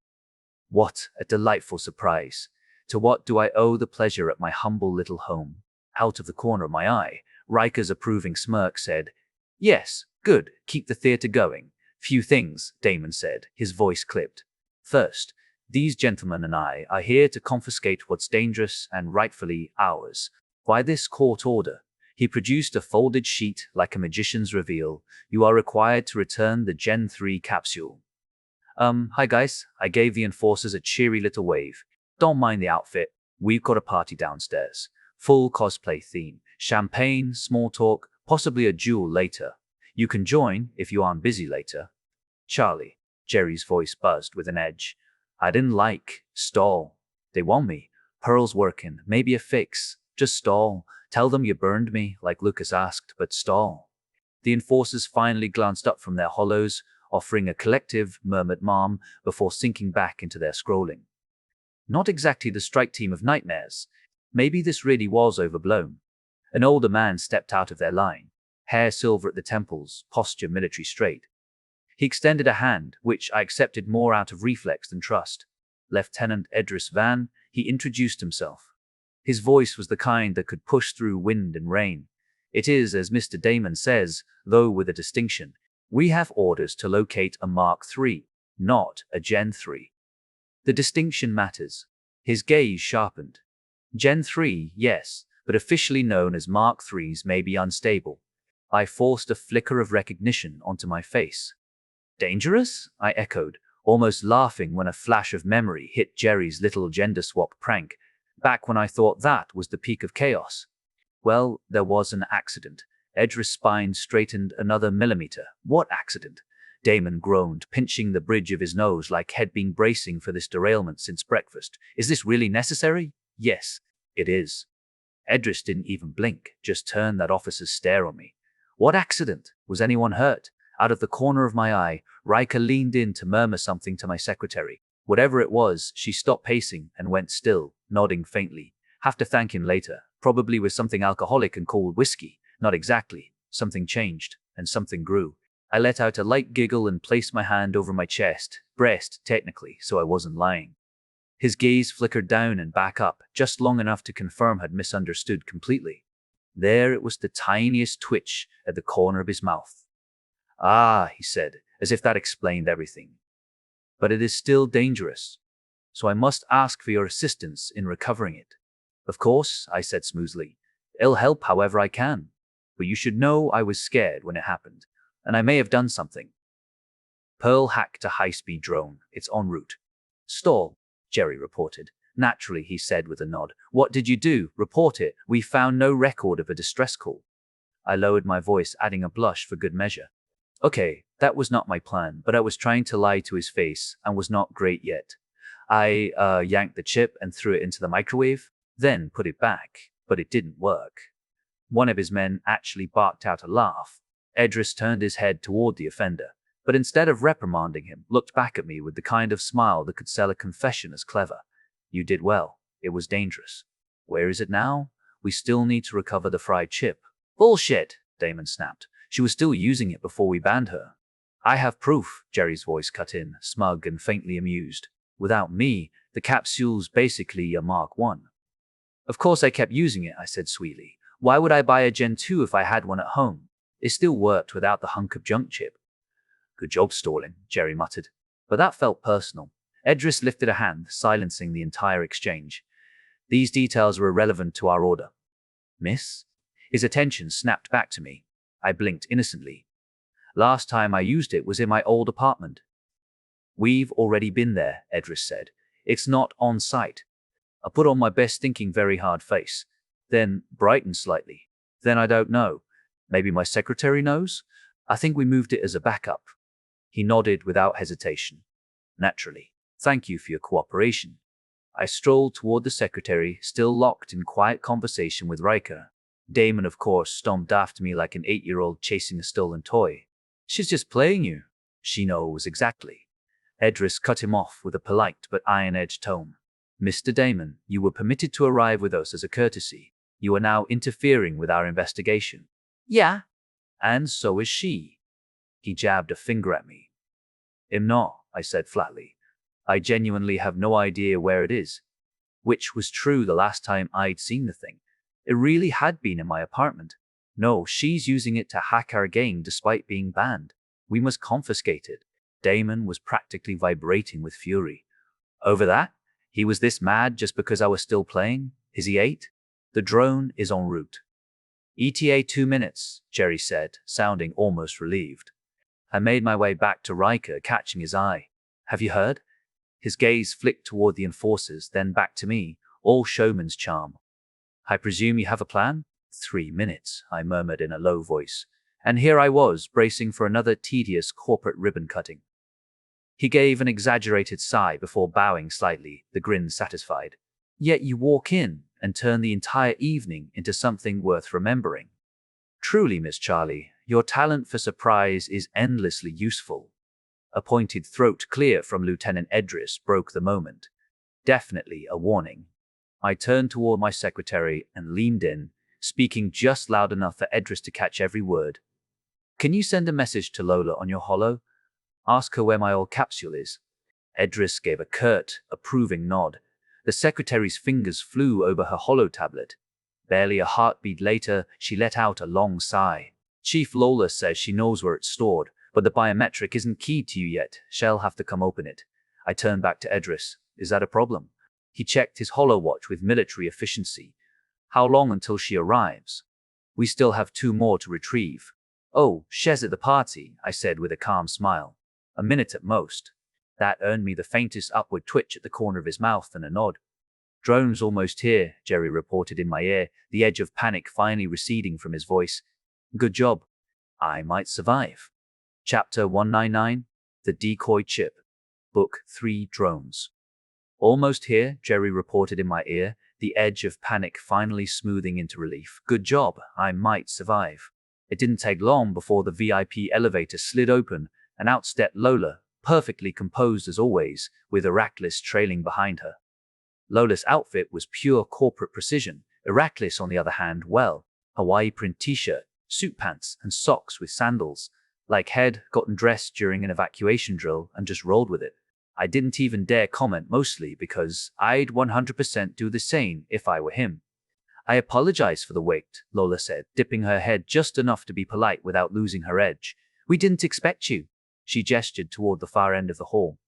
What a delightful surprise. To what do I owe the pleasure at my humble little home? Out of the corner of my eye, Riker's approving smirk said, Yes, good, keep the theater going. Few things, Damon said, his voice clipped. First, these gentlemen and I are here to confiscate what's dangerous and rightfully ours. By this court order, he produced a folded sheet like a magician's reveal. You are required to return the Gen 3 capsule. Hi guys, I gave the enforcers a cheery little wave. Don't mind the outfit, we've got a party downstairs. Full cosplay theme, champagne, small talk, possibly a duel later. You can join if you aren't busy later. Charlie, Jerry's voice buzzed with an edge. I didn't like, stall. They want me. Pearl's working, maybe a fix. Just stall. Tell them you burned me, like Lucas asked, but stall. The enforcers finally glanced up from their hollows, offering a collective, murmured mom, before sinking back into their scrolling. Not exactly the strike team of nightmares. Maybe this really was overblown. An older man stepped out of their line, hair silver at the temples, posture military straight. He extended a hand, which I accepted more out of reflex than trust. Lieutenant Edris Van, he introduced himself. His voice was the kind that could push through wind and rain. It is, as Mr. Damon says, though with a distinction. We have orders to locate a Mark III, not a Gen 3. The distinction matters. His gaze sharpened. Gen 3, yes, but officially known as Mark IIIs may be unstable. I forced a flicker of recognition onto my face. Dangerous? I echoed, almost laughing when a flash of memory hit Jerry's little gender swap prank, back when I thought that was the peak of chaos. Well, there was an accident. Edris' spine straightened another millimeter. What accident? Damon groaned, pinching the bridge of his nose like he'd been bracing for this derailment since breakfast. Is this really necessary? Yes, it is. Edris didn't even blink, just turned that officer's stare on me. What accident? Was anyone hurt? Out of the corner of my eye, Riker leaned in to murmur something to my secretary. Whatever it was, she stopped pacing and went still, nodding faintly. Have to thank him later. Probably with something alcoholic and called whiskey. Not exactly. Something changed, and something grew. I let out a light giggle and placed my hand over my chest, breast, technically, so I wasn't lying. His gaze flickered down and back up, just long enough to confirm I'd misunderstood completely. There it was, the tiniest twitch at the corner of his mouth. Ah, he said, as if that explained everything. But it is still dangerous. so I must ask for your assistance in recovering it. Of course, I said smoothly. I'll help however I can. But you should know I was scared when it happened, and I may have done something. Pearl hacked a high-speed drone. It's en route. Stall, Jerry reported. Naturally, he said with a nod. What did you do? Report it. We found no record of a distress call. I lowered my voice, adding a blush for good measure. Okay, that was not my plan, but I was trying to lie to his face and was not great yet. I yanked the chip and threw it into the microwave, then put it back, but it didn't work. One of his men actually barked out a laugh. Edris turned his head toward the offender, but instead of reprimanding him, looked back at me with the kind of smile that could sell a confession as clever. You did well. It was dangerous. Where is it now? We still need to recover the fried chip. Bullshit, Damon snapped. She was still using it before we banned her. I have proof, Jerry's voice cut in, smug and faintly amused. Without me, the capsule's basically a Mark I. Of course I kept using it, I said sweetly. Why would I buy a Gen 2 if I had one at home? It still worked without the hunk of junk chip. Good job stalling, Jerry muttered. But that felt personal. Edris lifted a hand, silencing the entire exchange. These details were irrelevant to our order. Miss? His attention snapped back to me. I blinked innocently. Last time I used it was in my old apartment. We've already been there, Edris said. It's not on site. I put on my best thinking very hard face, then brightened slightly. Then I don't know. Maybe my secretary knows? I think we moved it as a backup. He nodded without hesitation. Naturally. Thank you for your cooperation. I strolled toward the secretary, still locked in quiet conversation with Riker. Damon, of course, stomped after me like an 8-year-old chasing a stolen toy. She's just playing you. She knows exactly. Edris cut him off with a polite but iron-edged tone. Mr. Damon, you were permitted to arrive with us as a courtesy. You are now interfering with our investigation. Yeah. And so is she. He jabbed a finger at me. I'm not, I said flatly. I genuinely have no idea where it is. Which was true the last time I'd seen the thing. It really had been in my apartment. No, she's using it to hack our game despite being banned. We must confiscate it. Damon was practically vibrating with fury. Over that? He was this mad just because I was still playing? Is he 8? The drone is en route. ETA 2 minutes, Jerry said, sounding almost relieved. I made my way back to Riker, catching his eye. Have you heard? His gaze flicked toward the enforcers, then back to me, all showman's charm. I presume you have a plan? 3 minutes, I murmured in a low voice. And here I was, bracing for another tedious corporate ribbon cutting. He gave an exaggerated sigh before bowing slightly, the grin satisfied. Yet you walk in and turn the entire evening into something worth remembering. Truly, Miss Charlie, your talent for surprise is endlessly useful. A pointed throat clear from Lieutenant Edris broke the moment. Definitely a warning. I turned toward my secretary and leaned in, speaking just loud enough for Edris to catch every word. Can you send a message to Lola on your holo? Ask her where my old capsule is. Edris gave a curt, approving nod. The secretary's fingers flew over her holo tablet. Barely a heartbeat later, she let out a long sigh. Chief Lola says she knows where it's stored, but the biometric isn't keyed to you yet. She'll have to come open it. I turned back to Edris. Is that a problem? He checked his holo watch with military efficiency. How long until she arrives? We still have 2 more to retrieve. Oh, she's at the party, I said with a calm smile. A minute at most. That earned me the faintest upward twitch at the corner of his mouth and a nod. Drone's almost here, Jerry reported in my ear, the edge of panic finally receding from his voice. Good job. I might survive. Chapter 199, The Decoy Chip. Book 3, Drones. Almost here, Jerry reported in my ear, the edge of panic finally smoothing into relief. Good job. I might survive. It didn't take long before the VIP elevator slid open and out stepped Lola, perfectly composed as always, with Heracles trailing behind her. Lola's outfit was pure corporate precision. Heracles, on the other hand, well, Hawaii print t-shirt, suit pants, and socks with sandals. Like head, gotten dressed during an evacuation drill and just rolled with it. I didn't even dare comment, mostly because I'd 100% do the same if I were him. I apologize for the wait, Lola said, dipping her head just enough to be polite without losing her edge. We didn't expect you. She gestured toward the far end of the hall.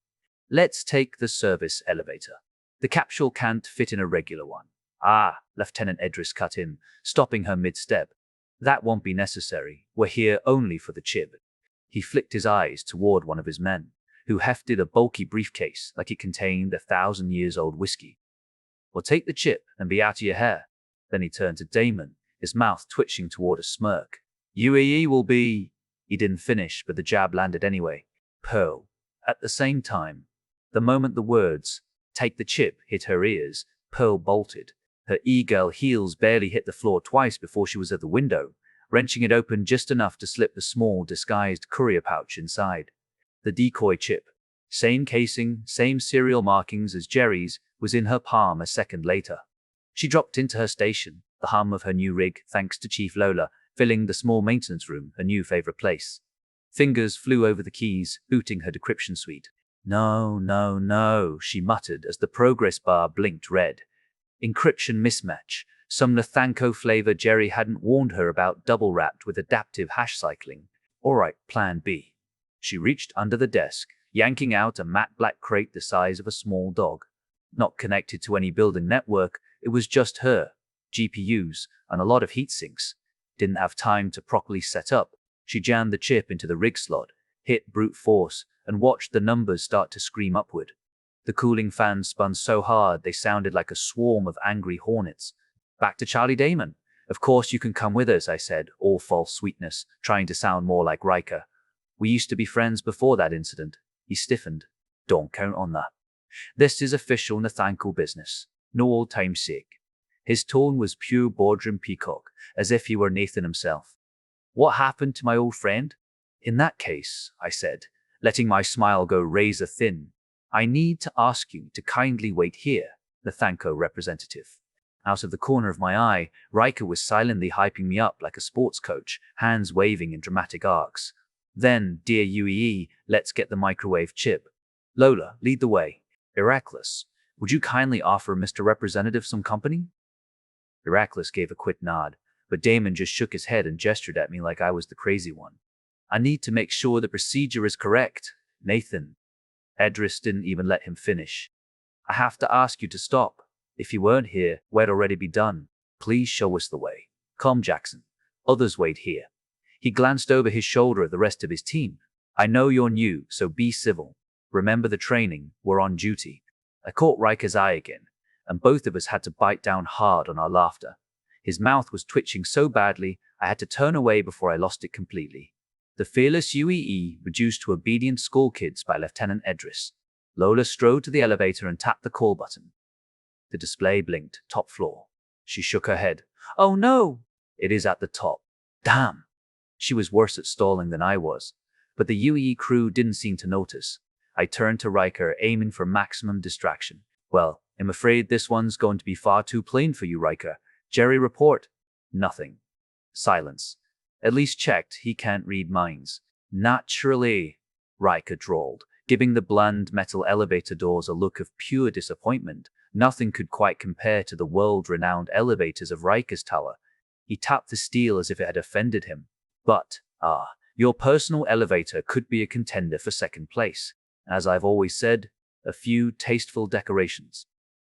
Let's take the service elevator. The capsule can't fit in a regular one. Ah, Lieutenant Edris cut in, stopping her mid-step. That won't be necessary. We're here only for the chip. He flicked his eyes toward one of his men, who hefted a bulky briefcase like it contained 1,000-years-old whiskey. We'll take the chip and be out of your hair. Then he turned to Damon, his mouth twitching toward a smirk. UAE will be... He didn't finish, but the jab landed anyway. Pearl. At the same time, the moment the words, take the chip, hit her ears, Pearl bolted. Her e-girl heels barely hit the floor twice before she was at the window, wrenching it open just enough to slip the small, disguised courier pouch inside. The decoy chip, same casing, same serial markings as Jerry's, was in her palm a second later. She dropped into her station, the hum of her new rig, thanks to Chief Lola, filling the small maintenance room, her new favorite place. Fingers flew over the keys, booting her decryption suite. No, no, no, she muttered as the progress bar blinked red. Encryption mismatch. Some Lathanco flavor Jerry hadn't warned her about, double-wrapped with adaptive hash cycling. All right, plan B. She reached under the desk, yanking out a matte black crate the size of a small dog. Not connected to any building network, it was just her, GPUs, and a lot of heat sinks. Didn't have time to properly set up. She jammed the chip into the rig slot, hit brute force, and watched the numbers start to scream upward. The cooling fans spun so hard they sounded like a swarm of angry hornets. Back to Charlie Damon. Of course you can come with us, I said, all false sweetness, trying to sound more like Riker. We used to be friends before that incident. He stiffened. Don't count on that. This is official Nathanko business. No old-time sake. His tone was pure boardroom peacock, as if he were Nathan himself. What happened to my old friend? In that case, I said, letting my smile go razor thin, I need to ask you to kindly wait here, Nathanko representative. Out of the corner of my eye, Riker was silently hyping me up like a sports coach, hands waving in dramatic arcs. Then, dear UEE, let's get the microwave chip. Lola, lead the way. Heracles, would you kindly offer Mr. Representative some company? Heracles gave a quick nod, but Damon just shook his head and gestured at me like I was the crazy one. I need to make sure the procedure is correct, Nathan. Edris didn't even let him finish. I have to ask you to stop. If you weren't here, we'd already be done. Please show us the way. Come, Jackson. Others wait here. He glanced over his shoulder at the rest of his team. I know you're new, so be civil. Remember the training. We're on duty. I caught Riker's eye again, and both of us had to bite down hard on our laughter. His mouth was twitching so badly, I had to turn away before I lost it completely. The fearless UEE reduced to obedient school kids by Lieutenant Edris. Lola strode to the elevator and tapped the call button. The display blinked, top floor. She shook her head. Oh no! It is at the top. Damn! She was worse at stalling than I was, but the UEE crew didn't seem to notice. I turned to Riker, aiming for maximum distraction. Well, I'm afraid this one's going to be far too plain for you, Riker. Jerry, report. Nothing. Silence. At least checked, he can't read minds. Naturally, Riker drawled, giving the bland metal elevator doors a look of pure disappointment. Nothing could quite compare to the world-renowned elevators of Riker's tower. He tapped the steel as if it had offended him. But, your personal elevator could be a contender for second place. As I've always said, a few tasteful decorations.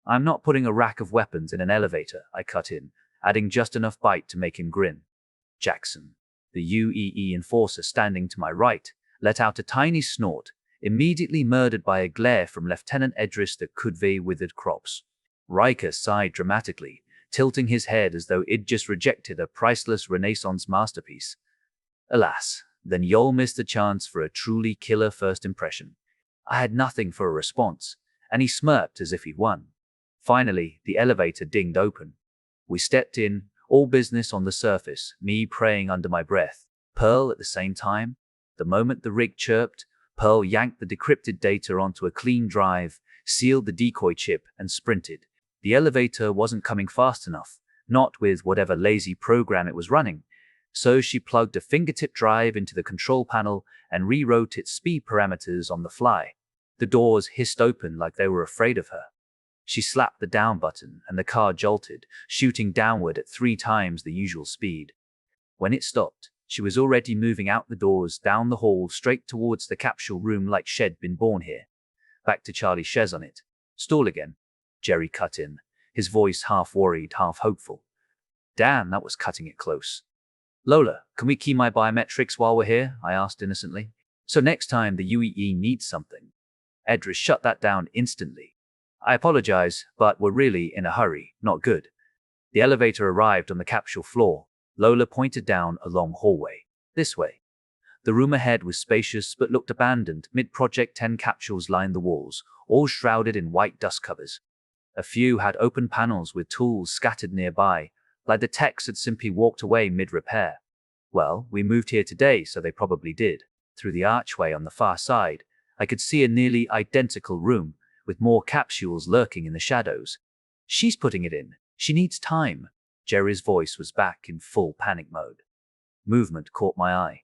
I'm not putting a rack of weapons in an elevator, I cut in, adding just enough bite to make him grin. Jackson, the UEE enforcer standing to my right, let out a tiny snort, immediately murdered by a glare from Lieutenant Edris that could weigh withered crops. Riker sighed dramatically, tilting his head as though it'd just rejected a priceless Renaissance masterpiece. Alas, then you'll miss the chance for a truly killer first impression. I had nothing for a response, and he smirked as if he'd won. Finally, the elevator dinged open. We stepped in, all business on the surface, me praying under my breath. Pearl at the same time. The moment the rig chirped, Pearl yanked the decrypted data onto a clean drive, sealed the decoy chip, and sprinted. The elevator wasn't coming fast enough, not with whatever lazy program it was running, so she plugged a fingertip drive into the control panel and rewrote its speed parameters on the fly. The doors hissed open like they were afraid of her. She slapped the down button and the car jolted, shooting downward at 3 times the usual speed. When it stopped, she was already moving out the doors, down the hall, straight towards the capsule room like she'd been born here. back to Charlie's chaise on it. Stall again, Jerry cut in, his voice half worried, half hopeful. Damn, that was cutting it close. Lola, can we key my biometrics while we're here? I asked innocently. So next time the UEE needs something. Edris shut that down instantly. I apologize, but we're really in a hurry, not good. The elevator arrived on the capsule floor. Lola pointed down a long hallway. This way. The room ahead was spacious but looked abandoned. Mid-Project 10 capsules lined the walls, all shrouded in white dust covers. A few had open panels with tools scattered nearby, like the techs had simply walked away mid-repair. Well, we moved here today, so they probably did. Through the archway on the far side, I could see a nearly identical room, with more capsules lurking in the shadows. She's putting it in. She needs time. Jerry's voice was back in full panic mode. Movement caught my eye.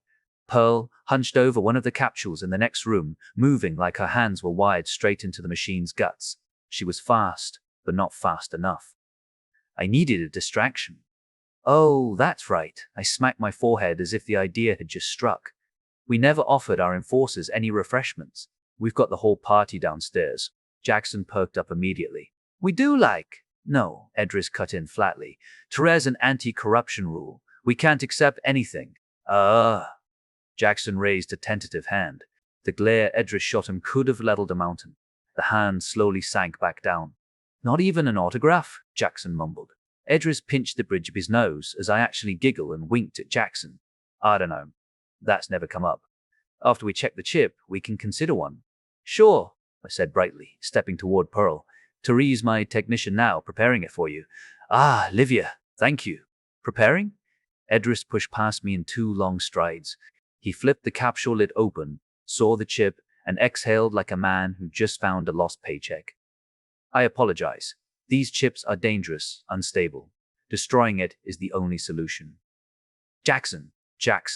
Pearl hunched over one of the capsules in the next room, moving like her hands were wired straight into the machine's guts. She was fast, but not fast enough. I needed a distraction. Oh, that's right. I smacked my forehead as if the idea had just struck. We never offered our enforcers any refreshments. We've got the whole party downstairs. Jackson perked up immediately. We do like. No, Edris cut in flatly. Therese an anti-corruption rule. We can't accept anything. Jackson raised a tentative hand. The glare Edris shot him could have leveled a mountain. The hand slowly sank back down. Not even an autograph? Jackson mumbled. Edris pinched the bridge of his nose as I actually giggled and winked at Jackson. I don't know. That's never come up. After we check the chip, we can consider one. Sure, I said brightly, stepping toward Pearl. Therese, my technician now, preparing it for you. Ah, Livia, thank you. Preparing? Edris pushed past me in 2 long strides. He flipped the capsule lid open, saw the chip, and exhaled like a man who just found a lost paycheck. I apologize. These chips are dangerous, unstable. Destroying it is the only solution. Jackson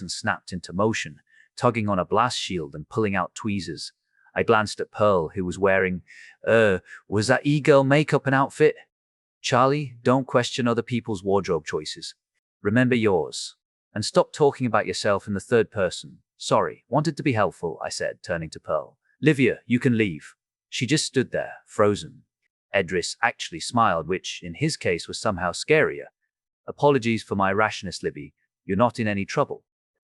snapped into motion, tugging on a blast shield and pulling out tweezers. I glanced at Pearl, who was wearing, was that e-girl makeup and outfit? Charlie, don't question other people's wardrobe choices. Remember yours. And stop talking about yourself in the third person. Sorry, wanted to be helpful, I said, turning to Pearl. Livia, you can leave. She just stood there, frozen. Edris actually smiled, which, in his case, was somehow scarier. Apologies for my rashness, Livy. You're not in any trouble.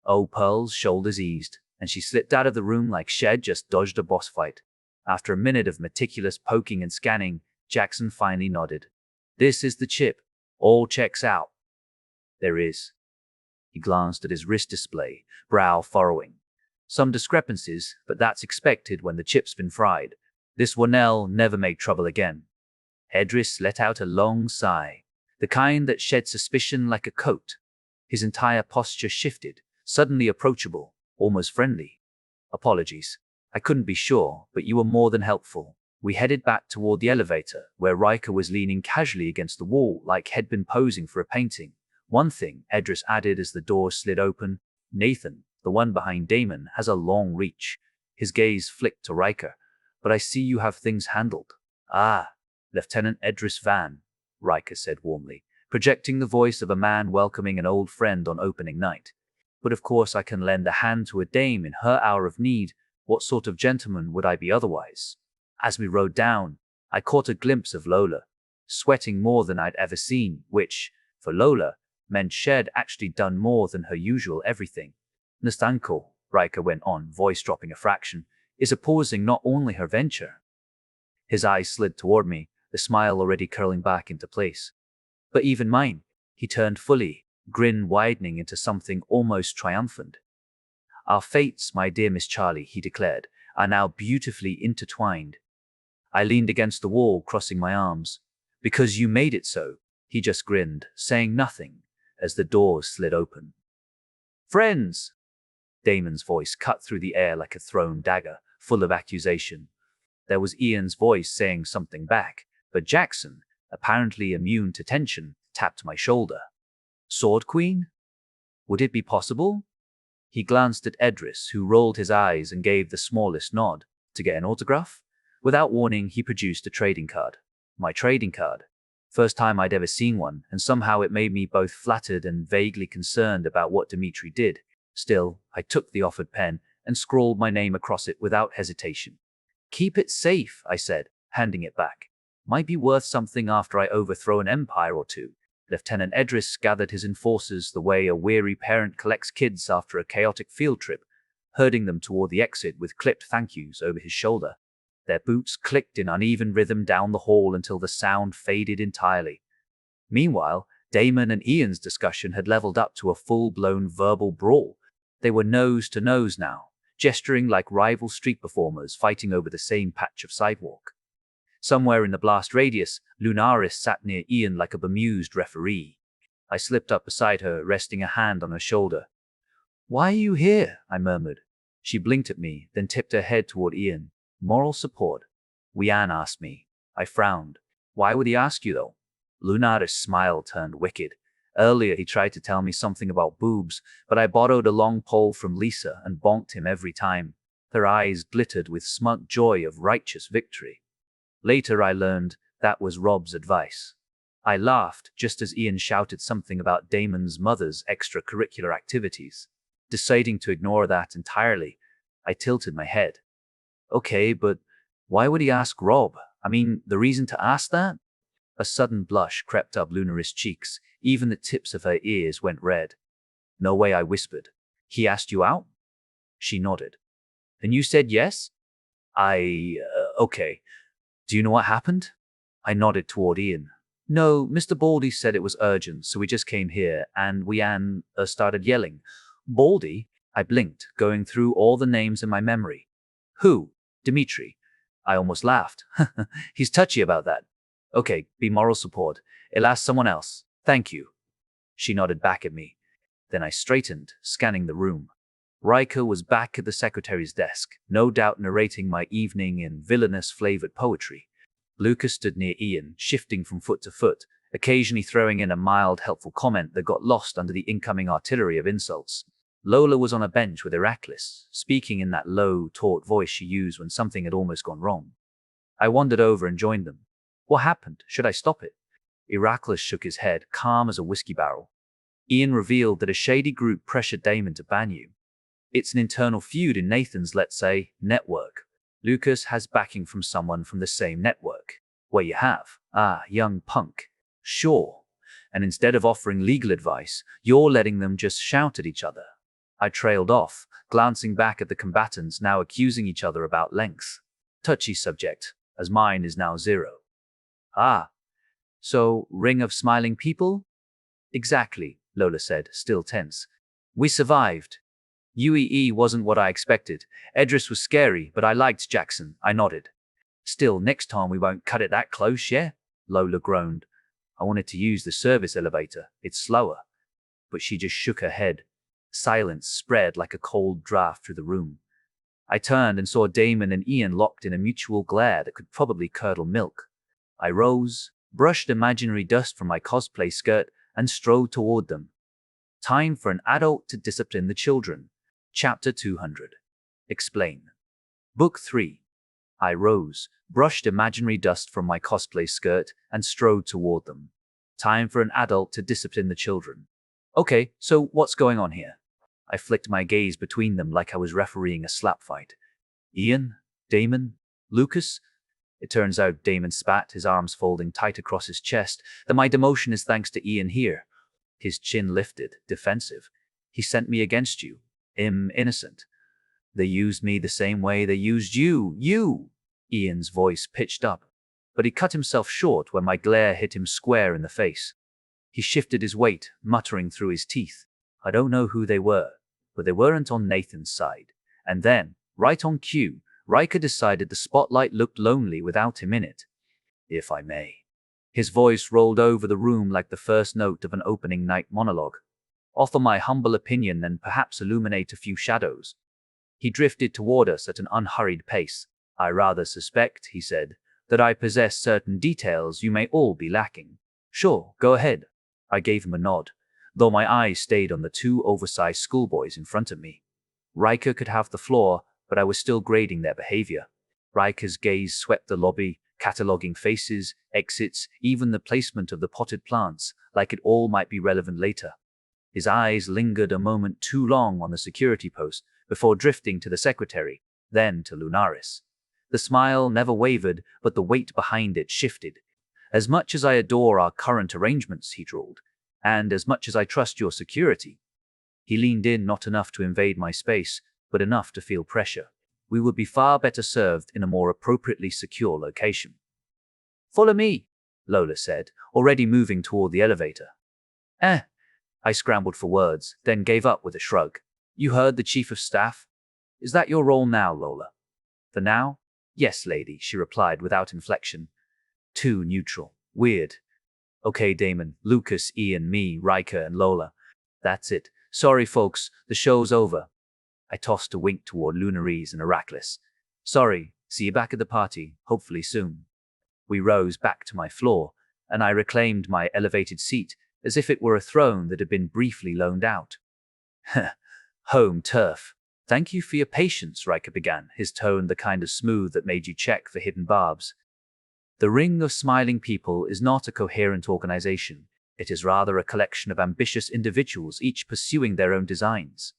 Oh, Pearl's shoulders eased, and she slipped out of the room like she'd just dodged a boss fight. After a minute of meticulous poking and scanning, Jackson finally nodded. This is the chip. All checks out. There is. He glanced at his wrist display, brow furrowing. Some discrepancies, but that's expected when the chip's been fried. This Wanell never made trouble again. Edris let out a long sigh, the kind that shed suspicion like a coat. His entire posture shifted, suddenly approachable, almost friendly. Apologies. I couldn't be sure, but you were more than helpful. We headed back toward the elevator, where Riker was leaning casually against the wall like he'd been posing for a painting. One thing, Edris added as the door slid open, Nathan, the one behind Damon, has a long reach. His gaze flicked to Riker. But I see you have things handled. Ah, Lieutenant Edris Van, Riker said warmly, projecting the voice of a man welcoming an old friend on opening night. But of course I can lend a hand to a dame in her hour of need. What sort of gentleman would I be otherwise? As we rode down, I caught a glimpse of Lola, sweating more than I'd ever seen, which, for Lola, meant she'd actually done more than her usual everything. Nastanko, Riker went on, voice dropping a fraction, is opposing not only her venture. His eyes slid toward me, the smile already curling back into place. But even mine. He turned fully, grin widening into something almost triumphant. Our fates, my dear Miss Charlie, he declared, are now beautifully intertwined. I leaned against the wall, crossing my arms. Because you made it so, he just grinned, saying nothing, as the door slid open. Friends! Damon's voice cut through the air like a thrown dagger, full of accusation. There was Ian's voice saying something back, but Jackson, apparently immune to tension, tapped my shoulder. Sword Queen? Would it be possible? He glanced at Edris, who rolled his eyes and gave the smallest nod. To get an autograph? Without warning, he produced a trading card. My trading card. First time I'd ever seen one, and somehow it made me both flattered and vaguely concerned about what Dimitri did. Still, I took the offered pen and scrawled my name across it without hesitation. Keep it safe, I said, handing it back. Might be worth something after I overthrow an empire or two. Lieutenant Edris gathered his enforcers the way a weary parent collects kids after a chaotic field trip, herding them toward the exit with clipped thank yous over his shoulder. Their boots clicked in uneven rhythm down the hall until the sound faded entirely. Meanwhile, Damon and Ian's discussion had leveled up to a full-blown verbal brawl. They were nose to nose now, gesturing like rival street performers fighting over the same patch of sidewalk. Somewhere in the blast radius, Lunaris sat near Ian like a bemused referee. I slipped up beside her, resting a hand on her shoulder. "Why are you here?" I murmured. She blinked at me, then tipped her head toward Ian. "Moral support." Wian asked me. I frowned. "Why would he ask you, though?" Lunaris' smile turned wicked. Earlier he tried to tell me something about boobs, but I borrowed a long pole from Lisa and bonked him every time. Her eyes glittered with smug joy of righteous victory. Later I learned that was Rob's advice. I laughed just as Ian shouted something about Damon's mother's extracurricular activities. Deciding to ignore that entirely, I tilted my head. Okay, but why would he ask Rob? I mean, the reason to ask that? A sudden blush crept up Lunaris' cheeks. Even the tips of her ears went red. "No way," I whispered. "He asked you out?" She nodded. "And you said yes?" Okay. Do you know what happened?" I nodded toward Ian. "No, Mr. Baldy said it was urgent, so we just came here, and Wian started yelling. Baldy?" I blinked, going through all the names in my memory. "Who?" "Dimitri." I almost laughed. "He's touchy about that." "Okay, be moral support. I'll ask someone else. Thank you." She nodded back at me. Then I straightened, scanning the room. Riker was back at the secretary's desk, no doubt narrating my evening in villainous-flavored poetry. Lucas stood near Ian, shifting from foot to foot, occasionally throwing in a mild, helpful comment that got lost under the incoming artillery of insults. Lola was on a bench with Heracles, speaking in that low, taut voice she used when something had almost gone wrong. I wandered over and joined them. "What happened? Should I stop it?" Heracles shook his head, calm as a whiskey barrel. Ian revealed that a shady group pressured Damon to ban you. It's an internal feud in Nathan's, let's say, network. Lucas has backing from someone from the same network. What you have? Young punk. Sure. And instead of offering legal advice, you're letting them just shout at each other. I trailed off, glancing back at the combatants now accusing each other about lengths. Touchy subject, as mine is now 0. So, ring of smiling people? Exactly, Lola said, still tense. We survived. UEE wasn't what I expected. Edris was scary, but I liked Jackson. I nodded. Still, next time we won't cut it that close, yeah? Lola groaned. I wanted to use the service elevator. It's slower. But she just shook her head. Silence spread like a cold draft through the room. I turned and saw Damon and Ian locked in a mutual glare that could probably curdle milk. I rose, brushed imaginary dust from my cosplay skirt, and strode toward them. Time for an adult to discipline the children. Chapter 200. Explain. Book 3. I rose, brushed imaginary dust from my cosplay skirt, and strode toward them. Time for an adult to discipline the children. Okay, so what's going on here? I flicked my gaze between them like I was refereeing a slap fight. Ian? Damon? Lucas? It turns out Damon spat, his arms folding tight across his chest, that my demotion is thanks to Ian here. His chin lifted, defensive. He sent me against you. Innocent. They used me the same way they used you. You! Ian's voice pitched up, but he cut himself short when my glare hit him square in the face. He shifted his weight, muttering through his teeth. I don't know who they were, but they weren't on Nathan's side. And then, right on cue, Riker decided the spotlight looked lonely without him in it. If I may. His voice rolled over the room like the first note of an opening night monologue. Offer my humble opinion and perhaps illuminate a few shadows. He drifted toward us at an unhurried pace. I rather suspect, he said, that I possess certain details you may all be lacking. Sure, go ahead. I gave him a nod, though my eyes stayed on the 2 oversized schoolboys in front of me. Riker could have the floor, but I was still grading their behavior. Riker's gaze swept the lobby, cataloging faces, exits, even the placement of the potted plants, like it all might be relevant later. His eyes lingered a moment too long on the security post before drifting to the secretary, then to Lunaris. The smile never wavered, but the weight behind it shifted. As much as I adore our current arrangements, he drawled, and as much as I trust your security. He leaned in, not enough to invade my space, but enough to feel pressure. We would be far better served in a more appropriately secure location. Follow me, Lola said, already moving toward the elevator. I scrambled for words, then gave up with a shrug. You heard the chief of staff? Is that your role now, Lola? For now? Yes, lady, she replied without inflection. Too neutral. Weird. Okay, Damon, Lucas, Ian, me, Riker, and Lola. That's it. Sorry, folks, the show's over. I tossed a wink toward Lunaries and Heracles. Sorry, see you back at the party, hopefully soon. We rose back to my floor, and I reclaimed my elevated seat as if it were a throne that had been briefly loaned out. Home turf. Thank you for your patience, Riker began, his tone the kind of smooth that made you check for hidden barbs. The Ring of Smiling People is not a coherent organization. It is rather a collection of ambitious individuals, each pursuing their own designs.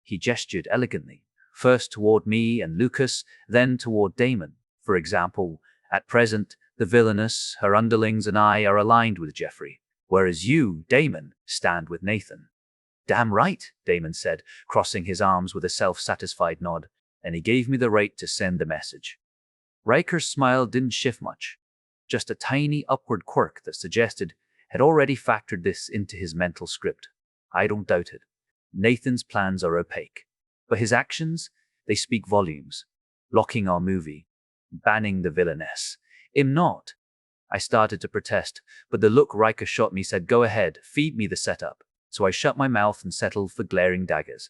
He gestured elegantly, first toward me and Lucas, then toward Damon. For example, at present, the villainess, her underlings, and I are aligned with Jeffrey, whereas you, Damon, stand with Nathan. Damn right, Damon said, crossing his arms with a self-satisfied nod, and he gave me the right to send the message. Riker's smile didn't shift much, just a tiny upward quirk that suggested had already factored this into his mental script. I don't doubt it. Nathan's plans are opaque, but his actions, they speak volumes. Locking our movie, banning the villainess. Him not. I started to protest, but the look Riker shot me said, go ahead, feed me the setup. So I shut my mouth and settled for glaring daggers.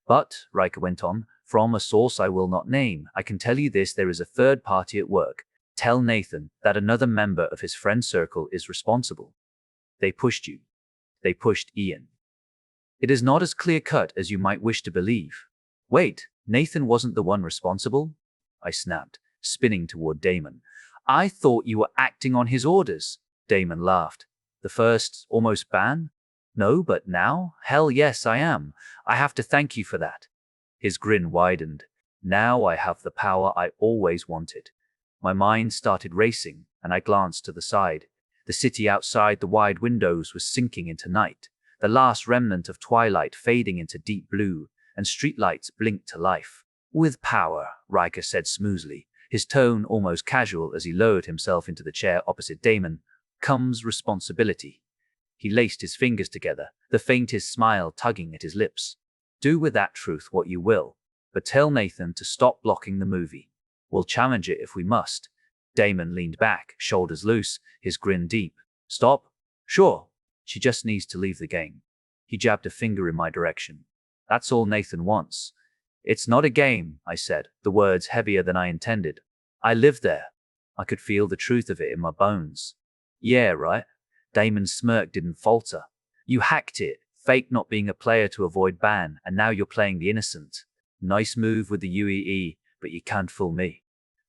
But, Riker went on, from a source I will not name, I can tell you this, there is a third party at work. Tell Nathan that another member of his friend circle is responsible. They pushed you. They pushed Ian. It is not as clear-cut as you might wish to believe. Wait, Nathan wasn't the one responsible? I snapped, spinning toward Damon. I thought you were acting on his orders. Damon laughed. The first, almost ban? No, but now? Hell yes, I am. I have to thank you for that. His grin widened. Now I have the power I always wanted. My mind started racing, and I glanced to the side. The city outside the wide windows was sinking into night, the last remnant of twilight fading into deep blue, and streetlights blinked to life. With power, Riker said smoothly, his tone almost casual as he lowered himself into the chair opposite Damon, comes responsibility. He laced his fingers together, the faintest smile tugging at his lips. Do with that truth what you will, but tell Nathan to stop blocking the movie. We'll challenge it if we must. Damon leaned back, shoulders loose, his grin deep. Stop? Sure. She just needs to leave the game. He jabbed a finger in my direction. That's all Nathan wants. It's not a game, I said, the words heavier than I intended. I lived there. I could feel the truth of it in my bones. Yeah, right? Damon's smirk didn't falter. You hacked it, faked not being a player to avoid ban, and now you're playing the innocent. Nice move with the UEE, but you can't fool me.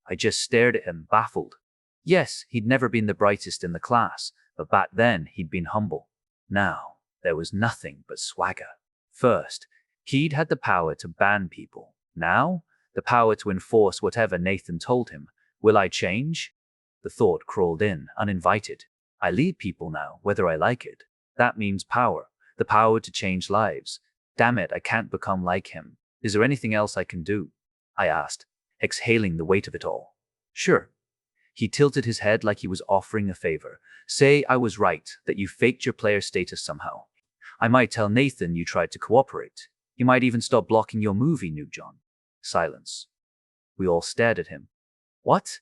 I just stared at him, baffled. Yes, he'd never been the brightest in the class, but back then he'd been humble. Now, there was nothing but swagger. First, he'd had the power to ban people. Now, the power to enforce whatever Nathan told him. Will I change? The thought crawled in, uninvited. I lead people now, whether I like it. That means power. The power to change lives. Damn it, I can't become like him. Is there anything else I can do? I asked, exhaling the weight of it all. Sure. He tilted his head like he was offering a favor. Say I was right, that you faked your player status somehow. I might tell Nathan you tried to cooperate. He might even stop blocking your movie, Noob John. Silence. We all stared at him. What?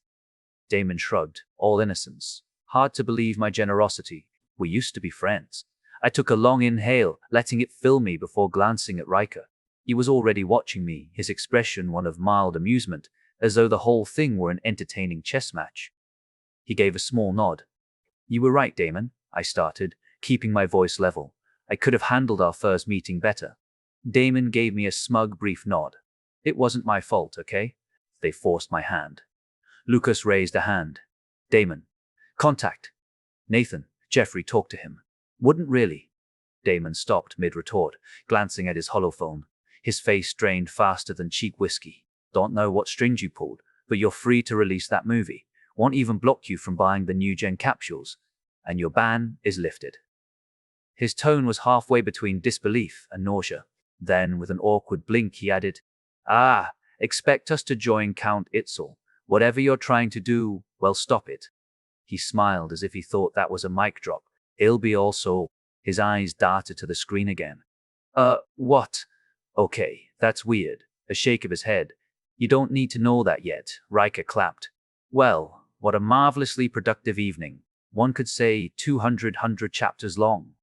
Damon shrugged, all innocence. Hard to believe my generosity. We used to be friends. I took a long inhale, letting it fill me before glancing at Riker. He was already watching me, his expression one of mild amusement, as though the whole thing were an entertaining chess match. He gave a small nod. You were right, Damon, I started, keeping my voice level. I could have handled our first meeting better. Damon gave me a smug, brief nod. It wasn't my fault, okay? They forced my hand. Lucas raised a hand. Damon. Contact. Nathan. Jeffrey talked to him. Wouldn't really. Damon stopped mid-retort, glancing at his holophone. His face drained faster than cheap whiskey. Don't know what strings you pulled, but you're free to release that movie. Won't even block you from buying the new gen capsules, and your ban is lifted." His tone was halfway between disbelief and nausea. Then, with an awkward blink, he added, "Ah, expect us to join Count Itzel. Whatever you're trying to do, well, stop it." He smiled as if he thought that was a mic drop. "It'll be all so." His eyes darted to the screen again. What? Okay, that's weird." A shake of his head. "You don't need to know that yet." Riker clapped. "Well, what a marvelously productive evening. One could say 200 chapters long.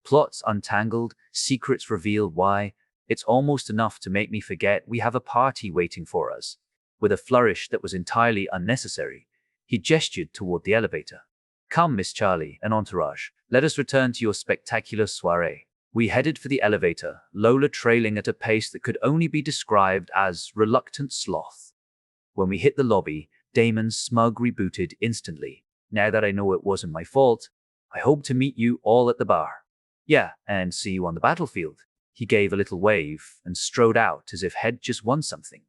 Plots untangled, secrets revealed. Why, it's almost enough to make me forget we have a party waiting for us." With a flourish that was entirely unnecessary, he gestured toward the elevator. "Come, Miss Charlie and entourage, let us return to your spectacular soiree." We headed for the elevator, Lola trailing at a pace that could only be described as reluctant sloth. When we hit the lobby, Damon's smug rebooted instantly. "Now that I know it wasn't my fault, I hope to meet you all at the bar." "Yeah, and see you on the battlefield." He gave a little wave and strode out as if he'd just won something.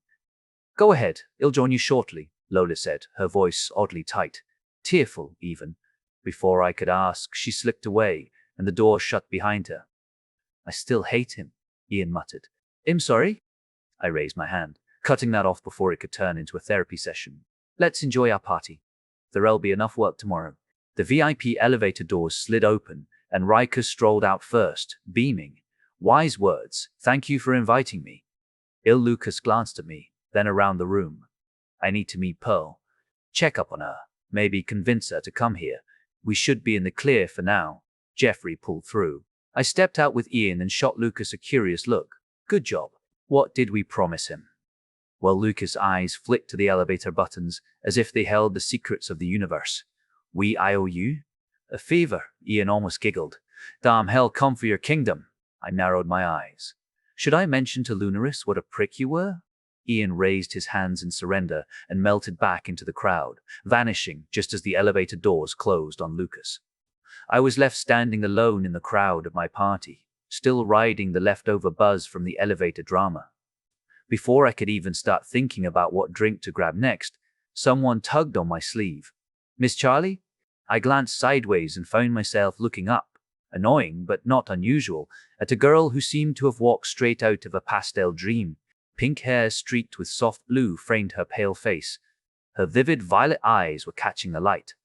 "Go ahead, I'll join you shortly," Lola said, her voice oddly tight, tearful even. Before I could ask, she slipped away, and the door shut behind her. "I still hate him," Ian muttered. "I'm sorry?" I raised my hand, cutting that off before it could turn into a therapy session. "Let's enjoy our party. There'll be enough work tomorrow." The VIP elevator doors slid open, and Riker strolled out first, beaming. "Wise words. Thank you for inviting me." Lucas glanced at me, then around the room. "I need to meet Pearl. Check up on her. Maybe convince her to come here. We should be in the clear for now." Jeffrey pulled through. I stepped out with Ian and shot Lucas a curious look. "Good job. What did we promise him?" Well, Lucas' eyes flicked to the elevator buttons as if they held the secrets of the universe. "We IOU? A favor?" Ian almost giggled. "Damn hell, come for your kingdom." I narrowed my eyes. "Should I mention to Lunaris what a prick you were?" Ian raised his hands in surrender and melted back into the crowd, vanishing just as the elevator doors closed on Lucas. I was left standing alone in the crowd of my party, still riding the leftover buzz from the elevator drama. Before I could even start thinking about what drink to grab next, someone tugged on my sleeve. "Miss Charlie?" I glanced sideways and found myself looking up, annoying but not unusual, at a girl who seemed to have walked straight out of a pastel dream. Pink hair streaked with soft blue framed her pale face. Her vivid violet eyes were catching the light.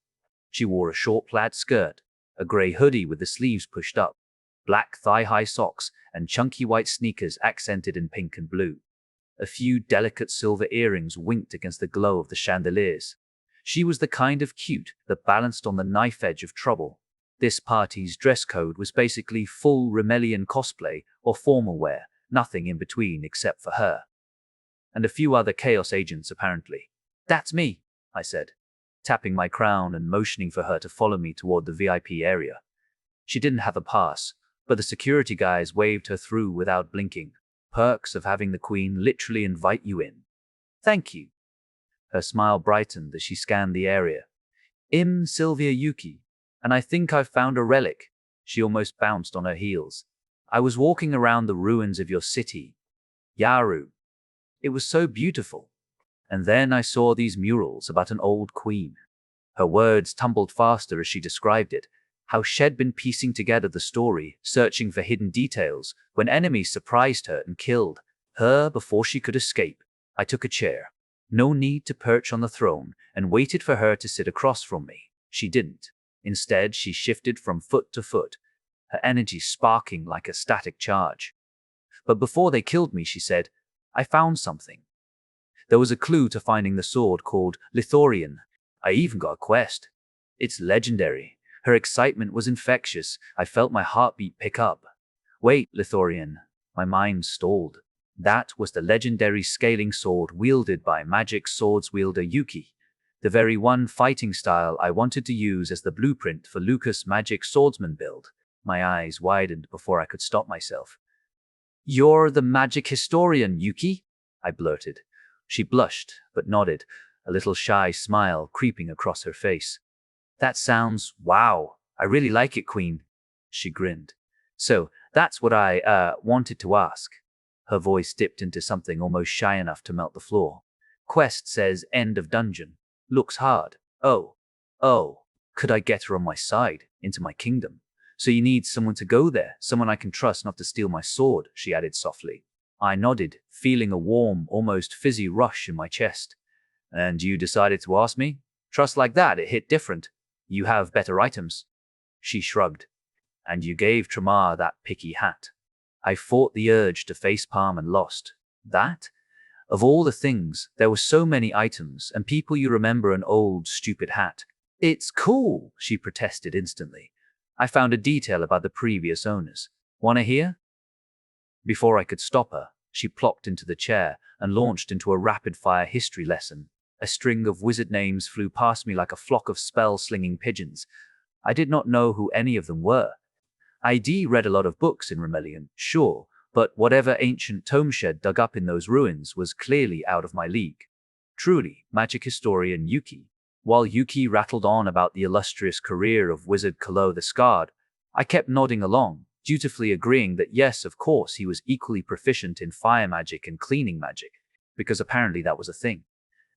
She wore a short plaid skirt, a grey hoodie with the sleeves pushed up, black thigh-high socks, and chunky white sneakers accented in pink and blue. A few delicate silver earrings winked against the glow of the chandeliers. She was the kind of cute that balanced on the knife edge of trouble. This party's dress code was basically full Rimelion cosplay or formal wear, nothing in between except for her. And a few other Chaos agents, apparently. "That's me," I said, tapping my crown and motioning for her to follow me toward the VIP area. She didn't have a pass, but the security guys waved her through without blinking. Perks of having the Queen literally invite you in. "Thank you." Her smile brightened as she scanned the area. Sylvia Yuki, and I think I've found a relic." She almost bounced on her heels. "I was walking around the ruins of your city, Yaru. It was so beautiful. And then I saw these murals about an old queen." Her words tumbled faster as she described it, how she'd been piecing together the story, searching for hidden details, when enemies surprised her and killed her before she could escape. I took a chair. No need to perch on the throne, and waited for her to sit across from me. She didn't. Instead, she shifted from foot to foot, her energy sparking like a static charge. "But before they killed me," she said, "I found something. There was a clue to finding the sword called Lithorian. I even got a quest. It's legendary." Her excitement was infectious. I felt my heartbeat pick up. "Wait, Lithorian." My mind stalled. That was the legendary scaling sword wielded by magic swords wielder Yuki, the very one fighting style I wanted to use as the blueprint for Lucas' magic swordsman build. My eyes widened before I could stop myself. "You're the magic historian, Yuki?" I blurted. She blushed, but nodded, a little shy smile creeping across her face. "That sounds wow. I really like it, Queen." She grinned. "So, that's what I wanted to ask." Her voice dipped into something almost shy enough to melt the floor. Quest says end of dungeon. Looks hard. Oh. Oh. Could I get her on my side, into my kingdom? So you need someone to go there, someone I can trust not to steal my sword, she added softly. I nodded, feeling a warm, almost fizzy rush in my chest. And you decided to ask me? Trust like that, it hit different. You have better items. She shrugged. And you gave Tramar that picky hat. I fought the urge to facepalm and lost. That? Of all the things, there were so many items, and people you remember an old, stupid hat. It's cool, she protested instantly. I found a detail about the previous owners. Wanna hear? Before I could stop her, she plopped into the chair and launched into a rapid-fire history lesson. A string of wizard names flew past me like a flock of spell-slinging pigeons. I did not know who any of them were. I'd read a lot of books in Rimelion, sure, but whatever ancient tome shed dug up in those ruins was clearly out of my league. Truly, magic historian Yuki. While Yuki rattled on about the illustrious career of wizard Kalo the Scarred, I kept nodding along, dutifully agreeing that yes, of course, he was equally proficient in fire magic and cleaning magic, because apparently that was a thing.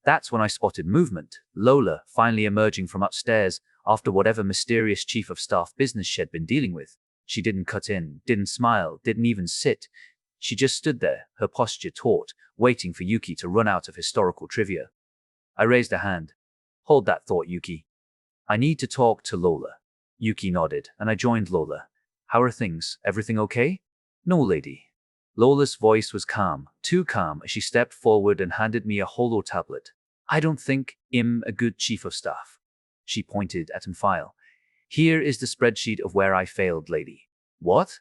That's when I spotted movement, Lola finally emerging from upstairs after whatever mysterious chief of staff business she'd been dealing with. She didn't cut in, didn't smile, didn't even sit. She just stood there, her posture taut, waiting for Yuki to run out of historical trivia. I raised a hand. Hold that thought, Yuki. I need to talk to Lola. Yuki nodded, and I joined Lola. How are things? Everything okay? No, lady. Lola's voice was calm, too calm, as she stepped forward and handed me a holo tablet. I don't think I'm a good chief of staff. She pointed at an file. Here is the spreadsheet of where I failed, lady. What?